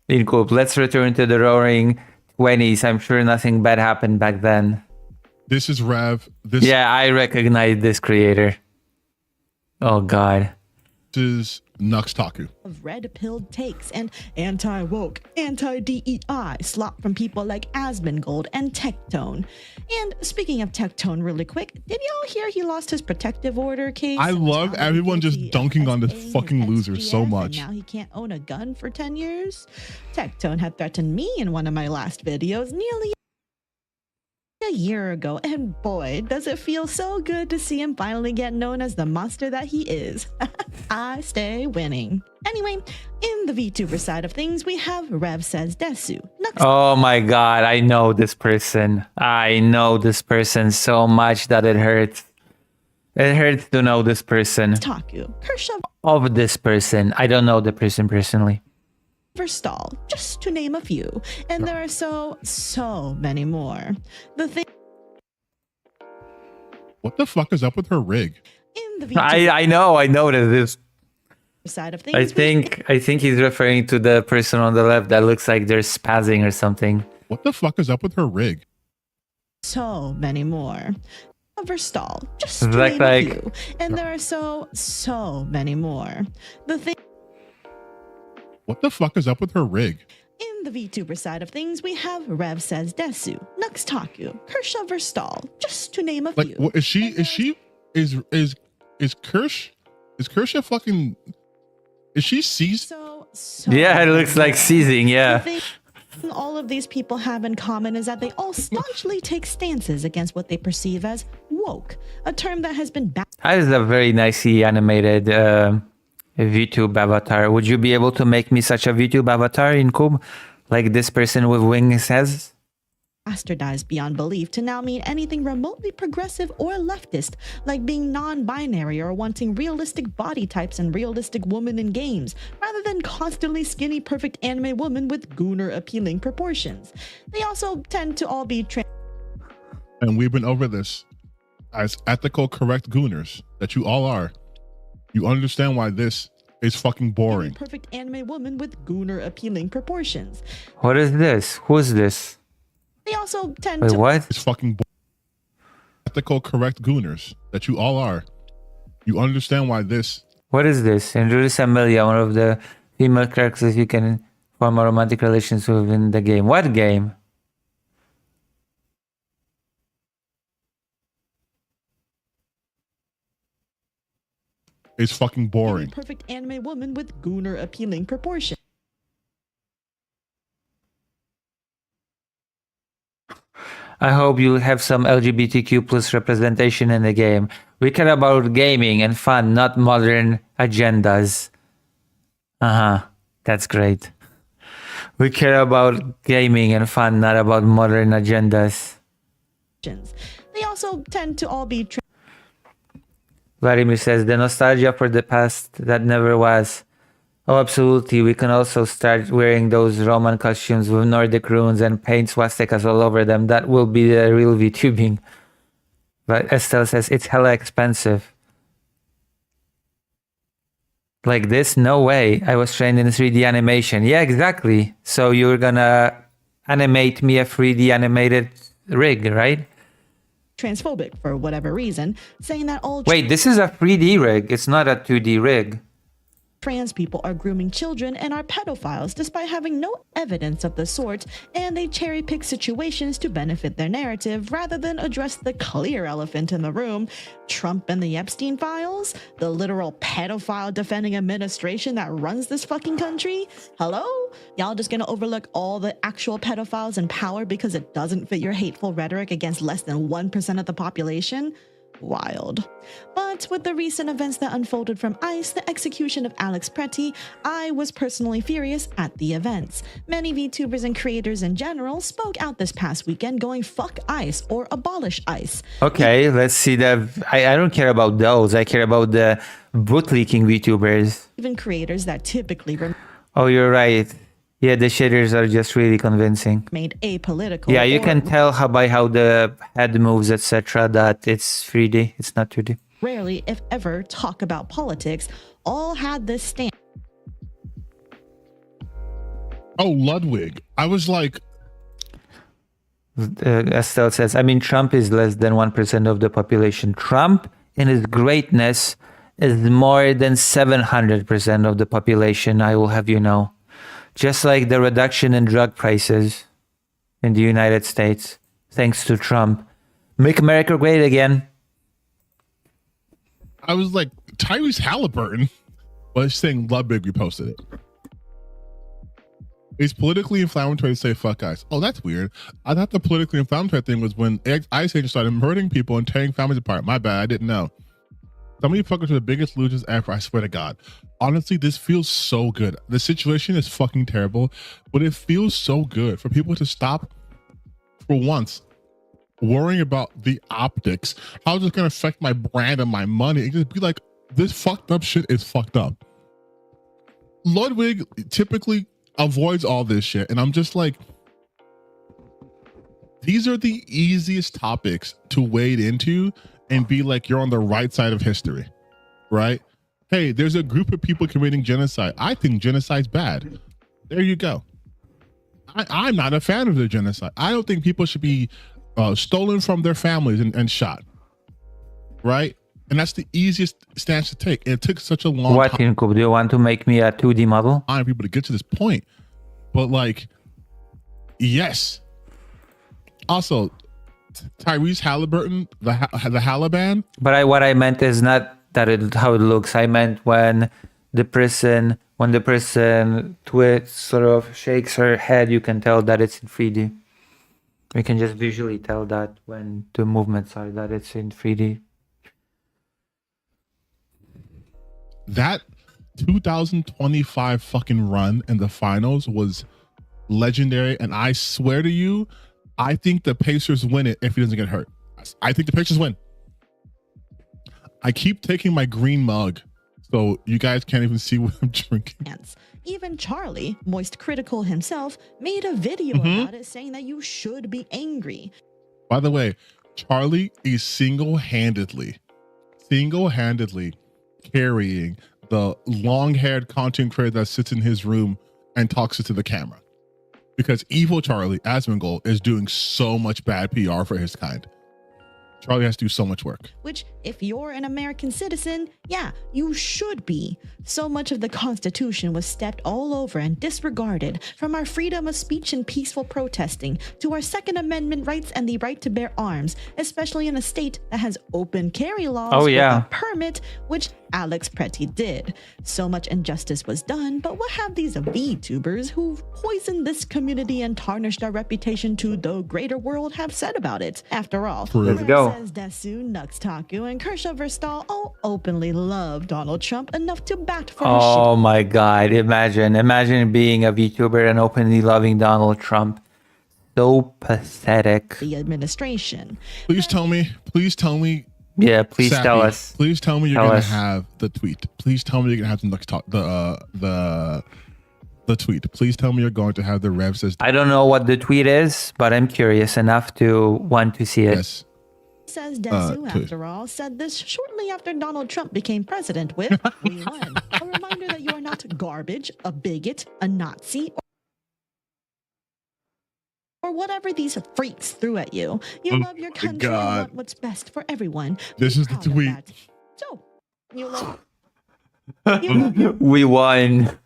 In Coop, let's return to the roaring 20s. I'm sure nothing bad happened back then. This is Rev. Yeah, I recognize this creator. Oh god. This is Nuxtaku. Of red-pilled takes and anti-woke, anti-DEI slop from people like Asmongold and Tectone. And speaking of Tectone really quick, did y'all hear he lost his protective order case? I love everyone just dunking on this fucking loser so much. And now he can't own a gun for 10 years? Tectone had threatened me in one of my last videos nearly a year ago, and boy, does it feel so good to see him finally get known as the monster that he is. I stay winning. Anyway, in the VTuber side of things, we have Rev Says Desu. Oh my god, I know this person. I know this person so much that it hurts. It hurts to know this person. Taku, Kershaw Of this person. I don't know the person personally. Verstal, just to name a few. And there are so many more. The thing. What the fuck is up with her rig? In the I know that this side of things. I think he's referring to the person on the left that looks like they're spazzing or something. What the fuck is up with her rig? So many more. Verstal, just to Like- name a few. And there are so many more. The thing. What the fuck is up with her rig? In the VTuber side of things, we have Rev Says Desu, Nuxtaku, Kershaw Verstal, just to name a Like, few. what, is Kershaw fucking, is she seized? Yeah, it looks like seizing, yeah. The thing all of these people have in common is that they all staunchly take stances against what they perceive as woke, a term that has been That is a very nicely animated VTube avatar. Would you be able to make me such a VTube avatar in Cube? Like this person with wings says? bastardized beyond belief to now mean anything remotely progressive or leftist, like being non-binary or wanting realistic body types and realistic women in games, rather than constantly skinny perfect anime woman with gooner appealing proportions. They also tend to all be And we've been over this. As ethical, correct gooners that you all are, you understand why this is fucking boring. perfect anime woman with gooner appealing proportions. What is this? Who's this? They also tend Wait, to what? It's fucking ethical, correct gooners that you all are. You understand why this. What is this? Introduce Amelia, one of the female characters you can form a romantic relations with in the game. What game? It's fucking boring. perfect anime woman with gooner appealing proportions. I hope you'll have some LGBTQ plus representation in the game. We care about gaming and fun, not modern agendas. That's great. We care about gaming and fun, not about modern agendas. They also tend to all be Vladimir says, the nostalgia for the past that never was. Oh, absolutely. We can also start wearing those Roman costumes with Nordic runes and paint swastikas all over them. That will be the real VTubing. But Estelle says it's hella expensive. Like this? No way. I was trained in 3D animation. Yeah, exactly. So you're gonna animate me a 3D animated rig, right? Transphobic for whatever reason, saying that all Wait, this is a 3D rig. It's not a 2D rig. trans people are grooming children and are pedophiles despite having no evidence of the sort, and they cherry pick situations to benefit their narrative rather than address the clear elephant in the room: Trump and the Epstein files, the literal pedophile defending administration that runs this fucking country. Hello? Y'all just gonna overlook all the actual pedophiles in power because it doesn't fit your hateful rhetoric against less than 1% of the population? Wild. But with the recent events that unfolded from ICE, the execution of Alex Pretty, I was personally furious at the events. Many VTubers and creators in general spoke out this past weekend going fuck ICE or abolish ICE. Okay, let's see the... I don't care about those. I care about the bootleaking VTubers. Even creators that typically Oh, you're right. Yeah, the shitters are just really convincing. made apolitical. Yeah, you or can tell by how the head moves, etc., that it's 3D. It's not 2D. rarely, if ever, talk about politics, all had this stand. Oh, Ludwig. I was like, Estelle says, I mean, Trump is less than 1% of the population. Trump, in his greatness, is more than 700% of the population, I will have you know. Just like the reduction in drug prices in the United States, thanks to Trump. Make America great again. I was like, Tyrese Halliburton was saying Ludwig reposted it. It's politically inflammatory to say fuck guys. Oh, that's weird. I thought the politically inflammatory thing was when ICE agents started murdering people and tearing families apart. My bad, I didn't know. Some of you fuckers are the biggest losers ever, I swear to God. Honestly, this feels so good. The situation is fucking terrible, but it feels so good for people to stop, for once, worrying about the optics. How's this going to affect my brand and my money? And just be like, this fucked up shit is fucked up. Ludwig typically avoids all this shit, and I'm just like, these are the easiest topics to wade into and be like you're on the right side of history, right? Hey, there's a group of people committing genocide. I think genocide's bad. There you go. I'm not a fan of the genocide. I don't think people should be stolen from their families and shot, right? And that's the easiest stance to take. And it took such a long What, time. Incoop? Do you want to make me a 2D model? I want people to get to this point. But like, yes. Also, Tyrese Halliburton, the Halliban. But what I meant is not that how it looks. I meant when the person sort of shakes her head, you can tell that it's in 3D. We can just visually tell that when the movements are that it's in 3D. That 2025 fucking run in the finals was legendary, and I swear to you, I think the Pacers win it if he doesn't get hurt. I think the Pacers win. I keep taking my green mug, so you guys can't even see what I'm drinking. Even Charlie, moist critical himself, made a video about it saying that you should be angry. By the way, Charlie is single-handedly carrying the long-haired content creator that sits in his room and talks to the camera. Because evil Charlie Asmongold is doing so much bad PR for his kind. Charlie has to do so much work. Which, if you're an American citizen, yeah, you should be. So much of the Constitution was stepped all over and disregarded, from our freedom of speech and peaceful protesting to our Second Amendment rights and the right to bear arms, especially in a state that has open carry laws with a permit, which Alex Pretty did. So much injustice was done, but what have these VTubers who've poisoned this community and tarnished our reputation to the greater world have said about it? After all, Let's go. Says Desu, Nuxtaku, and Kershaw Verstal all openly love Donald Trump enough to bat for his Oh my God. Imagine being a VTuber and openly loving Donald Trump. So pathetic. the administration. Please tell me Yeah, please tell Sappy, us. Please tell me you're Tell gonna us. have the tweet. Please tell me you're gonna have the next talk. The tweet. Please tell me you're going to have the Rev says. I don't know what the tweet is, but I'm curious enough to want to see it. Yes. Says Desu, after all, said this shortly after Donald Trump became president with "We won." A reminder that you are not garbage, a bigot, a Nazi, or whatever these freaks threw at you. You love your country and want what's best for everyone. This is the tweet. So, you love We won.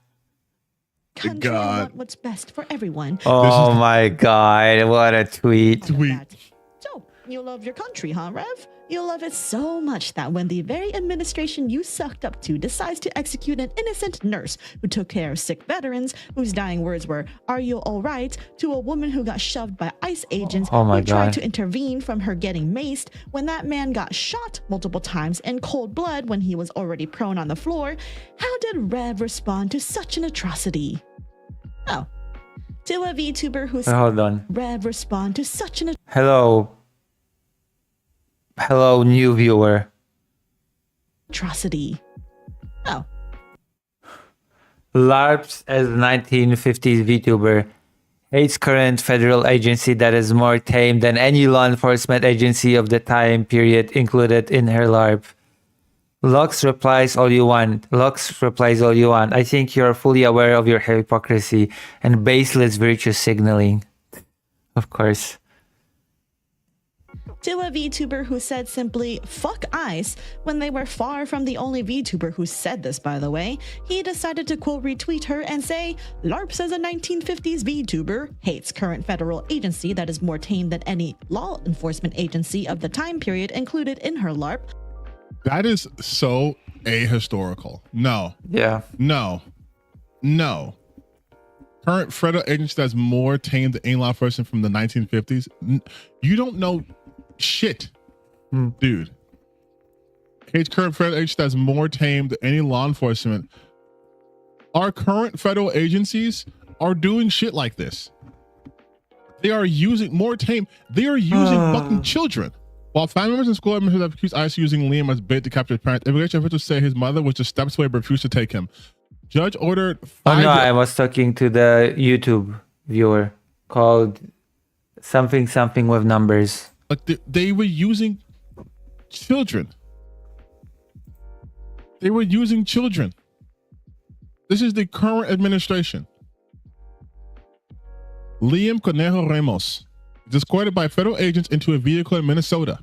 country and want what's best for everyone. Oh my god, what a tweet. So, you love your country, huh, Rev? You love it so much that when the very administration you sucked up to decides to execute an innocent nurse who took care of sick veterans, whose dying words were, "Are you all right?" to a woman who got shoved by ICE agents Oh my who tried God. to intervene from her getting maced, when that man got shot multiple times in cold blood when he was already prone on the floor, how did Rev respond to such an atrocity? Oh. To a VTuber who said, Hold on. Rev respond to such an Hello, new viewer. atrocity. Oh. LARPs as 1950s VTuber hates current federal agency that is more tame than any law enforcement agency of the time period included in her LARP. Lux replies all you want. I think you're fully aware of your hypocrisy and baseless virtue signaling. Of course. To a VTuber who said simply, "Fuck ICE," when they were far from the only VTuber who said this, by the way, he decided to quote retweet her and say, "LARP says a 1950s VTuber hates current federal agency that is more tame than any law enforcement agency of the time period included in her LARP." That is so ahistorical. No. Yeah. No. Current federal agency that's more tame than any law enforcement from the 1950s. You don't know shit, dude. Hates current federal agency that's more tame than any law enforcement. Our current federal agencies are doing shit like this. They are using more tame. They are using fucking children. While family members and school members have accused ICE using Liam as bait to capture his parents, immigration officials say his mother was just steps away but refused to take him. Judge ordered Oh no, I was talking to the YouTube viewer called something with numbers. Like they were using children. They were using children. This is the current administration. Liam Conejo Ramos is escorted by federal agents into a vehicle in Minnesota.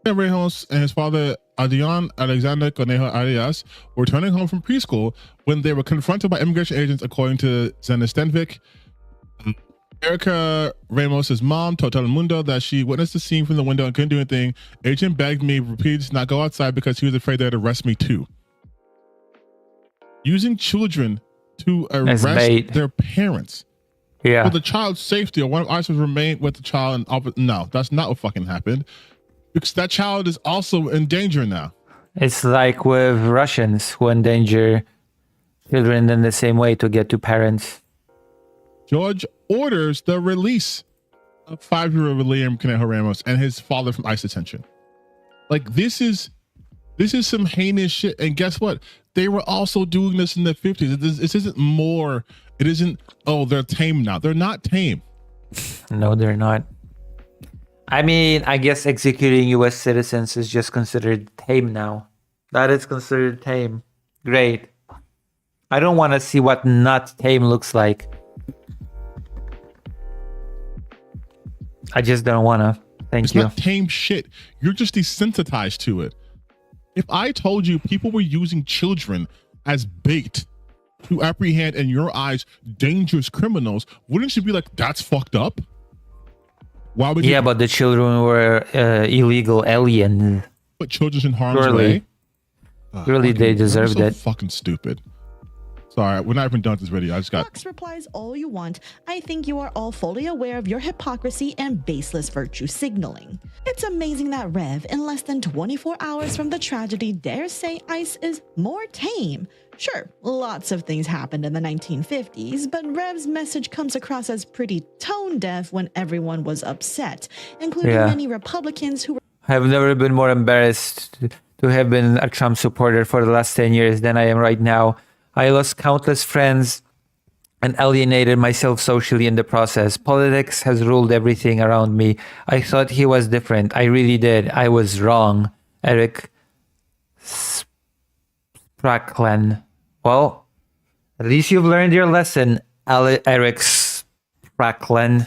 Ramos and his father, Adrian Alexander Conejo Arias, were returning home from preschool when they were confronted by immigration agents, according to Zena Stenvik. Erica Ramos' mom told Telemundo that she witnessed the scene from the window and couldn't do anything. Agent begged me repeatedly to not go outside because he was afraid they'd arrest me too. Using children to arrest their parents. Yeah. For the child's safety, or one of ICE would remain with the child. No, that's not what fucking happened. Because that child is also in danger now. It's like with Russians who endanger children in the same way to get to parents. George orders the release of 5-year-old Liam Conejo Ramos and his father from ICE detention. Like this is some heinous shit. And guess what? They were also doing this in the 50s. This isn't more. It isn't. Oh, they're tame now. They're not tame. No, they're not. I mean, I guess executing U.S. citizens is just considered tame now. That is considered tame. Great. I don't want to see what not tame looks like. I just don't want to. Thank you. It's not tame shit. You're just desensitized to it. If I told you people were using children as bait to apprehend, in your eyes, dangerous criminals, wouldn't you be like, that's fucked up? Why would Yeah, but the children were illegal aliens. put children in harm's way? Surely they deserved so it. Fucking stupid. Sorry, we're not even done with this video. I just got. Fox replies all you want. I think you are all fully aware of your hypocrisy and baseless virtue signaling. It's amazing that Rev, in less than 24 hours from the tragedy, dares say ICE is more tame. Sure, lots of things happened in the 1950s, but Rev's message comes across as pretty tone deaf when everyone was upset, including Yeah. many Republicans who were I've never been more embarrassed to have been a Trump supporter for the last 10 years than I am right now. I lost countless friends and alienated myself socially in the process. Politics has ruled everything around me. I thought he was different. I really did. I was wrong. Eric Spracklen. Well, at least you've learned your lesson, Eric Spracklen.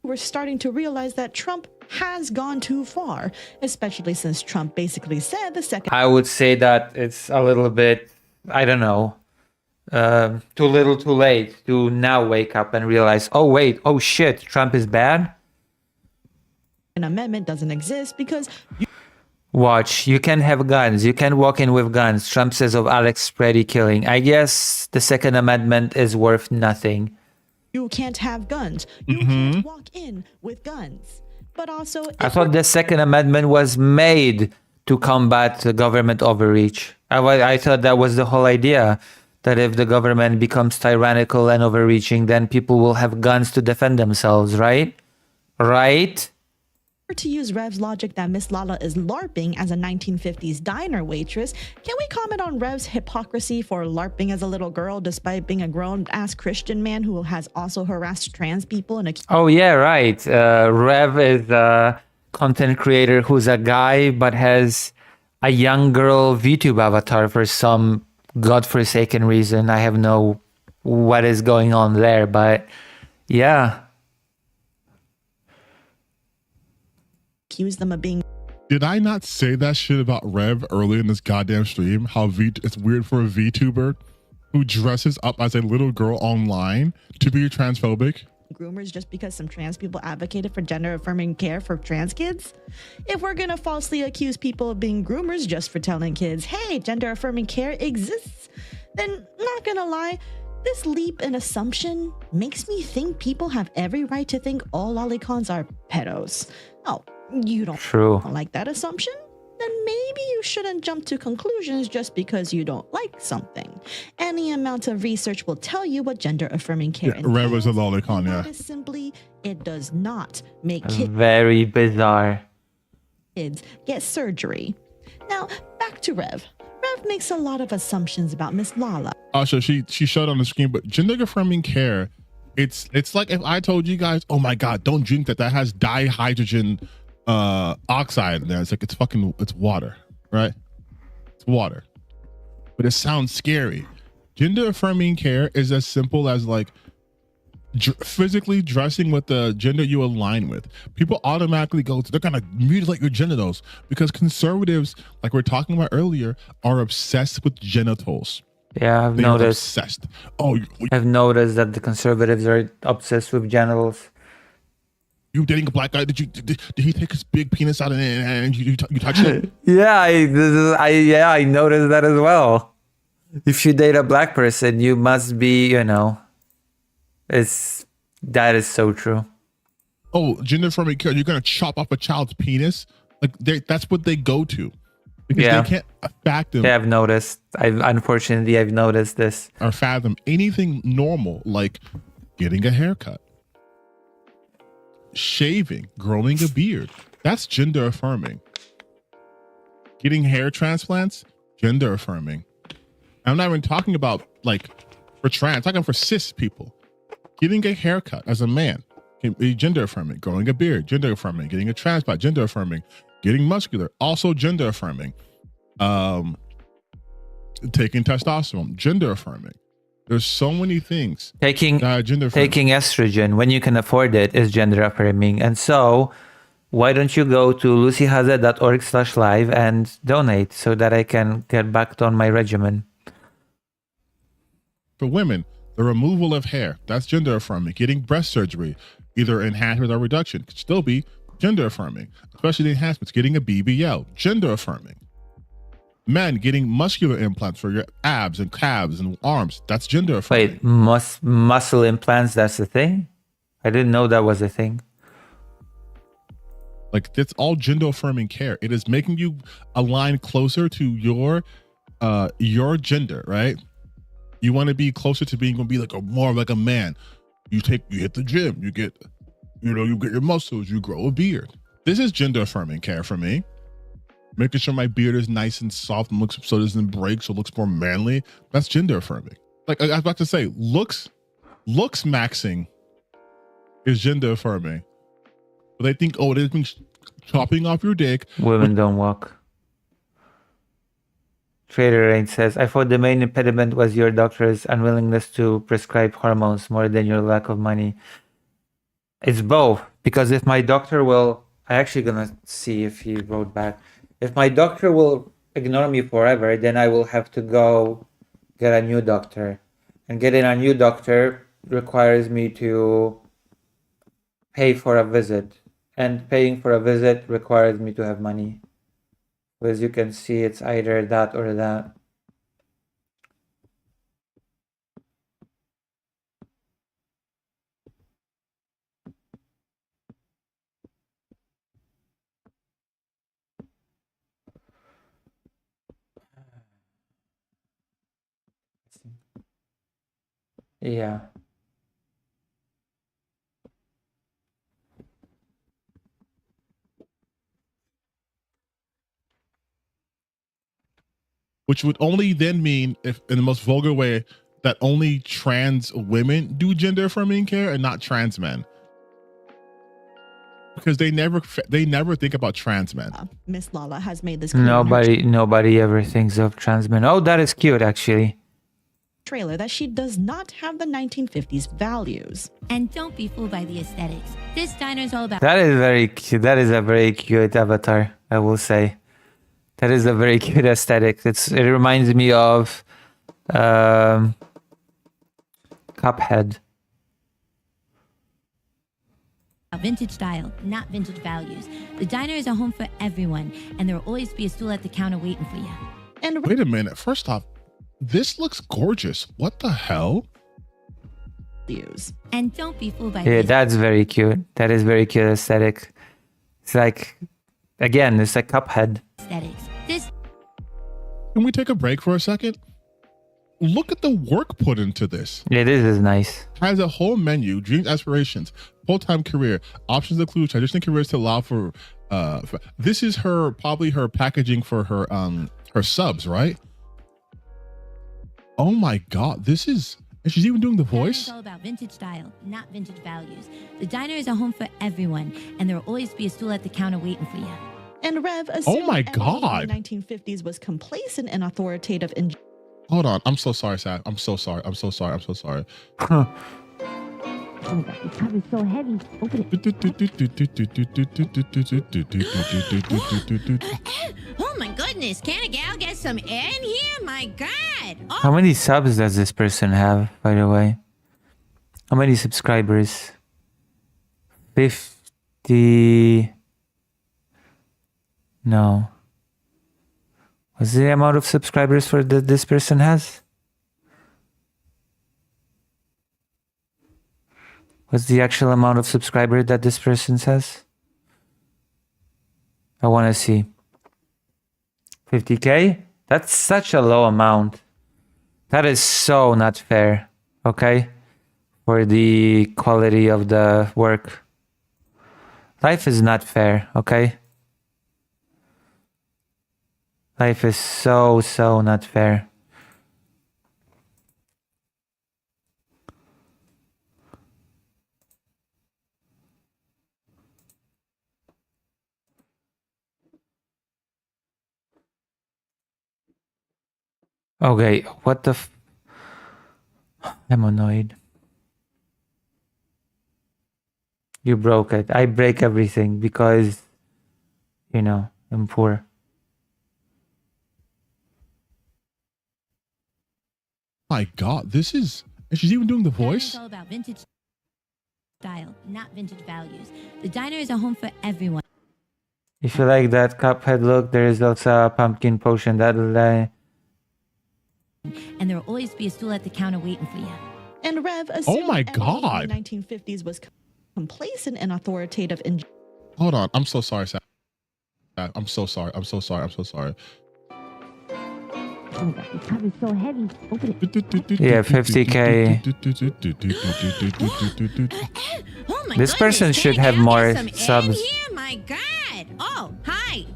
We're starting to realize that Trump has gone too far, especially since Trump basically said the second. I would say that it's a little bit, I don't know, too little too late to now wake up and realize, oh wait, oh shit, Trump is bad? An amendment doesn't exist because Watch, you can have guns, you can walk in with guns. Trump says of Alex Preddy killing. I guess the Second Amendment is worth nothing. you can't have guns. You can't walk in with guns. But also, I thought the Second Amendment was made to combat the government overreach. I thought that was the whole idea, that if the government becomes tyrannical and overreaching, then people will have guns to defend themselves, right? Right? to use Rev's logic that Miss Lala is LARPing as a 1950s diner waitress, can we comment on Rev's hypocrisy for LARPing as a little girl despite being a grown-ass Christian man who has also harassed trans people and Oh yeah, right. Rev is a content creator who's a guy but has a young girl VTube avatar for some godforsaken reason. I have no what is going on there, but yeah. accuse them of being. Did I not say that shit about Rev earlier in this goddamn stream? How it's weird for a VTuber who dresses up as a little girl online to be transphobic? Groomers just because some trans people advocated for gender affirming care for trans kids? If we're gonna falsely accuse people of being groomers just for telling kids, hey, gender affirming care exists, then not gonna lie, this leap in assumption makes me think people have every right to think all lolicons are pedos. Oh, you don't like that assumption? Then maybe you shouldn't jump to conclusions just because you don't like something. Any amount of research will tell you what gender affirming care Yeah, Rev is a lolicon, yeah. is simply, it does not make Very bizarre. kids get surgery. Now, back to Rev. Rev makes a lot of assumptions about Miss Lala. Also, she showed on the screen, but gender affirming care, it's like if I told you guys, oh my god, don't drink that has dihydrogen oxide in there. It's like it's water, right? It's water, but it sounds scary. Gender affirming care is as simple as like physically dressing with the gender you align with. People automatically go to, they're gonna mutilate your genitals because conservatives, like we are talking about earlier, are obsessed with genitals. Yeah, I've They are noticed. obsessed. Oh, I've noticed that the conservatives are obsessed with genitals. You dating a black guy? Did he take his big penis out and you touched it? Yeah, I noticed that as well. If you date a black person, you must be, that is so true. Oh, gender affirming care. You're gonna chop off a child's penis? Like that's what they go to because Yeah. they can't fathom. Yeah, I've noticed. Unfortunately, I've noticed this. Or fathom anything normal like getting a haircut, shaving, growing a beard. That's gender affirming. Getting hair transplants, gender affirming. I'm not even talking about like for trans, I'm talking for cis people. Getting a haircut as a man can be gender affirming. Growing a beard, gender affirming. Getting a transplant, gender affirming. Getting muscular, also gender affirming. Taking testosterone, gender affirming. There's so many things. Taking estrogen when you can afford it is gender affirming. And so why don't you go to lucyhaza.org/live and donate so that I can get back on my regimen? For women, the removal of hair, that's gender affirming. Getting breast surgery, either enhancement or reduction, could still be gender affirming, especially the enhancements. Getting a BBL, gender affirming. Men getting muscular implants for your abs and calves and arms, that's gender affirming. Wait, muscle implants, that's a thing? I didn't know that was a thing. Like that's all gender affirming care. It is making you align closer to your gender, right? You want to be closer to being gonna be like more like a man. You hit the gym, you get You know, you get your muscles, you grow a beard. This is gender affirming care for me. Making sure my beard is nice and soft and looks so it doesn't break, so it looks more manly. That's gender affirming. Like I was about to say, looks maxing is gender affirming. But they think, oh, it means chopping off your dick. Women don't walk. Trader Rain says, I thought the main impediment was your doctor's unwillingness to prescribe hormones more than your lack of money. It's both. Because if my doctor will, I'm actually gonna see if he wrote back. If my doctor will ignore me forever, then I will have to go get a new doctor. And getting a new doctor requires me to pay for a visit. And paying for a visit requires me to have money. As you can see, it's either that or that. Yeah. Which would only then mean, if in the most vulgar way, that only trans women do gender affirming care and not trans men. Because they never think about trans men. Miss Lala has made this clear in her Nobody ever thinks of trans men. Oh, that is cute, actually. trailer that she does not have the 1950s values. And don't be fooled by the aesthetics. This diner is all about. That is very cute. That is a very cute avatar, I will say. That is a very cute aesthetic. It reminds me of Cuphead. Vintage style, not vintage values. The diner is a home for everyone, and there will always be a stool at the counter waiting for you. And wait a minute. First off, this looks gorgeous. What the hell? And don't be fooled by Yeah, that's very cute. That is very cute aesthetic. It's like, again, it's like Cuphead. aesthetics. This Can we take a break for a second? Look at the work put into this. Yeah, this is nice. Has a whole menu, dreams, aspirations, full-time career. Options include transitioning careers to allow for this is probably her packaging for her subs, right? Oh my god, and she's even doing the voice? It's all about vintage style, not vintage values. The diner is a home for everyone, and there will always be a stool at the counter waiting for you. And Rev assumed my everyone God. in the 1950s was complacent and authoritative in Hold on, I'm so sorry, Sad. I'm so sorry. I'm so sorry. I'm so sorry. Oh, the tub is so heavy. Open it. Oh my goodness, can a gal get some air in here? My God. Oh. How many subs does this person have, by the way? How many subscribers? 50... No. What's the amount of subscribers for this person has? What's the actual amount of subscribers that this person has? I want to see. 50k? That's such a low amount. That is so not fair, okay? For the quality of the work. Life is not fair, okay? Life is so not fair. Okay, what the I'm annoyed. You broke it. I break everything because, you know, I'm poor. My god, and she's even doing the voice? It's all about vintage style, not vintage values. The diner is a home for everyone. If you like that Cuphead look, there is also a pumpkin potion that'll And there will always be a stool at the counter waiting for you. And Rev assumed my everyone God. in the 1950s was complacent and authoritative in Hold on, I'm so sorry, Sad. I'm so sorry. I'm so sorry. I'm so sorry. Oh, the tub is so heavy. Open it. Yeah, 50k. Oh my This person goodness, should dang, have I'll more get some subs. in here, my god. Oh, hi.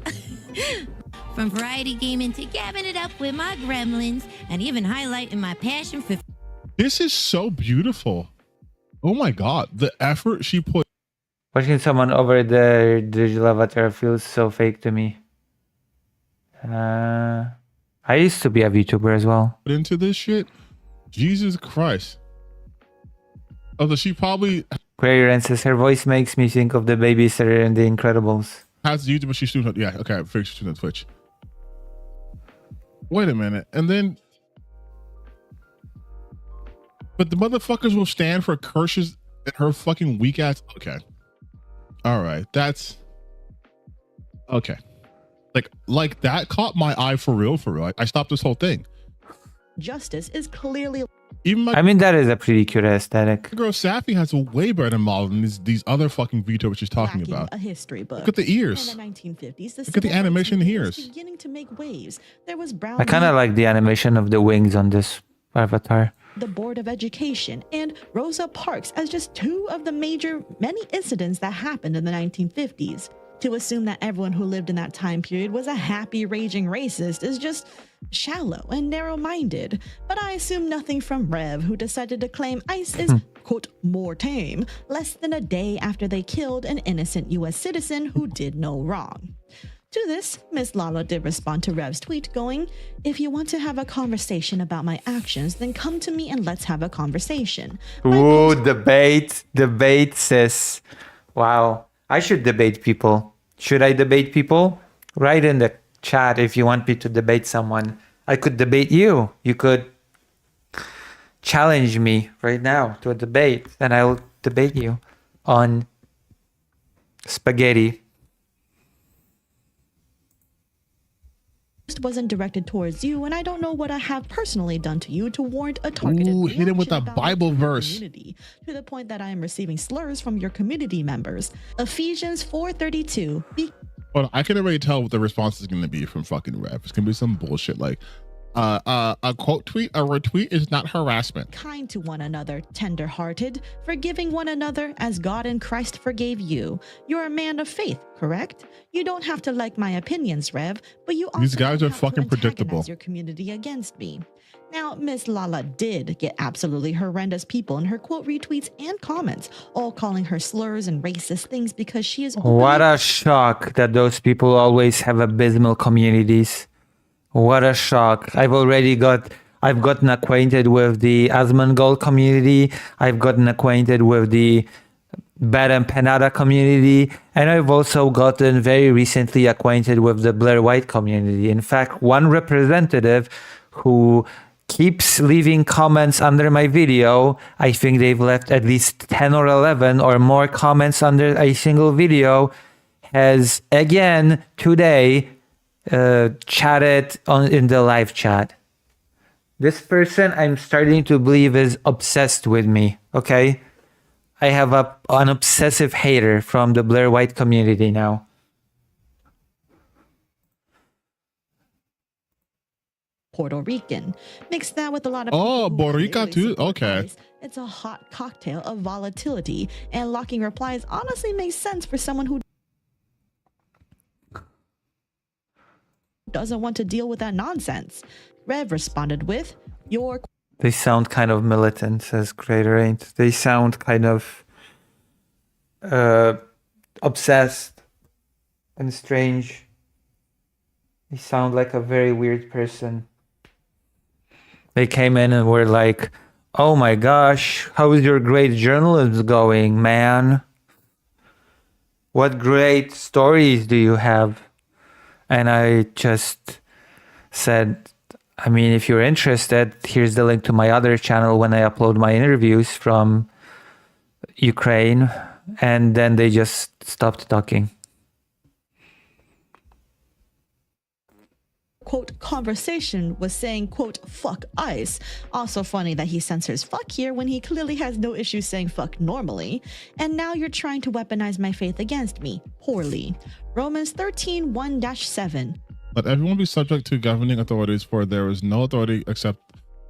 From variety gaming to gabbing it up with my gremlins and even highlighting my passion for This is so beautiful. Oh my god, the effort she put Watching someone over their digital avatar feels so fake to me. I used to be a VTuber as well. into this shit. Jesus Christ. Although she probably Query says her voice makes me think of the babysitter in The Incredibles. has YouTube, but she's doing yeah, okay, I figured she's doing Twitch. Wait a minute, and then but the motherfuckers will stand for curses at her fucking weak ass. Okay. All right, that's okay. Like that caught my eye for real, for real. I stopped this whole thing. Justice is clearly Even my I mean, that is a pretty cute aesthetic. girl Sappy has a way better model than these other fucking VTubers she's talking lacking about. a history book. Look at the ears. In the 1950s, Look at the animation in the ears. beginning to make waves. There was Brown I kind of v. like the animation of the wings on this avatar. the Board of Education and Rosa Parks as just two of the many incidents that happened in the 1950s. To assume that everyone who lived in that time period was a happy, raging racist is just shallow and narrow-minded. But I assume nothing from Rev, who decided to claim ICE is, quote, more tame, less than a day after they killed an innocent US citizen who did no wrong. To this, Miss Lala did respond to Rev's tweet going, "If you want to have a conversation about my actions, then come to me and let's have a conversation." Ooh, debate, sis. Wow. I should debate people. Should I debate people? Write in the chat if you want me to debate someone. I could debate you. You could challenge me right now to a debate, and I'll debate you on spaghetti. Wasn't directed towards you, and I don't know what I have personally done to you to warrant a targeted Ooh, hit him with reaction that about Bible your verse. community, to the point that I am receiving slurs from your community members. Ephesians 4:32. Be Well, I can already tell what the response is going to be from fucking Rev. It's going to be some bullshit like, a quote tweet, a retweet is not harassment. kind to one another, tender-hearted, forgiving one another as God in Christ forgave you. You're a man of faith, correct? You don't have to like my opinions, Rev, but you also These guys don't are have to fucking predictable. antagonize your community against me. Now, Miss Lala did get absolutely horrendous people in her quote retweets and comments, all calling her slurs and racist things because she is What a shock that those people always have abysmal communities. What a shock. I've gotten acquainted with the Asmongold community. I've gotten acquainted with the Bad Empanada community. And I've also gotten very recently acquainted with the Blair White community. In fact, one representative who keeps leaving comments under my video, I think they've left at least 10 or 11 or more comments under a single video, has again today chatted in the live chat. This person I'm starting to believe is obsessed with me, okay? I have an obsessive hater from the Blair White community now. Puerto Rican. Mix that with a lot of Oh, people who Puerto Rico clearly too? support Okay. ICE. It's a hot cocktail of volatility, and locking replies honestly makes sense for someone who doesn't want to deal with that nonsense. Rev responded with, "Your They sound kind of militant, says Greater Ain't. They sound kind of obsessed and strange. They sound like a very weird person. They came in and were like, "Oh my gosh, how is your great journalism going, man? What great stories do you have?" And I just said, I mean, if you're interested, here's the link to my other channel when I upload my interviews from Ukraine. And then they just stopped talking. quote conversation was saying quote fuck ICE. Also funny that he censors fuck here when he clearly has no issue saying fuck normally. And now you're trying to weaponize my faith against me. Poorly. Romans 13:1-7. Let everyone be subject to governing authorities, for there is no authority except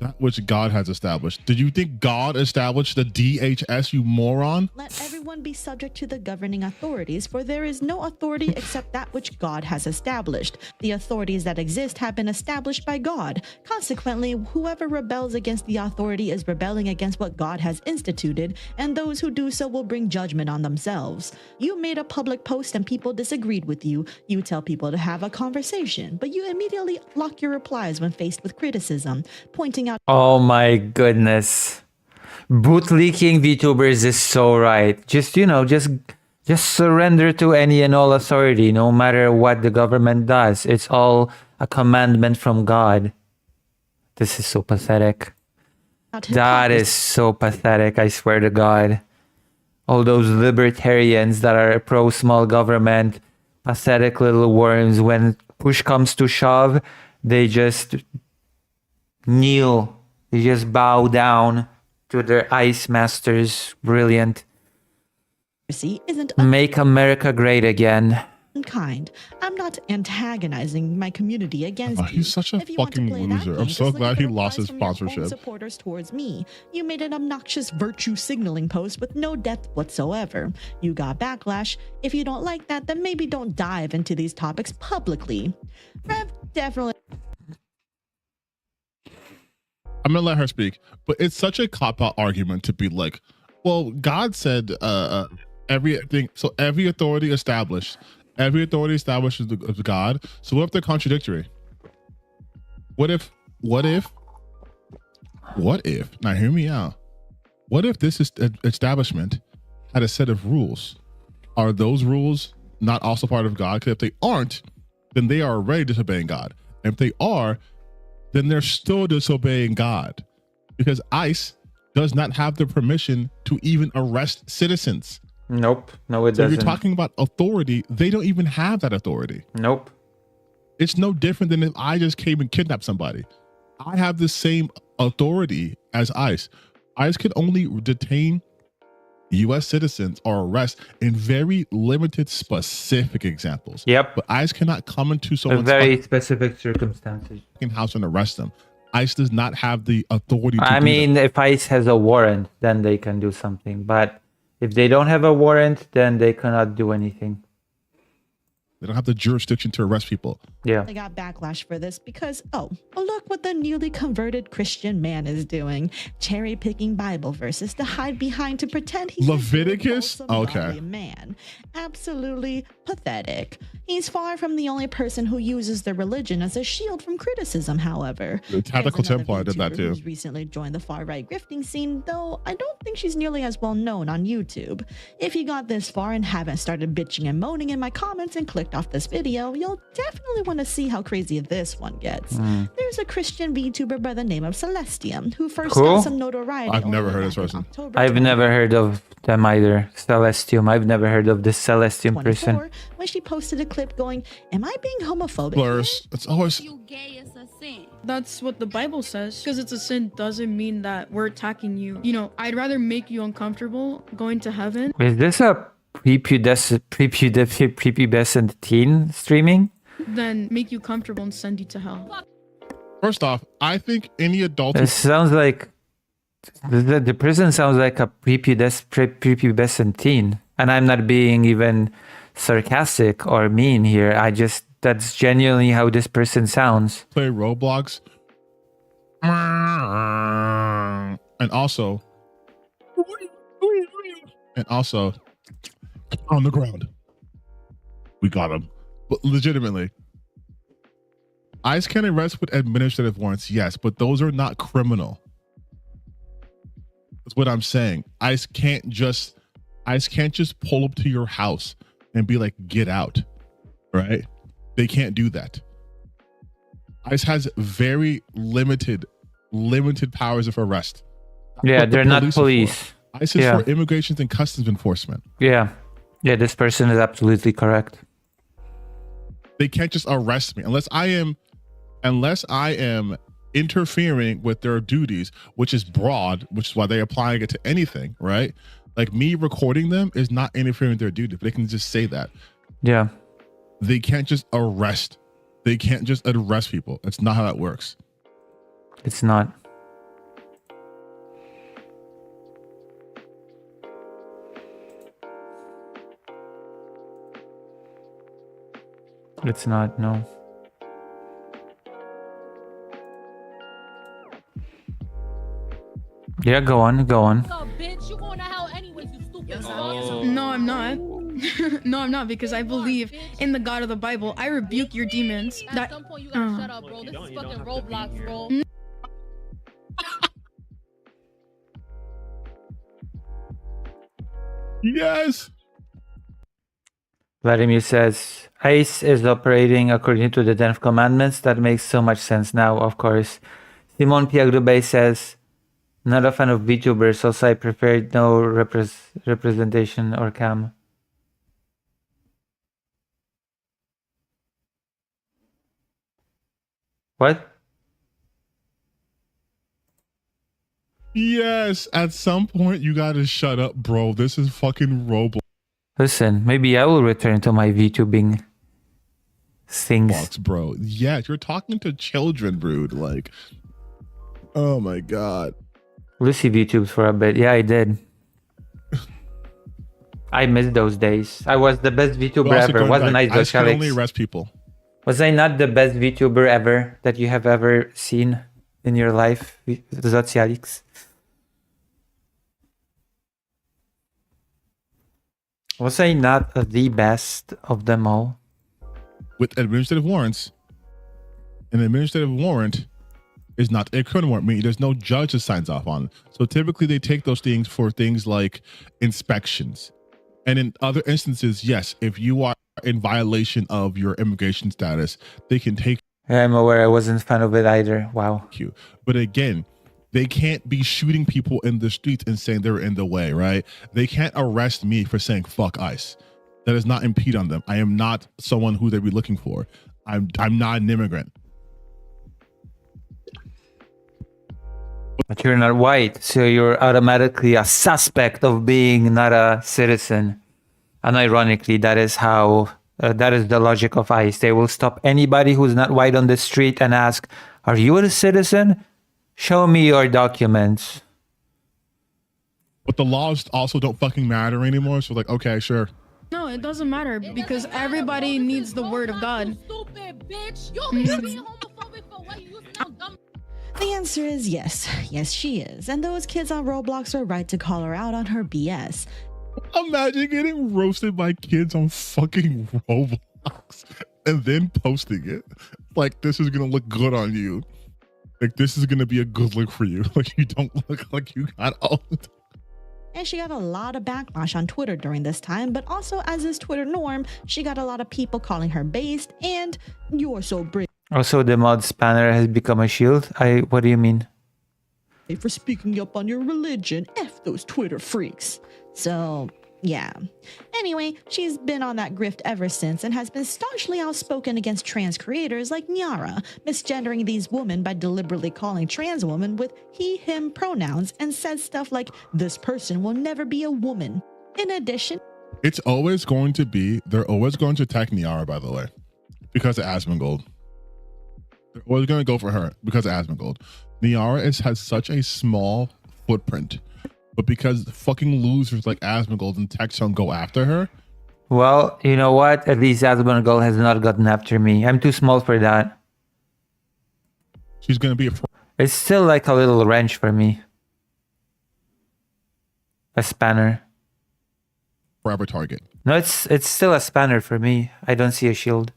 that which God has established. Did you think God established the DHS, you moron? Let everyone everyone be subject to the governing authorities, for there is no authority except that which God has established. The authorities that exist have been established by God. Consequently, whoever rebels against the authority is rebelling against what God has instituted, and those who do so will bring judgment on themselves. You made a public post and people disagreed with you. You tell people to have a conversation, but you immediately block your replies when faced with criticism, pointing out Oh my goodness. Bootleaking VTubers is so right. Just, just surrender to any and all authority, no matter what the government does. It's all a commandment from God. This is so pathetic. That is so pathetic, I swear to God. All those libertarians that are pro small government, pathetic little worms, when push comes to shove, they just kneel. They just bow down to their ice masters. Brilliant. isn't Make America great again. unkind. I'm not antagonizing my community against you. He's such a If you want to fucking play that loser. I'm game, so just look glad at the he lost his replies from your own sponsorship. supporters towards me. You made an obnoxious virtue signaling post with no depth whatsoever. You got backlash. If you don't like that, then maybe don't dive into these topics publicly. Rev definitely. I'm gonna let her speak, but it's such a cop-out argument to be like, well, God said everything, so every authority established is of God. So what if they're contradictory? What if? Now hear me out. What if this establishment had a set of rules? Are those rules not also part of God? Because if they aren't, then they are already disobeying God. And if they are, then they're still disobeying God, because ICE does not have the permission to even arrest citizens. Nope. No, it So if doesn't. you're talking about authority, they don't even have that authority. Nope. It's no different than if I just came and kidnapped somebody. I have the same authority as ICE. ICE can only detain U.S. citizens or arrest in very limited, specific examples. Yep. But ICE cannot come into A someone's very specific circumstances. fucking house and arrest them. ICE does not have the authority to I do mean, if ICE has a warrant, then they can do something. But if they don't have a warrant, then they cannot do anything. They don't have the jurisdiction to arrest people. Yeah. I got backlash for this because, look what the newly converted Christian man is doing. Cherry picking Bible verses to hide behind to pretend he's Leviticus? a godly Okay. man. Absolutely pathetic. He's far from the only person who uses their religion as a shield from criticism, however. The Tactical There's another Templar did that VTuber too. who's recently joined the far-right grifting scene, though I don't think she's nearly as well known on YouTube. If you got this far and haven't started bitching and moaning in my comments and clicked off this video, you'll definitely want to see how crazy this one gets. There's a Christian VTuber by the name of Celestium who first Cool. got some notoriety. I've never only heard of back this in person. October I've never heard of them either. Celestium. I've never heard of this Celestium 2024 person. when she posted a clip going, "Am I being homophobic?" Blurs. It's always That's what the Bible says. Because it's a sin doesn't mean that we're attacking you. You know, I'd rather make you uncomfortable going to heaven Is this a prepubescent teen streaming? than make you comfortable and send you to hell. First off, I think any adult It sounds like the person sounds like a prepubescent teen, and I'm not being even sarcastic or mean here. That's genuinely how this person sounds. play Roblox, and also on the ground, we got him. But legitimately, ICE can arrest with administrative warrants, yes, but those are not criminal. That's what I'm saying. ICE can't just pull up to your house and be like, get out, right? They can't do that. ICE has very limited powers of arrest. Yeah, What the they're not are police. for. ICE is Yeah. for immigration and customs enforcement. Yeah, this person is absolutely correct. They can't just arrest me unless I am interfering with their duties, which is broad, which is why they're applying it to anything, right? Like me recording them is not interfering with their duty. They can just say that. Yeah. They can't just arrest. They can't just arrest people. That's not how that works. It's not. It's not, no. Yeah, go on, go on. No, I'm not. No, I'm not, because I believe in the God of the Bible. I rebuke your demons. At some point, you gotta shut up, bro. This is fucking Roblox, bro. Yes. Vladimir says, ICE is operating according to the 10 Commandments. That makes so much sense now, of course. Simon Piagrube says, not a fan of VTubers, also I preferred no representation or cam. What? Yes, at some point you gotta shut up, bro. This is fucking Roblox, Listen, maybe I will return to my VTubing things. bro. Yeah, you're talking to children, Brood. Like, oh my god. Lucy VTubes for a bit. Yeah, I did. I missed those days. I was the best VTuber We're also ever. going Wasn't I, back- ICE can Alex? only arrest people. Was I not the best VTuber ever that you have ever seen in your life, Zocialix? Was I not the best of them all? With administrative warrants, an administrative warrant is not a criminal warrant, meaning there's no judge that signs off on it. So typically they take those things for things like inspections. And in other instances, yes, if you are in violation of your immigration status, they can take I'm aware. I wasn't a fan of it either. Wow. you. But again, they can't be shooting people in the streets and saying they're in the way, right? They can't arrest me for saying fuck ICE. That does not impede on them. I am not someone who they'd be looking for. I'm not an immigrant. But you're not white, so you're automatically a suspect of being not a citizen. And ironically, that is how that is the logic of ICE. They will stop anybody who's not white on the street and ask, "Are you a citizen? Show me your documents." But the laws also don't fucking matter anymore. So like, okay, sure. No, it doesn't matter, because everybody needs the word of God. Stupid bitch. You over here being homophobic for what you sound dumb. The answer is yes. Yes, she is. And those kids on Roblox are right to call her out on her BS. Imagine getting roasted by kids on fucking Roblox and then posting it. Like, this is gonna look good on you. Like, this is gonna be a good look for you. Like, you don't look like you got owned. And she got a lot of backlash on Twitter during this time, but also, as is Twitter norm, she got a lot of people calling her based and "you're so brave" Also, the mod spanner has become a shield. What do you mean? for speaking up on your religion. F those Twitter freaks. So, yeah. Anyway, she's been on that grift ever since and has been staunchly outspoken against trans creators like Nyara, misgendering these women by deliberately calling trans women with he, him pronouns, and says stuff like, "This person will never be a woman." In addition, It's always going to be, they're always going to attack Nyara, by the way, because of Asmongold. They're always going to go for her because of Asmongold. Nyara has such a small footprint, but because fucking losers like Asmongold and Texon go after her. Well, you know what? At least Asmongold has not gotten after me. I'm too small for that. She's going to be a... It's still like a little wrench for me. A spanner. Forever target. No, it's still a spanner for me. I don't see a shield.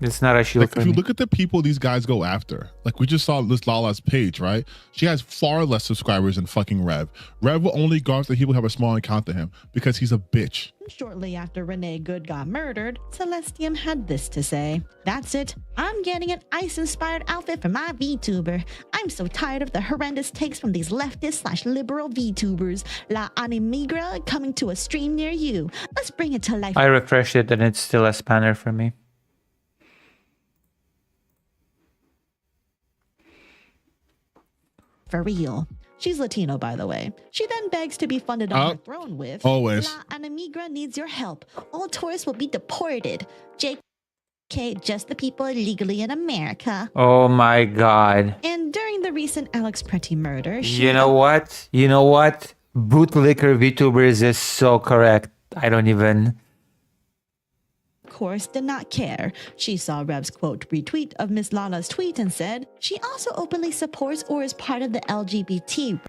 It's not a shield Like, for if you me. look at the people these guys go after, like we just saw this Lala's page, right? She has far less subscribers than fucking Rev. Rev will only go after people who have a small account to him because he's a bitch. shortly after Renee Good got murdered, Celestium had this to say. "That's it. I'm getting an ICE-inspired outfit for my VTuber. I'm so tired of the horrendous takes from these leftist/liberal VTubers. La Animigra coming to a stream near you. Let's bring it to life." I refreshed it and it's still a spanner for me. For real. She's Latino, by the way. She then begs to be funded on her throne with, always. "La Animigra needs your help. All tourists will be deported. JK, just the people illegally in America." Oh my god. And during the recent Alex Pretty murder, You know what? You know what? bootlicker VTubers is so correct. I don't even. Course, did not care. She saw Rev's quote retweet of Miss Lala's tweet and said she also openly supports or is part of the LGBT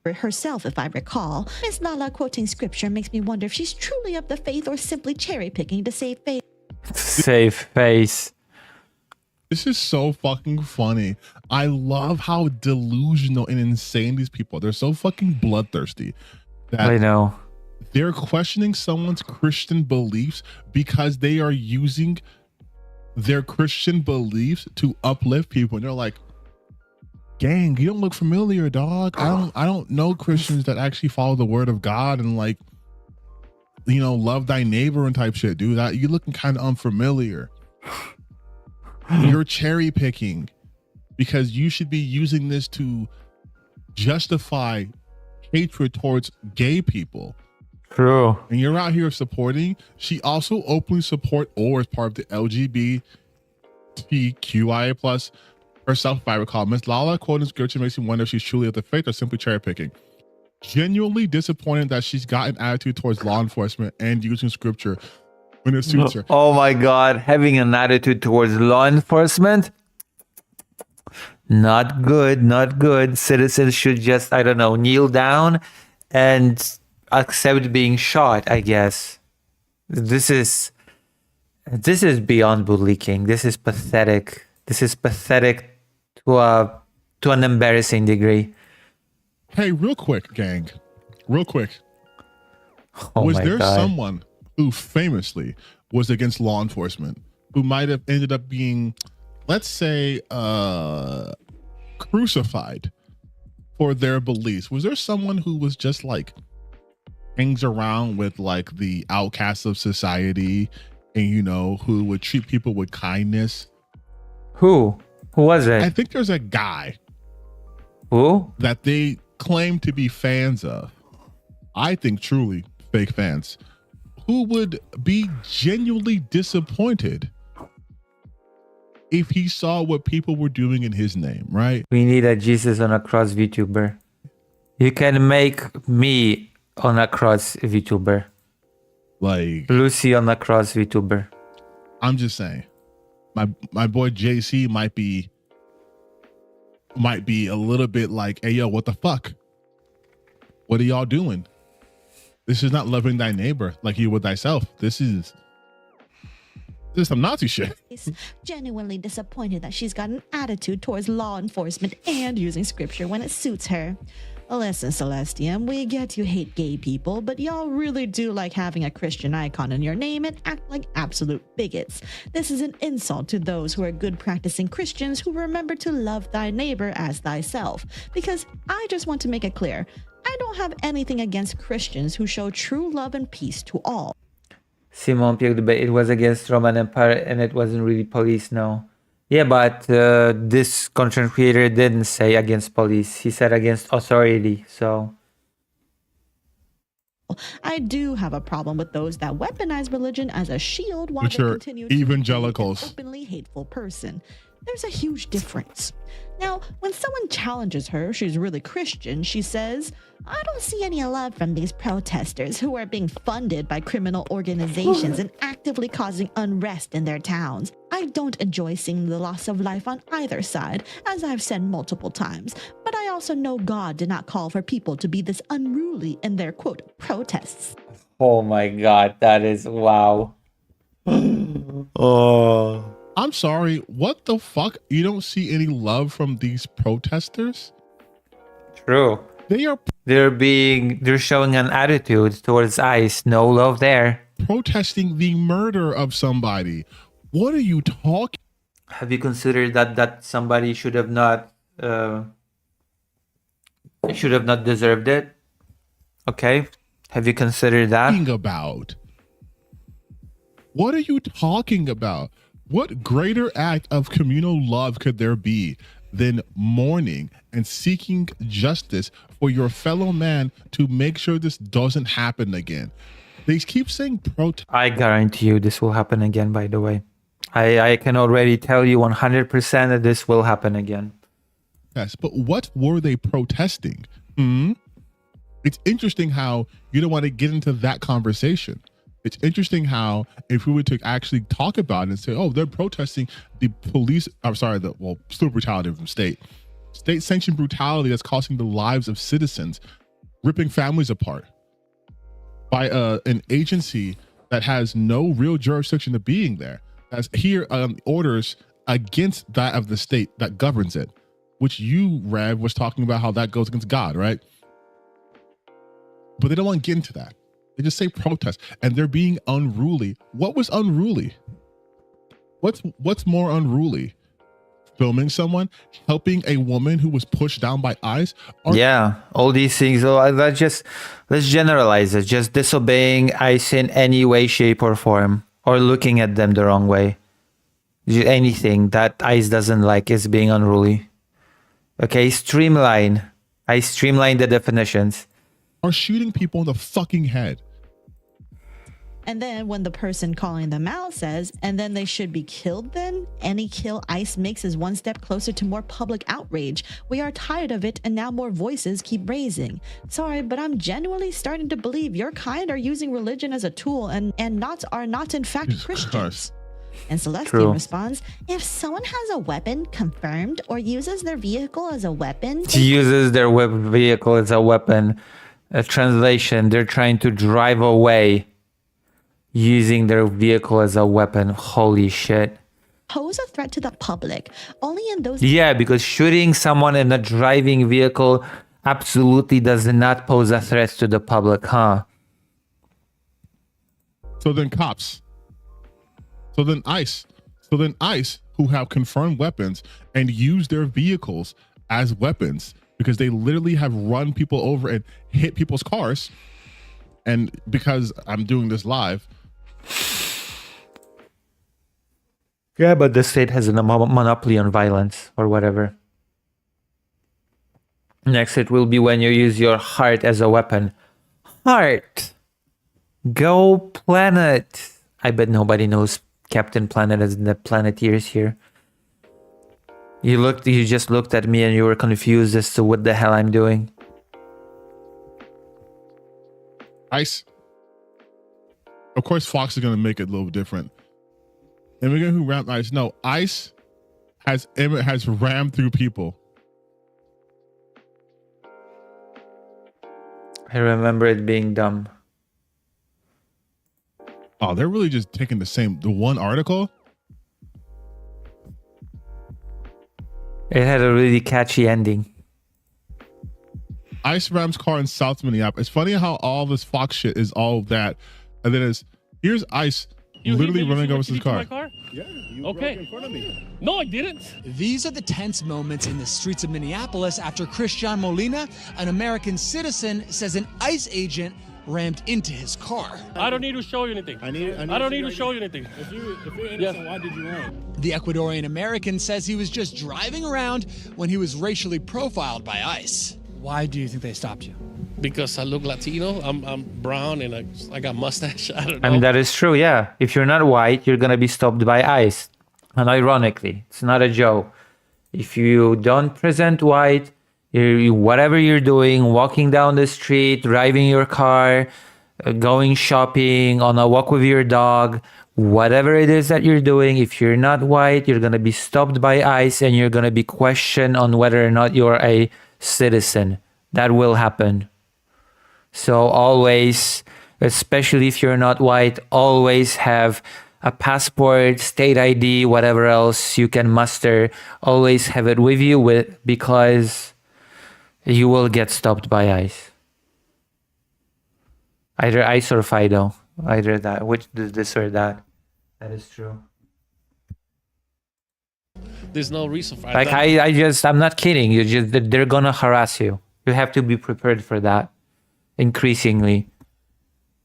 herself, if I recall. Miss Lala quoting scripture makes me wonder if she's truly of the faith or simply cherry picking to save face. Save face. This is so fucking funny. I love how delusional and insane these people are. They're so fucking bloodthirsty that I know. They're questioning someone's Christian beliefs because they are using their Christian beliefs to uplift people. And they're like, gang, you don't look familiar, dog. I don't know Christians that actually follow the word of God and like, you know, love thy neighbor and type shit, dude. You're looking kind of unfamiliar. You're cherry picking because you should be using this to justify hatred towards gay people. True. And you're out here supporting. She also openly support or is part of the LGBTQIA plus herself, if I recall. Miss Lala quoting scripture makes me wonder if she's truly of the faith or simply cherry picking. Genuinely disappointed that she's got an attitude towards law enforcement and using scripture when it suits her. Oh my God, having an attitude towards law enforcement? Not good, not good. Citizens should just, I don't know, kneel down and accept being shot, I guess. This is beyond bootlicking. This is pathetic. This is pathetic to an embarrassing degree. Hey, real quick, gang. Real quick. Oh was my there God. someone who famously was against law enforcement who might have ended up being, let's say, crucified for their beliefs? Was there someone who was just like hangs around with like the outcasts of society and, you know, who would treat people with kindness? Who was it? I think there's a guy who that they claim to be fans of. I think truly fake fans who would be genuinely disappointed if he saw what people were doing in his name, right? We need a Jesus on a cross VTuber. You can make me on a cross VTuber. Like Lucy on a cross VTuber. I'm just saying. My boy JC might be a little bit like, hey yo, what the fuck? What are y'all doing? This is not loving thy neighbor like you would thyself. This is some Nazi shit. Genuinely disappointed that she's got an attitude towards law enforcement and using scripture when it suits her. Listen, Celestium, we get you hate gay people, but y'all really do like having a Christian icon in your name and act like absolute bigots. This is an insult to those who are good practicing Christians who remember to love thy neighbor as thyself. Because I just want to make it clear, I don't have anything against Christians who show true love and peace to all. Simon Pierre debate. It was against Roman Empire and it wasn't really police, no. Yeah, but this content creator didn't say against police. He said against authority, so. I do have a problem with those that weaponize religion as a shield while Which they are continue to evangelicals. be an openly hateful person. There's a huge difference. Now, when someone challenges her, she's really Christian, she says, I don't see any love from these protesters who are being funded by criminal organizations and actively causing unrest in their towns. I don't enjoy seeing the loss of life on either side, as I've said multiple times, but I also know God did not call for people to be this unruly in their, quote, protests. Oh my God, that is wow. Oh. I'm sorry, what the fuck? You don't see any love from these protesters? True. They're showing an attitude towards ICE. No love there. Protesting the murder of somebody. What are you talking? Have you considered that somebody should have not deserved it? Okay. Have you considered that? About? What are you talking about? What greater act of communal love could there be than mourning and seeking justice for your fellow man to make sure this doesn't happen again? They keep saying protest. I guarantee you this will happen again, by the way. I can already tell you 100% that this will happen again. Yes, but what were they protesting? It's interesting how you don't want to get into that conversation. It's interesting how if we were to actually talk about it and say, oh, they're protesting the police, still brutality from state-sanctioned brutality that's costing the lives of citizens, ripping families apart by an agency that has no real jurisdiction to being there, as here orders against that of the state that governs it, which you, Rev, was talking about how that goes against God, right? But they don't want to get into that. They just say protest, and they're being unruly. What was unruly? What's more unruly? Filming someone, helping a woman who was pushed down by ICE? Yeah, all these things. Let's generalize it. Just disobeying ICE in any way, shape, or form, or looking at them the wrong way. Anything that ICE doesn't like is being unruly. Okay, streamline. I streamline the definitions. Are shooting people in the fucking head. And then when the person calling them out says, and then they should be killed then? Any kill ICE makes is one step closer to more public outrage. We are tired of it, and now more voices keep raising. Sorry, but I'm genuinely starting to believe your kind are using religion as a tool and are not in fact Christians. And Celestian responds, if someone has a weapon confirmed or uses their vehicle as a weapon... He uses their vehicle as a weapon. A translation, they're trying to drive away using their vehicle as a weapon. Holy shit. Pose a threat to the public. Only in those... Yeah, because shooting someone in a driving vehicle absolutely does not pose a threat to the public, huh? So then cops. So then ICE, who have confirmed weapons and use their vehicles as weapons because they literally have run people over and hit people's cars. And because I'm doing this live. Yeah, but the state has a monopoly on violence or whatever. Next, it will be when you use your heart as a weapon. Heart. Go Planet. I bet nobody knows Captain Planet as the Planeteers here. You just looked at me and you were confused as to what the hell I'm doing. ICE. Of course, Fox is going to make it a little different. Immigrant who rammed ICE. No, ICE has rammed through people. I remember it being dumb. Oh, they're really just taking the one article? It had a really catchy ending. ICE rams car in South Minneapolis. It's funny how all this Fox shit is all that. And then here's ICE literally running over his car. Yeah, you broke in front of me. No, I didn't. These are the tense moments in the streets of Minneapolis after Christian Molina, an American citizen, says an ICE agent rammed into his car. I don't need to show you anything. I don't need to show you anything. If you're innocent, why did you ram? The Ecuadorian American says he was just driving around when he was racially profiled by ICE. Why do you think they stopped you? Because I look Latino. I'm brown and I got mustache. I don't know. I mean, that is true, yeah. If you're not white, you're gonna be stopped by ICE. And ironically, it's not a joke. If you don't present white, whatever you're doing, walking down the street, driving your car, going shopping, on a walk with your dog, whatever it is that you're doing, if you're not white, you're going to be stopped by ICE and you're going to be questioned on whether or not you're a citizen. That will happen. So always, especially if you're not white, always have a passport, state ID, whatever else you can muster. Always have it with you because you will get stopped by ICE. Either ICE or FIDO. Either that, which this or that. That is true. There's no reason for like that. I'm not kidding. They're gonna harass you. You have to be prepared for that. Increasingly,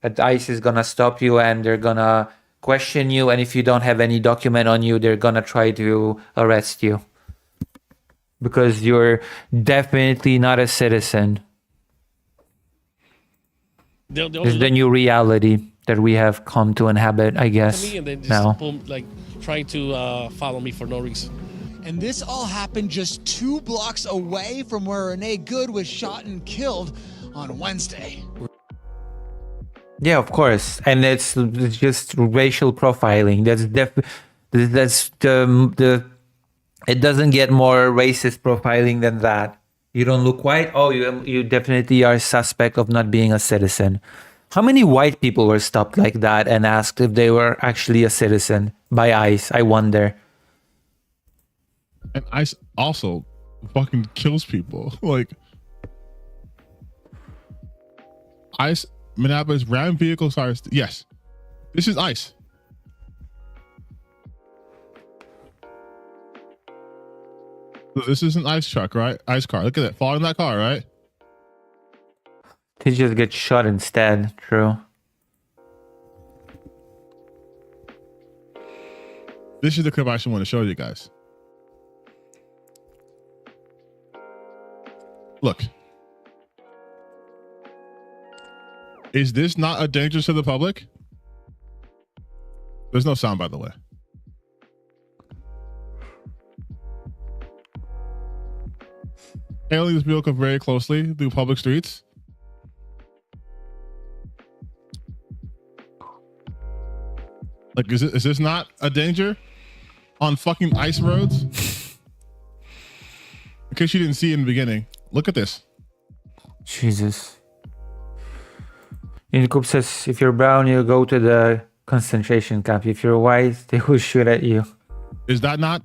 that ICE is gonna stop you and they're gonna question you. And if you don't have any document on you, they're gonna try to arrest you. Because you're definitely not a citizen. It's the new reality that we have come to inhabit, I guess, and they just now. Trying to follow me for no reason. And this all happened just 2 blocks away from where Renee Good was shot and killed on Wednesday. Yeah, of course, and it's just racial profiling. That's the. It doesn't get more racist profiling than that. You don't look white. Oh, you definitely are suspect of not being a citizen. How many white people were stopped like that and asked if they were actually a citizen by ICE? I wonder. And ICE also fucking kills people. Like ICE, Minneapolis ram vehicle cars. Yes, this is ICE. This is an ICE truck, right? ICE car. Look at that. Following that car, right? They just get shot instead. True. This is the clip I actually want to show you guys. Look. Is this not a danger to the public? There's no sound, by the way. Hailing this vehicle very closely through public streets. Like, is this not a danger on fucking ICE roads? In case you didn't see in the beginning, look at this. Jesus. Incoop says, if you're brown, you go to the concentration camp. If you're white, they will shoot at you. Is that not?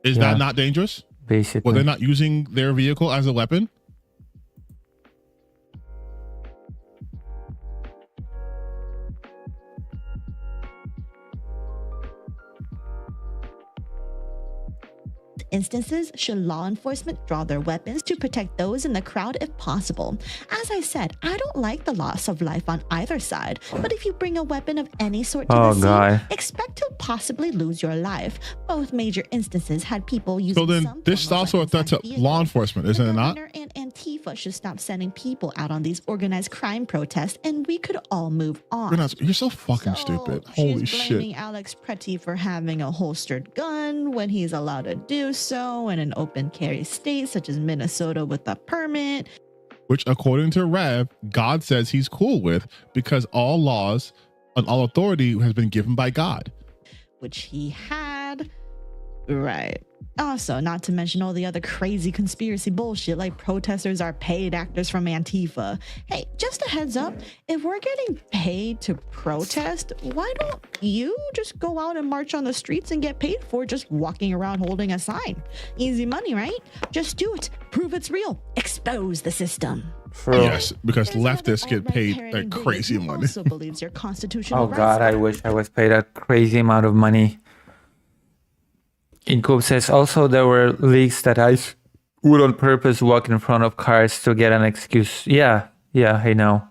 Is that not dangerous? Basically. Well, they're not using their vehicle as a weapon? Instances, should law enforcement draw their weapons to protect those in the crowd if possible? As I said, I don't like the loss of life on either side, but if you bring a weapon of any sort to the scene, expect to possibly lose your life. Both major instances had people using. So then, this is also a threat to law enforcement, isn't it not? And Antifa should stop sending people out on these organized crime protests, and we could all move on. You're so fucking stupid. Holy She's blaming shit. Alex Pretty for having a holstered gun when he's allowed to do so in an open carry state such as Minnesota with a permit. Which, according to Rev, God says he's cool with because all laws and all authority has been given by God. Which he had. Right. Also, not to mention all the other crazy conspiracy bullshit like protesters are paid actors from Antifa. Hey, just a heads up, if we're getting paid to protest, why don't you just go out and march on the streets and get paid for just walking around holding a sign? Easy money, right? Just do it. Prove it's real. Expose the system. Yes, because leftists get paid like crazy money. Also believes your constitutional Oh God, I wish I was paid a crazy amount of money. Incoop says also there were leaks that ICE would on purpose walk in front of cars to get an excuse. Yeah, I know.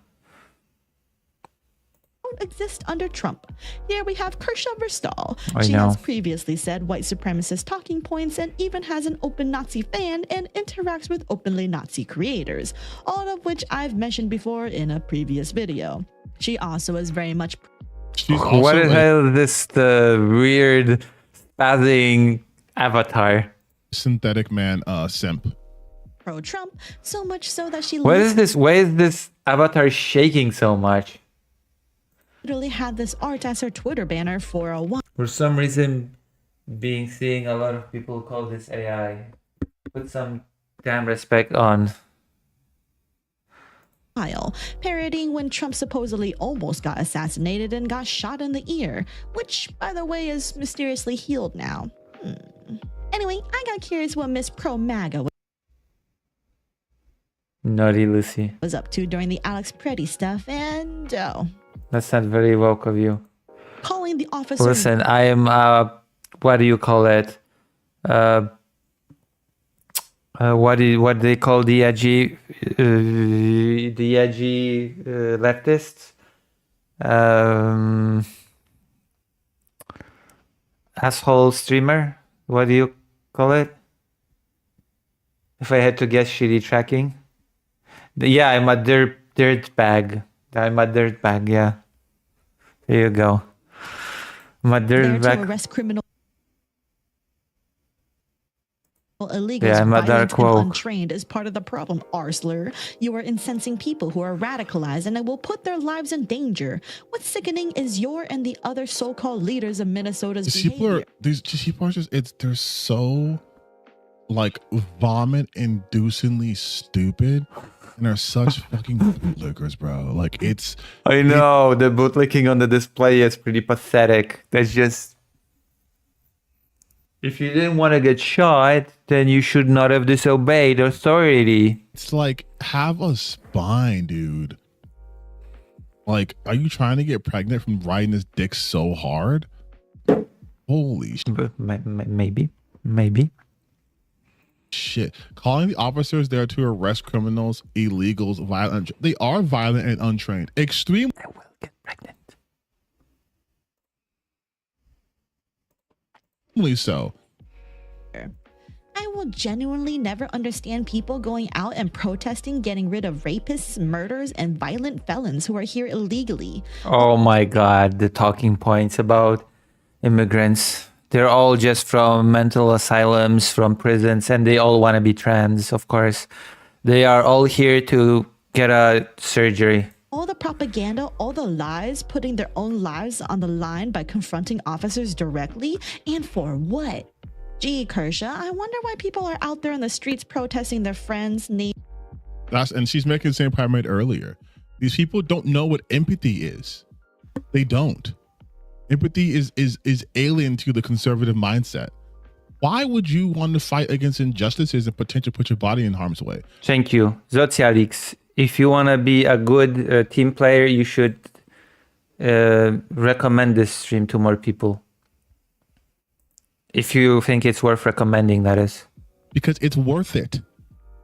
Exist under Trump. Here we have Kershaw Verstaal. I She know. has previously said white supremacist talking points and even has an open Nazi fan and interacts with openly Nazi creators, all of which I've mentioned before in a previous video. She also is very much What the hell is this? The weird spazzing avatar. Synthetic man simp. pro-Trump, so much so that she Why is this avatar shaking so much? literally had this art as her Twitter banner for a while. For some reason, seeing a lot of people call this AI. Put some damn respect on. Parodying when Trump supposedly almost got assassinated and got shot in the ear, which, by the way, is mysteriously healed now. Anyway, I got curious what Miss Pro MAGA Naughty Lucy. was up to during the Alex Pretty stuff, and That's not very woke of you. calling the officer. Listen, I am, what do you call it? What do they call the edgy leftists? Asshole streamer? What do you call it? If I had to guess, shitty tracking. Yeah, I'm a dirt bag. I'm a dirt bag. Yeah, there you go. I'm a there dirt to bag. arrest criminal. illegals Yeah, I'm a violent dark and woke. untrained is part of the problem, Arsler. You are incensing people who are radicalized and it will put their lives in danger. What's sickening is your and the other so-called leaders of Minnesota's These people behavior. these people are just they're so like vomit-inducingly stupid and are such fucking bootlickers, bro. Like I know the bootlicking on the display is pretty pathetic. That's just. If you didn't want to get shot, then you should not have disobeyed authority. It's like, have a spine, dude. Like, are you trying to get pregnant from riding this dick so hard? Holy shit. Maybe. Shit. Calling the officers there to arrest criminals, illegals, violent. They are violent and untrained. Extreme. I will get pregnant. So. I will genuinely never understand people going out and protesting getting rid of rapists, murderers, and violent felons who are here illegally. Oh my god, the talking points about immigrants. They're all just from mental asylums, from prisons, and they all want to be trans, of course. They are all here to get a surgery. All the propaganda, all the lies, putting their own lives on the line by confronting officers directly, and for what? Gee, Kershaw, I wonder why people are out there in the streets protesting their friends' neighbors. And she's making the same point I made earlier. These people don't know what empathy is. They don't. Empathy is alien to the conservative mindset. Why would you want to fight against injustices and potentially put your body in harm's way? Thank you. Zotialix, if you want to be a good team player, you should recommend this stream to more people. If you think it's worth recommending, that is. Because it's worth it.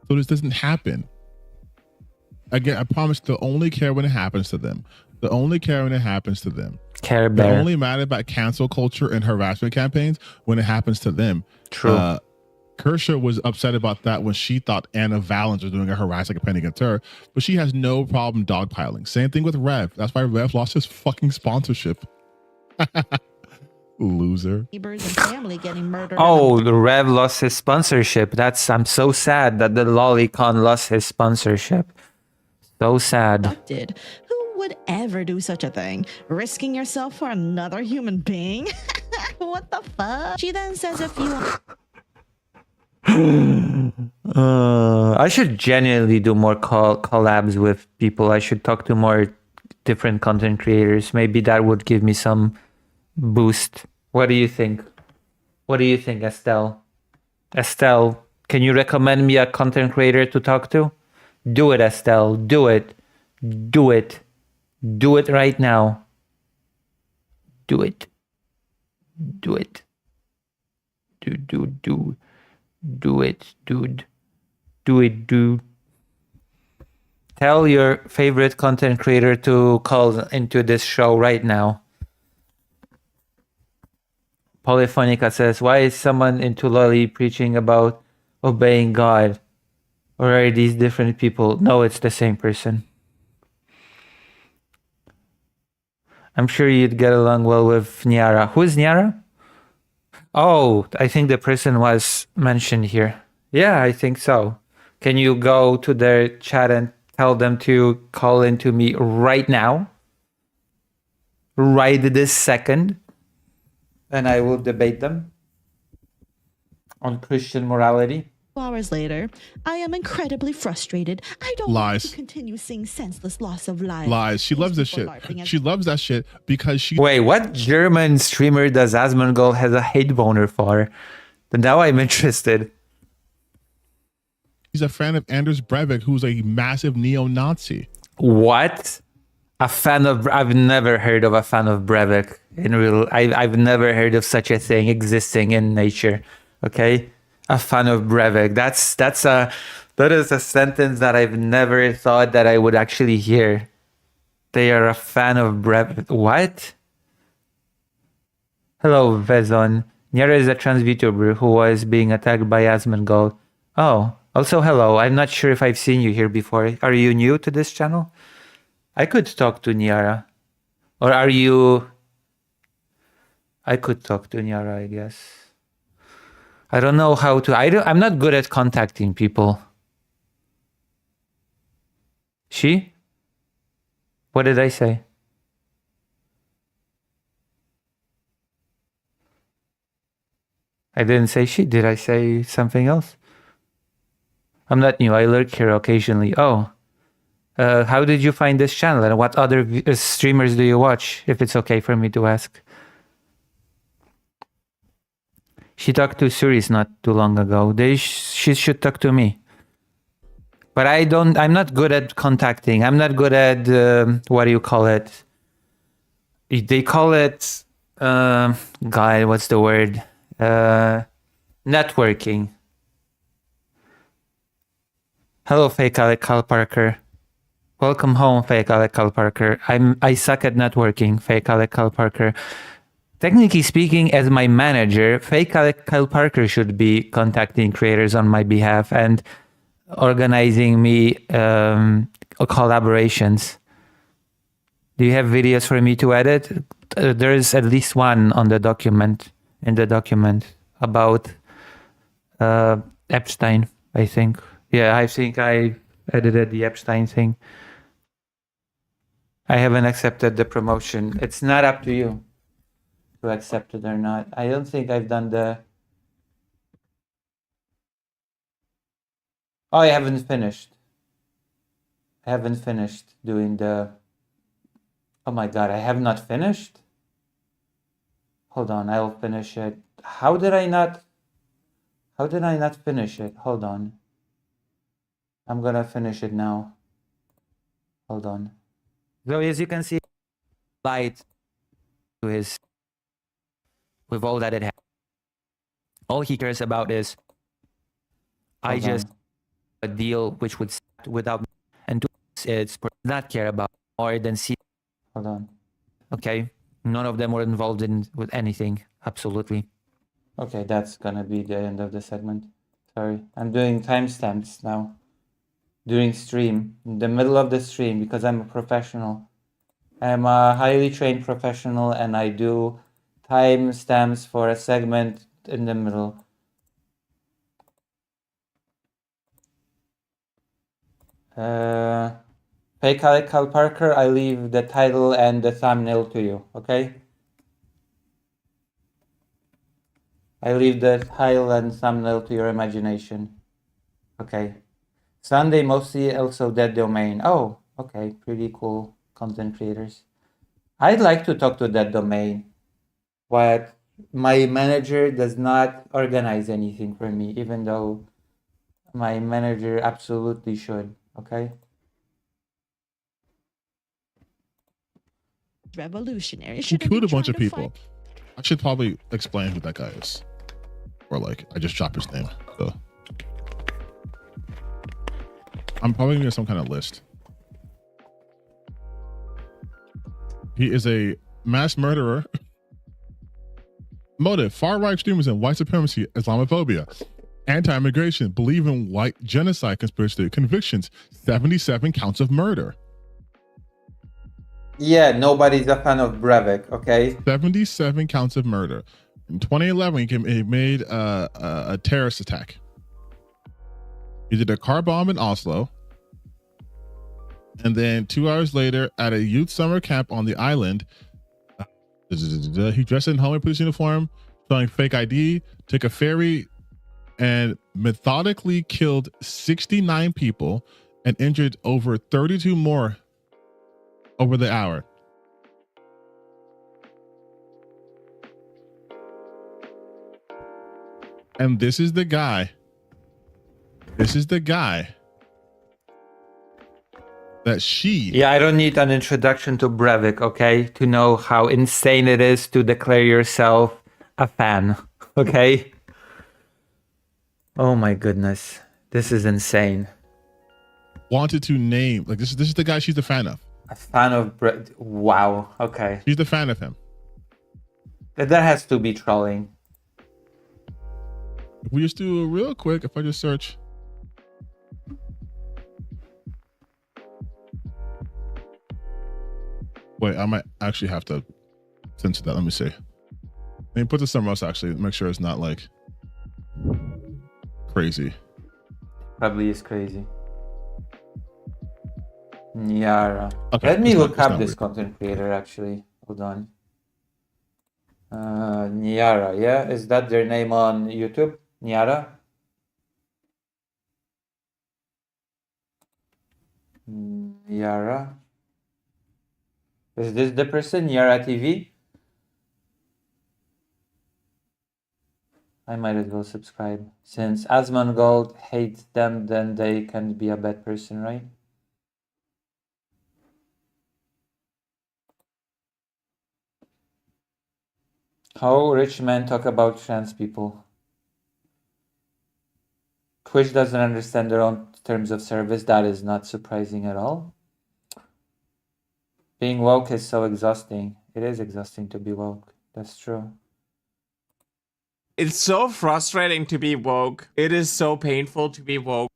So this doesn't happen. Again, I promise they'll only care when it happens to them. They'll only care when it happens to them. Care They're bear. only mad about cancel culture and harassment campaigns when it happens to them. True. Kershaw was upset about that when she thought Anna Valens was doing a harassment campaign against her, but she has no problem dogpiling. Same thing with Rev. That's why Rev lost his fucking sponsorship. Loser. Neighbors and family getting murdered. Oh, the Rev lost his sponsorship. I'm so sad that the Lolicon lost his sponsorship. So sad. Abducted. Who would ever do such a thing? Risking yourself for another human being? What the fuck? She then says if you... I should genuinely do more collabs with people. I should talk to more different content creators. Maybe that would give me some boost. What do you think? What do you think, Estelle? Estelle, can you recommend me a content creator to talk to? Do it, Estelle. Do it. Do it. Do it right now. Do it. Do it. Do it, dude. Do it, dude. Tell your favorite content creator to call into this show right now. Polyphonica says, why is someone into Lolly preaching about obeying God? Or are these different people? No, it's the same person. I'm sure you'd get along well with Nyara. Who is Nyara? Oh, I think the person was mentioned here. Yeah, I think so. Can you go to their chat and tell them to call into me right now? Right this second? And I will debate them on Christian morality. 2 hours later, I am incredibly frustrated. I don't want to continue seeing senseless loss of life. Lies. She loves this shit. She loves that shit because she... Wait, what German streamer does Asmongold has a hate boner for? But now I'm interested. He's a fan of Anders Breivik, who's a massive neo-Nazi. What? A fan of... I've never heard of a fan of Breivik in real... I've never heard of such a thing existing in nature. Okay? A fan of Breivik. That is a sentence that I've never thought that I would actually hear. They are a fan of Breivik. What? Hello, Vezon. Nyara is a trans VTuber who was being attacked by Asmongold. Oh, also hello. I'm not sure if I've seen you here before. Are you new to this channel? I could talk to Nyara. Or are you... I could talk to Nyara, I guess. I don't know how to. I'm not good at contacting people. She? What did I say? I didn't say she. Did I say something else? I'm not new. I lurk here occasionally. Oh. How did you find this channel? And what other streamers do you watch? If it's okay for me to ask. She talked to Suris not too long ago. She should talk to me. But I'm not good at contacting. I'm not good at, what do you call it? They call it, God, what's the word? Networking. Hello, fake Alec Cal Parker. Welcome home, fake Alec Cal Parker. I suck at networking, fake Alec Cal Parker. Technically speaking, as my manager, fake Alec Cal Parker should be contacting creators on my behalf and organizing me collaborations. Do you have videos for me to edit? There is at least one on the document, in the document about Epstein, I think. Yeah, I think I edited the Epstein thing. I haven't accepted the promotion. It's not up to you to accept it or not. I don't think I've done the... Oh, I haven't finished. I haven't finished doing the... Oh my God, I have not finished? Hold on, I'll finish it. How did I not finish it? Hold on. I'm gonna finish it now. Hold on. So as you can see, light to his, with all that it has. All he cares about is, I just a deal which would start without, and it's not care about more than see. Hold on. Okay. None of them were involved with anything. Absolutely. Okay, that's gonna be the end of the segment. Sorry. I'm doing timestamps now. During stream. In the middle of the stream, because I'm a professional. I'm a highly trained professional and I do timestamps for a segment in the middle. Fake Alec Cal Parker, I leave the title and the thumbnail to you, okay? I leave the title and thumbnail to your imagination. Okay. Sunday, mostly also Dead Domain. Oh, okay. Pretty cool content creators. I'd like to talk to Dead Domain, but my manager does not organize anything for me, even though my manager absolutely should, okay? Revolutionary. He killed a bunch of people. I should probably explain who that guy is. Or like, I just dropped his name. So I'm probably gonna get some kind of list. He is a mass murderer. Motive: far-right extremism, white supremacy, Islamophobia, anti-immigration, believe in white genocide conspiracy. Convictions: 77 counts of murder. Yeah, nobody's a fan of Breivik, okay? 77 counts of murder. In 2011, he made a terrorist attack. He did a car bomb in Oslo. And then 2 hours later, at a youth summer camp on the island, he dressed in Homeland police uniform, showing fake ID, took a ferry, and methodically killed 69 people and injured over 32 more over the hour. And this is the guy. This is the guy that she... Yeah, I don't need an introduction to Breivik, okay? To know how insane it is to declare yourself a fan, okay? Oh my goodness. This is insane. Wanted to name... Like, this is the guy she's a fan of. A fan of wow, okay. She's a fan of him. That has to be trolling. If we just do real quick, if I just search... Wait, I might actually have to censor that. Let me see. Let me put this somewhere else, actually. Make sure it's not like... Crazy. Probably is crazy. Nyara. Okay, Let me it's not- look it's up not this weird. content creator actually. Hold on. Nyara, yeah? Is that their name on YouTube? Nyara? Nyara? Is this the person? Nyara TV? I might as well subscribe. Since Asmongold hates them, then they can be a bad person, right? How rich men talk about trans people. Twitch doesn't understand their own terms of service. That is not surprising at all. Being woke is so exhausting. It is exhausting to be woke. That's true. It's so frustrating to be woke. It is so painful to be woke.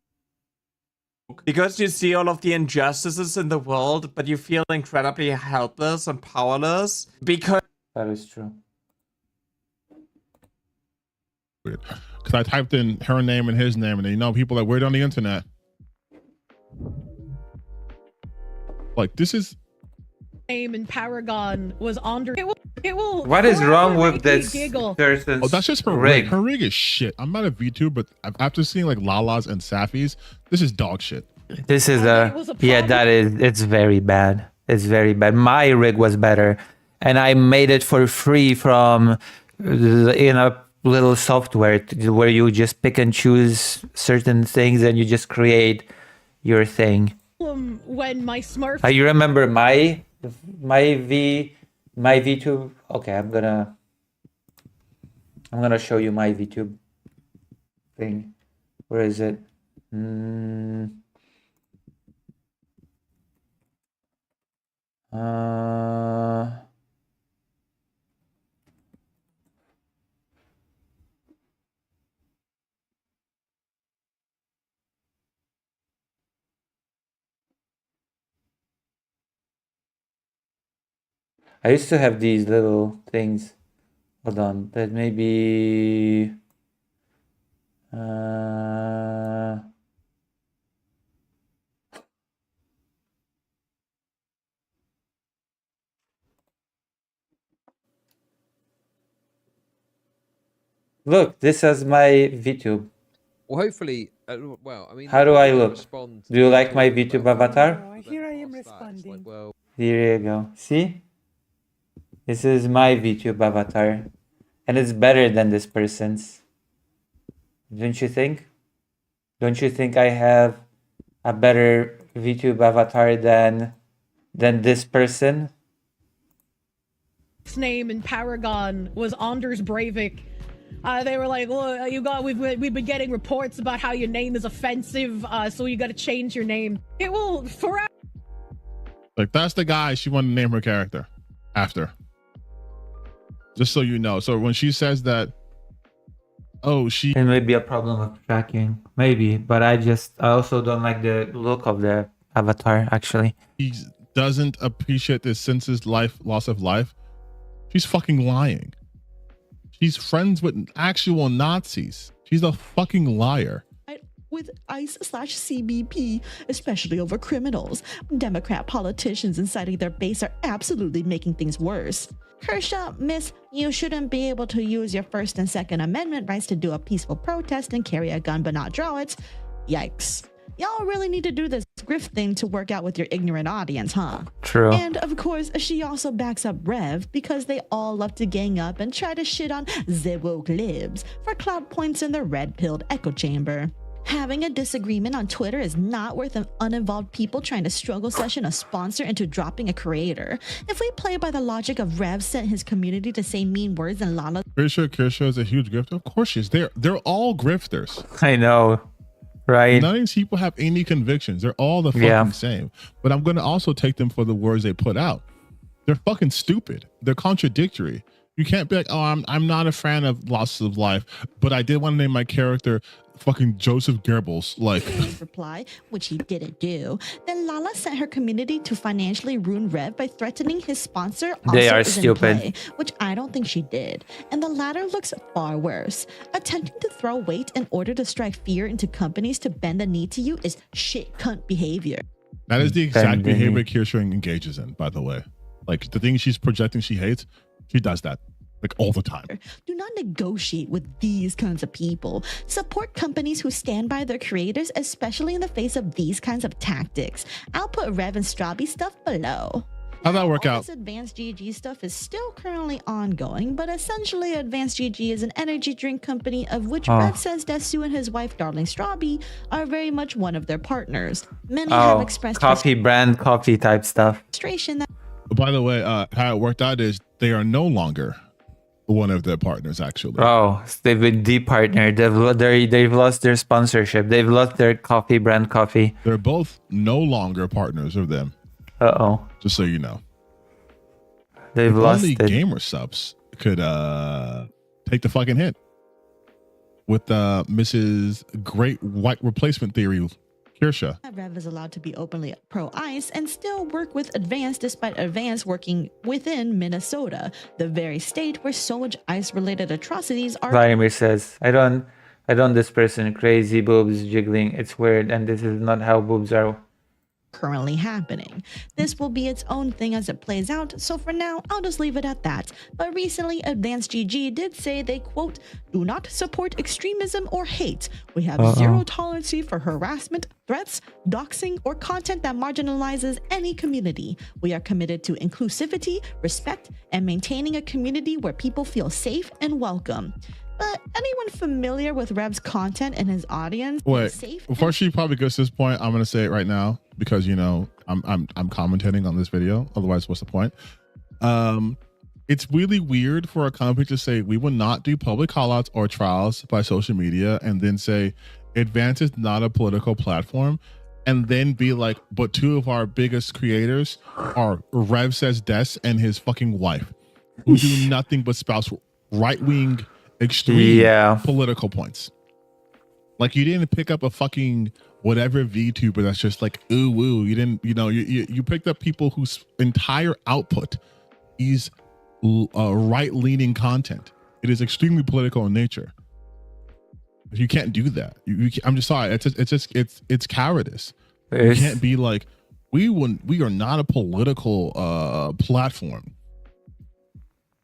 Because you see all of the injustices in the world, but you feel incredibly helpless and powerless. Because that is true. Weird. Because I typed in her name and his name, and you know, people are weird on the internet. Like, this is. Name in Paragon was Andre. It will What is forever wrong with make me this giggle. person's Oh, that's just her rig? rig. Her rig is shit. I'm not a VTuber, but after seeing like Lala's and Safi's, this is dog shit. This is it's very bad. It's very bad. My rig was better, and I made it for free from in a little software where you just pick and choose certain things and you just create your thing. When my smart You remember my VTube? Okay, I'm gonna show you my VTube thing. Where is it? I used to have these little things. Hold on, that maybe. Look, this is my VTube. Well, hopefully, well, I mean, How do I people look? respond Do you to like my people VTube about avatar? Here I am responding. well, There you go. See? This is my VTube avatar. And it's better than this person's. Don't you think? Don't you think I have a better VTube avatar than this person? name in Paragon was Anders Breivik. They were like, "Well, we've been getting reports about how your name is offensive, so you got to change your name." It will forever. Like, that's the guy she wanted to name her character after. Just so you know. So when she says that, oh, she... It may be a problem of tracking. Maybe. But I also don't like the look of the avatar, actually. He doesn't appreciate the senseless loss of life. She's fucking lying. She's friends with actual Nazis. She's a fucking liar. With ICE/CBP, especially over criminals. Democrat politicians inciting their base are absolutely making things worse. Kershaw, miss, you shouldn't be able to use your First and Second Amendment rights to do a peaceful protest and carry a gun but not draw it. Yikes. Y'all really need to do this grift thing to work out with your ignorant audience, huh? True. And of course, she also backs up Rev because they all love to gang up and try to shit on the woke libs for clout points in the red-pilled echo chamber. Having a disagreement on Twitter is not worth an uninvolved people trying to struggle session a sponsor into dropping a creator. If we play by the logic of Rev sent his community to say mean words and Lala... Pretty sure Kershaw is a huge grifter. Of course she is. They're all grifters. I know. Right. None of these people have any convictions. They're all the fucking same. But I'm going to also take them for the words they put out. They're fucking stupid. They're contradictory. You can't be like, oh, I'm not a fan of loss of life, but I did want to name my character fucking Joseph Goebbels. Like, reply, which he didn't do, then Lala sent her community to financially ruin Rev by threatening his sponsor. They also are is in stupid. play, which I don't think she did. And the latter looks far worse. Attempting to throw weight in order to strike fear into companies to bend the knee to you is shit cunt behavior. that is the exact Bending. behavior Kirsha engages in, by the way. Like, the thing she's projecting she hates, she does that. Like, all the time. Do not negotiate with these kinds of people. Support companies who stand by their creators, especially in the face of these kinds of tactics. I'll put Rev and Strabi stuff below. How'd that work out? This Advanced GG stuff is still currently ongoing, but essentially Advanced GG is an energy drink company of which Oh. Rev says Desu and his wife Darling Strabi are very much one of their partners. Many have Oh, expressed coffee brand, coffee type stuff. frustration that By the way, how it worked out is they are no longer one of their partners, actually. Oh, they've been departnered. They've lost their sponsorship. They've lost their coffee brand coffee. They're both no longer partners of them. Uh-oh. Just so you know. They've If lost only it. gamer subs could take the fucking hit with Mrs. Great White Replacement Theory, Kirsha. Rev is allowed to be openly pro-ICE and still work with Advance despite Advance working within Minnesota, the very state where so much ICE-related atrocities are Vladimir says, I don't this person crazy boobs jiggling. It's weird, and this is not how boobs are. currently happening. This will be its own thing as it plays out, so for now, I'll just leave it at that. But recently, Advanced GG did say they, quote, do not support extremism or hate. We have zero tolerance for harassment, threats, doxing, or content that marginalizes any community. We are committed to inclusivity, respect, and maintaining a community where people feel safe and welcome. But anyone familiar with Rev's content and his audience? Wait, safe before she probably goes to this point, I'm gonna say it right now because you know I'm commentating on this video. Otherwise, what's the point? It's really weird for a company to say we will not do public callouts or trials by social media, and then say Advance is not a political platform, and then be like, but two of our biggest creators are Rev Says Des and his fucking wife, who do nothing but spouse right-wing extreme political points. Like, you didn't pick up a fucking whatever VTuber that's just like ooh woo. You didn't, you picked up people whose entire output is right-leaning content. It is extremely political in nature. You can't do that. I'm just sorry. It's cowardice. You can't be like, we are not a political platform.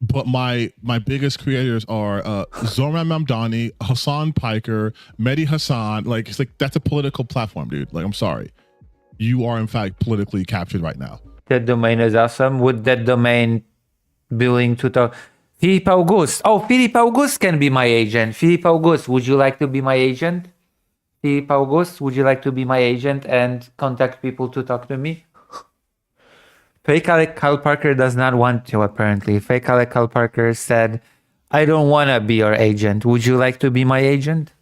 But my biggest creators are Zoran Mamdani, Hassan Piker, Mehdi Hassan. Like, it's like, that's a political platform, dude. Like, I'm sorry. You are in fact politically captured right now. That domain is awesome. Would that domain be willing to talk? Philippe Auguste. Oh, Philippe Auguste can be my agent. Philippe Auguste, would you like to be my agent? Philippe Auguste, would you like to be my agent and contact people to talk to me? Fake Alec Kyle Parker does not want to, apparently. Fake Alec Kyle Parker said, I don't want to be your agent. Would you like to be my agent?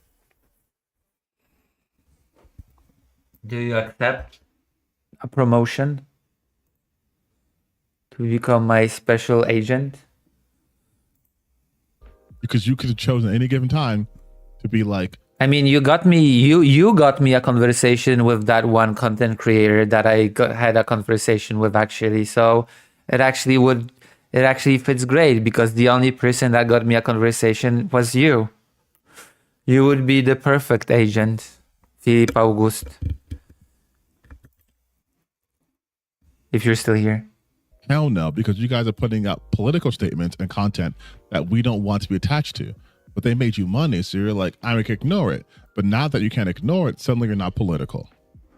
Do you accept a promotion to become my special agent? Because you could have chosen any given time to be like, I mean, you got me a conversation with that one content creator that I had a conversation with, actually. So it actually fits great because the only person that got me a conversation was you. You would be the perfect agent, Philippe Auguste. If you're still here. hell no, because you guys are putting up political statements and content that we don't want to be attached to. But they made you money, so you're like, I can ignore it. But now that you can't ignore it, suddenly you're not political.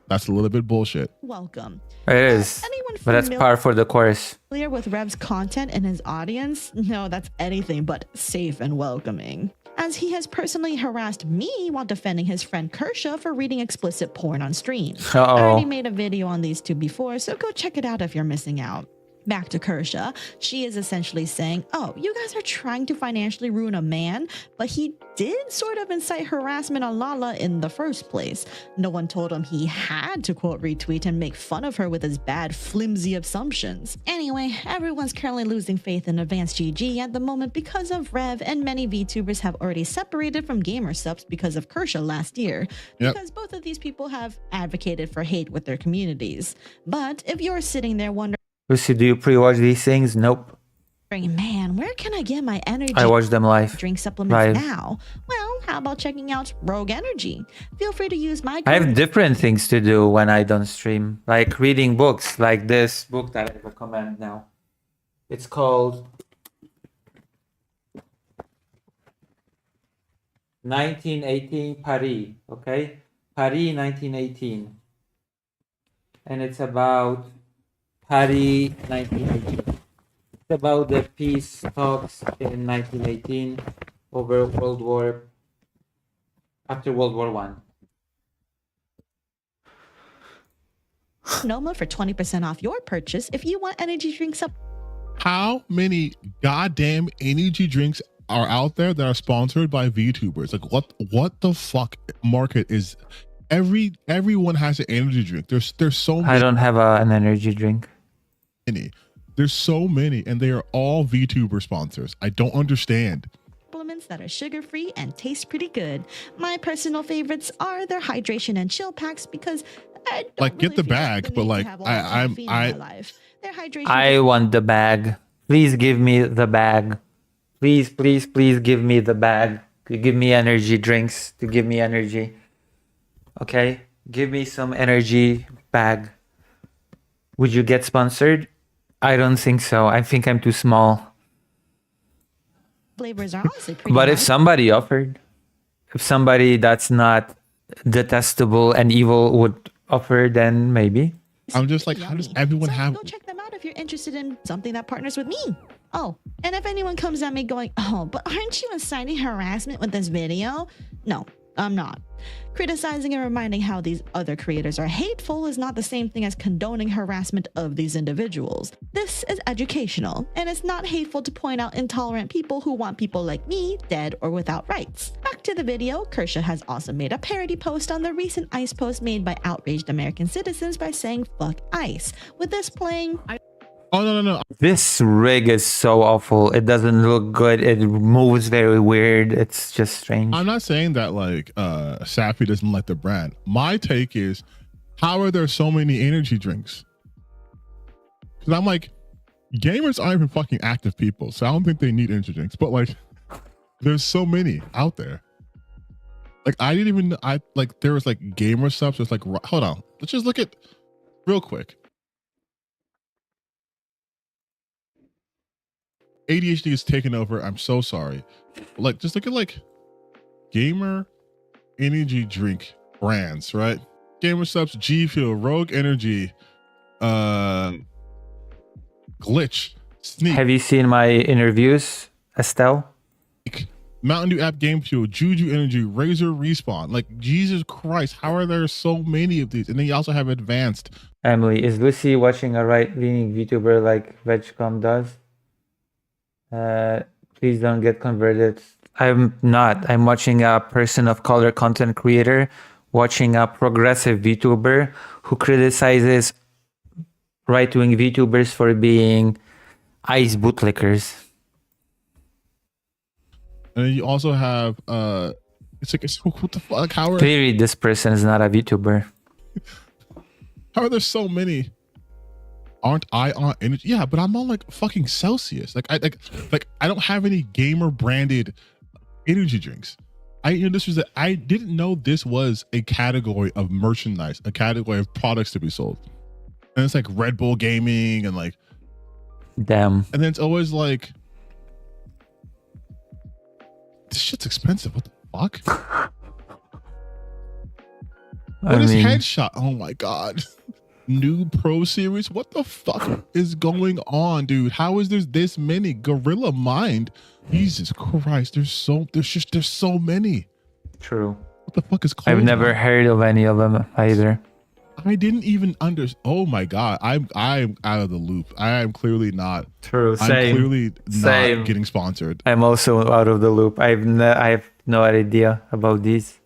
That's a little bit bullshit. Welcome. It is. But that's par for the course. Familiar with Rev's content and his audience? No, that's anything but safe and welcoming. As he has personally harassed me while defending his friend Kirsha for reading explicit porn on stream. I already made a video on these two before, so go check it out if you're missing out. Back to Kershaw, she is essentially saying, oh, you guys are trying to financially ruin a man, but he did sort of incite harassment on Lala in the first place. No one told him he had to quote retweet and make fun of her with his bad, flimsy assumptions. Anyway, everyone's currently losing faith in Advanced GG at the moment because of Rev, and many VTubers have already separated from GamerSupps because of Kershaw last year, because both of these people have advocated for hate with their communities. But if you're sitting there wondering, Lucy, do you pre-watch these things? Nope. man, where can I get my energy? I watch them live. Drink supplements now. Well, how about checking out Rogue Energy? Feel free to use my I have different things to do when I don't stream, like reading books, like this book that I recommend now. It's called 1918 Paris, okay? Paris 1918. And it's about Paris 1918. It's about the peace talks in 1918 over after World War I. Noma for 20% off your purchase if you want energy drinks up. How many goddamn energy drinks are out there that are sponsored by VTubers? Like what the fuck market is? Everyone has an energy drink. There's so many. I don't have an energy drink. There's so many, and they are all VTuber sponsors. I don't understand. Supplements that are sugar-free and taste pretty good. My personal favorites are their hydration and chill packs because I don't Like, get the bag, but like I want the bag. Please give me the bag. Please give me the bag. Give me energy drinks to give me energy. Okay? Give me some energy bag. Would you get sponsored? I don't think so. I think I'm too small. Flavors are honestly pretty But if nice. somebody offered, if somebody that's not detestable and evil would offer, then maybe. I'm just like, how does everyone have? Go check them out if you're interested in something that partners with me. Oh, and if anyone comes at me going, oh, but aren't you inciting harassment with this video? No, I'm not. Criticizing and reminding how these other creators are hateful is not the same thing as condoning harassment of these individuals. This is educational, and it's not hateful to point out intolerant people who want people like me dead or without rights. Back to the video, Kershaw has also made a parody post on the recent ICE post made by outraged American citizens by saying fuck ICE, with this playing... Oh, no. This rig is so awful. It doesn't look good. It moves very weird. It's just strange. I'm not saying that like Sappy doesn't like the brand. My take is, how are there so many energy drinks? Because I'm like, gamers aren't even fucking active people, so I don't think they need energy drinks. But like, there's so many out there. Like I didn't even there was like GamerSupps. It's like, hold on, let's just look at real quick. ADHD is taking over. I'm so sorry. Like, just look at like gamer energy drink brands, right? GamerSupps, G Fuel, Rogue Energy, Glitch, Sneak. Have you seen my interviews, Estelle? Mountain Dew App Game Fuel, Juju Energy, Razor Respawn. Like, Jesus Christ, how are there so many of these? And then you also have Advanced. Emily, is Lucy watching a right-leaning VTuber like VegCom does? Please don't get converted. I'm not. I'm watching a person of color content creator, watching a progressive VTuber who criticizes right-wing VTubers for being ICE bootlickers. And then you also have it's like, what the fuck? How are Clearly this person is not a VTuber. How are there so many? Aren't I on energy? Yeah, but I'm on like fucking Celsius. Like I don't have any gamer branded energy drinks. I didn't know this was a category of merchandise, a category of products to be sold. And it's like Red Bull Gaming and like damn. And then it's always like, this shit's expensive. What the fuck? What is Headshot? Oh my god. New Pro Series? What the fuck is going on, dude? How is there this many? Gorilla Mind? Jesus Christ, there's so many. True. What the fuck is I've never heard of any of them either. I didn't even understand. Oh my god, I'm out of the loop. I am clearly not. True. I'm Same. clearly Same. not getting sponsored. I'm also out of the loop. I have no idea about these.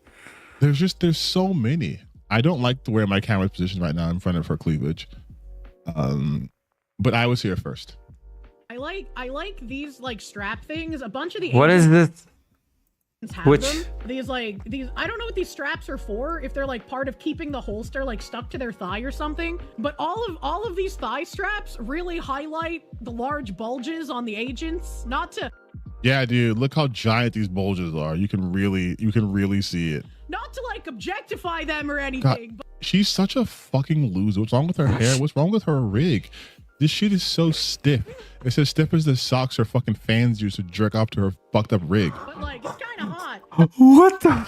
There's so many. I don't like the way my camera's positioned right now in front of her cleavage. But I was here first. I like these like strap things. A bunch of the What is this? have Which- them. These I don't know what these straps are for, if they're like part of keeping the holster like stuck to their thigh or something, but all of these thigh straps really highlight the large bulges on the agents. Not to Yeah, dude, look how giant these bulges are. You can really see it. not to like objectify them or God, anything, but she's such a fucking loser. What's wrong with her hair? What's wrong with her rig? This shit is so stiff. It's as stiff as the socks her fucking fans use to jerk off to her fucked up rig. like it's kind of hot. What the?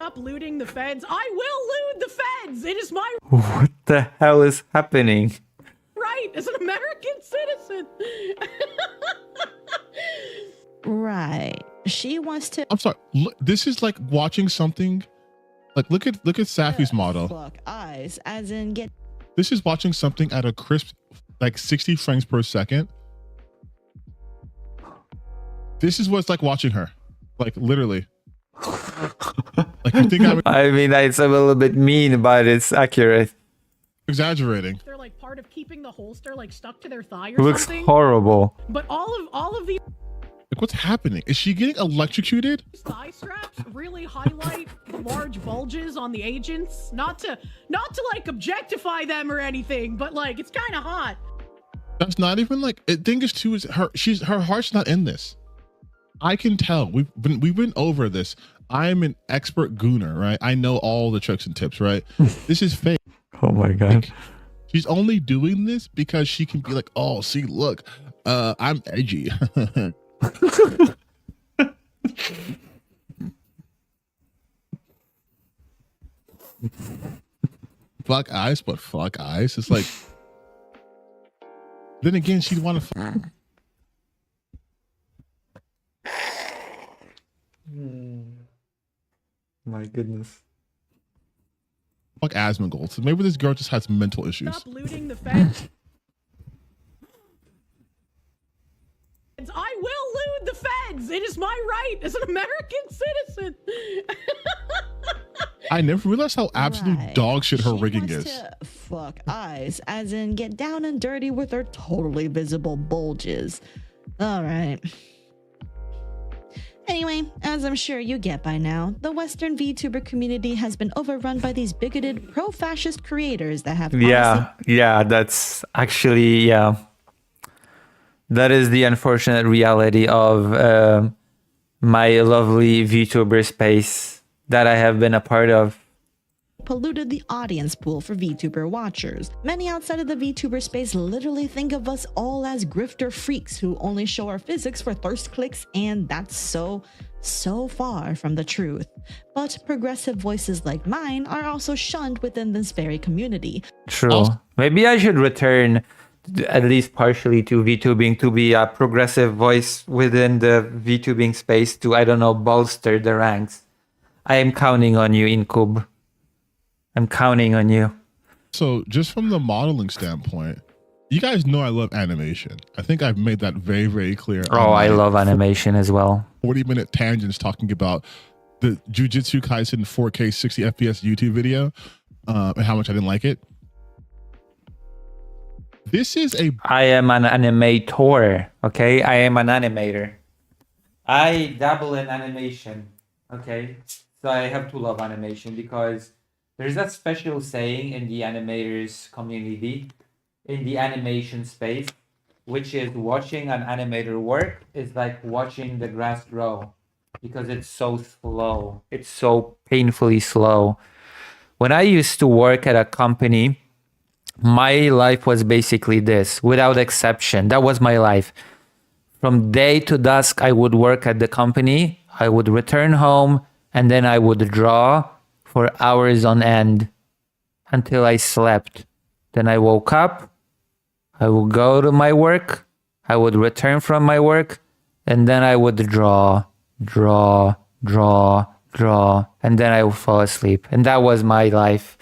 Up looting the feds. I will loot the feds. It is my What the hell is happening? right as an American citizen. Right. She wants to I'm sorry. Look, this is like watching something. Like look at Safi's model. fuck eyes, as in get This is watching something at a crisp, like 60 frames per second. This is what it's like watching her, like literally. Like you think I'm I mean, it's a little bit mean, but it's accurate. exaggerating? They're like part of keeping the holster like stuck to their thigh or Looks something. horrible. But all of these Like what's happening? Is she getting electrocuted? thigh straps really highlight the large bulges on the agents. Not to like objectify them or anything, but like it's kind of hot. That's not even like. The thing is too is her heart's not in this. I can tell. We've been over this. I'm an expert gooner, right? I know all the tricks and tips, right? This is fake. Oh my god. She's only doing this because she can be like, oh, see, look, I'm edgy. Fuck eyes, but fuck eyes. It's like. Then again, she'd want to. My goodness. Fuck Asmongold. So maybe this girl just has mental issues. Stop looting the feds. I will loot the feds. It is my right as an American citizen. I never realized how absolute dog shit her rigging is. to fuck eyes, as in get down and dirty with her totally visible bulges. All right. Anyway, as I'm sure you get by now, the Western VTuber community has been overrun by these bigoted pro-fascist creators that have Yeah, that's actually, yeah. That is the unfortunate reality of my lovely VTuber space that I have been a part of. polluted the audience pool for VTuber watchers. Many outside of the VTuber space literally think of us all as grifter freaks who only show our physics for thirst clicks, and that's so far from the truth. But progressive voices like mine are also shunned within this very community. True. Maybe I should return at least partially to VTubing to be a progressive voice within the VTubing space to, I don't know, bolster the ranks. I am counting on you, Incub. I'm counting on you. So just from the modeling standpoint, you guys know I love animation. I think I've made that very, very clear. Oh, I love animation as well. 40-minute tangents talking about the Jujutsu Kaisen 4K 60 FPS YouTube video and how much I didn't like it. This is I am an animator, okay? I am an animator. I dabble in animation, okay? So I have to love animation because there's that special saying in the animators community, in the animation space, which is watching an animator work is like watching the grass grow because it's so slow. It's so painfully slow. When I used to work at a company, my life was basically this, without exception. That was my life. From day to dusk, I would work at the company. I would return home and then I would draw for hours on end until I slept. Then I woke up. I would go to my work. I would return from my work and then I would draw draw, and then I would fall asleep. And that was my life.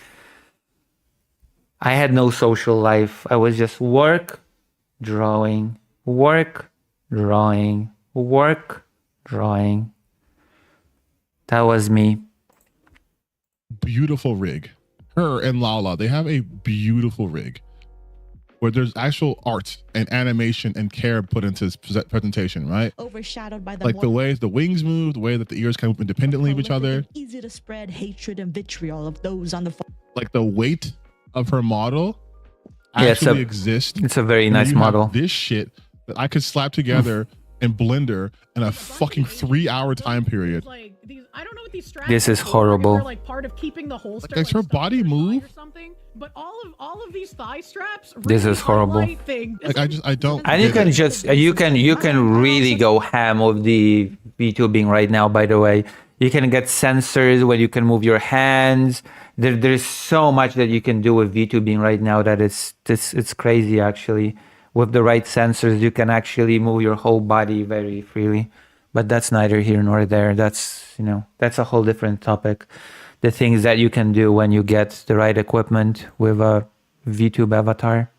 I had no social life. I was just work, drawing, work, drawing, work, drawing. That was me. Beautiful rig. Her and Lala, they have a beautiful rig where there's actual art and animation and care put into this presentation, right? Overshadowed by the Like the way the wings move, the way that the ears kind of move independently of each other. Easy to spread hatred and vitriol of those on the Like the weight of her model Yeah, actually exists. It's a very And nice you have model. This shit that I could slap together in Blender in a fucking 3-hour time period. I don't know what these straps This is are for, horrible. If they're like part of keeping the holster. Does her body move? But all of these thigh straps. This is horrible. Like I don't. And you get can it. just you can really go ham with the VTubing right now. By the way, you can get sensors where you can move your hands. There's so much that you can do with VTubing right now that it's crazy actually. With the right sensors, you can actually move your whole body very freely. But that's neither here nor there. That's that's a whole different topic. The things that you can do when you get the right equipment with a VTube avatar.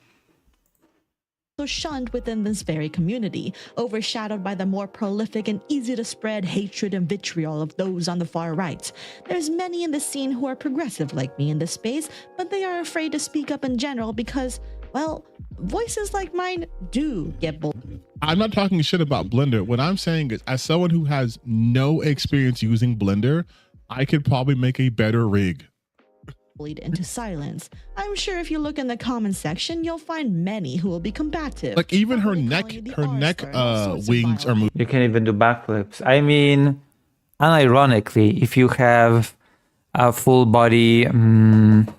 So shunned within this very community, overshadowed by the more prolific and easy to spread hatred and vitriol of those on the far right. There's many in the scene who are progressive like me in this space, but they are afraid to speak up in general because, well, voices like mine do get bold. I'm not talking shit about Blender. What I'm saying is, as someone who has no experience using Blender, I could probably make a better rig. Into silence. I'm sure if you look in the comment section, you'll find many who will be combative. Like even her neck wings are moving. You can even do backflips. I mean, unironically, if you have a full body, motion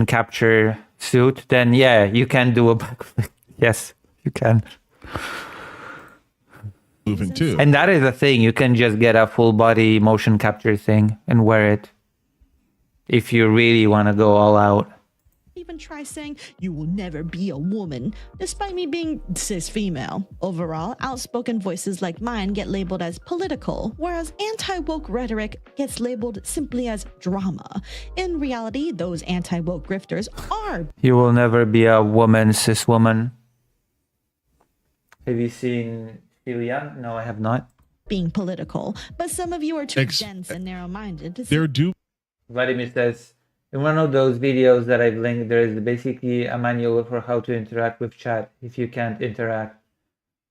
capture suit, then yeah, you can do a backflip. Yes, you can. Moving too. And that is a thing. You can just get a full body motion capture thing and wear it if you really want to go all out. Even try saying, "You will never be a woman," despite me being cis female. Overall, outspoken voices like mine get labeled as political, whereas anti-woke rhetoric gets labeled simply as drama. In reality, those anti-woke grifters are. You will never be a woman, cis woman. Have you seen Filian? No, I have not. Being political, but some of you are too dense and narrow-minded to see. Vladimir says, in one of those videos that I've linked, there is basically a manual for how to interact with chat if you can't interact.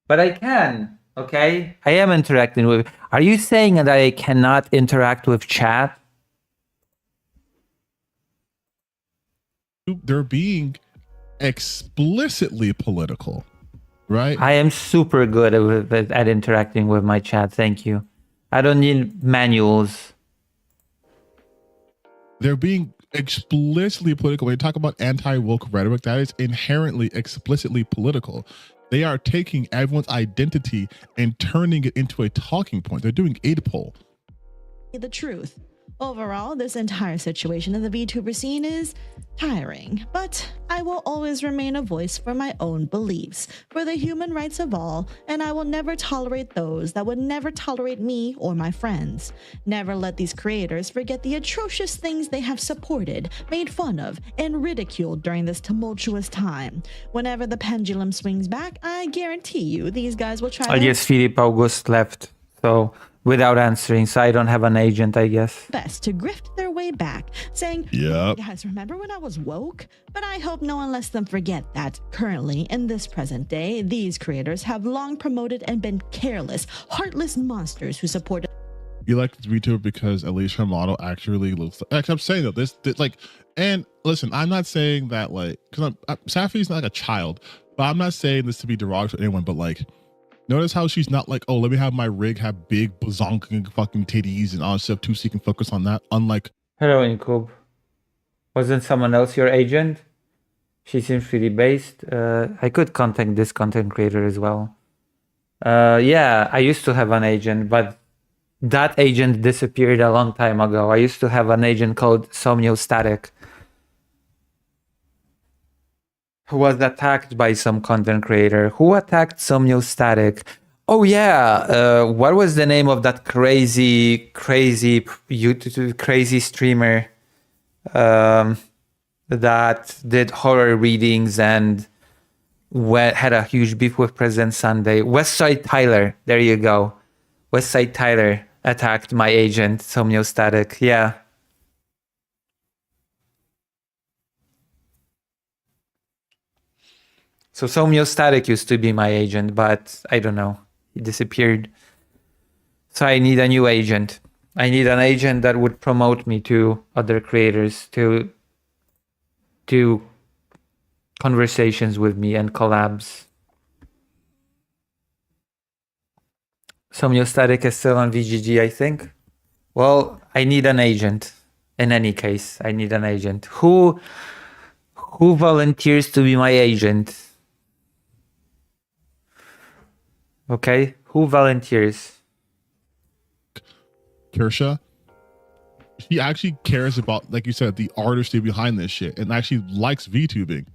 But I can, okay? I am interacting with. Are you saying that I cannot interact with chat? They're being explicitly political, right? I am super good at interacting with my chat. Thank you. I don't need manuals. They're being explicitly political. When you talk about anti-woke rhetoric, that is inherently explicitly political. They are taking everyone's identity and turning it into a talking point. They're doing 8-pole. The truth. Overall, this entire situation in the VTuber scene is tiring, but I will always remain a voice for my own beliefs, for the human rights of all, and I will never tolerate those that would never tolerate me or my friends. Never let these creators forget the atrocious things they have supported, made fun of, and ridiculed during this tumultuous time. Whenever the pendulum swings back, I guarantee you these guys will try I guess Philip August left, so without answering, so I don't have an agent, I guess. best to grift their way back, saying, Yep. guys, remember when I was woke? But I hope no one lets them forget that currently, in this present day, these creators have long promoted and been careless, heartless monsters who support. You like this VTuber because at least her model actually looks like, I'm saying though, this like, and listen, I'm not saying that like, because Safi's not like a child, but I'm not saying this to be derogatory to anyone, but like, notice how she's not like, oh, let me have my rig have big bazonking fucking titties and all that stuff too, so you can focus on that. Unlike, hello, Incub. Wasn't someone else your agent? She seems pretty based. I could contact this content creator as well. Yeah, I used to have an agent, but that agent disappeared a long time ago. I used to have an agent called Somniostatic, who was attacked by some content creator. Who attacked Somniostatic? Oh yeah, what was the name of that crazy YouTube crazy streamer that did horror readings and had a huge beef with President Sunday? Westside Tyler. There you go. Westside Tyler attacked my agent, Somniostatic. Yeah. So Somniostatic used to be my agent, but I don't know. He disappeared. So I need a new agent. I need an agent that would promote me to other creators to do conversations with me and collabs. Somniostatic is still on VGG, I think. Well, I need an agent. In any case, I need an agent. Who volunteers to be my agent? Okay, who volunteers? Kirsha, she actually cares about, like you said, the artistry behind this shit and actually likes VTubing.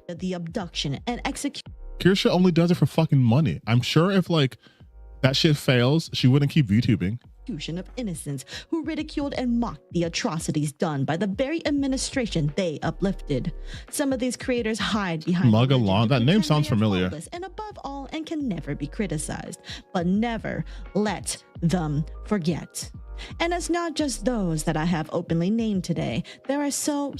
The abduction and execution. Kirsha only does it for fucking money. I'm sure if like that shit fails, she wouldn't keep VTubing. Of innocents who ridiculed and mocked the atrocities done by the very administration they uplifted. Some of these creators hide behind Mugalon. That name sounds familiar. And above all, and can never be criticized, but never let them forget. And it's not just those that I have openly named today. There are so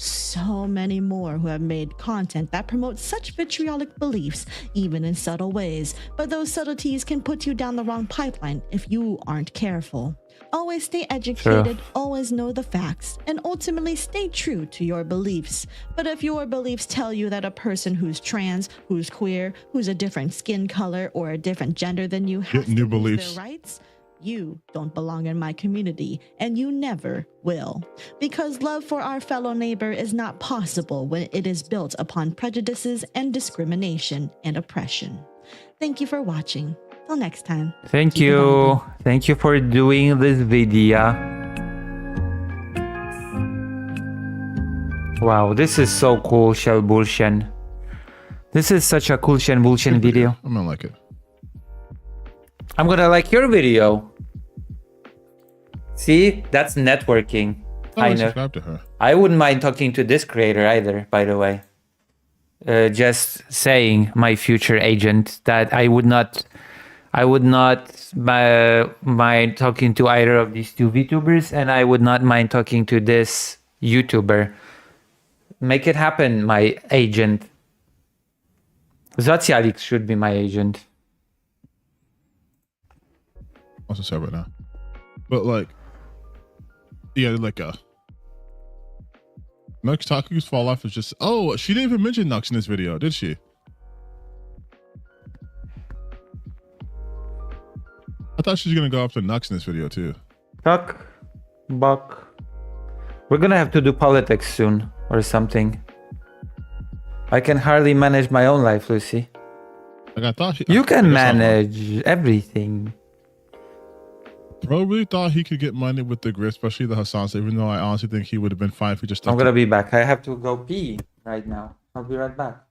many more who have made content that promotes such vitriolic beliefs, even in subtle ways. But those subtleties can put you down the wrong pipeline if you aren't careful. Always stay educated, always know the facts, and ultimately stay true to your beliefs. But if your beliefs tell you that a person who's trans, who's queer, who's a different skin color or a different gender than you has new to lose beliefs. their rights, you don't belong in my community, and you never will. Because love for our fellow neighbor is not possible when it is built upon prejudices and discrimination and oppression. Thank you for watching. Till next time. Thank Keep it you. vibing. Thank you for doing this video. Wow, this is so cool, Shell Bullshen. This is such a cool Shen Bullshen video. I'm gonna like it. I'm gonna like your video. See, that's networking. I Kind of. subscribe to her. I wouldn't mind talking to this creator either, by the way. Just saying, my future agent, that I would not mind talking to either of these two VTubers, and I would not mind talking to this YouTuber. Make it happen, my agent. Zacialix should be my agent. What's say right now? But like, yeah, like Nux Taku's fall off is just. Oh, she didn't even mention Nux in this video, did she? I thought she was gonna go after Nux in this video too. Tuck, Buck. We're gonna have to do politics soon or something. I can hardly manage my own life, Lucy. Like I thought you can manage everything. Bro really thought he could get money with the grid, especially the Hassan, even though I honestly think he would have been fine if he just. I'm gonna be back. I have to go pee right now. I'll be right back.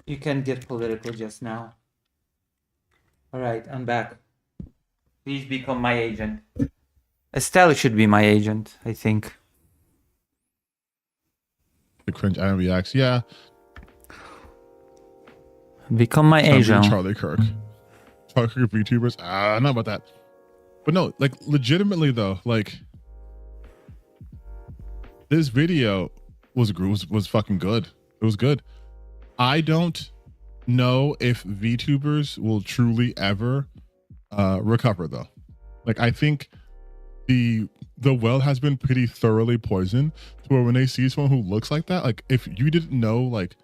You can get political just now. Alright, I'm back. Please become my agent. Estelle should be my agent, I think. The cringe anime reacts. Yeah. Become my agent. Charlie Kirk. Charlie Kirk VTubers. I don't know about that. But no, like legitimately though, like this video was fucking good. It was good. I don't know if VTubers will truly ever recover though. Like I think the well has been pretty thoroughly poisoned to where when they see someone who looks like that, like if you didn't know like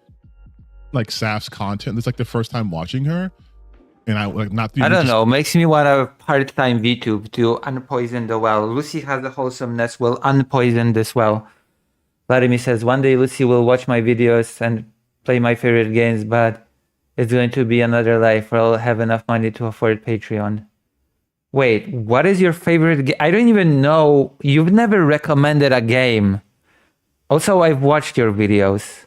Saf's content, it's like the first time watching her, and I like not. I don't know. Makes me want a part-time VTube to unpoison the well. Lucy has a wholesomeness. Will unpoison this well. Vladimir says one day Lucy will watch my videos and play my favorite games, but it's going to be another life where I'll have enough money to afford Patreon. Wait, what is your favorite game? I don't even know. You've never recommended a game. Also, I've watched your videos.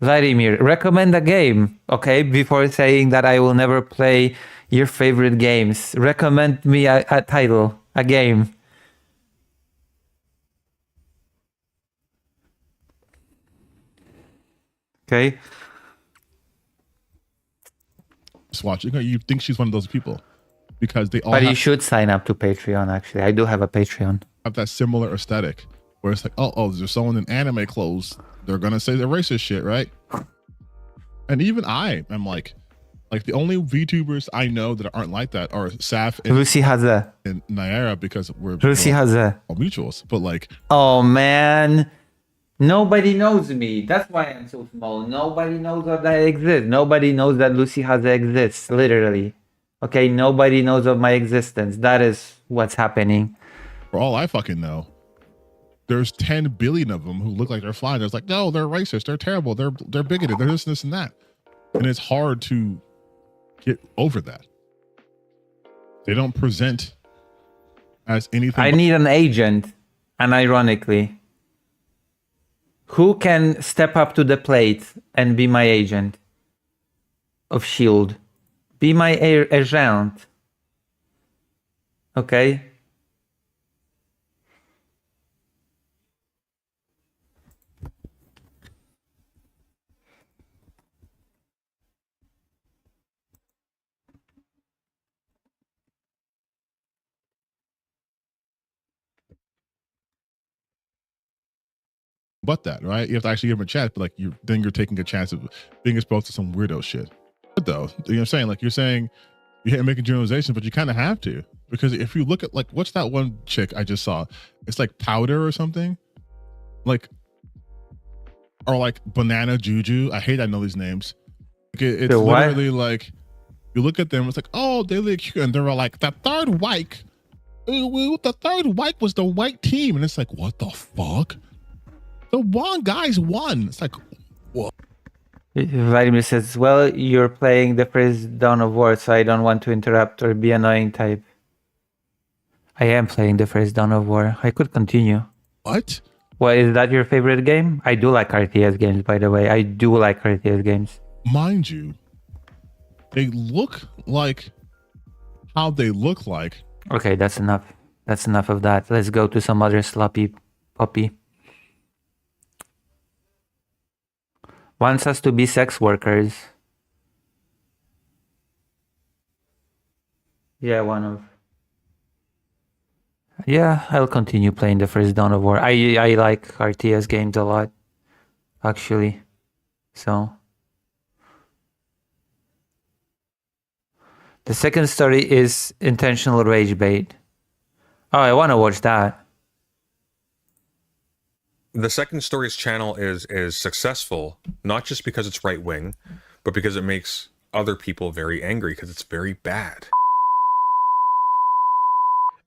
Vladimir, recommend a game, okay? Before saying that I will never play your favorite games. Recommend me a title, a game. Okay. Just watching her, you think she's one of those people. Because they all But you should sign up to Patreon, actually. I do have a Patreon. Have that similar aesthetic where it's like, oh, there's someone in anime clothes. They're gonna say the racist shit, right? And even I am like the only VTubers I know that aren't like that are Saf and Lucy Haza and Naira because we're Lucy Haza all mutuals. But like, oh man, nobody knows me. That's why I'm so small. Nobody knows that I exist. Nobody knows that Lucy Haza exists. Literally. Okay, nobody knows of my existence. That is what's happening. For all I fucking know, there's 10 billion of them who look like they're fine. There's like, no, they're racist. They're terrible. They're bigoted. They're this and that. And it's hard to get over that. They don't present as anything. I need an agent, and ironically, who can step up to the plate and be my agent of S.H.I.E.L.D.? Be my agent. Okay? But that, right? You have to actually give them a chance, but like then you're taking a chance of being exposed to some weirdo shit. But though, you know what I'm saying? Like you're saying you can't make a generalization, but you kind of have to. Because if you look at like what's that one chick I just saw? It's like Powder or something. Like or like Banana Juju. I hate I know these names. Like it's literally like you look at them, it's like, oh, they look cute, and they're all like the third white. The third white was the white team, and it's like, what the fuck? The one guys won. It's like, what? Vladimir says, well, you're playing the first Dawn of War, so I don't want to interrupt or be annoying type. I am playing the first Dawn of War. I could continue. What? Well, is that your favorite game? I do like RTS games, by the way. I do like RTS games. Mind you, they look like how they look like. Okay, that's enough. That's enough of that. Let's go to some other sloppy puppy. Wants us to be sex workers. Yeah, one of. Yeah, I'll continue playing the first Dawn of War. I like RTS games a lot, actually. So. The second story is intentional rage bait. Oh, I want to watch that. The second story's channel is successful, not just because it's right wing, but because it makes other people very angry because it's very bad.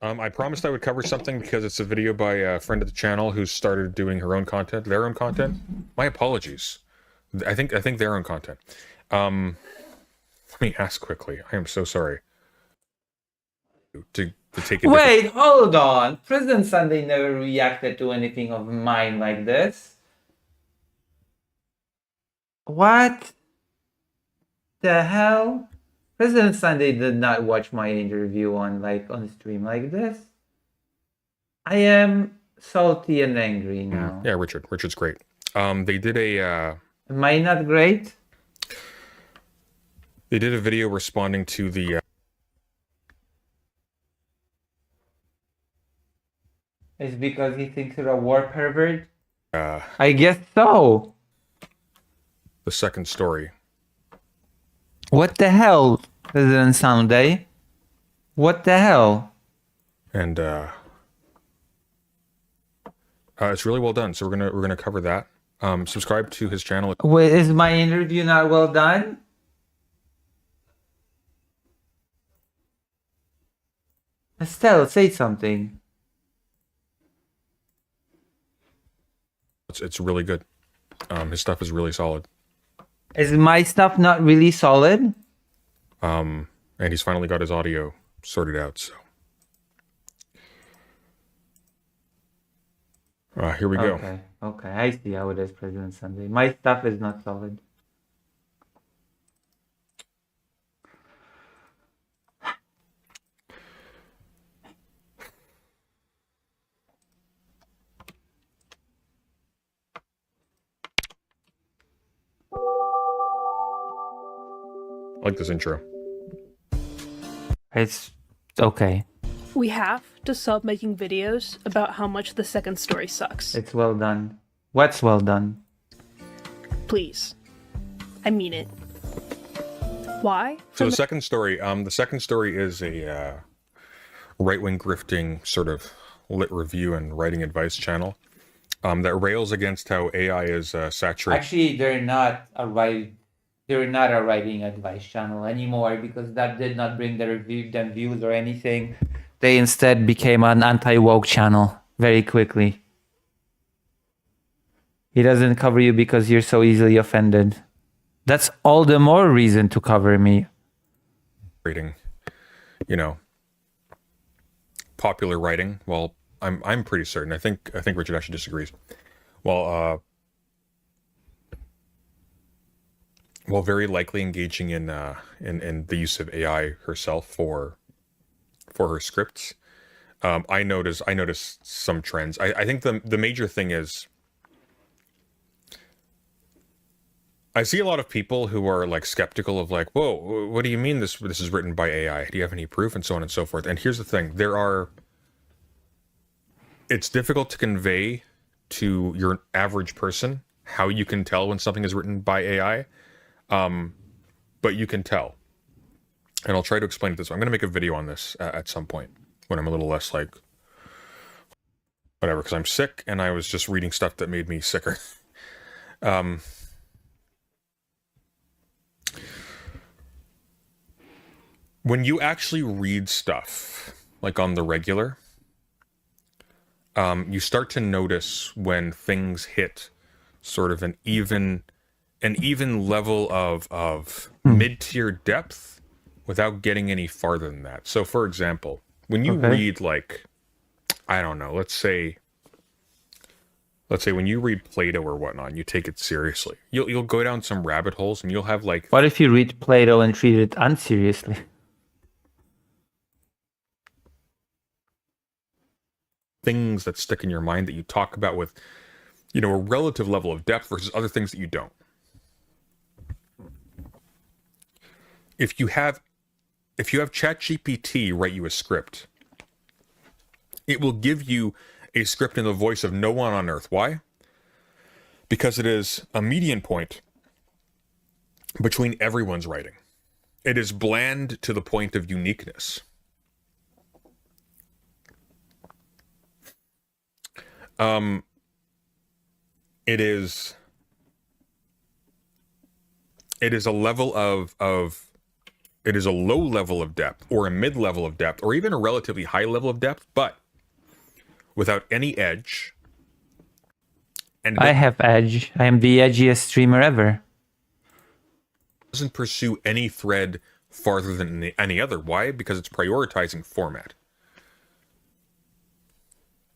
I promised I would cover something because it's a video by a friend of the channel who started doing her own content, their own content. My apologies. I think their own content. Let me ask quickly. I am so sorry. To take a Wait, hold on. President Sunday never reacted to anything of mine like this. What? the hell? President Sunday did not watch my interview on stream like this. I am salty and angry now. Yeah, Richard's great. They did a Am I not great? they did a video responding to the It's because he thinks you're a war pervert? I guess so. the second story. What the hell, President Sunday? What the hell? And it's really well done. So we're gonna cover that. Subscribe to his channel. Wait, is my interview not well done? Estelle, say something. It's really good. His stuff is really solid. Is my stuff not really solid? And he's finally got his audio sorted out. So here we go. Okay, I see how it is, President Sunday. My stuff is not solid. I like this intro. It's okay. We have to stop making videos about how much the second story sucks. It's well done. What's well done? Please. I mean it. Why? So the second story is a right-wing grifting sort of lit review and writing advice channel that rails against how AI is saturated. Actually, they're not a writing advice channel anymore because that did not bring them views or anything. They instead became an anti-woke channel very quickly. He doesn't cover you because you're so easily offended. That's all the more reason to cover me. Reading, popular writing. Well, I'm pretty certain. I think Richard actually disagrees. Well, very likely engaging in the use of AI herself for her scripts. I noticed some trends. I think the major thing is I see a lot of people who are like skeptical of like, whoa, what do you mean this is written by AI? Do you have any proof? And so on and so forth. And here's the thing, it's difficult to convey to your average person how you can tell when something is written by AI. But you can tell. And I'll try to explain it this way. I'm going to make a video on this at some point when I'm a little less like whatever, because I'm sick and I was just reading stuff that made me sicker. When you actually read stuff like on the regular, you start to notice when things hit sort of an even level of mid-tier depth without getting any farther than that. So for example, when you read like, I don't know, let's say when you read Plato or whatnot, and you take it seriously, you'll go down some rabbit holes and you'll have like... What if you read Plato and treat it unseriously? Things that stick in your mind that you talk about with, a relative level of depth versus other things that you don't. If you have ChatGPT write you a script, it will give you a script in the voice of no one on earth. Why? Because it is a median point between everyone's writing. It is bland to the point of uniqueness. It is a level it is a low level of depth or a mid level of depth or even a relatively high level of depth, but without any edge. And I have edge. I am the edgiest streamer ever. Doesn't pursue any thread farther than any other. Why? Because it's prioritizing format.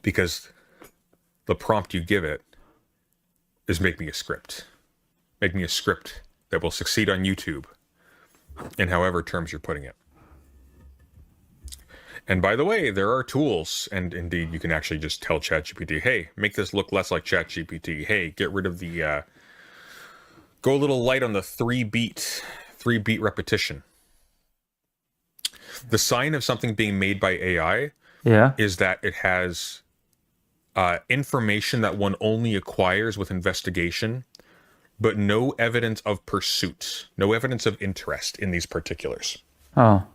Because the prompt you give it is make me a script. Make me a script that will succeed on YouTube in however terms you're putting it. And by the way, there are tools, and indeed you can actually just tell ChatGPT, hey, make this look less like ChatGPT. Hey, get rid of the, go a little light on the 3-beat repetition. The sign of something being made by AI is that it has information that one only acquires with investigation, but no evidence of pursuit, no evidence of interest in these particulars. Oh.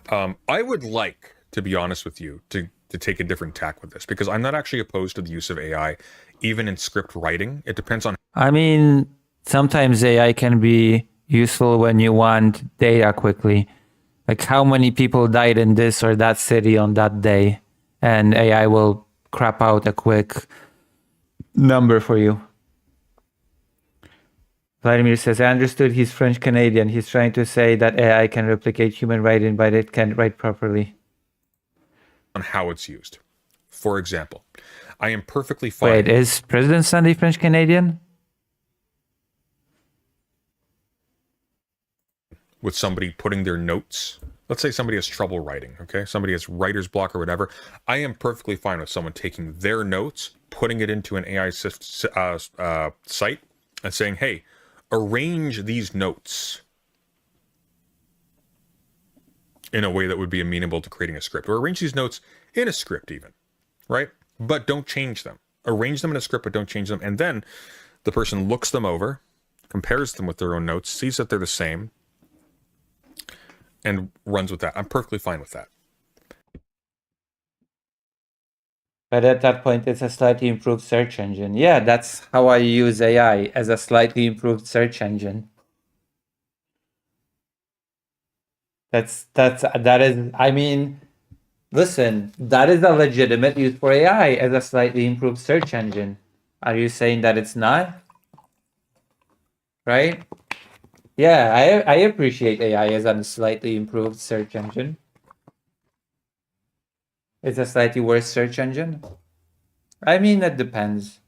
I would like, to be honest with you, to take a different tack with this, because I'm not actually opposed to the use of AI, even in script writing. It depends on... I mean, sometimes AI can be useful when you want data quickly. Like how many people died in this or that city on that day, and AI will crap out a quick number for you. Vladimir says, I understood he's French Canadian. He's trying to say that AI can replicate human writing, but it can't write properly. On how it's used. For example, I am perfectly fine. Wait, is President Sunday French Canadian? With somebody putting their notes. Let's say somebody has trouble writing, okay? Somebody has writer's block or whatever. I am perfectly fine with someone taking their notes, putting it into an AI site, and saying, hey, arrange these notes in a way that would be amenable to creating a script, or arrange these notes in a script even, right? But don't change them. Arrange them in a script, but don't change them. And then the person looks them over, compares them with their own notes, sees that they're the same, and runs with that. I'm perfectly fine with that. But at that point, it's a slightly improved search engine. Yeah, that's how I use AI, as a slightly improved search engine. That is, I mean, listen, that is a legitimate use for AI as a slightly improved search engine. Are you saying that it's not? Right? Yeah, I appreciate AI as a slightly improved search engine. It's a slightly worse search engine. I mean, it depends.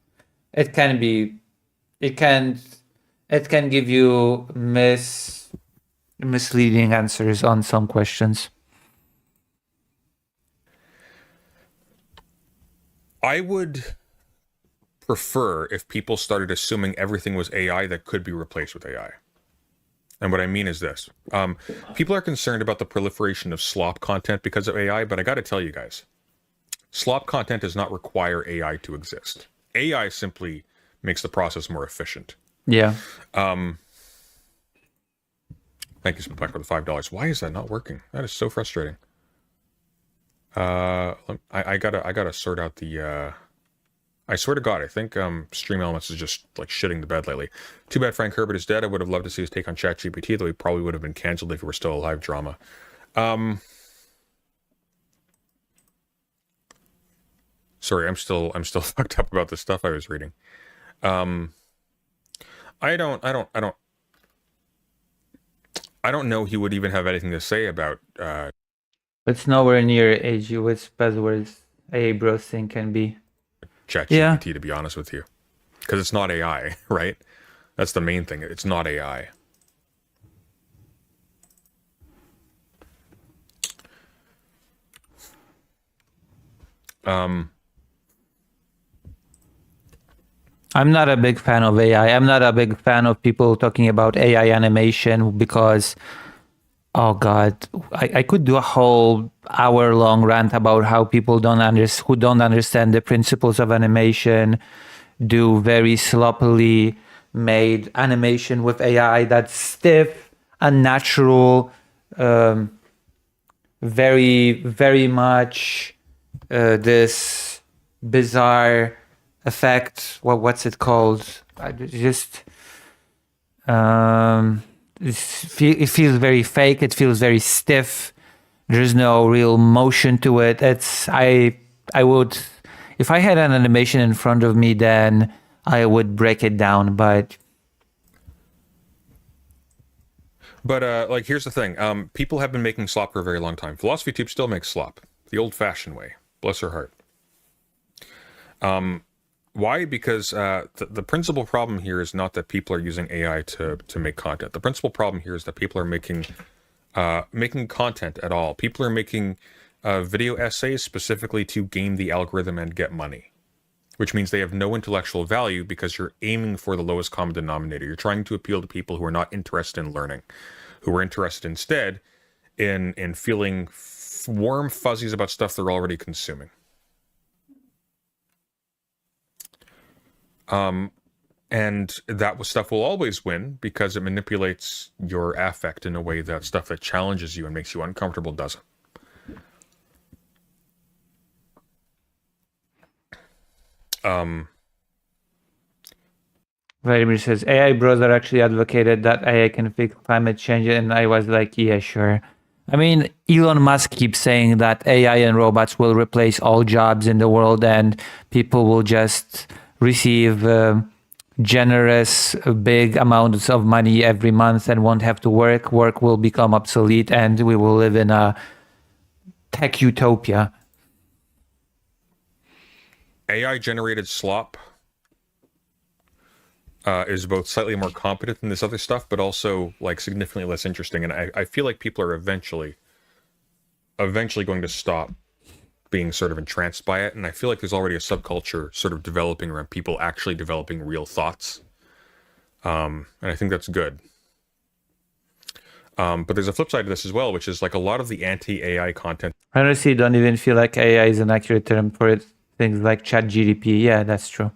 It can be, it can give you misleading answers on some questions. I would prefer if people started assuming everything was AI that could be replaced with AI. And what I mean is this. People are concerned about the proliferation of slop content because of AI, but I got to tell you guys, slop content does not require AI to exist. AI simply makes the process more efficient. Yeah. Thank you, Spike, for the $5. Why is that not working? That is so frustrating. I gotta sort out the. I swear to God, I think Stream Elements is just like shitting the bed lately. Too bad Frank Herbert is dead. I would have loved to see his take on ChatGPT, though he probably would have been canceled if he were still a live drama. Sorry, I'm still fucked up about the stuff I was reading. I don't know he would even have anything to say about. It's nowhere near as you with buzzwords AI browsing can be. ChatGPT, to be honest with you, because it's not AI, right? That's the main thing. It's not AI. I'm not a big fan of AI. I'm not a big fan of people talking about AI animation because, oh God, I could do a whole hour-long rant about how people who don't understand the principles of animation do very sloppily made animation with AI that's stiff, unnatural, very, very much this bizarre effect. What's it called? It feels very fake. It feels very stiff. There's no real motion to it. I would, if I had an animation in front of me, then I would break it down. But like, here's the thing. People have been making slop for a very long time. PhilosophyTube still makes slop the old-fashioned way. Bless her heart. Why? Because the principal problem here is not that people are using AI to make content. The principal problem here is that people are making content at all. People are making video essays specifically to game the algorithm and get money, which means they have no intellectual value because you're aiming for the lowest common denominator. You're trying to appeal to people who are not interested in learning, who are interested instead in feeling warm fuzzies about stuff they're already consuming. And that stuff will always win because it manipulates your affect in a way that stuff that challenges you and makes you uncomfortable doesn't. Vladimir says AI browser actually advocated that AI can fix climate change, and I was like, yeah, sure. I mean, Elon Musk keeps saying that AI and robots will replace all jobs in the world, and people will just receive generous, big amounts of money every month and won't have to work. Work will become obsolete, and we will live in a tech utopia. AI-generated slop is both slightly more competent than this other stuff, but also like significantly less interesting. And I feel like people are eventually going to stop being sort of entranced by it. And I feel like there's already a subculture sort of developing around people actually developing real thoughts. And I think that's good. But there's a flip side to this as well, which is like a lot of the anti-AI content. I honestly don't even feel like AI is an accurate term for it. Things like ChatGPT, yeah, that's true.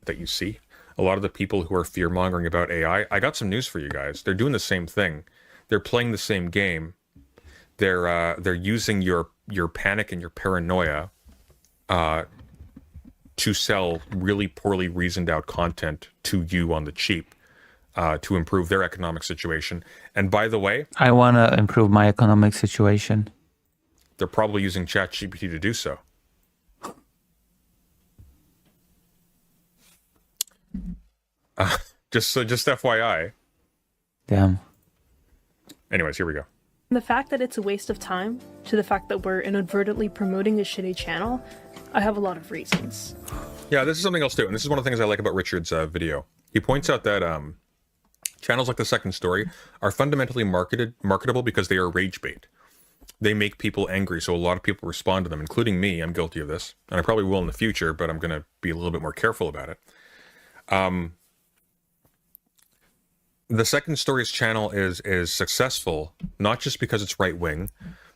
That you see, a lot of the people who are fear-mongering about AI, I got some news for you guys. They're doing the same thing. They're playing the same game. They're using your panic and your paranoia to sell really poorly reasoned out content to you on the cheap to improve their economic situation. And by the way, I want to improve my economic situation. They're probably using ChatGPT to do so. Just FYI. Damn. Anyways, here we go. The fact that it's a waste of time to the fact that we're inadvertently promoting a shitty channel, I have a lot of reasons. Yeah, this is something else too, and this is one of the things I like about Richard's video. He points out that channels like The Second Story are fundamentally marketable because they are rage bait. They make people angry, so a lot of people respond to them, including me. I'm guilty of this, and I probably will in the future, but I'm going to be a little bit more careful about it. The Second Story's channel is successful, not just because it's right-wing,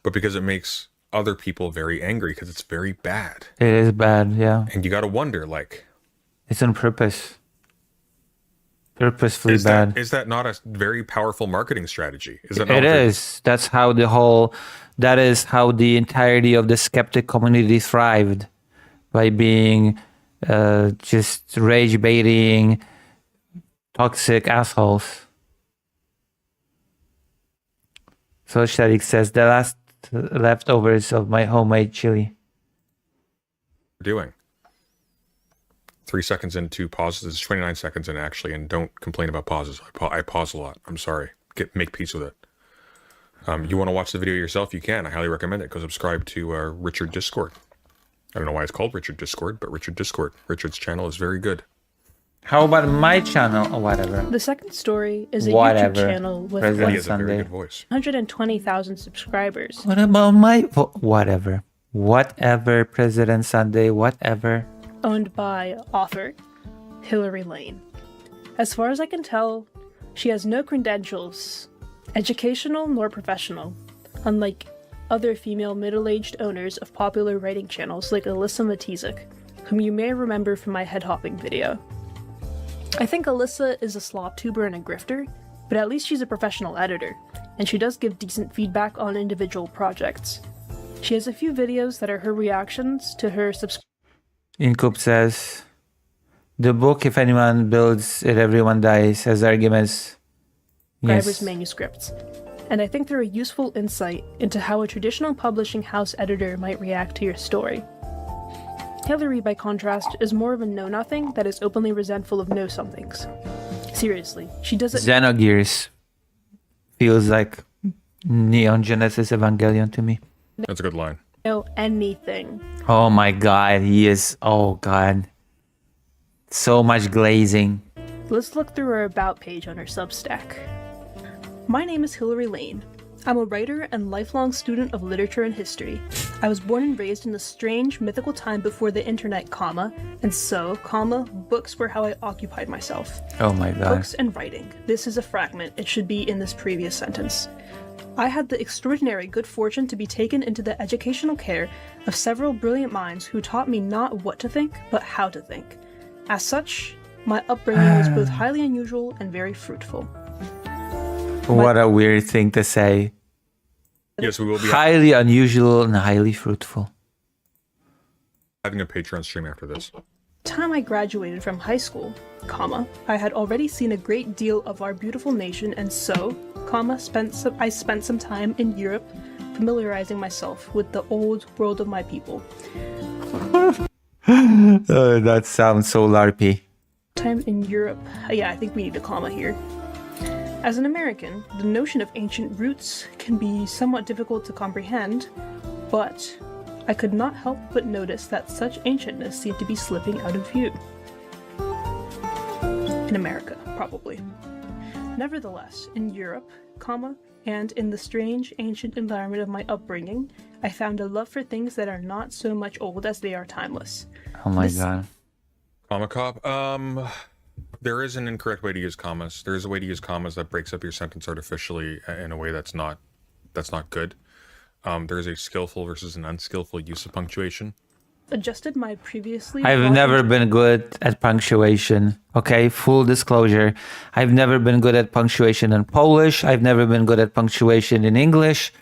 but because it makes other people very angry, because it's very bad. It is bad, yeah. And you got to wonder, like... It's on purpose. Purposefully bad. Is that not a very powerful marketing strategy? Is that it is. That's how that is how the entirety of the skeptic community thrived. By being just rage-baiting, toxic assholes. So Shadik says, the last leftovers of my homemade chili. Doing 3 seconds into pauses. It's 29 seconds in actually, and don't complain about pauses. I pause a lot. I'm sorry. Make peace with it. You want to watch the video yourself? You can. I highly recommend it. Go subscribe to Richard Discord. I don't know why it's called Richard Discord, but Richard Discord. Richard's channel is very good. How about my channel or whatever? The Second Story is a YouTube channel with He has a very good voice. 120,000 subscribers. What about my whatever? Whatever, President Sunday, whatever. Owned by author Hillary Lane. As far as I can tell, she has no credentials, educational nor professional, unlike other female middle-aged owners of popular writing channels like Alyssa Matizik, whom you may remember from my head-hopping video. I think Alyssa is a slop tuber and a grifter, but at least she's a professional editor, and she does give decent feedback on individual projects. She has a few videos that are her reactions to her subscribers. Incup says, the book, if anyone builds it, everyone dies, as arguments. Yes. Manuscripts. And I think they're a useful insight into how a traditional publishing house editor might react to your story. Hillary, by contrast, is more of a know-nothing that is openly resentful of know-somethings. Seriously, she doesn't... Xenogears feels like Neon Genesis Evangelion to me. That's a good line. ...know anything. Oh my god, he is... Oh god. So much glazing. Let's look through our About page on our Substack. My name is Hilary Lane. I'm a writer and lifelong student of literature and history. I was born and raised in the strange, mythical time before the internet, and so, books were how I occupied myself. Oh my god. Books and writing. This is a fragment. It should be in this previous sentence. I had the extraordinary good fortune to be taken into the educational care of several brilliant minds who taught me not what to think, but how to think. As such, my upbringing was both highly unusual and very fruitful. What a weird thing to say. Yes, we will be Highly unusual and highly fruitful. having a Patreon stream after this. Time I graduated from high school, I had already seen a great deal of our beautiful nation, and so, I spent some time in Europe familiarizing myself with the old world of my people. That sounds so LARPy. Time in Europe. Yeah, I think we need a comma here. As an American, the notion of ancient roots can be somewhat difficult to comprehend, but I could not help but notice that such ancientness seemed to be slipping out of view. In America, probably. Nevertheless, in Europe, and in the strange, ancient environment of my upbringing, I found a love for things that are not so much old as they are timeless. Oh my god. Comma cop. There is an incorrect way to use commas. There is a way to use commas that breaks up your sentence artificially in a way that's not good. There is a skillful versus an unskillful use of punctuation. Adjusted my previously... I've never been good at punctuation. Okay, full disclosure. I've never been good at punctuation in Polish. I've never been good at punctuation in English.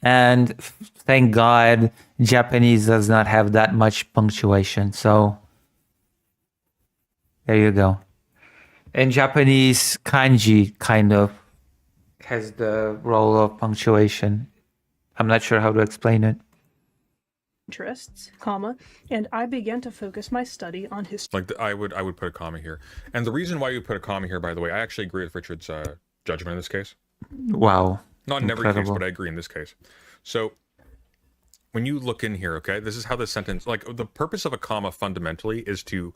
And thank God, Japanese does not have that much punctuation. So, there you go. In Japanese, kanji kind of has the role of punctuation. I'm not sure how to explain it. Interests, and I began to focus my study on history. Like I would put a comma here, and the reason why you put a comma here, by the way, I actually agree with Richard's judgment in this case. Wow. Not in every case, Incredible. but I agree in this case. So when you look in here, okay, this is how the sentence, like the purpose of a comma fundamentally is to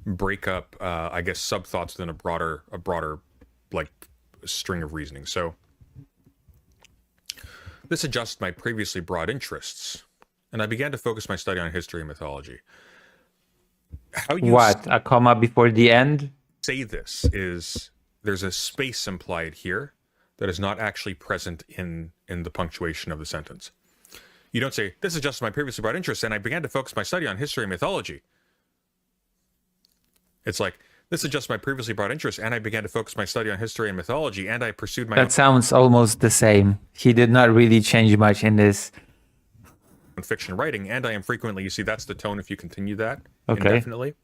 break up, I guess, sub thoughts within a broader like string of reasoning. So this adjusts my previously broad interests, and I began to focus my study on history and mythology. How you What? A comma before the end? say this is there's a space implied here that is not actually present in the punctuation of the sentence. You don't say, this is just my previously broad interest, and I began to focus my study on history and mythology. It's like, this is just my previously broad interest, and I began to focus my study on history and mythology, and I pursued my That sounds almost the same. He did not really change much in this. own fiction writing, and I am frequently, you see, that's the tone if you continue that Okay. indefinitely.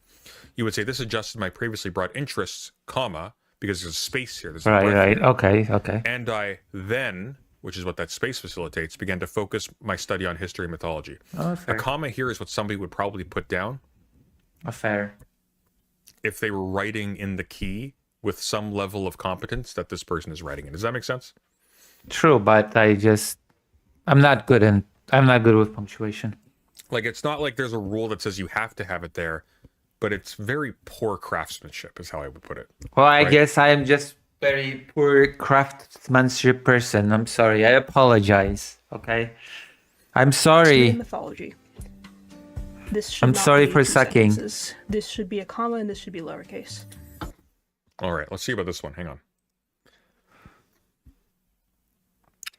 You would say, this adjusts my previously broad interests, comma, because there's a space here. There's a Right, breath right. here. Okay, okay. And I then, which is what that space facilitates, began to focus my study on history and mythology. Oh, A fair. comma here is what somebody would probably put down Fair. if they were writing in the key with some level of competence that this person is writing in. Does that make sense? True, but I'm not good with punctuation. Like, it's not like there's a rule that says you have to have it there, but it's very poor craftsmanship is how I would put it. Well, I Right? guess I am just very poor craftsmanship person. I'm sorry. I apologize. Okay. I'm History and sorry. mythology. This should I'm not sorry be for two sucking. sentences. This should be a comma and this should be lowercase. All right, let's see about this one. Hang on.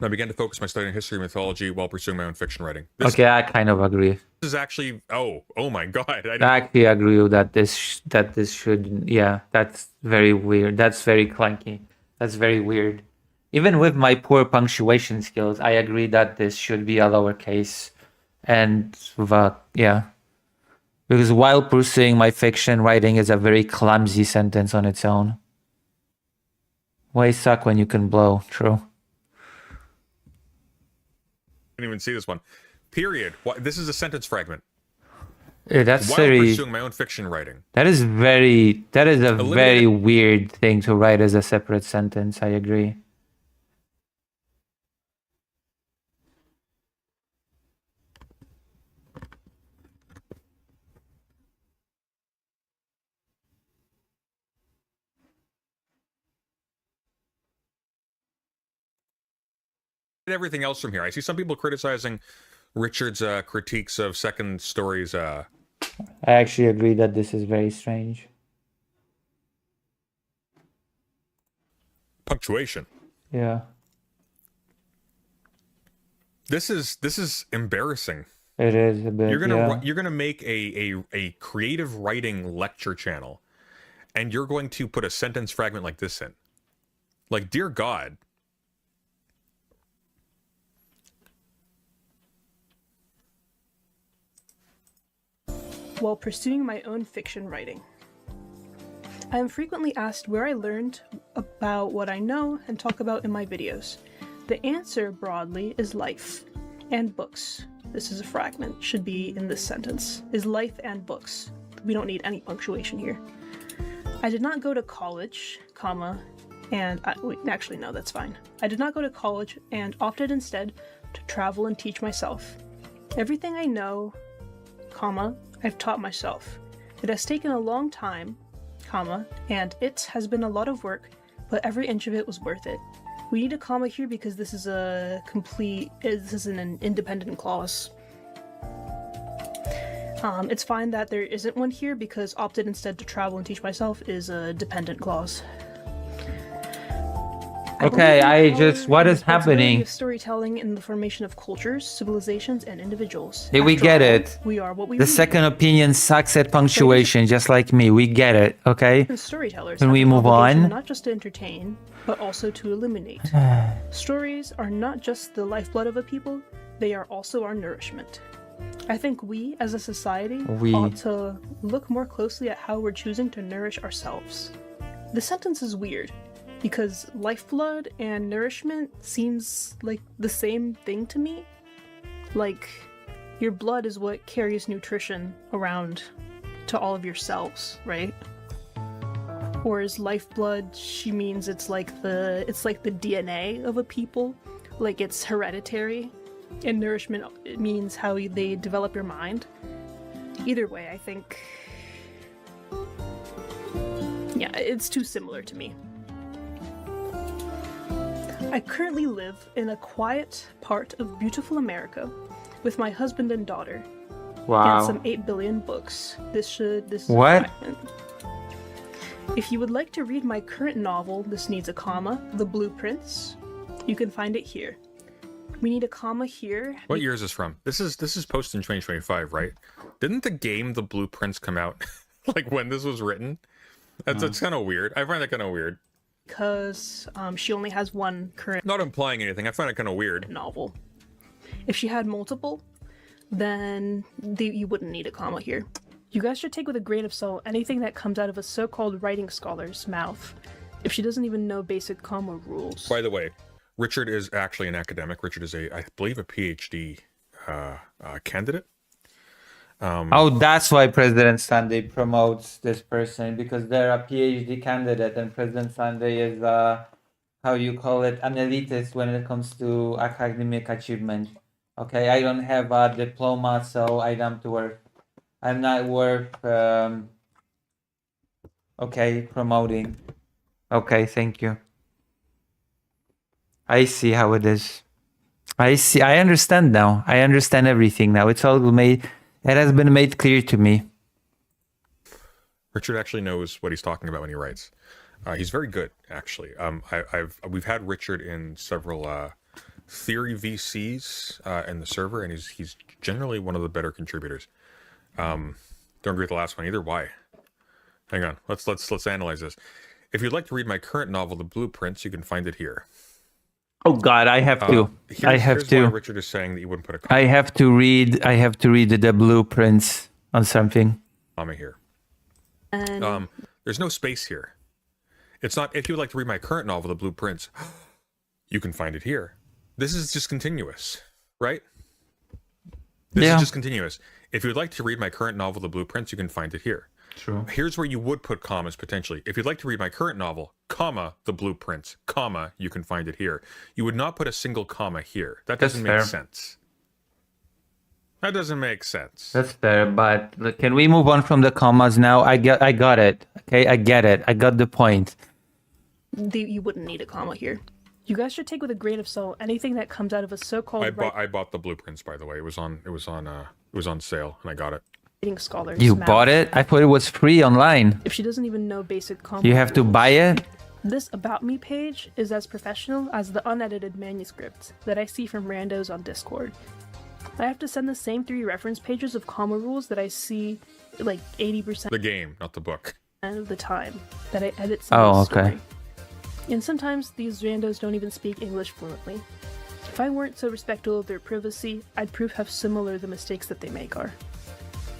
I began to focus my study on history and mythology while pursuing my own fiction writing. This Okay, I kind of agree. is actually, oh my God. I I didn't, actually agree with that. This should, yeah, that's very weird. That's very clunky. That's very weird. Even with my poor punctuation skills, I agree that this should be a lowercase. And yeah. Because while pursuing my fiction writing is a very clumsy sentence on its own. Why suck when you can blow? True. didn't even see this one. Period. This is a sentence fragment. That's While very. pursuing my own fiction writing. That is a very Eliminated- weird thing to write as a separate sentence. I agree. everything else from here. I see some people criticizing Richard's critiques of Second Story's. I actually agree that this is very strange. Punctuation. Yeah. This is embarrassing. It is a bit. You're gonna make a creative writing lecture channel, and you're going to put a sentence fragment like this in. Like, dear God. While pursuing my own fiction writing, I am frequently asked where I learned about what I know and talk about in my videos. The answer, broadly, is life and books. This is a fragment, should be in this sentence, is life and books. We don't need any punctuation here. I did not go to college, comma, and wait, actually no, that's fine. I did not go to college and opted instead to travel and teach myself. Everything I know, comma, I've taught myself. It has taken a long time, comma, and it has been a lot of work, but every inch of it was worth it. We need a comma here because this is an independent clause. It's fine that there isn't one here because opted instead to travel and teach myself is a dependent clause. Okay, what is happening? Of storytelling in the formation of cultures, civilizations, and individuals. Hey, we After get all, it. We are what we The read. second opinion sucks at punctuation, just like me. We get it, okay? And storytellers Can have we an move obligation on? Not just to entertain, but also to illuminate. Stories are not just the lifeblood of a people, they are also our nourishment. I think we, as a society, ought to look more closely at how we're choosing to nourish ourselves. The sentence is weird, because lifeblood and nourishment seems like the same thing to me. Like, your blood is what carries nutrition around to all of your cells, right? Whereas lifeblood, she means it's like the DNA of a people, like it's hereditary. And nourishment, it means how they develop your mind. Either way, I think, yeah, it's too similar to me. I currently live in a quiet part of beautiful America with my husband and daughter. Wow. And some 8 billion books. This is a What? fragment. If you would like to read my current novel, this needs a comma, The Blueprints, you can find it here. We need a comma here. What year is this from? This is posted in 2025, right? Didn't the game The Blueprints come out like when this was written? That's kind of weird. I find that kind of weird. Because she only has one current Not implying anything. I find it kind of weird. novel. If she had multiple, then you wouldn't need a comma here. You guys should take with a grain of salt anything that comes out of a so-called writing scholar's mouth, if she doesn't even know basic comma rules. By the way, Richard is actually an academic. Richard is I believe, a PhD candidate. Oh, that's why President Sunday promotes this person, because they're a PhD candidate and President Sunday is how you call it, an elitist when it comes to academic achievement. Okay, I don't have a diploma, so I'm not worth promoting. Okay, thank you. I see how it is. I understand now. I understand everything now. It's all made. It has been made clear to me. Richard actually knows what he's talking about when he writes. He's very good, actually. We've had Richard in several theory VCs in the server, and he's generally one of the better contributors. Don't agree with the last one either. Why? Hang on. Let's analyze this. If you'd like to read my current novel, The Blueprints, you can find it here. Oh God, I have to. Here's why Richard is saying that you wouldn't put a comma. I have to read the blueprints on something. Comma here. And There's no space here. It's not, if you would like to read my current novel, The Blueprints, you can find it here. This is just continuous, right? This is just continuous. If you would like to read my current novel, The Blueprints, you can find it here. True. Here's where you would put commas potentially. If you'd like to read my current novel, comma, The Blueprints, comma, you can find it here. You would not put a single comma here. That doesn't make sense. That doesn't make sense. That's fair, but look, can we move on from the commas now? I got it. Okay, I get it. I got the point. you wouldn't need a comma here. You guys should take with a grain of salt anything that comes out of a so-called I bought the blueprints, by the way. It was on sale, and I got it. writing scholar. You bought it? I thought it was free online. If she doesn't even know basic common You have to buy it? This About Me page is as professional as the unedited manuscripts that I see from randos on Discord. I have to send the same 3 reference pages of comma rules that I see like 80% The game, not the book. of the time that I edit Oh, someone's okay. story. And sometimes these randos don't even speak English fluently. If I weren't so respectful of their privacy, I'd prove how similar the mistakes that they make are.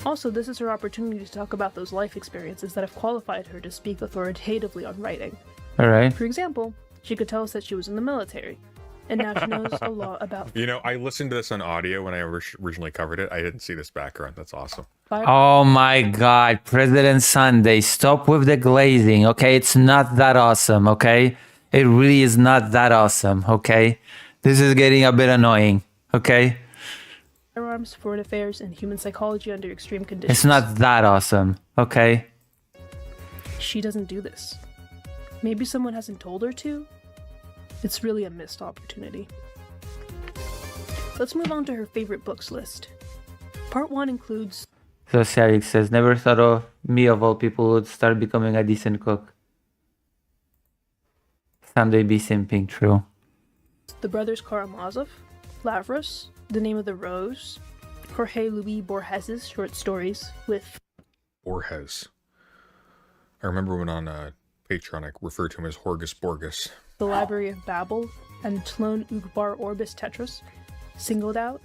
Also, this is her opportunity to talk about those life experiences that have qualified her to speak authoritatively on writing. Alright. For example, she could tell us that she was in the military, and now she knows a lot about You know, I listened to this on audio when I originally covered it. I didn't see this background. That's awesome. Oh my god, President Sunday, stop with the glazing, okay? It's not that awesome, okay? It really is not that awesome, okay? This is getting a bit annoying, okay? firearms, foreign affairs, and human psychology under extreme conditions. It's not that awesome, okay? She doesn't do this. Maybe someone hasn't told her to? It's really a missed opportunity. Let's move on to her favorite books list. Part 1 includes So Sarik says, never thought of me of all people would start becoming a decent cook. Someday be simping, true. The Brothers Karamazov, Lavros, The Name of the Rose, Jorge Luis Borges's short stories with Borges. I remember when on Patreon I referred to him as Horgus Borges. The Library of Babel and Tlon Ugbar Orbis Tetris, Singled Out,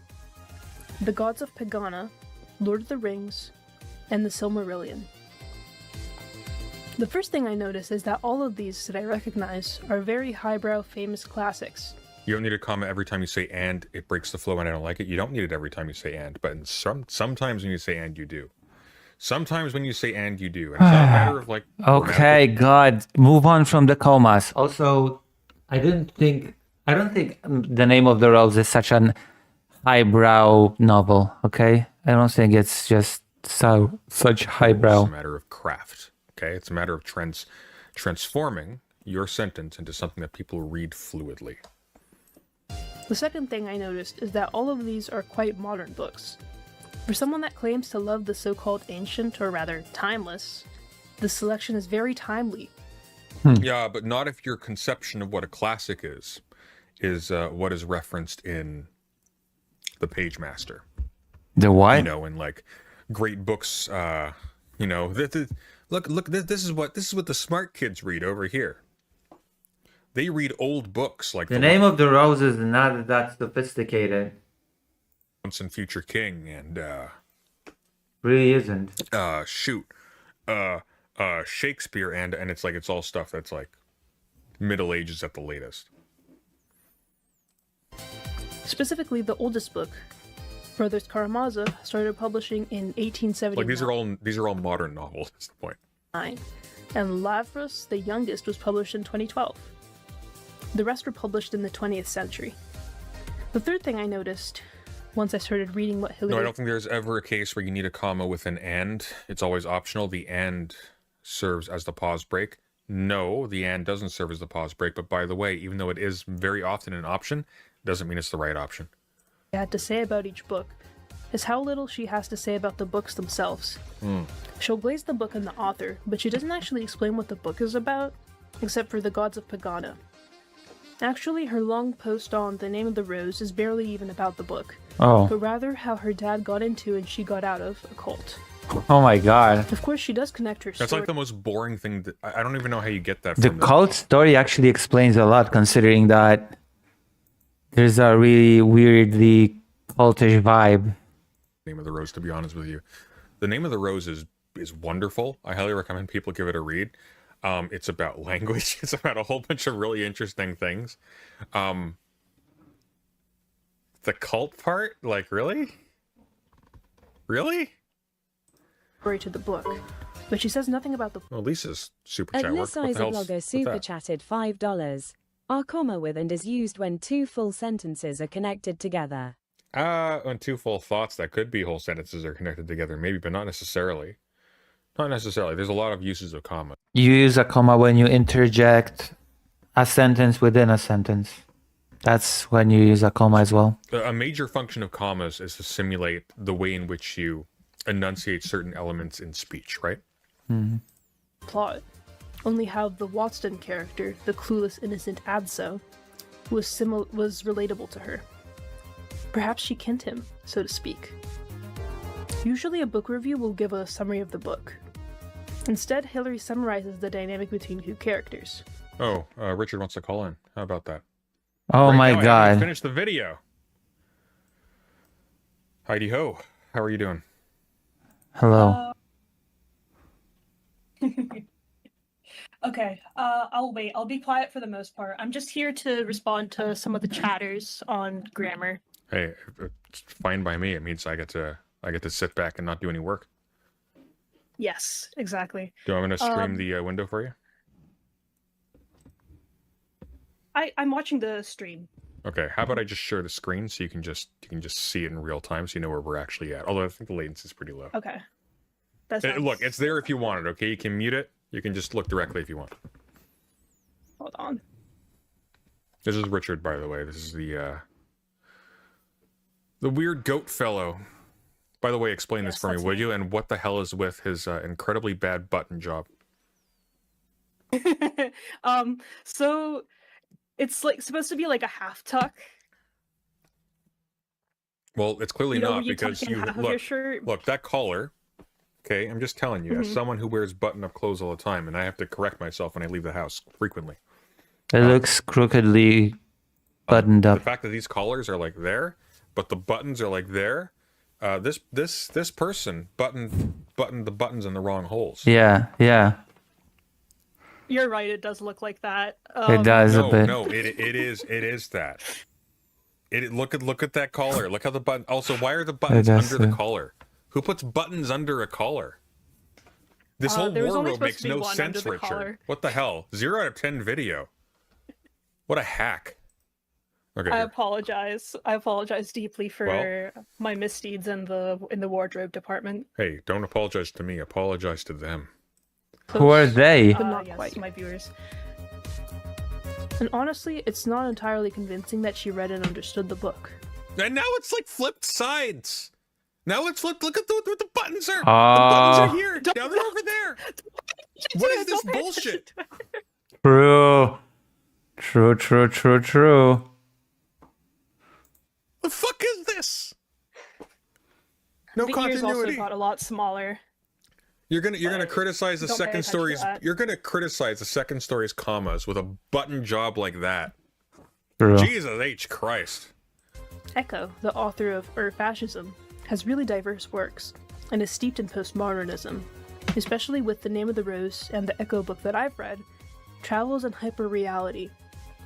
The Gods of Pagana, Lord of the Rings, and The Silmarillion. The first thing I notice is that all of these that I recognize are very highbrow famous classics. You don't need a comma every time you say and, it breaks the flow and I don't like it. You don't need it every time you say and, but sometimes when you say and, you do. Sometimes when you say and, you do. And it's not a matter of like... Okay, God, move on from the comas. Also, I don't think The Name of the Rose is such an highbrow novel, okay? I don't think it's just such highbrow. It's a matter of craft, okay? It's a matter of transforming your sentence into something that people read fluidly. The second thing I noticed is that all of these are quite modern books. For someone that claims to love the so-called ancient, or rather timeless, the selection is very timely. Yeah, but not if your conception of what a classic is what is referenced in the Page Master. The what? You know, in like great books. You know, look. This is what the smart kids read over here. They read old books like The Name of the Rose is not that sophisticated. Once and Future King and Really isn't. Shakespeare and it's all stuff that's like Middle Ages at the latest. Specifically, the oldest book, Brothers Karamazov, started publishing in 1879. Like these are all modern novels. That's the point. And Lavros, the youngest, was published in 2012. The rest were published in the 20th century. The third thing I noticed once I started reading what Hillary... No, I don't think there's ever a case where you need a comma with an and. It's always optional. The and serves as the pause break. No, the and doesn't serve as the pause break. But by the way, even though it is very often an option, doesn't mean it's the right option. had to say about each book is how little she has to say about the books themselves. She'll glaze the book and the author, but she doesn't actually explain what the book is about, except for the Gods of Pagana. Actually, her long post on The Name of the Rose is barely even about the book, but rather how her dad got into and she got out of a cult. Oh my god. Of course, she does connect her That's story. like the most boring thing. I don't even know how you get that The from cult story actually explains a lot, considering that there's a really weirdly cultish vibe. Name of the Rose, to be honest with you. The Name of the Rose is wonderful. I highly recommend people give it a read. It's about language. It's about a whole bunch of really interesting things. The cult part? Like, really? Really? Story to the book, but she says nothing about the. Well, Lisa's super chat work. What the Adnisizer hell's blogger with super that? chatted $5. Are comma with and is used when two full sentences are connected together. On two full thoughts, that could be whole sentences are connected together, maybe, but not necessarily. Not necessarily. There's a lot of uses of comma. You use a comma when you interject a sentence within a sentence. That's when you use a comma as well. A major function of commas is to simulate the way in which you enunciate certain elements in speech, right? Mm-hmm. Plot. Only how the Watson character, the clueless innocent Adso, was relatable to her. Perhaps she kenned him, so to speak. Usually a book review will give a summary of the book. Instead, Hillary summarizes the dynamic between two characters. Oh, Richard wants to call in. How about that? Oh Right my now, I haven't god. finished the video. Heidi ho, how are you doing? Hello. Okay, I'll wait. I'll be quiet for the most part. I'm just here to respond to some of the chatters on grammar. Hey, it's fine by me. It means I get to sit back and not do any work. Yes, exactly. Do you want me to stream the window for you? I'm watching the stream. Okay, how about I just share the screen so you can just see it in real time so you know where we're actually at. Although I think the latency is pretty low. Okay. That's Look, it's there if you want it, okay? You can mute it. You can just look directly if you want. Hold on. This is Richard, by the way. This is the weird goat fellow. By the way, explain this for me, would you? And what the hell is with his incredibly bad button job? So it's like supposed to be like a half tuck. Well, it's clearly You know, not when you because tuck in you half of your look. shirt? Look, that collar. Okay, I'm just telling you, as Mhm. someone who wears button-up clothes all the time, and I have to correct myself when I leave the house frequently. It looks crookedly buttoned The up. fact that these collars are like there, but the buttons are like there. This person buttoned the buttons in the wrong holes. Yeah, yeah. You're right. It does look like that. It does a bit. No, it is that. Look at that collar. Look how the button. Also, why are the buttons does under the too. collar? Who puts buttons under a collar? This whole there was only wardrobe supposed makes to be no one sense, under the Richard. collar. What the hell? 0 out of 10 video. What a hack. Okay. I here. apologize. I apologize deeply for Well- my misdeeds in the wardrobe department. Hey, don't apologize to me. Apologize to them. Who are they? But not quite my viewers. And honestly, it's not entirely convincing that she read and understood the book. And now it's like flipped sides. Now it's flipped. Look at what the buttons are. The buttons are Oh. here. Now they're over there. What is this bullshit? True. True. The fuck is this? No the ears also continuity. got a lot smaller. You're gonna criticize the Don't pay second attention to story's. that. You're gonna criticize the second story's commas with a button job like that. True. Jesus H Christ. Echo, the author of Fascism, has really diverse works and is steeped in postmodernism, especially with The Name of the Rose and the Echo book that I've read, travels in hyperreality,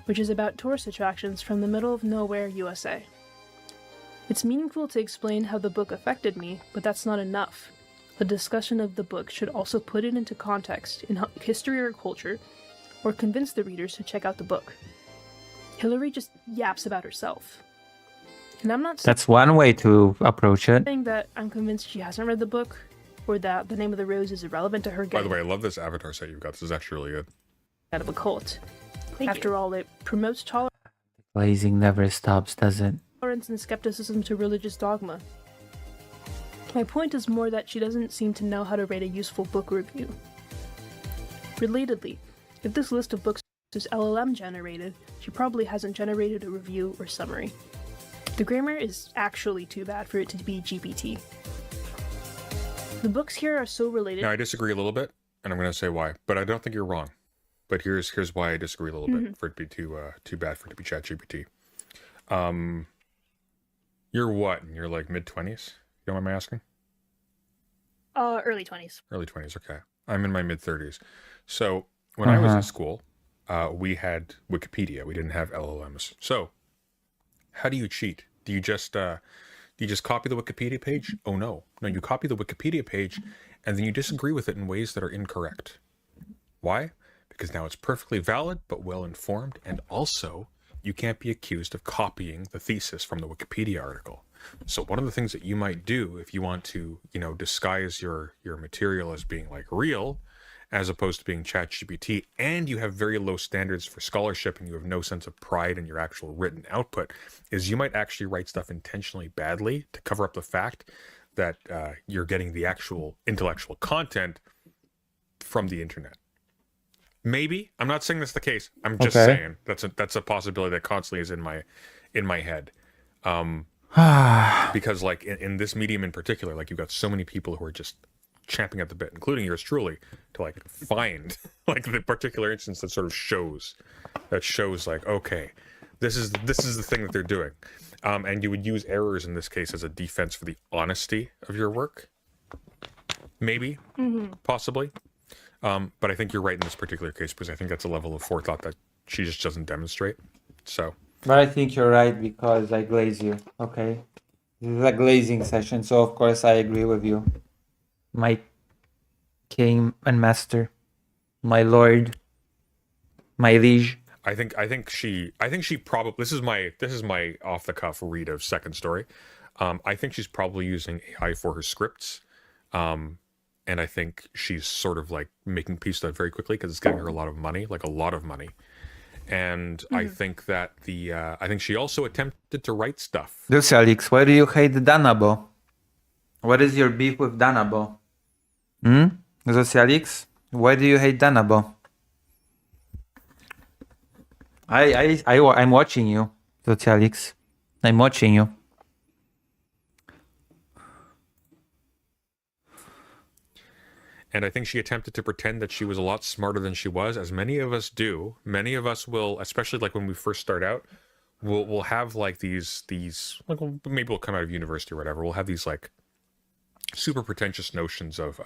which is about tourist attractions from the middle of nowhere, USA. It's meaningful to explain how the book affected me, but that's not enough. The discussion of the book should also put it into context in history or culture, or convince the readers to check out the book. Hillary just yaps about herself. And I'm not That's one way to approach it. saying that I'm convinced she hasn't read the book, or that The Name of the Rose is irrelevant to her By getting the way, I love this avatar set you've got. This is actually really good. out of a cult. After all, it promotes Blazing never stops, does it? tolerance and skepticism to religious dogma. My point is more that she doesn't seem to know how to write a useful book review. Relatedly, if this list of books is LLM generated, she probably hasn't generated a review or summary. The grammar is actually too bad for it to be GPT. The books here are so related. Now I disagree a little bit, and I'm gonna say why. But I don't think you're wrong. But here's why I disagree a little bit for it to be too bad for it to be ChatGPT. You're what? You're like mid-20s? You don't mind me asking? Early 20s. Early 20s, okay. I'm in my mid-30s. So when I was in school, we had Wikipedia. We didn't have LLMs. So how do you cheat? Do you just copy the Wikipedia page? Oh no. No, you copy the Wikipedia page and then you disagree with it in ways that are incorrect. Why? Because now it's perfectly valid but well informed, and also you can't be accused of copying the thesis from the Wikipedia article. So one of the things that you might do if you want to, disguise your material as being like real as opposed to being ChatGPT, and you have very low standards for scholarship and you have no sense of pride in your actual written output, is you might actually write stuff intentionally badly to cover up the fact that you're getting the actual intellectual content from the internet. Maybe. I'm not saying that's the case. I'm just saying that's a possibility that constantly is in my head. Because like in this medium in particular, like you've got so many people who are just champing at the bit, including yours truly, to like find like the particular instance that sort of shows like, okay, this is the thing that they're doing. And you would use errors in this case as a defense for the honesty of your work. Maybe, possibly. But I think you're right in this particular case, because I think that's a level of forethought that she just doesn't demonstrate. So. But I think you're right because I glaze you. Okay. This is a glazing session, so of course I agree with you. My king and master. My lord. My liege. I think she probably this is my off the cuff read of Second Story. I think she's probably using AI for her scripts. And I think she's sort of like making peace with that very quickly because it's getting her a lot of money. And I think that I think she also attempted to write stuff. Lucialix, why do you hate Danabo? What is your beef with Danabo? Lucialix, why do you hate Danabo? I'm watching you, Lucialix. I'm watching you. And I think she attempted to pretend that she was a lot smarter than she was, as many of us do. Many of us will, especially like when we first start out, we'll have like these like maybe we'll come out of university or whatever. We'll have these like super pretentious notions of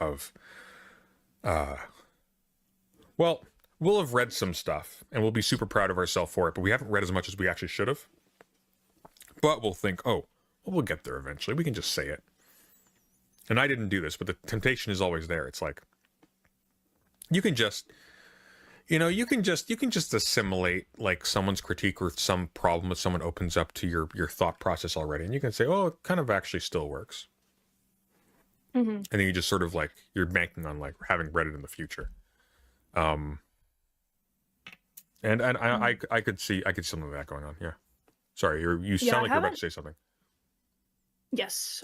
well, we'll have read some stuff and we'll be super proud of ourselves for it, but we haven't read as much as we actually should have. But we'll think, oh, well, we'll get there eventually. We can just say it. And I didn't do this, but the temptation is always there. It's like, you can just assimilate like someone's critique or some problem that someone opens up to your thought process already. And you can say, oh, it kind of actually still works. And then you just sort of like, you're banking on like having read it in the future. And I could see some of that going on. Yeah. Sorry, you sound like you're about to say something. Yes.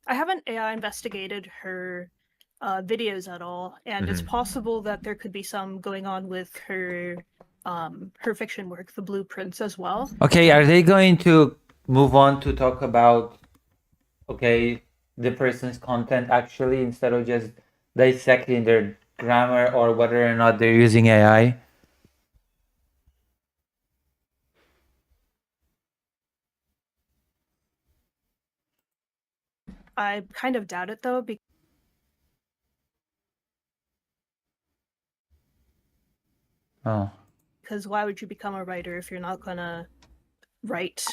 I haven't AI investigated her videos at all, and it's possible that there could be some going on with her fiction work, The Blueprints, as well. Okay, are they going to move on to talk about the person's content actually, instead of just dissecting their grammar or whether or not they're using AI? I kind of doubt it though, because why would you become a writer if you're not gonna write?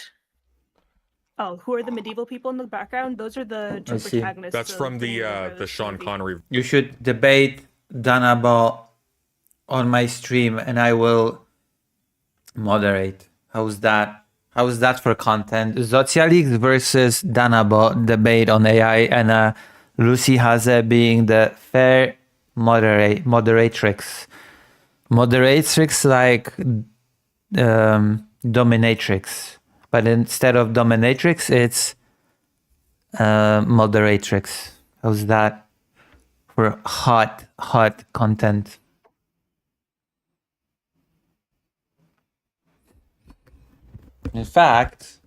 Oh, who are the medieval people in the background? Those are the two protagonists. That's from the Sean Connery. You should debate Danabo on my stream, and I will moderate. How's that? How's that for content? Zocialix versus Danabo debate on AI, and Lucy Haze being the fair moderatrix. Moderatrix like dominatrix. But instead of dominatrix, it's moderatrix. How's that for hot content? In fact,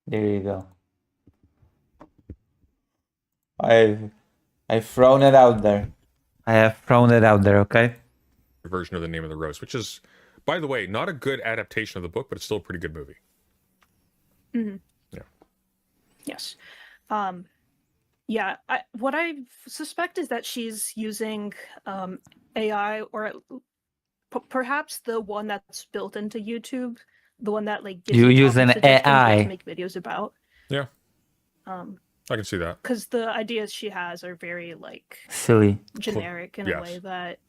there you go. I've thrown it out there. I have thrown it out there, okay? Version of The Name of the Rose, which is, by the way, not a good adaptation of the book, but it's still a pretty good movie. Yeah. Yes. Yeah, what I suspect is that she's using AI, or perhaps the one that's built into YouTube, the one that like gives you use an suggestions AI to make videos about. Yeah. I can see that. Because the ideas she has are very like silly, generic in a way that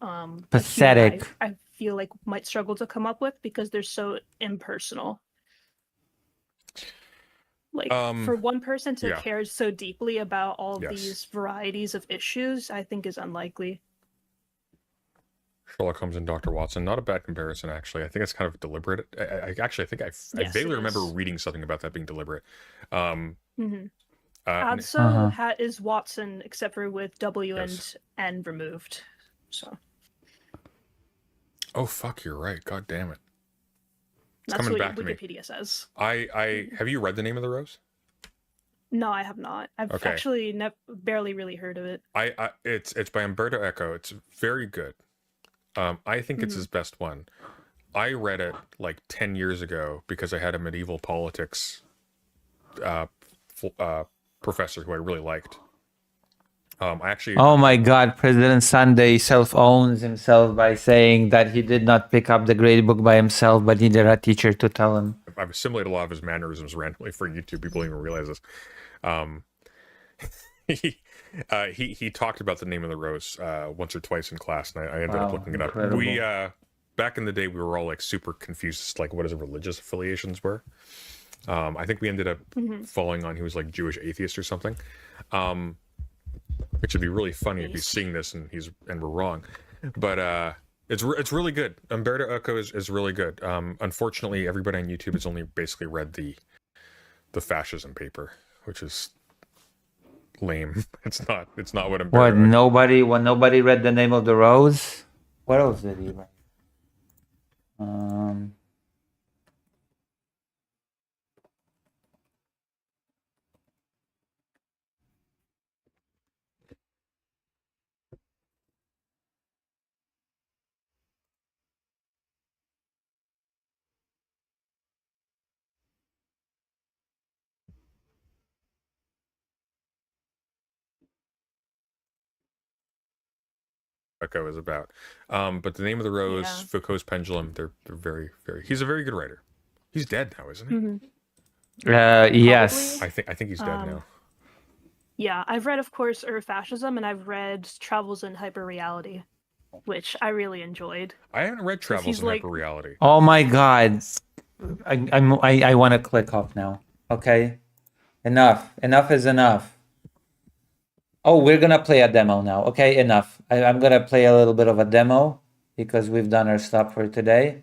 pathetic. I feel like might struggle to come up with because they're so impersonal. Like for one person to yeah. care so deeply about all of Yes. these varieties of issues, I think is unlikely. Sherlock Holmes and Dr. Watson, not a bad comparison, actually. I think it's kind of deliberate. I think I Yes, vaguely it remember is. reading something about that being deliberate. Mm-hmm. And- Also is Watson, except for with W Yes. and N removed. So oh, fuck, you're right. God damn it. It's that's coming what back to me. Wikipedia says. I have you read The Name of the Rose? No, I have not. I've Okay. actually barely really heard of it. It's by Umberto Eco. It's very good. I think it's Mhm. his best one. I read it like 10 years ago because I had a medieval politics professor who I really liked. I actually Oh my God, President Sunday self-owns himself by saying that he did not pick up the grade book by himself, but needed a teacher to tell him. I've assimilated a lot of his mannerisms randomly for YouTube. People don't even realize this. He talked about The Name of the Rose once or twice in class, and I ended up Wow, looking it up. incredible. We back in the day, we were all like super confused, as to, like what his religious affiliations were. I think we ended up Mhm. falling on he was like Jewish atheist or something. Which would be really funny if he's seeing this and we're wrong. But it's really good. Umberto Eco is really good. Unfortunately, everybody on YouTube has only basically read the fascism paper, which is lame. It's not what Umberto What? Eco. Nobody read The Name of the Rose? What else did he write? Eco is about. But The Name of the Rose, Yeah. Foucault's Pendulum, they're very, very. He's a very good writer. He's dead now, isn't he? Mhm. Yes. I think he's dead now. Yeah, I've read, of course, Fascism, and I've read Travels in Hyperreality, which I really enjoyed. I haven't read Travels he's in like- Hyperreality. Oh my God. I want to click off now. Okay? Enough is enough. Oh, we're gonna play a demo now. Okay, enough. I'm gonna play a little bit of a demo because we've done our stuff for today.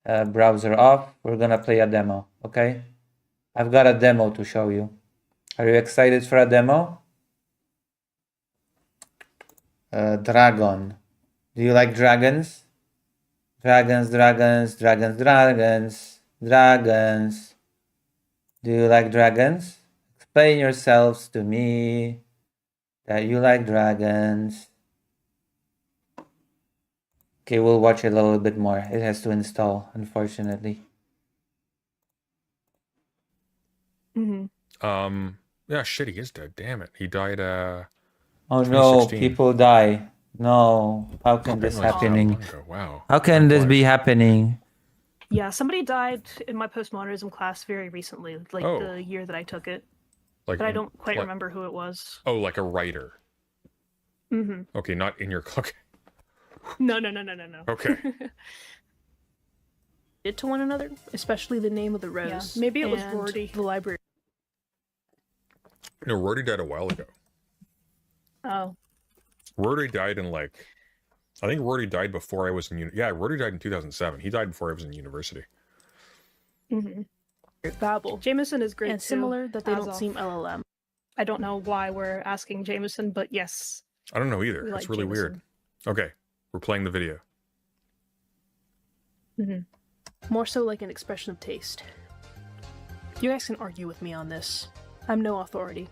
Browser off. We're gonna play a demo. Okay? I've got a demo to show you. Are you excited for a demo? Dragon. Do you like dragons? Dragons. Do you like dragons? Explain yourselves to me that you like dragons. Okay, we'll watch it a little bit more. It has to install, unfortunately. Mm-hmm. Yeah, shit, he is dead. Damn it. He died Oh no, 2016. people die. No, how can I this didn't realize it was that happening? long ago. Wow. How can this be happening? Yeah, somebody died in my postmodernism class very recently, like Oh. the year that I took it. Like But I in- don't quite like- remember who it was. Oh, like a writer. Mm-hmm. Okay, not in your okay. No. Okay. It to one another, especially The Name of the Rose. Maybe it was and Rorty. The library. No, Rorty died a while ago. Oh. Rorty died in like, I think Rorty died before I was in yeah, Rorty died in 2007. He died before I was in university. Mm-hmm. Babel. Jameson is great And too, similar that they as don't off. seem LLM. I don't know why we're asking Jameson, but yes. I don't know either. We It's like really weird. Okay, we're playing the video. Mm-hmm. More so like an expression of taste. You guys can argue with me on this. I'm no authority.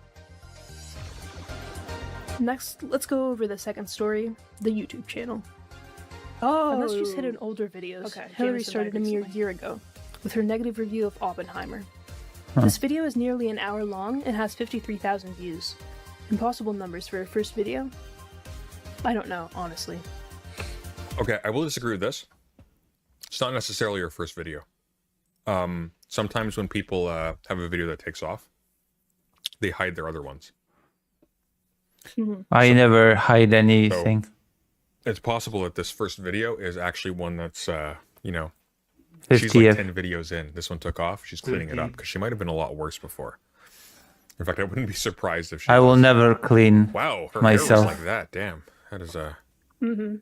Next, let's go over the second story, the YouTube channel. Oh, Unless she's hidden older videos. Okay, Hillary Jameson started a died mere recently. year ago with her negative review of Oppenheimer. Huh. This video is nearly an hour long and has 53,000 views. Impossible numbers for her first video? I don't know, honestly. Okay, I will disagree with this. It's not necessarily your first video. Sometimes when people have a video that takes off, they hide their other ones. I never hide anything. It's possible that this first video is actually one that's, you know, she's like 50th. 10 videos in. This one took off. She's cleaning it up because she might have been a lot worse before. In fact, I wouldn't be surprised if she I will was. never clean Wow, her myself. hair was like that. Damn, that is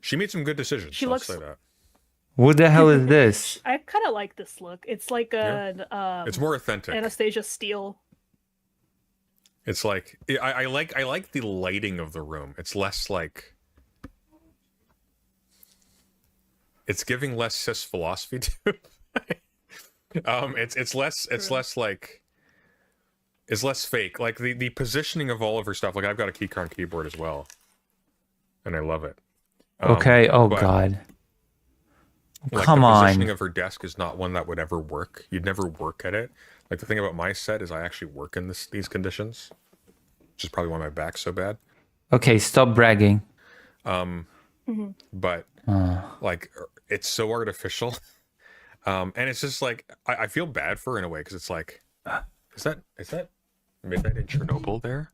She made some good decisions. She I'll looks- say that. What the hell is this? I kind of like this look. It's like an It's more authentic. Anastasia Steele. It's like I like the lighting of the room. It's less like it's giving less cis philosophy to it. It's less like it's less fake. Like the positioning of all of her stuff. Like I've got a keycard keyboard as well, and I love it. Okay, oh but, god. like, Come the on. positioning of her desk is not one that would ever work. You'd never work at it. Like the thing about my set is I actually work in these conditions, which is probably why my back's so bad. Okay, stop bragging. But like it's so artificial, and it's just like I feel bad for her in a way because it's like, is that Midnight in Chernobyl there?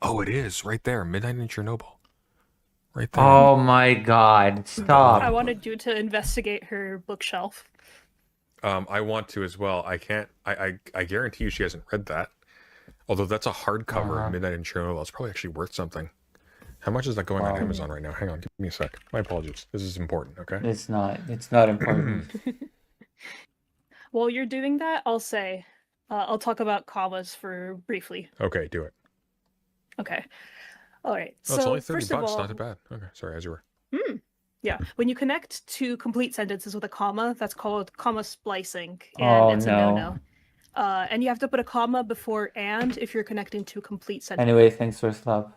Oh, it is right there, Midnight in Chernobyl, right there. Oh my god, stop. I wanted you to investigate her bookshelf. I want to as well. I can't. I guarantee you she hasn't read that. Although that's a hardcover Midnight in Chernobyl. It's probably actually worth something. How much is that going on Amazon right now? Hang on, give me a sec. My apologies. This is important, okay? It's not important. While you're doing that, I'll say, I'll talk about commas for briefly. Okay, do it. Okay. All right. Oh, it's only 30 first of bucks. all, Not too bad. Okay, sorry, as you were. yeah, when you connect to complete sentences with a comma, that's called comma splicing, and Oh, it's no. a no-no. And you have to put a comma before and if you're connecting to complete sentences. Anyway, thanks for slap.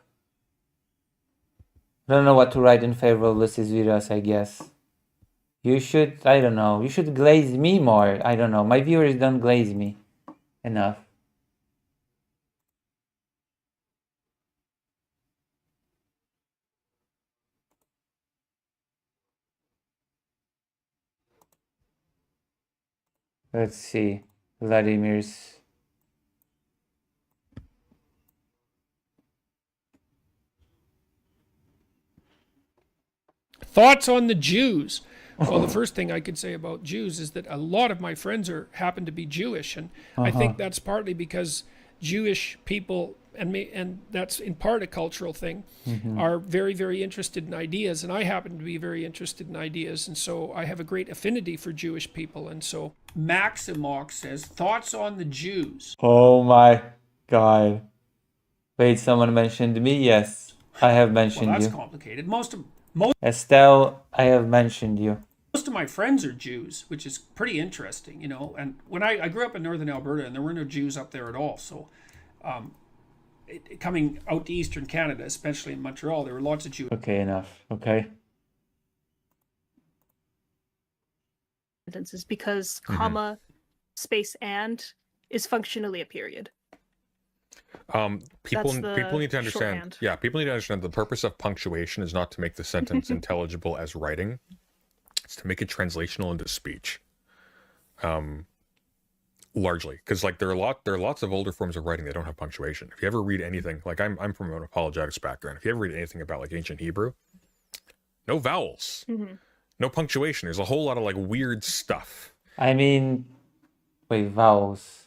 I don't know what to write in favor of Lucis Viras, I guess. You should, I don't know, you should glaze me more. I don't know, my viewers don't glaze me enough. Let's see, Vladimir's. Thoughts on the Jews? Well, the first thing I could say about Jews is that a lot of my friends happen to be Jewish, and I think that's partly because Jewish people, and that's in part a cultural thing, are very, very interested in ideas, and I happen to be very interested in ideas, and so I have a great affinity for Jewish people, and so Maximox says, thoughts on the Jews? Oh my god. Wait, someone mentioned me? Yes, I have mentioned Well, that's you. complicated. Most Estelle, I have mentioned you. of my friends are Jews, which is pretty interesting, you know. And when I grew up in northern Alberta, and there were no Jews up there at all. So, coming out to eastern Canada, especially in Montreal, there were lots of Jews. Okay, enough. Okay. Sentences because comma, space, and is functionally a period. People That's the people need to understand. shorthand. Yeah, people need to understand the purpose of punctuation is not to make the sentence intelligible as writing. It's to make it translational into speech. Largely, because like there are lots of older forms of writing that don't have punctuation. If you ever read anything, like I'm from an apologetics background. If you ever read anything about like ancient Hebrew, no vowels, no punctuation. There's a whole lot of like weird stuff. I mean, wait, vowels.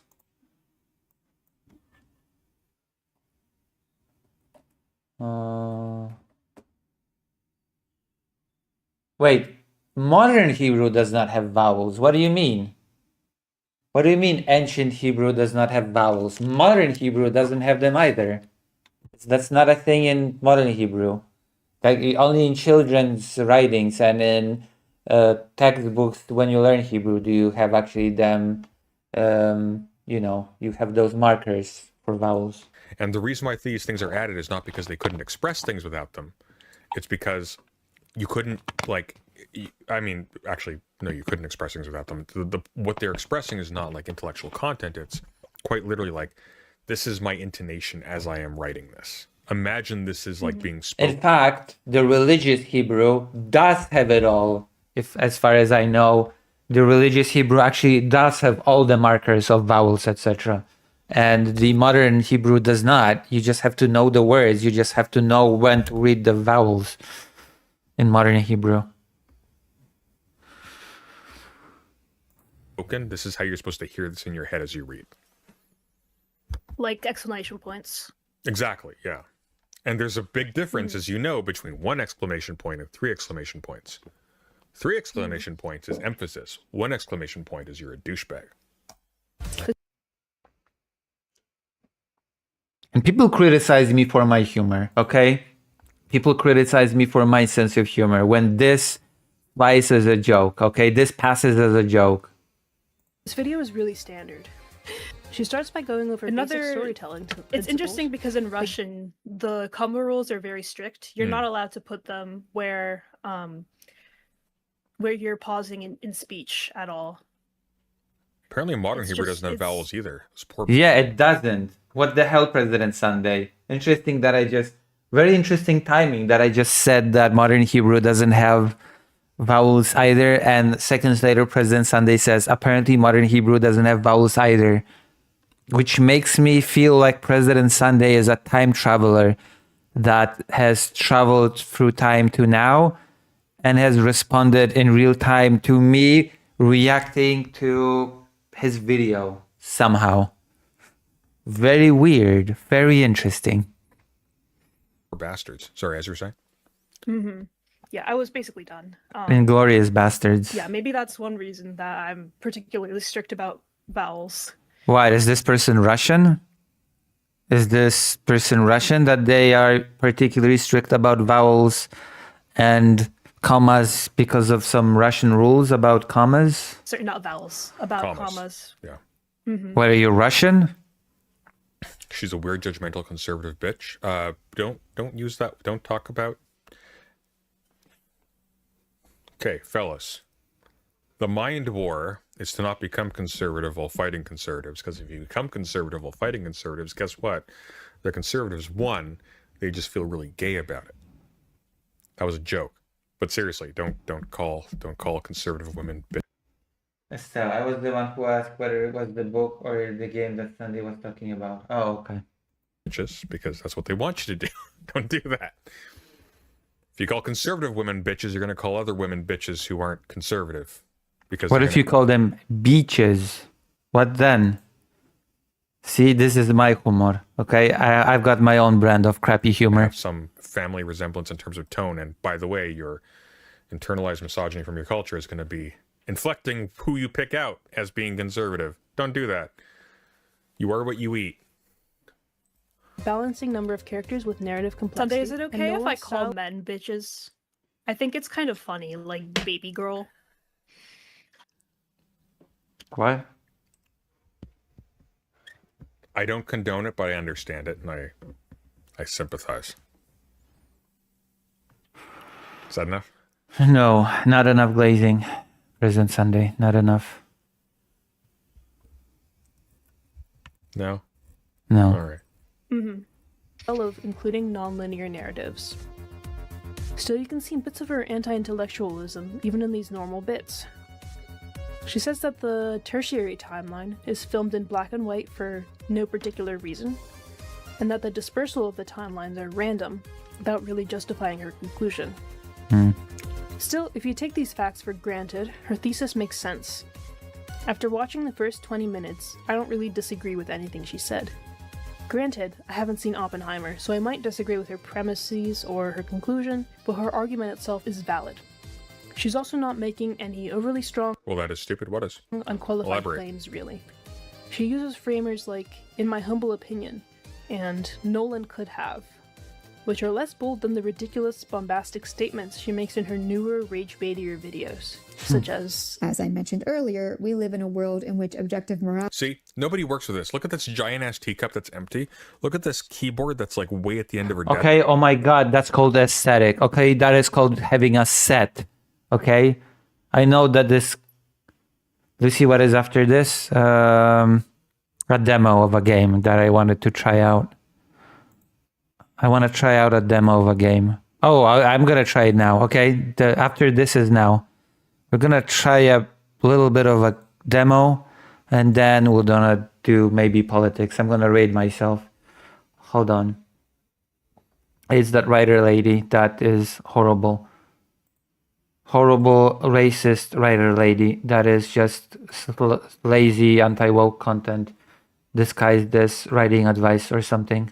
Wait, modern Hebrew does not have vowels. What do you mean? What do you mean ancient Hebrew does not have vowels? Modern Hebrew doesn't have them either. That's not a thing in modern Hebrew. Like only in children's writings and in textbooks when you learn Hebrew do you have actually them, you have those markers for vowels. And the reason why these things are added is not because they couldn't express things without them. It's because you couldn't, actually, no, you couldn't express things without them. What they're expressing is not like intellectual content. It's quite literally like, this is my intonation as I am writing this. Imagine this is like being spoken. In fact, the religious Hebrew does have it all. If, as far as I know, the religious Hebrew actually does have all the markers of vowels, etc. And the modern Hebrew does not. You just have to know the words. You just have to know when to read the vowels. in modern Hebrew. This is how you're supposed to hear this in your head as you read. Like exclamation points. Exactly, yeah. And there's a big difference, as you know, between 1 exclamation point and 3 exclamation points. 3 exclamation points is emphasis. 1 exclamation point is you're a douchebag. And people criticize me for my humor, okay? People criticize me for my sense of humor when this flies as a joke, okay? This passes as a joke. This video is really standard. She starts by going over basic storytelling. It's interesting because in Russian, the comma rules are very strict. You're not allowed to put them where you're pausing in speech at all. Apparently modern Hebrew doesn't have vowels either. Yeah, it doesn't. What the hell, President Sunday? Very interesting timing that I just said that modern Hebrew doesn't have vowels either, and seconds later President Sunday says apparently modern Hebrew doesn't have vowels either, which makes me feel like President Sunday is a time traveler that has traveled through time to now and has responded in real time to me reacting to his video somehow. Very weird, very interesting. Bastards. Sorry, as you were saying? Mm-hmm. Yeah, I was basically done. Inglorious bastards. Yeah, maybe that's one reason that I'm particularly strict about vowels. Why? Is this person Russian? Is this person Russian that they are particularly strict about vowels and commas because of some Russian rules about commas? Sorry, not vowels, about commas. Yeah. Mm-hmm. What, are you Russian? She's a weird, judgmental, conservative bitch. Don't use that. Don't talk about. Okay, fellas. The mind war is to not become conservative while fighting conservatives, because if you become conservative while fighting conservatives, guess what? The conservatives won. They just feel really gay about it. That was a joke. But seriously, don't call conservative women bitch. Estelle, I was the one who asked whether it was the book or the game that Sunday was talking about. Oh, okay. Bitches, because that's what they want you to do. Don't do that. If you call conservative women bitches, you're going to call other women bitches who aren't conservative. Because what if you call them beaches? What then? See, this is my humor, okay? I've got my own brand of crappy humor. Have some family resemblance in terms of tone. And by the way, your internalized misogyny from your culture is going to be inflecting who you pick out as being conservative. Don't do that. You are what you eat. Balancing number of characters with narrative complexity. Sunday, is it okay if I call men bitches? I think it's kind of funny, like baby girl. What? I don't condone it, but I understand it, and I sympathize. Is that enough? No, not enough glazing. President Sunday, not enough. No? No. All right. Of including non-linear narratives. Still, you can see bits of her anti-intellectualism even in these normal bits. She says that the tertiary timeline is filmed in black and white for no particular reason, and that the dispersal of the timelines are random, without really justifying her conclusion. Still, if you take these facts for granted, her thesis makes sense. After watching the first 20 minutes, I don't really disagree with anything she said. Granted, I haven't seen Oppenheimer, so I might disagree with her premises or her conclusion, but her argument itself is valid. She's also not making any overly strong, Well, that is stupid. What is? unqualified Elaborate. claims, really. She uses framers like, in my humble opinion, and Nolan could have, which are less bold than the ridiculous, bombastic statements she makes in her newer, rage-baitier videos, such as, As I mentioned earlier, we live in a world in which objective morality. See, nobody works with this. Look at this giant ass teacup that's empty. Look at this keyboard that's like way at the end of her desk. Okay, oh my god, that's called aesthetic. Okay, that is called having a set. Okay? I know that this... Let's see what is after this. A demo of a game that I wanted to try out. I want to try out a demo of a game. Oh, I'm going to try it now, okay? After this is now. We're going to try a little bit of a demo, and then we're going to do maybe politics. I'm going to rate myself. Hold on. It's that writer lady that is horrible. horrible racist writer lady that is just lazy anti-woke content disguised as writing advice or something.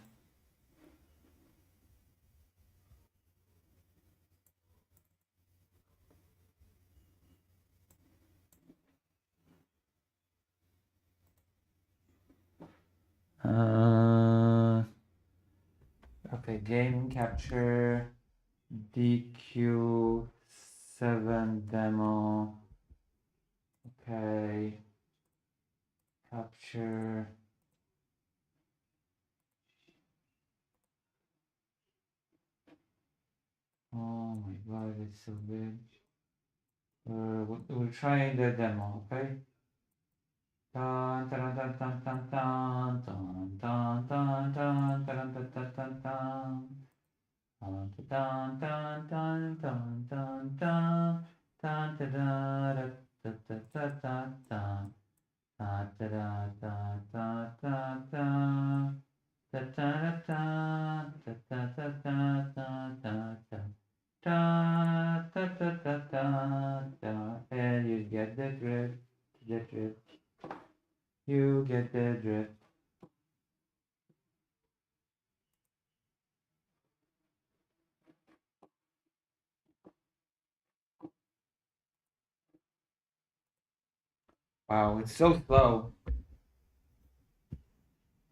Okay, game capture DQ7 demo. Okay, capture. Oh my god, it's so big. We're trying the demo, okay? Dun, dun, dun, dun, dun, dun, dun, dun, dun, dun, dun, dun, dun, dun, dun. Dun, dun, dun, dun, dun, dun, dun, dun, dun, dun, dun, dun, dun, dun, dun. Dun, dun, dun, dun, dun, dun. Dun, dun, dun, dun, dun, dun, dun, dun, dun, dun. Dun, dun, dun, dun, dun, dun. And you get the drift, the drift. You get the drift. Wow, it's so slow.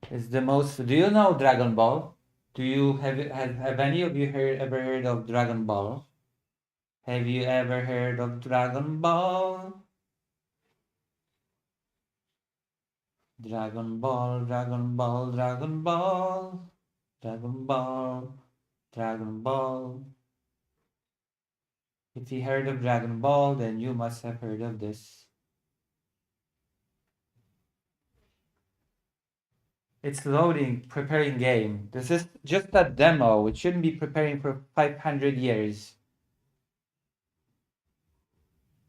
It's the most. Do you know Dragon Ball? Do you have any of you ever heard of Dragon Ball? Have you ever heard of Dragon Ball? Dragon Ball, Dragon Ball, Dragon Ball, Dragon Ball, Dragon Ball. If you heard of Dragon Ball, then you must have heard of this. It's loading, preparing game. This is just a demo. It shouldn't be preparing for 500 years.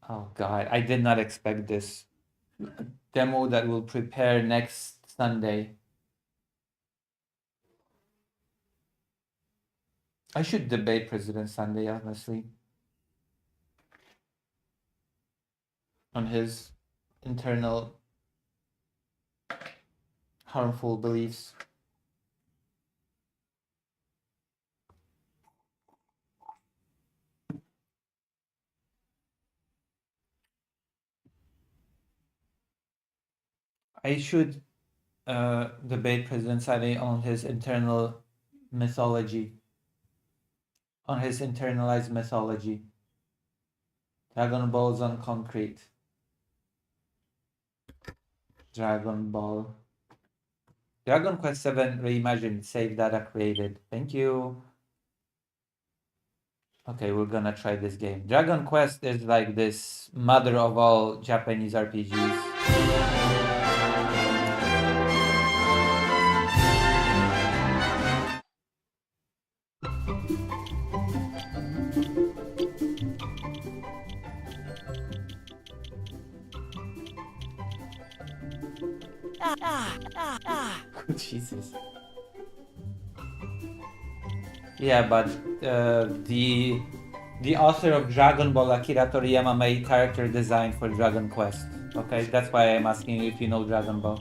Oh god, I did not expect this. A demo that will prepare next Sunday. I should debate President Sunday, honestly. On his internal harmful beliefs. I should debate President Sunday on his internal mythology. On his internalized mythology. Dragon Balls on concrete. Dragon Ball. Dragon Quest 7 Reimagined. Save data created. Thank you. Okay, we're gonna try this game. Dragon Quest is like this mother of all Japanese RPGs. Jesus. Yeah, but the author of Dragon Ball, Akira Toriyama, made character design for Dragon Quest. Okay, that's why I'm asking you if you know Dragon Ball.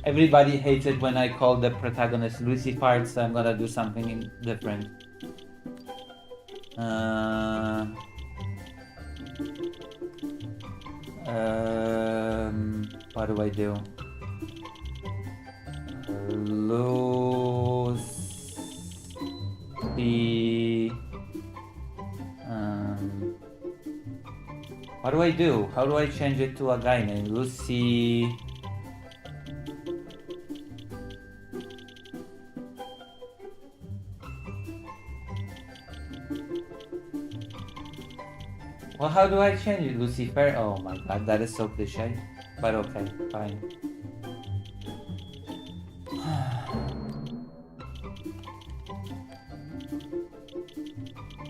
Everybody hates it when I call the protagonist Lucifer, so I'm gonna do something different. What do I do? Lucy. What do I do? How do I change it to a guy named Lucy? Well, how do I change it? Lucifer? Oh my god, that is so cliche. But okay, fine.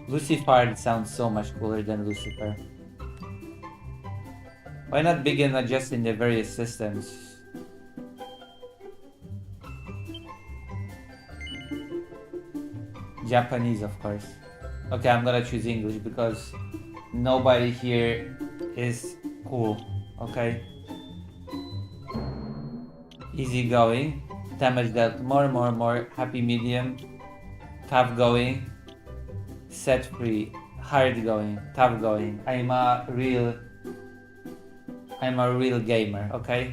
Lucifer sounds so much cooler than Lucifer. Why not begin adjusting the various systems? Japanese, of course. Okay, I'm gonna choose English because nobody here is cool. Okay. Easy going. Damage dealt more. Happy medium. Tough going. Set free. Hard going. Tough going. I'm a real gamer, okay?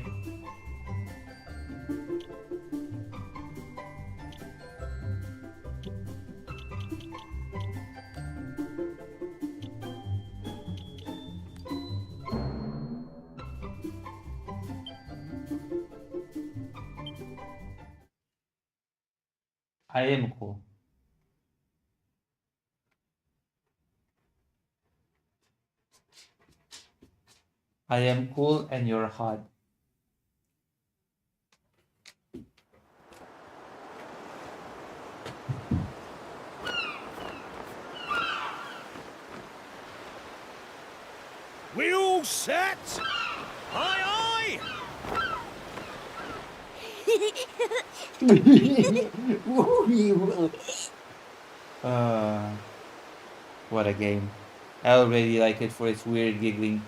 I am cool. I am cool and you're hot. We all set? Aye, What a game. I already like it for its weird giggling.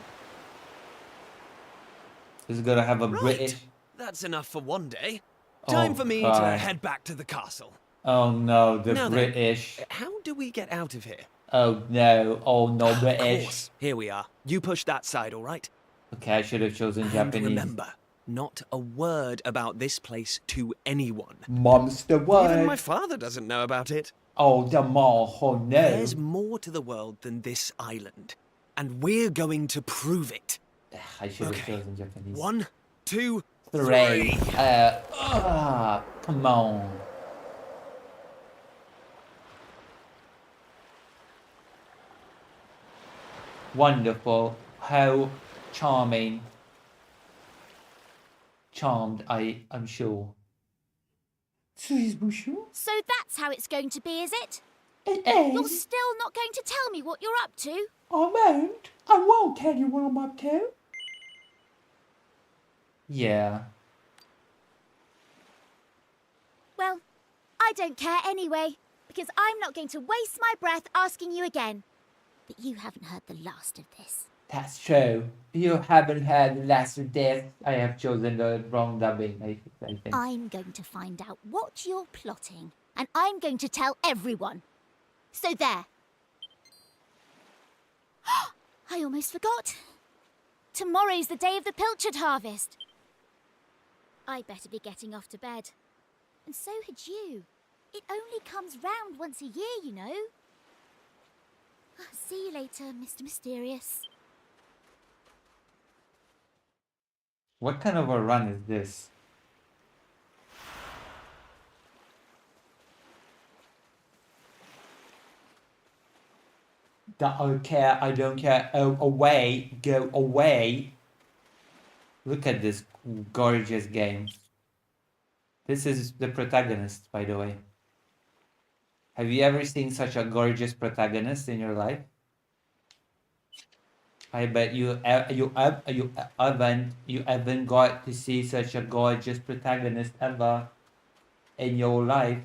It's gonna have a British. That's enough for one day. Time for me to head back to the castle. Oh no, the Now British. Then, how do we get out of here? Oh no, British. Of course. Here we are. You push that side, all right? Okay, I should have chosen And Japanese. remember, not a word about this place to anyone. Monster word. Even my father doesn't know about it. Oh, the mall. Oh no. There's more to the world than this island, and we're going to prove it. I should have chosen Japanese. 1, 2, 3. 3. Come on. Wonderful. How charming. Charmed, I'm sure. So that's how it's going to be, is it? It is. You're still not going to tell me what you're up to? I won't tell you what I'm up to. Yeah. Well, I don't care anyway, because I'm not going to waste my breath asking you again. But you haven't heard the last of this. That's true. You haven't heard the last of this. I have chosen the wrong dubbing, I think. I'm going to find out what you're plotting, and I'm going to tell everyone. So there. I almost forgot. Tomorrow's the day of the pilchard harvest. I better be getting off to bed. And so had you. It only comes round once a year, you know. See you later, Mr. Mysterious. What kind of a run is this? Don't care, I don't care. Oh, away, go away. Look at this gorgeous game. This is the protagonist, by the way. Have you ever seen such a gorgeous protagonist in your life? I bet you haven't got to see such a gorgeous protagonist ever in your life.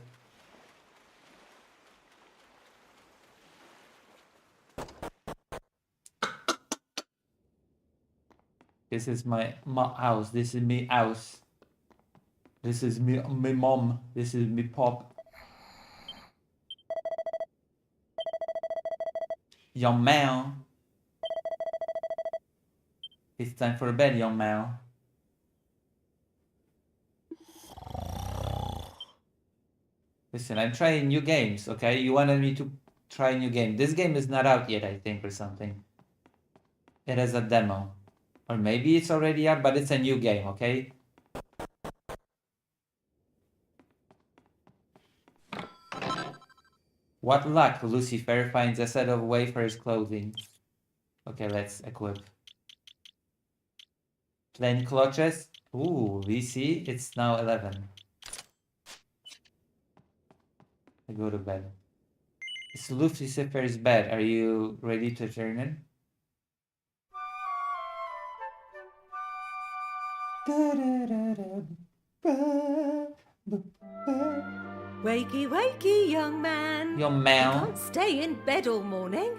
This is my house. This is me house. This is me mom. This is me pop. Young man. It's time for bed, young man. Listen, I'm trying new games, okay? You wanted me to try a new game. This game is not out yet, I think, or something. It has a demo. Or maybe it's already out, but it's a new game, okay? What luck, Lucifer finds a set of wafers clothing. Okay, let's equip. Plain clutches. Ooh, VC, it's now 11. I go to bed. It's Lucifer's bed. Are you ready to turn in? Wakey, wakey, young man. Young man. You can't stay in bed all morning.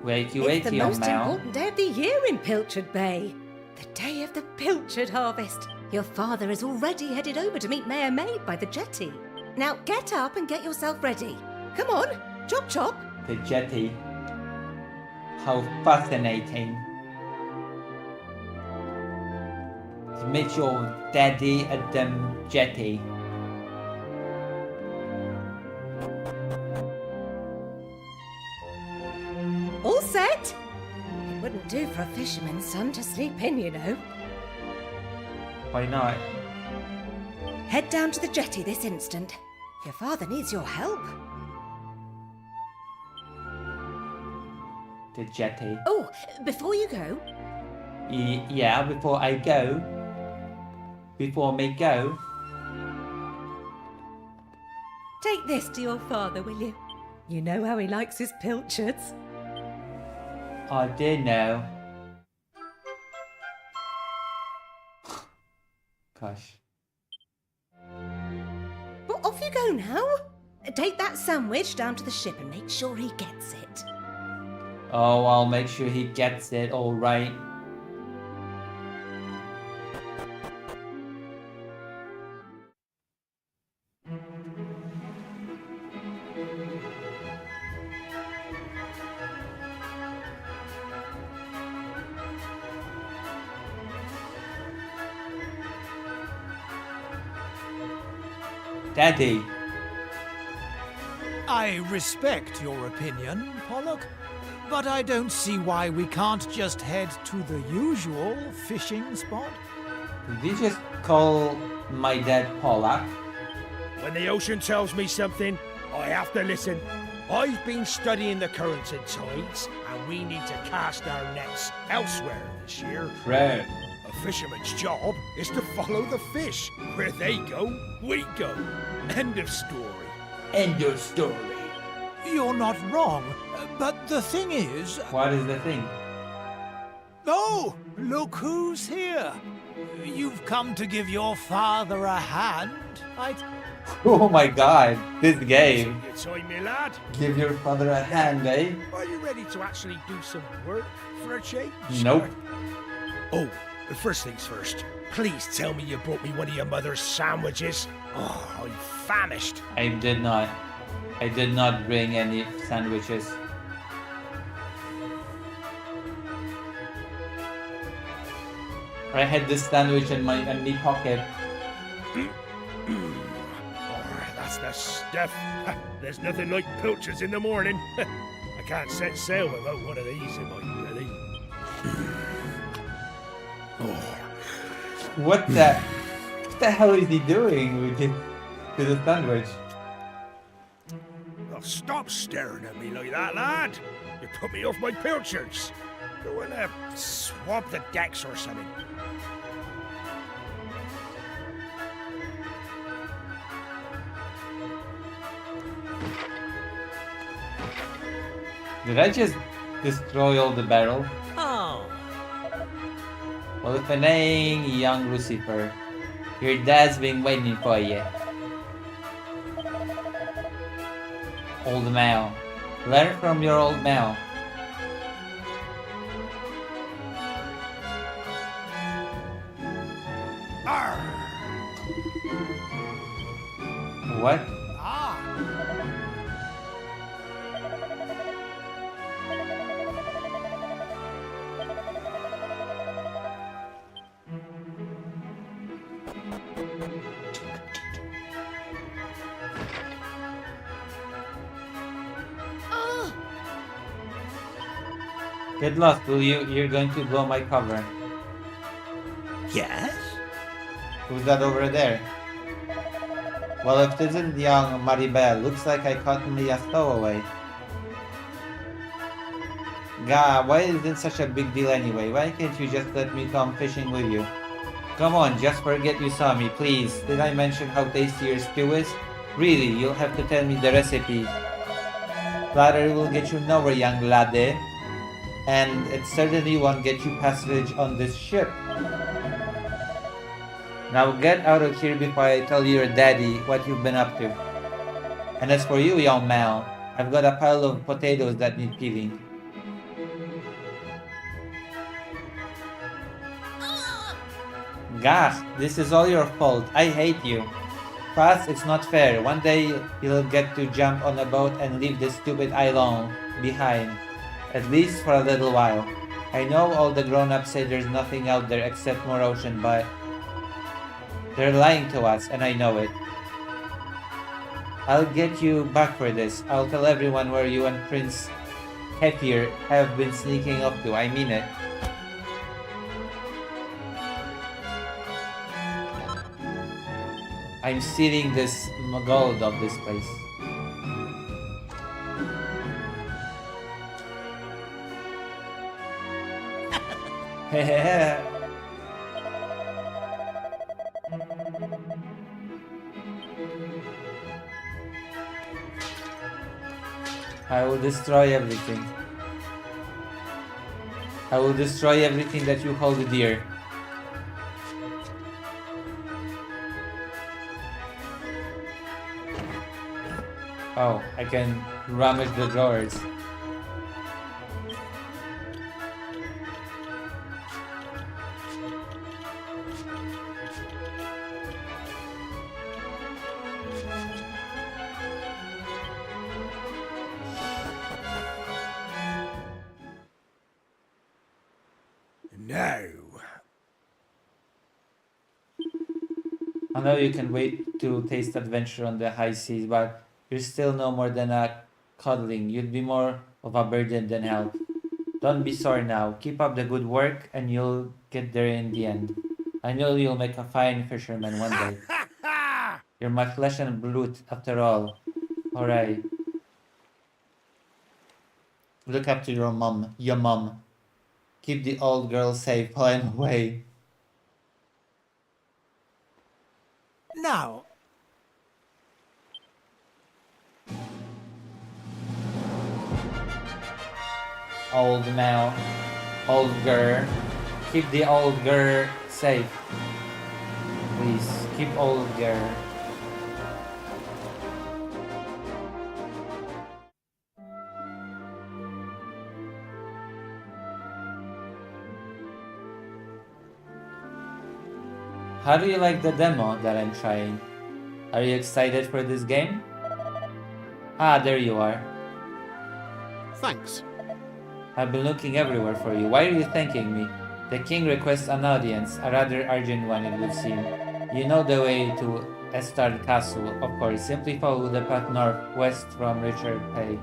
Wakey, It's the wakey, young most man. important day of the year in Pilchard Bay. The day of the Pilchard harvest. Your father is already headed over to meet Mayor Maid by the jetty. Now get up and get yourself ready. Come on, chop chop. The jetty. How fascinating. To meet your daddy at the jetty. All set? It wouldn't do for a fisherman's son to sleep in, you know. Why not? Head down to the jetty this instant. Your father needs your help. The jetty. Oh, before you go, Yeah, before I go. Before me go. take this to your father, will you? You know how he likes his pilchards. I do know. Gosh. Well, off you go now. Take that sandwich down to the ship and make sure he gets it. Oh, I'll make sure he gets it, alright. Daddy. I respect your opinion, Pollock, but I don't see why we can't just head to the usual fishing spot. Did you just call my dad Pollock? When the ocean tells me something, I have to listen. I've been studying the currents and tides, and we need to cast our nets elsewhere this year. Right. A fisherman's job is to follow the fish. Where they go, we go. End of story. End of story. You're not wrong, but the thing is... What is the thing? Oh, look who's here. You've come to give your father a hand. Oh my god, this game. Your time, me lad. Give your father a hand, eh? Are you ready to actually do some work for a change? Nope. Oh, first things first. Please tell me you brought me one of your mother's sandwiches. Oh, I'm famished. I did not. I did not bring any sandwiches. I had this sandwich in my pocket. That's the stuff. There's nothing like pilchards in the morning. I can't set sail without one of these in my belly. What the hell is he doing with it to the sandwich? Oh, stop staring at me like that, lad. You put me off my pilchards. Go and swab the decks or something. Did I just destroy all the barrel? Oh. Well, if ain't young Lucifer, your dad's been waiting for you. Old Mal. Learn from your old Mal. What? Get lost, will you? You're going to blow my cover. Yes? Who's that over there? Well, if this isn't young Maribel, looks like I caught me a stowaway. God, why is it such a big deal anyway? Why can't you just let me come fishing with you? Come on, just forget you saw me, please. Did I mention how tasty your stew is? Really, you'll have to tell me the recipe. Flattery will get you nowhere, young laddie. And it certainly won't get you passage on this ship. Now get out of here before I tell your daddy what you've been up to. And as for you, young Mal, I've got a pile of potatoes that need peeling. Gosh, this is all your fault. I hate you. Plus, it's not fair. One day you'll get to jump on a boat and leave this stupid island behind. At least for a little while. I know all the grown-ups say there's nothing out there except more ocean, but they're lying to us, and I know it. I'll get you back for this. I'll tell everyone where you and Prince Hefir have been sneaking up to. I mean it. I'm stealing this gold of this place. I will destroy everything. I will destroy everything that you hold dear. Oh, I can rummage the drawers. No. I know you can wait to taste adventure on the high seas, but you're still no more than a cuddling. You'd be more of a burden than help. Don't be sore now. Keep up the good work and you'll get there in the end. I know you'll make a fine fisherman one day. You're my flesh and blood after all. Alright. Look up to your mom. Keep the old girl safe while I'm away. Now, Old Mel. Old girl. Keep the old girl safe. Please, keep old girl. How do you like the demo that I'm trying? Are you excited for this game? Ah, there you are. Thanks. I've been looking everywhere for you. Why are you thanking me? The king requests an audience, a rather urgent one it would seem. You know the way to Estard Castle, of course. Simply follow the path northwest from Richard Pay.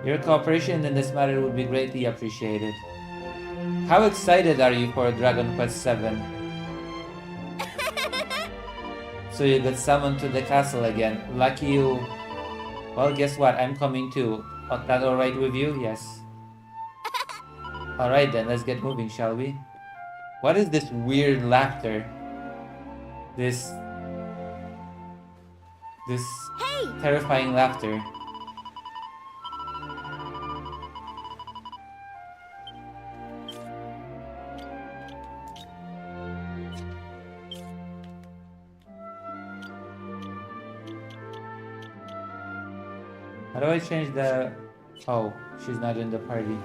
Your cooperation in this matter would be greatly appreciated. How excited are you for Dragon Quest VII? So you got summoned to the castle again. Lucky you. Well, guess what? I'm coming too. Is that alright with you? Yes. Alright then, let's get moving, shall we? What is this weird laughter? This terrifying laughter. How do I change the... Oh, she's not in the party.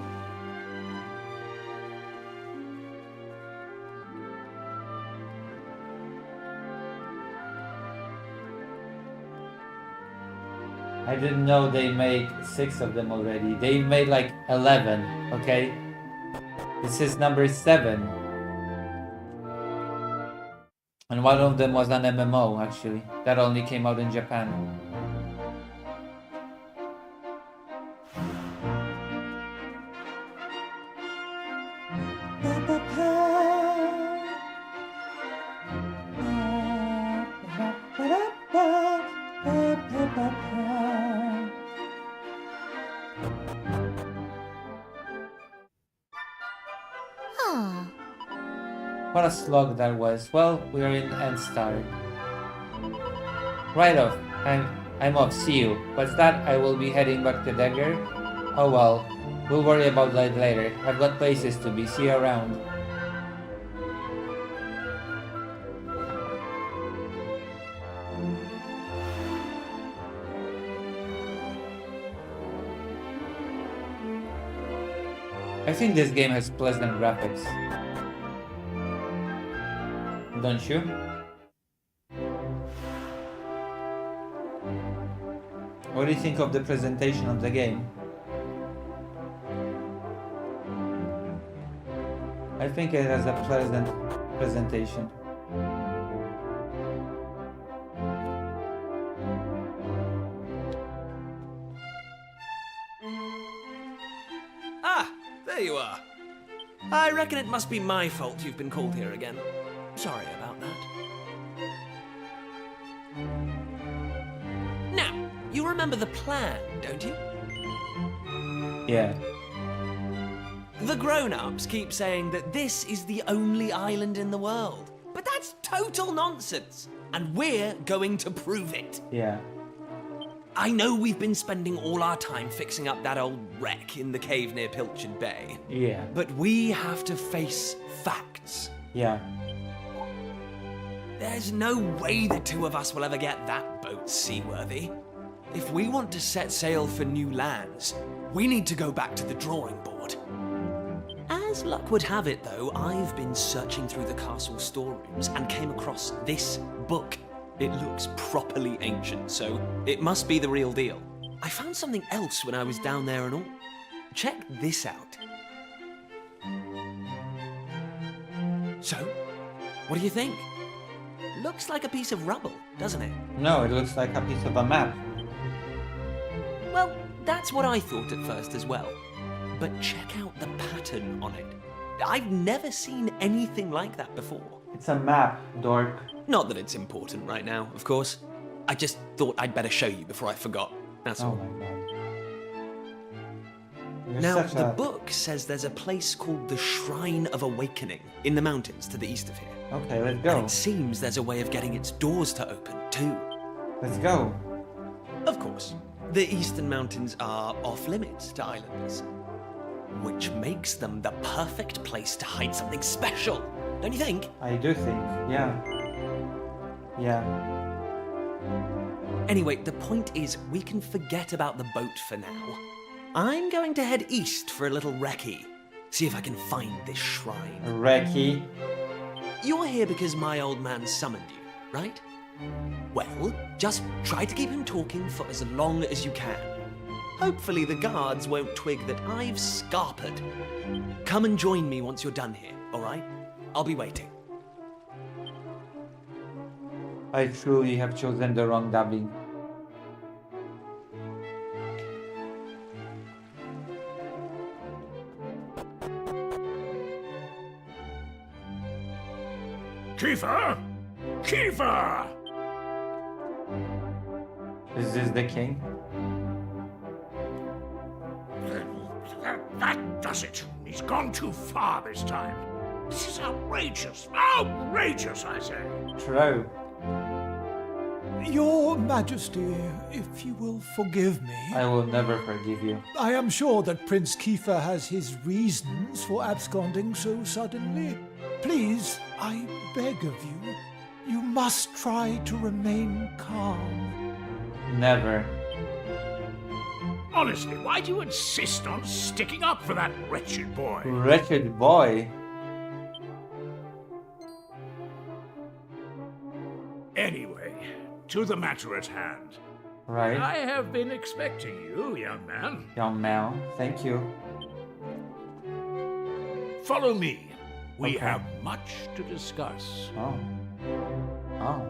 I didn't know they made 6 of them already. They made like 11, okay? This is number 7. And one of them was an MMO, actually. That only came out in Japan. What a slog that was. Well, we're in Endstar. Right off. I'm off, see you. What's that? I will be heading back to Dagger? Oh well, we'll worry about that later. I've got places to be, see you around. I think this game has pleasant graphics. Don't you? What do you think of the presentation of the game? I think it has a pleasant presentation. Ah, there you are. I reckon it must be my fault you've been called here again. Sorry about that. Now, you remember the plan, don't you? Yeah. The grown-ups keep saying that this is the only island in the world. But that's total nonsense. And we're going to prove it. Yeah. I know we've been spending all our time fixing up that old wreck in the cave near Pilchard Bay. Yeah. But we have to face facts. Yeah. There's no way the two of us will ever get that boat seaworthy. If we want to set sail for new lands, we need to go back to the drawing board. As luck would have it, though, I've been searching through the castle storerooms and came across this book. It looks properly ancient, so it must be the real deal. I found something else when I was down there and all. Check this out. So, what do you think? Looks like a piece of rubble, doesn't it? No, it looks like a piece of a map. Well, that's what I thought at first as well. But check out the pattern on it. I've never seen anything like that before. It's a map, dork. Not that it's important right now, of course. I just thought I'd better show you before I forgot. That's all. Oh my god. You're Now, such the a... book says there's a place called the Shrine of Awakening in the mountains to the east of here. Okay, let's go. And it seems there's a way of getting its doors to open, too. Let's go. Of course, the eastern mountains are off limits to islanders, which makes them the perfect place to hide something special, don't you think? I do think, yeah. Yeah. Anyway, the point is, we can forget about the boat for now. I'm going to head east for a little recce. See if I can find this shrine. Recce? You're here because my old man summoned you, right? Well, just try to keep him talking for as long as you can. Hopefully the guards won't twig that I've scarpered. Come and join me once you're done here, alright? I'll be waiting. I truly have chosen the wrong dubbing. Kiefer! Kiefer! Is this the king? That does it. He's gone too far this time. This is outrageous. Outrageous, I say. True. Your Majesty, if you will forgive me. I will never forgive you. I am sure that Prince Kiefer has his reasons for absconding so suddenly. Please, I beg of you, you must try to remain calm. Never. Honestly, why do you insist on sticking up for that wretched boy? Wretched boy? Anyway, to the matter at hand. Right. I have been expecting you, young man. Young man, thank you. Follow me. We Okay. have much to discuss. Oh. Oh.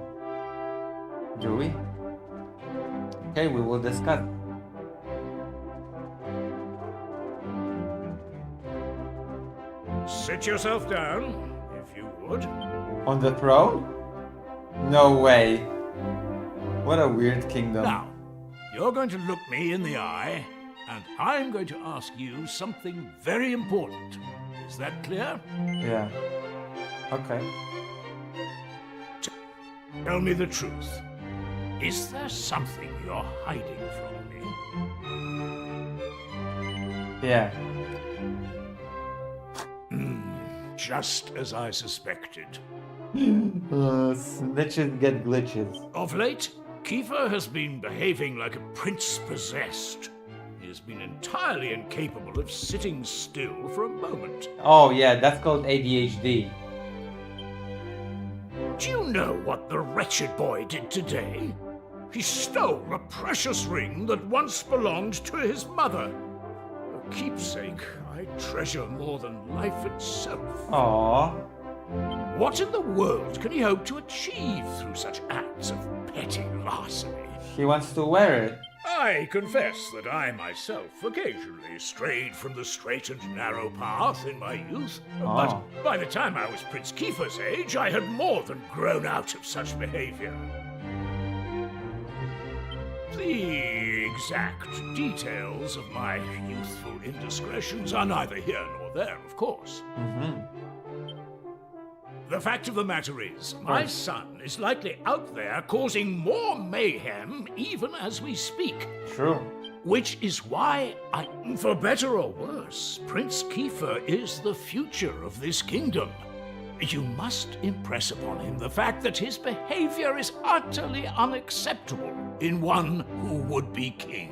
Do we? Okay, we will discuss. Sit yourself down, if you would. On the throne? No way. What a weird kingdom. Now, you're going to look me in the eye, and I'm going to ask you something very important. Is that clear? Yeah. Okay. Tell me the truth. Is there something you're hiding from me? Yeah. Just as I suspected. Snitches get glitches. Of late, Kiefer has been behaving like a prince possessed. He has been entirely incapable of sitting still for a moment. Oh yeah, that's called ADHD. Do you know what the wretched boy did today? He stole a precious ring that once belonged to his mother. A keepsake I treasure more than life itself. Aww. What in the world can he hope to achieve through such acts of petty larceny? He wants to wear it. I confess that I myself occasionally strayed from the straight and narrow path in my youth, but by the time I was Prince Kiefer's age, I had more than grown out of such behavior. The exact details of my youthful indiscretions are neither here nor there, of course. The fact of the matter is, my son is likely out there causing more mayhem even as we speak. True. Which is why, for better or worse, Prince Kiefer is the future of this kingdom. You must impress upon him the fact that his behavior is utterly unacceptable in one who would be king.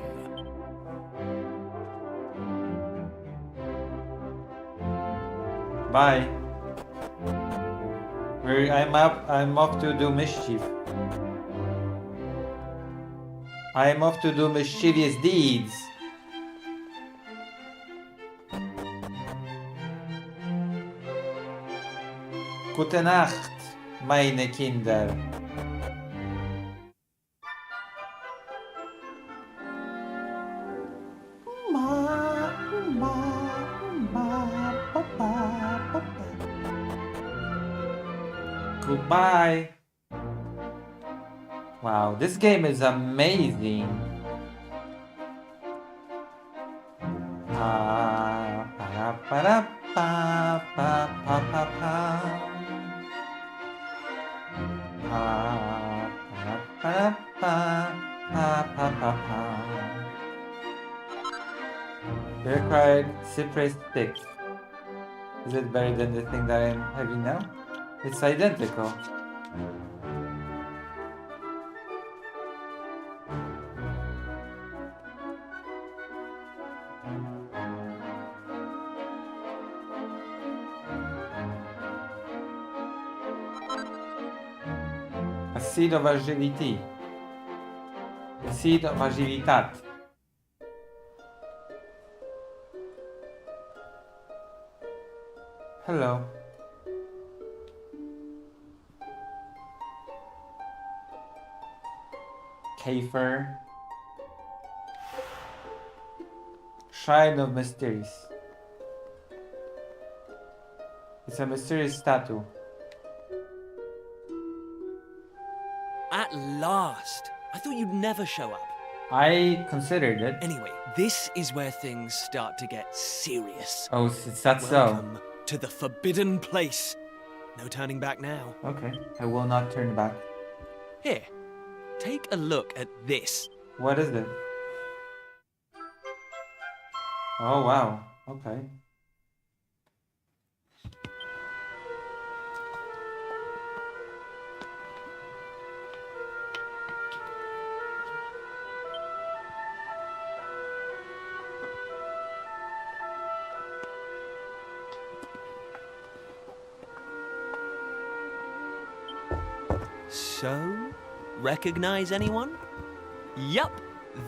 Bye. I'm off to do mischief. I'm off to do mischievous deeds. Gute Nacht, meine Kinder. Goodbye. Wow, this game is amazing. Bear cried cypress stick. Is it better than the thing that I'm having now? It's identical. A seed of agility. A seed of agilitat. Hello. Kiefer. Shrine of Mysteries. It's a mysterious statue. At last! I thought you'd never show up. I considered it. Anyway, this is where things start to get serious. Oh, is that so? Welcome to the forbidden place. No turning back now. Okay, I will not turn back. Here, take a look at this. What is it? Oh wow, okay. So, recognize anyone? Yup,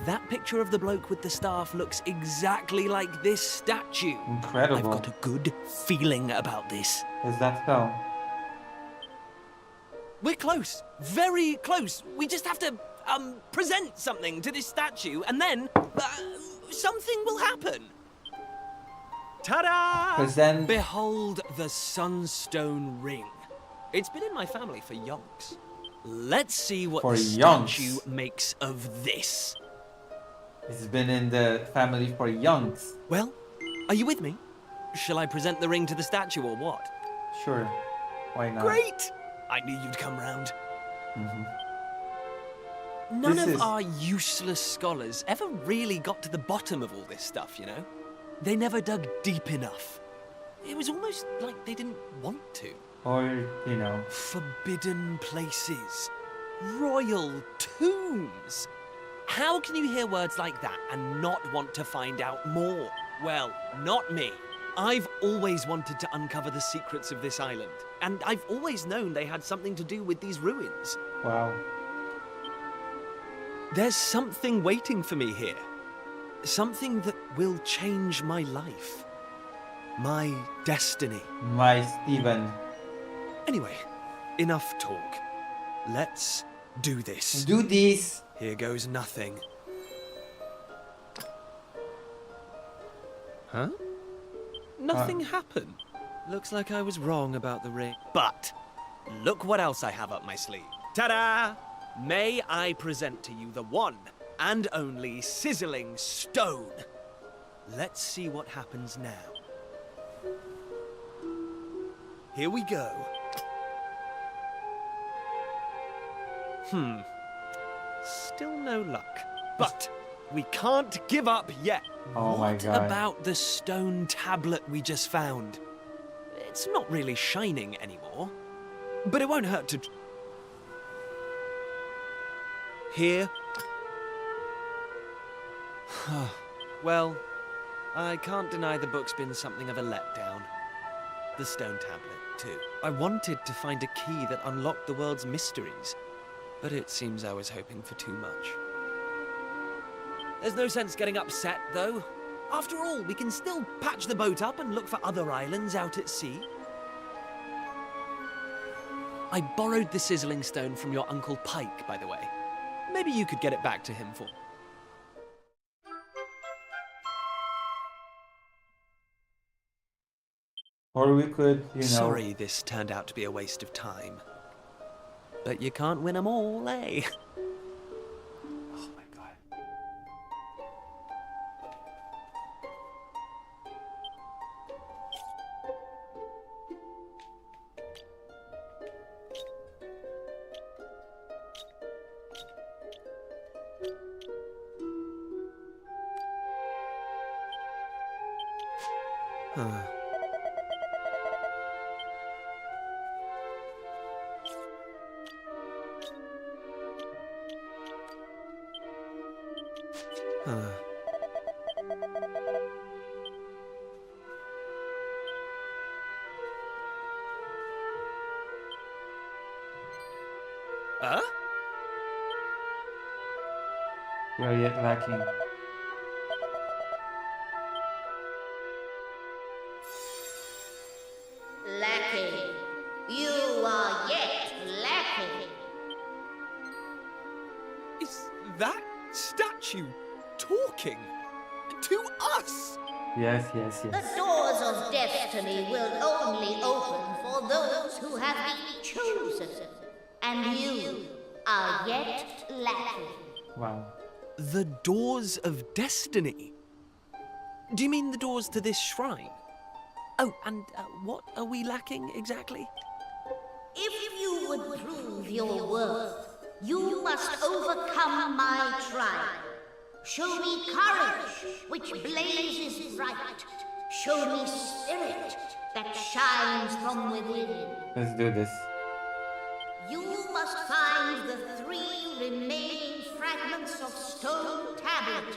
that picture of the bloke with the staff looks exactly like this statue. Incredible. I've got a good feeling about this. Is that so? We're close, very close. We just have to, present something to this statue and then, something will happen. Ta-da! Present. Behold the Sunstone Ring. It's been in my family for yonks. Let's see what For the yonks. statue makes of this. It's been in the family for yonks. Well, are you with me? Shall I present the ring to the statue or what? Sure. Why not? Great! I knew you'd come round. None This of is- our useless scholars ever really got to the bottom of all this stuff, you know? They never dug deep enough. It was almost like they didn't want to. Or, you know. Forbidden places. Royal tombs. How can you hear words like that and not want to find out more? Well, not me. I've always wanted to uncover the secrets of this island, and I've always known they had something to do with these ruins. Wow. There's something waiting for me here. Something that will change my life. My destiny. My Steven. Anyway, enough talk. Let's do this. Do this. Here goes nothing. Huh? Nothing happened. Looks like I was wrong about the ring. But look what else I have up my sleeve. Ta-da! May I present to you the one and only sizzling stone. Let's see what happens now. Here we go. Still no luck. But we can't give up yet. Oh my What God. about the stone tablet we just found? It's not really shining anymore. But it won't hurt to... Here. Well, I can't deny the book's been something of a letdown. The stone tablet, too. I wanted to find a key that unlocked the world's mysteries, but it seems I was hoping for too much. There's no sense getting upset, though. After all, we can still patch the boat up and look for other islands out at sea. I borrowed the sizzling stone from your Uncle Pike, by the way. Maybe you could get it back to him for... Or we could, you know. Sorry this turned out to be a waste of time. But you can't win 'em all, eh? Oh my God. Huh. Huh. Huh? You're yet lacking. Lacking. You are yet lacking. Is that statue talking to us? Yes, yes, The yes. doors of destiny will only open for those who have been chosen. And you are yet lacking. Wow. The doors of destiny? Do you mean the doors to this shrine? Oh, and what are we lacking exactly? If you would prove your worth, you must overcome my trial. Show me courage, which blazes bright. Show me spirit that shines from within. Let's do this. You must find the 3 remaining fragments of stone tablet.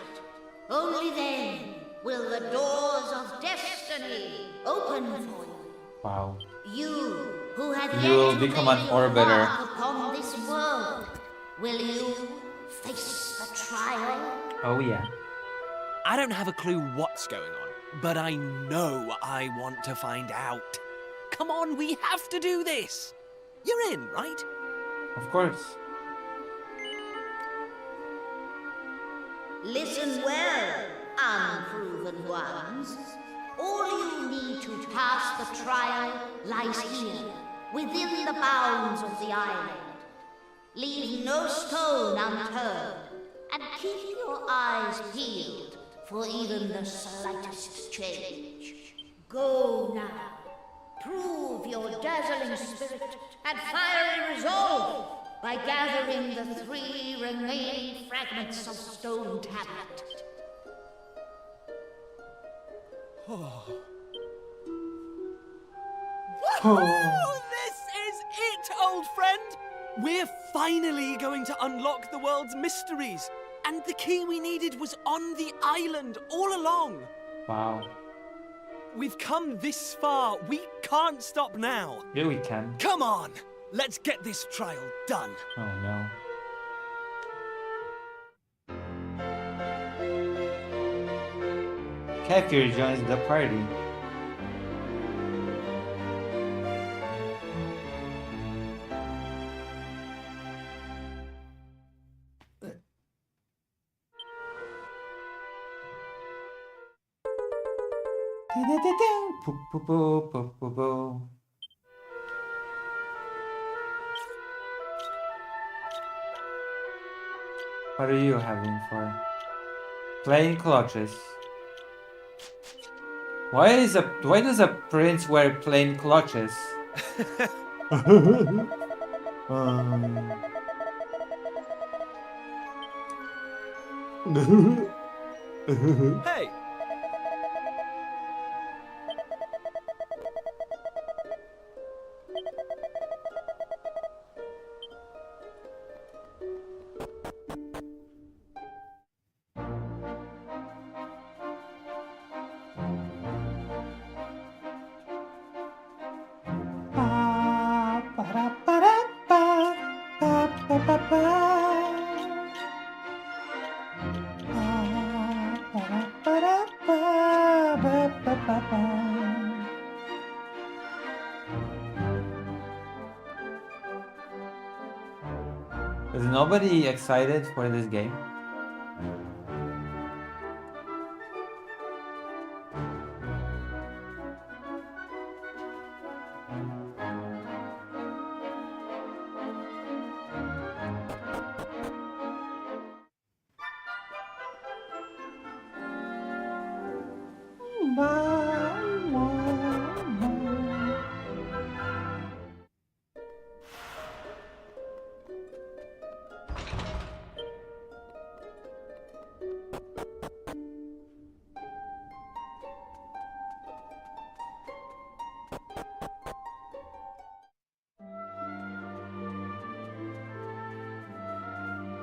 Only then will the doors of destiny open for you. Wow. You who have You yet will to become make an your orbiter. mark upon this world, will you face the trial? Oh yeah. I don't have a clue what's going on, but I know I want to find out. Come on, we have to do this. You're in, right? Of course. Listen well, unproven ones. All you need to pass the trial lies here, within the bounds of the island. Leave no stone unturned, and keep your eyes peeled for even the slightest change. Go now. Prove your dazzling spirit and fiery resolve by gathering the 3 remaining fragments of stone tablet. Oh, this is it, old friend! We're finally going to unlock the world's mysteries. And the key we needed was on the island all along. Wow. We've come this far. We can't stop now. Here we can. Come on! Let's get this trial done. Oh no. Kefir joins the party. What are you having for? Playing clutches. Why does a prince wear plain clutches? Hey! Is nobody excited for this game?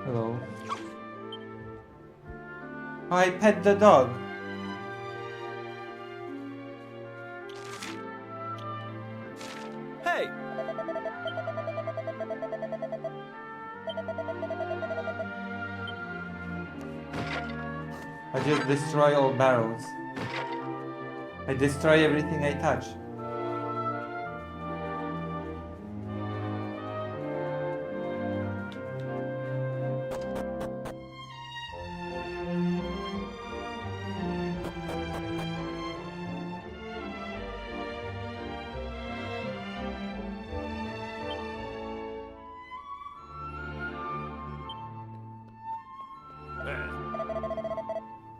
Hello. Oh, I pet the dog. Hey! I just destroy all barrels. I destroy everything I touch.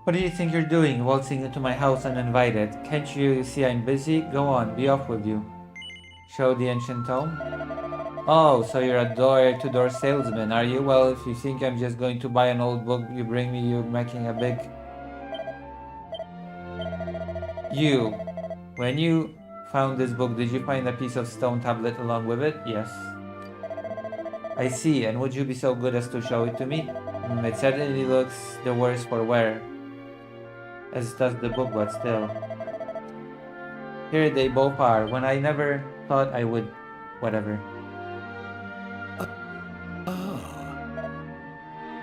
What do you think you're doing, waltzing into my house uninvited? Can't you see I'm busy? Go on, be off with you. Show the ancient tome? Oh, so you're a door-to-door salesman, are you? Well, if you think I'm just going to buy an old book you bring me, you're making a big... You. When you found this book, did you find a piece of stone tablet along with it? Yes. I see, and would you be so good as to show it to me? It certainly looks the worse for wear. As does the book, but still. Here they both are, when I never thought I would... whatever.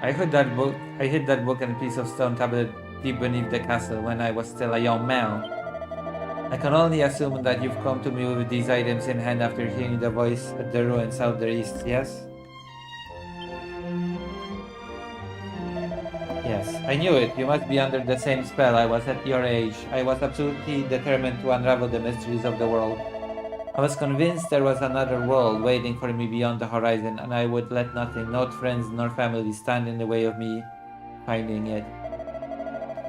I hid that book and a piece of stone tablet deep beneath the castle when I was still a young man. I can only assume that you've come to me with these items in hand after hearing the voice at the ruin south the east, yes? Yes, I knew it. You must be under the same spell. I was at your age. I was absolutely determined to unravel the mysteries of the world. I was convinced there was another world waiting for me beyond the horizon, and I would let nothing, not friends nor family, stand in the way of me finding it.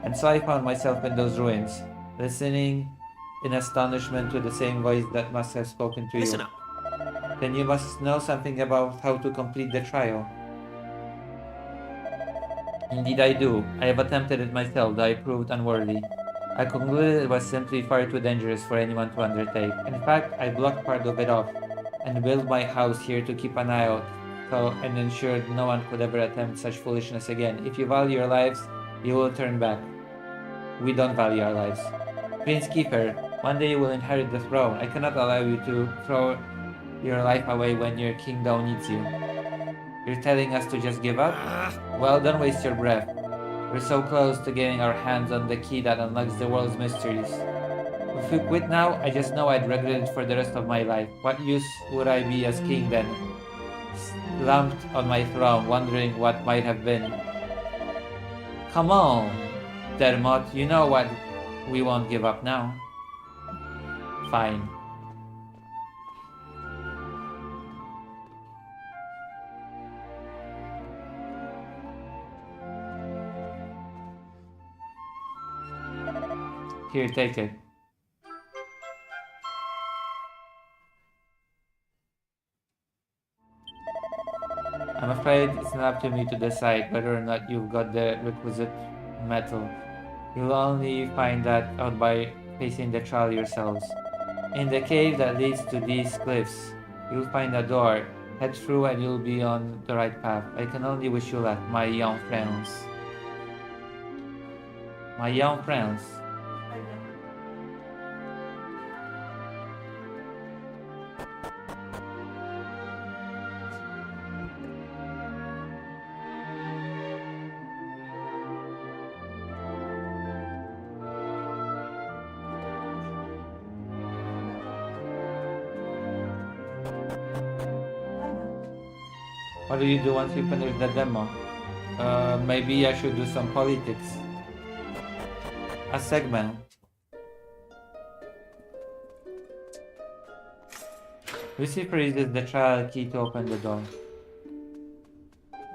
And so I found myself in those ruins, listening in astonishment to the same voice that must have spoken to you. Listen up. Then you must know something about how to complete the trial. Indeed I do. I have attempted it myself, though I proved unworthy. I concluded it was simply far too dangerous for anyone to undertake. In fact, I blocked part of it off, and built my house here to keep an eye out, and ensured no one could ever attempt such foolishness again. If you value your lives, you will turn back. We don't value our lives. Prince Kiefer, one day you will inherit the throne. I cannot allow you to throw your life away when your kingdom needs you. You're telling us to just give up? Well, don't waste your breath. We're so close to getting our hands on the key that unlocks the world's mysteries. If you quit now, I just know I'd regret it for the rest of my life. What use would I be as king then? Slumped on my throne, wondering what might have been. Come on, Dermot, you know what? We won't give up now. Fine. Here, take it. I'm afraid it's not up to me to decide whether or not you've got the requisite metal. You'll only find that out by facing the trial yourselves. In the cave that leads to these cliffs, you'll find a door. Head through and you'll be on the right path. I can only wish you luck, my young friends. My young friends. What do you do once you finish the demo? Maybe I should do some politics. A segment. Lucifer uses the trial key to open the door.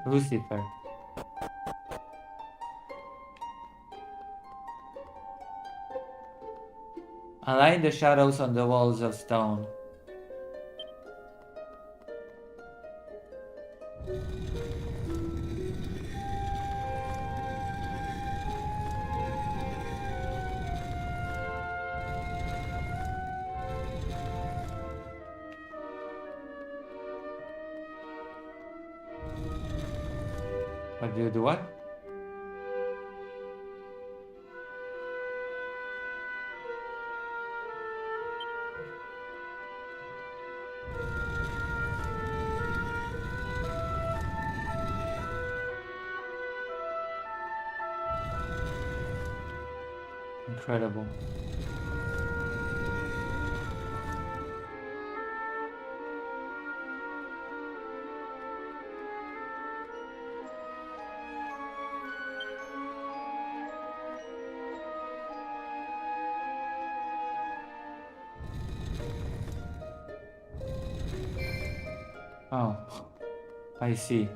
Lucifer. Align the shadows on the walls of stone. What do you do what? Incredible. Oh, I see.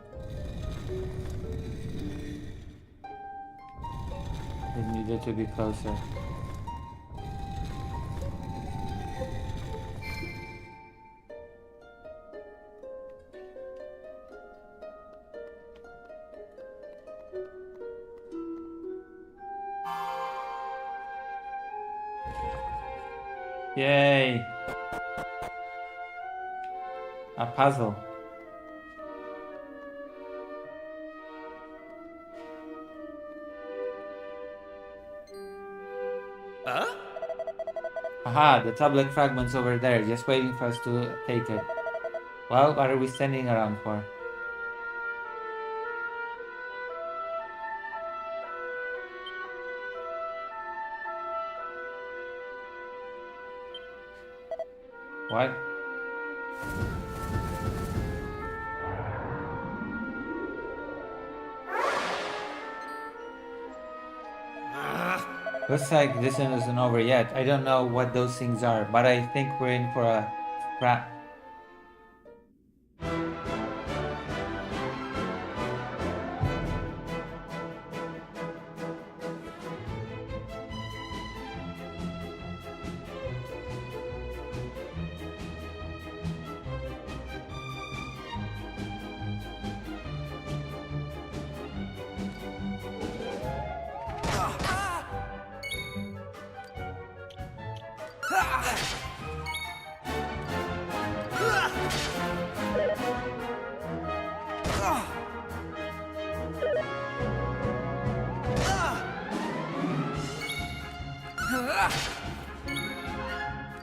It needed to be closer. Yay! A puzzle. Aha, the tablet fragment's over there, just waiting for us to take it. Well, what are we standing around for? What? Looks like this one isn't over yet. I don't know what those things are, but I think we're in for a trap.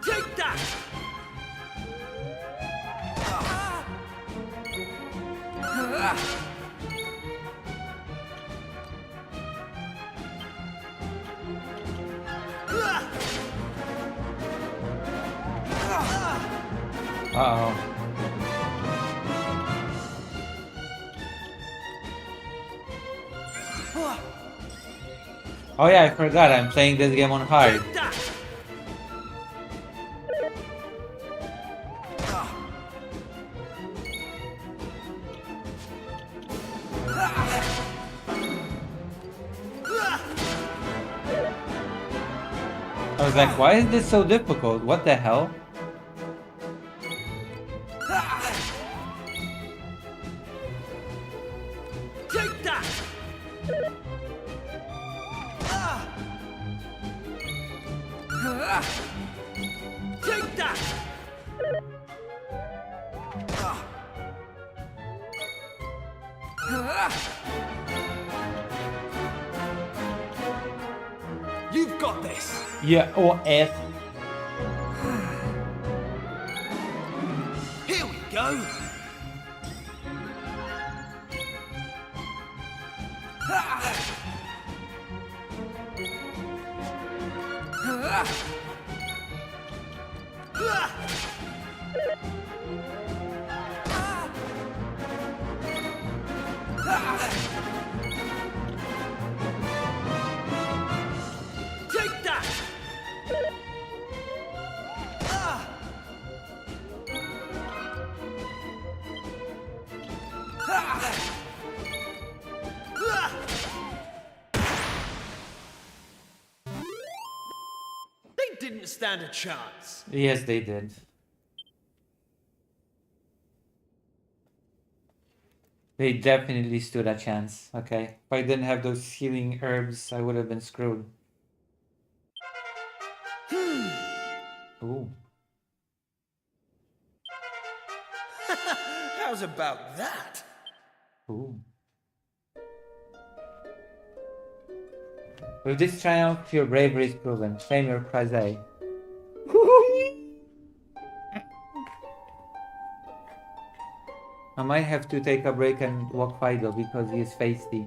Take that! Uh-oh. Oh yeah, I forgot. I'm playing this game on hard. I was like, why is this so difficult? What the hell? Take that! Take that! You've got this! Yeah, or F. Here we go! Take that! They didn't stand a chance. Yes, they did. They definitely stood a chance, okay? If I didn't have those healing herbs, I would have been screwed. Ooh. How's about that? Ooh. With this triumph, your bravery is proven. Claim your prize. I might have to take a break and walk Fido because he is feisty,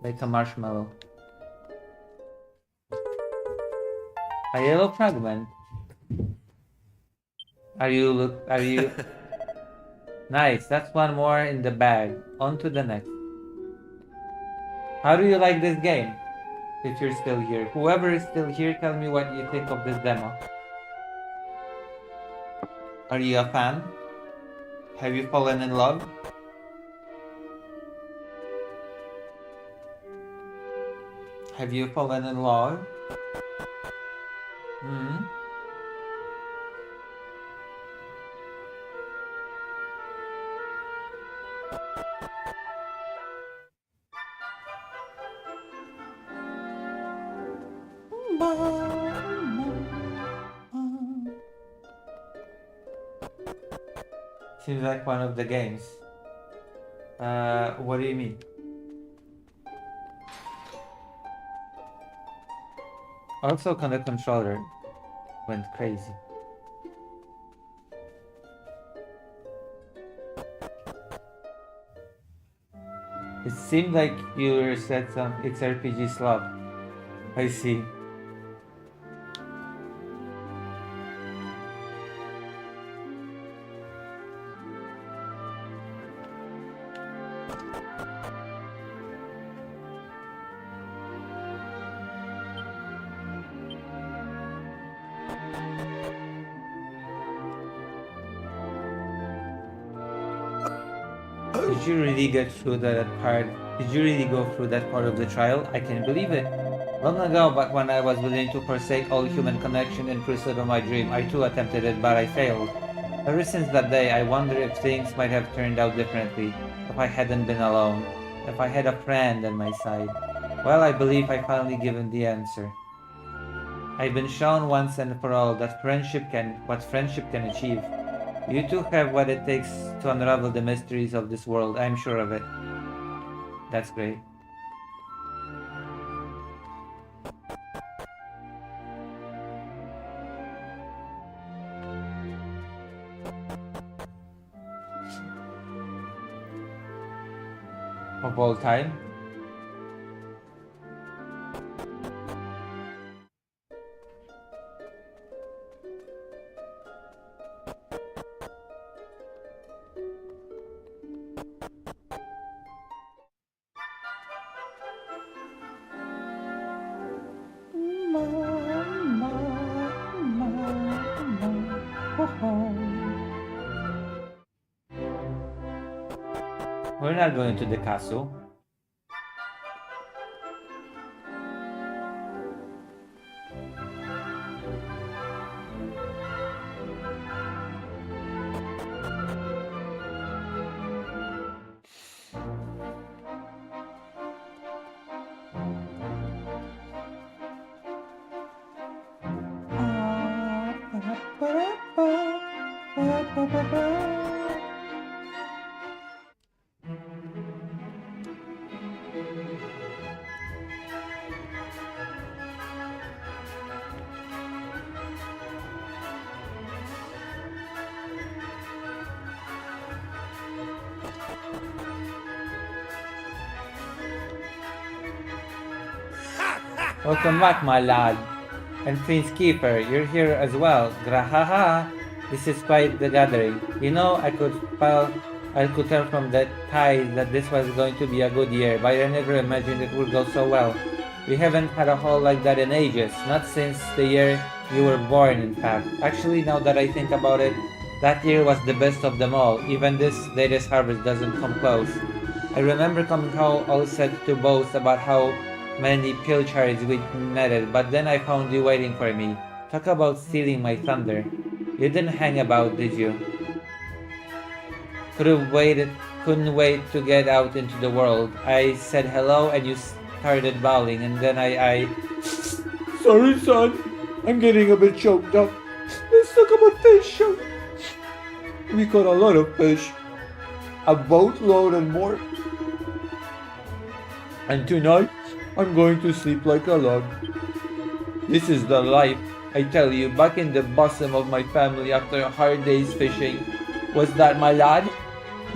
like a marshmallow. A yellow fragment. Are you? Nice, that's one more in the bag. On to the next. How do you like this game? If you're still here. Whoever is still here, tell me what you think of this demo. Are you a fan? Have you fallen in love? Have you fallen in love? Hmm? Seems like one of the games. What do you mean? Also, the controller went crazy. It seemed like you said some. It's RPG slot. I see. Did you really get through that part? Did you really go through that part of the trial? I can't believe it. Long ago, back when I was willing to forsake all human connection in pursuit of my dream, I too attempted it, but I failed. Ever since that day, I wonder if things might have turned out differently, if I hadn't been alone, if I had a friend at my side. Well, I believe I finally given the answer. I've been shown once and for all that what friendship can achieve. You two have what it takes to unravel the mysteries of this world, I'm sure of it. That's great. Of all time? We're not going to the castle. Welcome back, my lad. And Prince Kiefer, you're here as well. Grahaha! This is quite the gathering. You know, I could tell from the ties that this was going to be a good year, but I never imagined it would go so well. We haven't had a haul like that in ages, not since the year you were born, in fact. Actually, now that I think about it, that year was the best of them all. Even this latest harvest doesn't come close. I remember coming home all set to boast about how many pilchards we'd netted, but then I found you waiting for me. Talk about stealing my thunder. You didn't hang about, did you? Couldn't wait to get out into the world. I said hello and you started bawling, and then I... Sorry, son. I'm getting a bit choked up. Let's talk about fish. We caught a lot of fish. A boatload and more. And tonight, I'm going to sleep like a log. This is the life, I tell you, back in the bosom of my family after a hard day's fishing. Was that, my lad?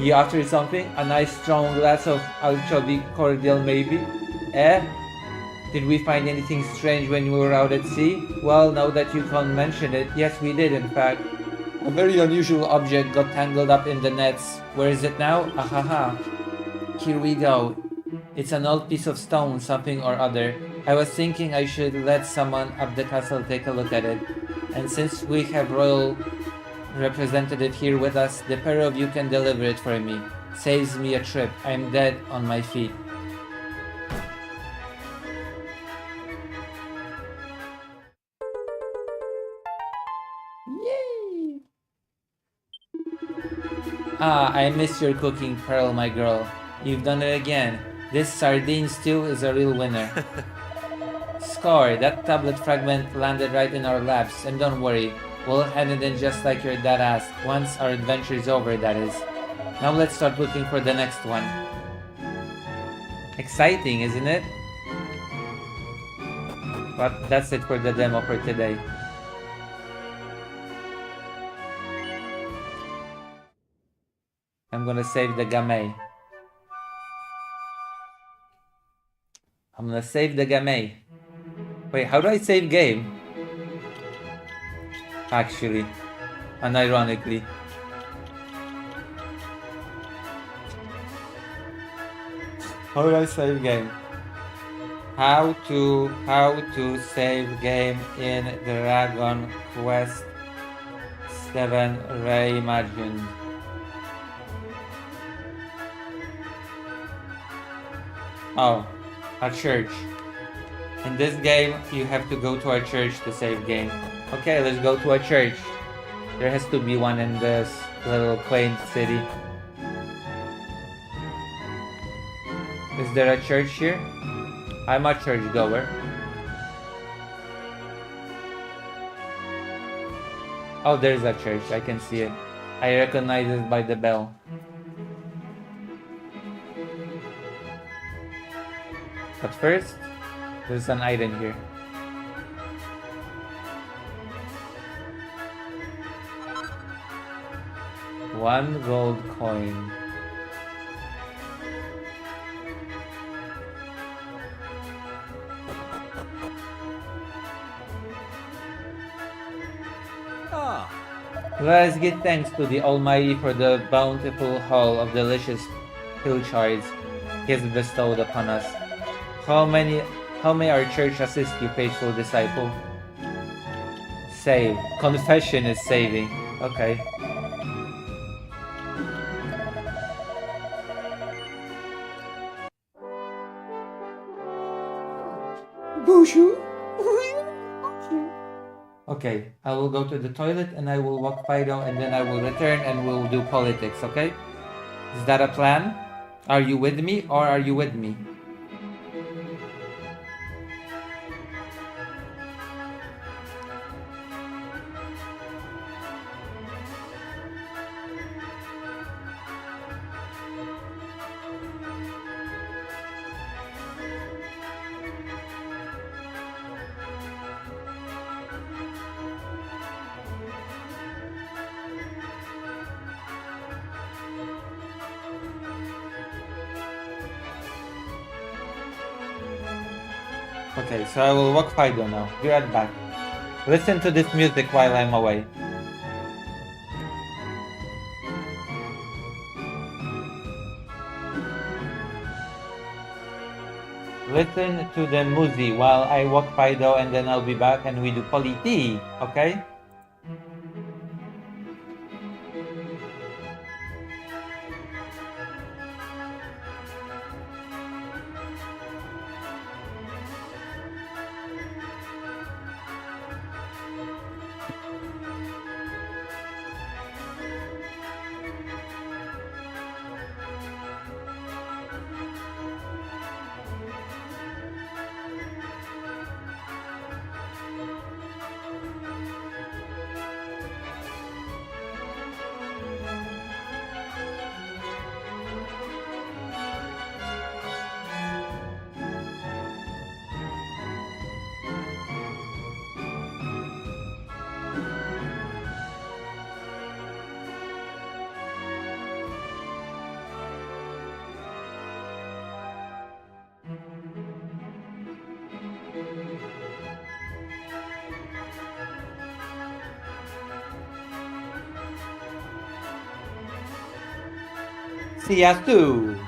You after something? A nice strong glass of anchovy cordial maybe? Eh? Did we find anything strange when we were out at sea? Well, now that you can't mention it, yes we did in fact. A very unusual object got tangled up in the nets. Where is it now? Ahaha. Here we go. It's an old piece of stone, something or other. I was thinking I should let someone up the castle take a look at it. And since we have royal representative here with us, the pair of you can deliver it for me. Saves me a trip. I'm dead on my feet. Yay! Ah, I miss your cooking, Pearl, my girl. You've done it again. This sardine stew is a real winner. Score, that tablet fragment landed right in our laps, and don't worry, we'll hand it in just like your dad asked, once our adventure is over, that is. Now let's start looking for the next one. Exciting, isn't it? But that's it for the demo for today. I'm gonna save the game. I'm gonna save the game. Wait, how do I save game? Actually, unironically. How do I save game? How to save game in Dragon Quest 7 Reimagined. Oh, a church. In this game, you have to go to a church to save game. Okay, let's go to a church. There has to be one in this little quaint city. Is there a church here? I'm a church goer. Oh, there's a church. I can see it. I recognize it by the bell. But first, there's an item here. One gold coin. Ah, Let us give thanks to the Almighty for the bountiful haul of delicious pilchards He has bestowed upon us. How may our church assist you, faithful disciple? Save. Confession is saving. Okay. Bonjour. Okay, I will go to the toilet and I will walk Fido and then I will return and we'll do politics, okay? Is that a plan? Are you with me or are you with me? Okay, so I will walk Fido now. Be right back. Listen to this music while I'm away. Listen to the music while I walk Fido and then I'll be back and we do politi, okay? See ya soon.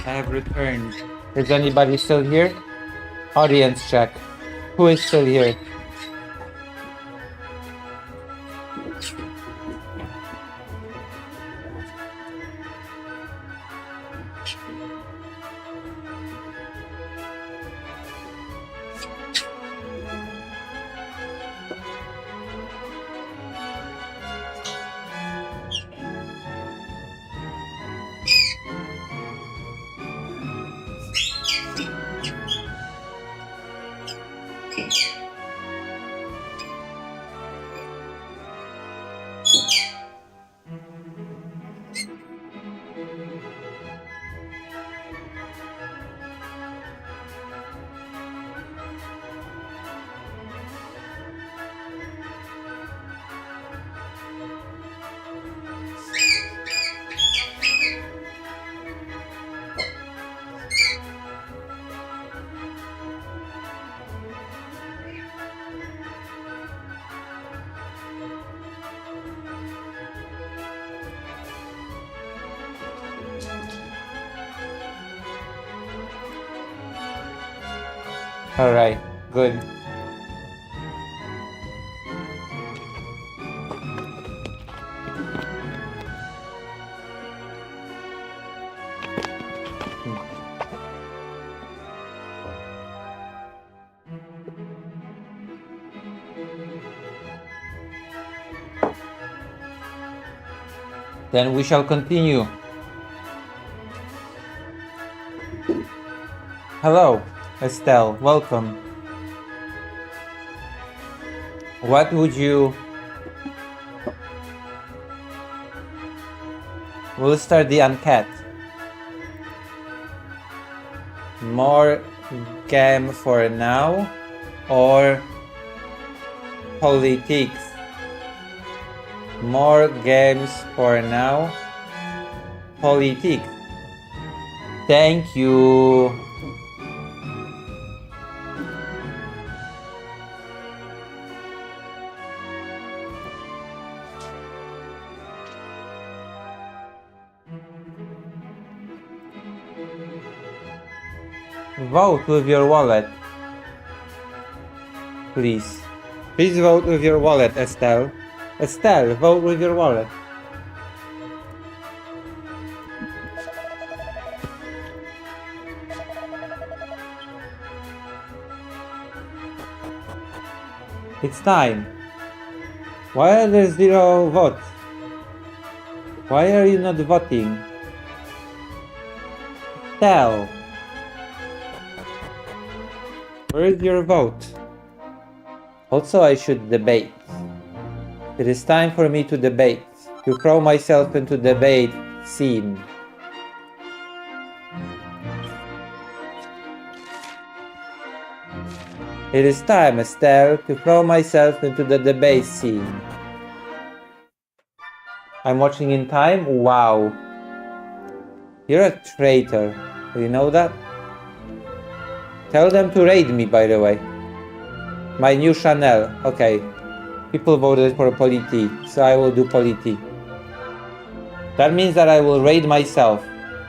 I have returned. Is anybody still here? Audience check. Who is still here? All right, good. Then we shall continue. Hello, Estelle, welcome. What would you... We'll start the enquête. More game for now or politics? More games for now. Politics. Thank you. Vote with your wallet. Please. Please vote with your wallet, Estelle. Estelle, vote with your wallet. It's time. Why are there 0 votes? Why are you not voting? Estelle. Where is your vote? Also, I should debate. It is time for me to debate, to throw myself into debate scene. It is time, Estelle, to throw myself into the debate scene. I'm watching in time? Wow. You're a traitor. Do you know that? Tell them to raid me, by the way. My new Chanel. Okay. People voted for Polity, so I will do Polity. That means that I will raid myself.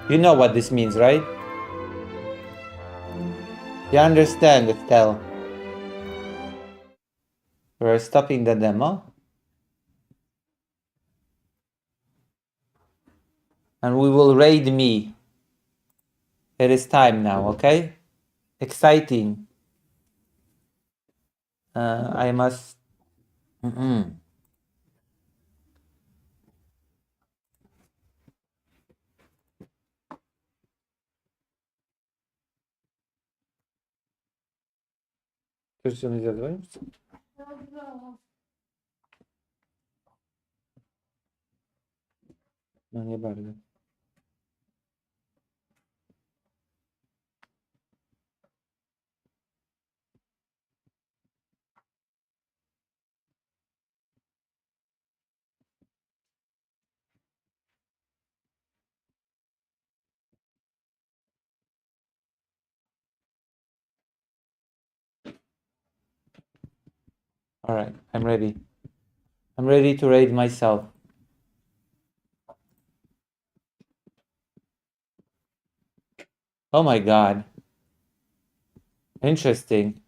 You know what this means, right? You understand, Estelle. We're stopping the demo. And we will raid me. It is time now, okay? Exciting. I must... Chcesz do mnie zadzwonić? No nie bardzo. Alright, I'm ready. I'm ready to raid myself. Oh my god. Interesting.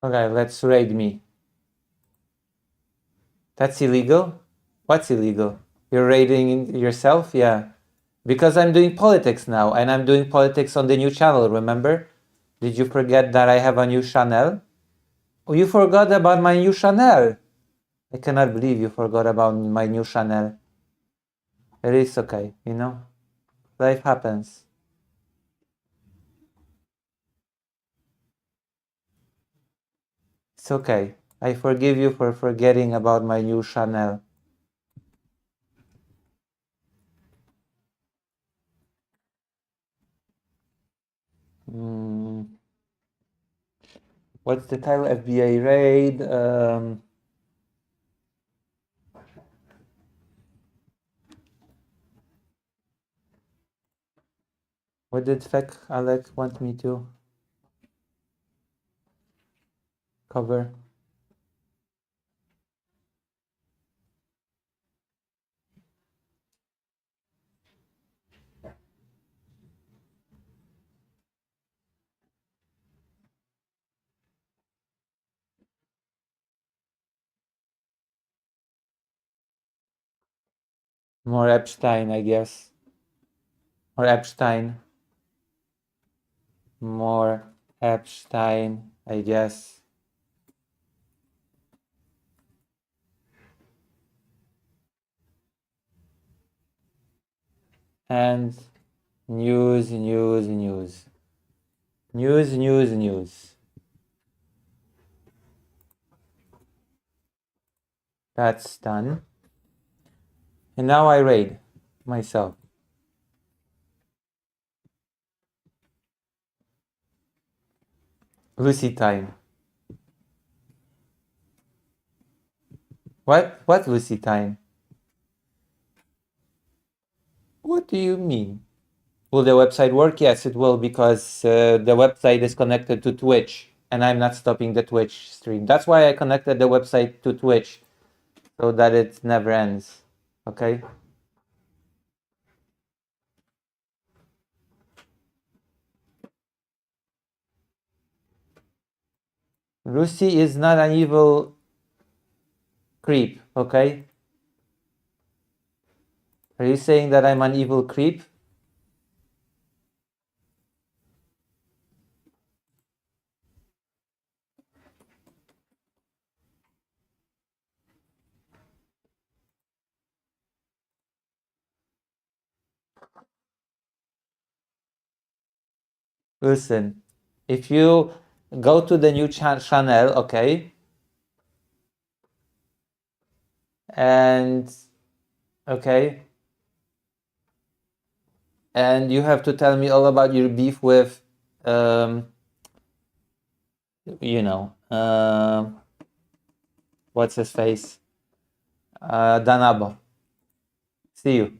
Okay, let's raid me. That's illegal? What's illegal? You're raiding yourself? Yeah. Because I'm doing politics now, and I'm doing politics on the new channel, remember? Did you forget that I have a new channel? Oh, you forgot about my new channel! I cannot believe you forgot about my new channel. It is okay, you know? Life happens. It's okay. I forgive you for forgetting about my new channel. What's the title? FBI raid. What did Fek Alex want me to cover? More Epstein, I guess. Or Epstein. More Epstein, I guess. And news. That's done. And now I raid myself. Lucy time. What? What Lucy time? What do you mean? Will the website work? Yes, it will, because the website is connected to Twitch, and I'm not stopping the Twitch stream. That's why I connected the website to Twitch, so that it never ends. Okay? Lucy is not an evil creep, okay? Are you saying that I'm an evil creep? Listen, if you go to the new channel, okay? And, okay? And you have to tell me all about your beef with, you know, what's his face? Danabo. See you.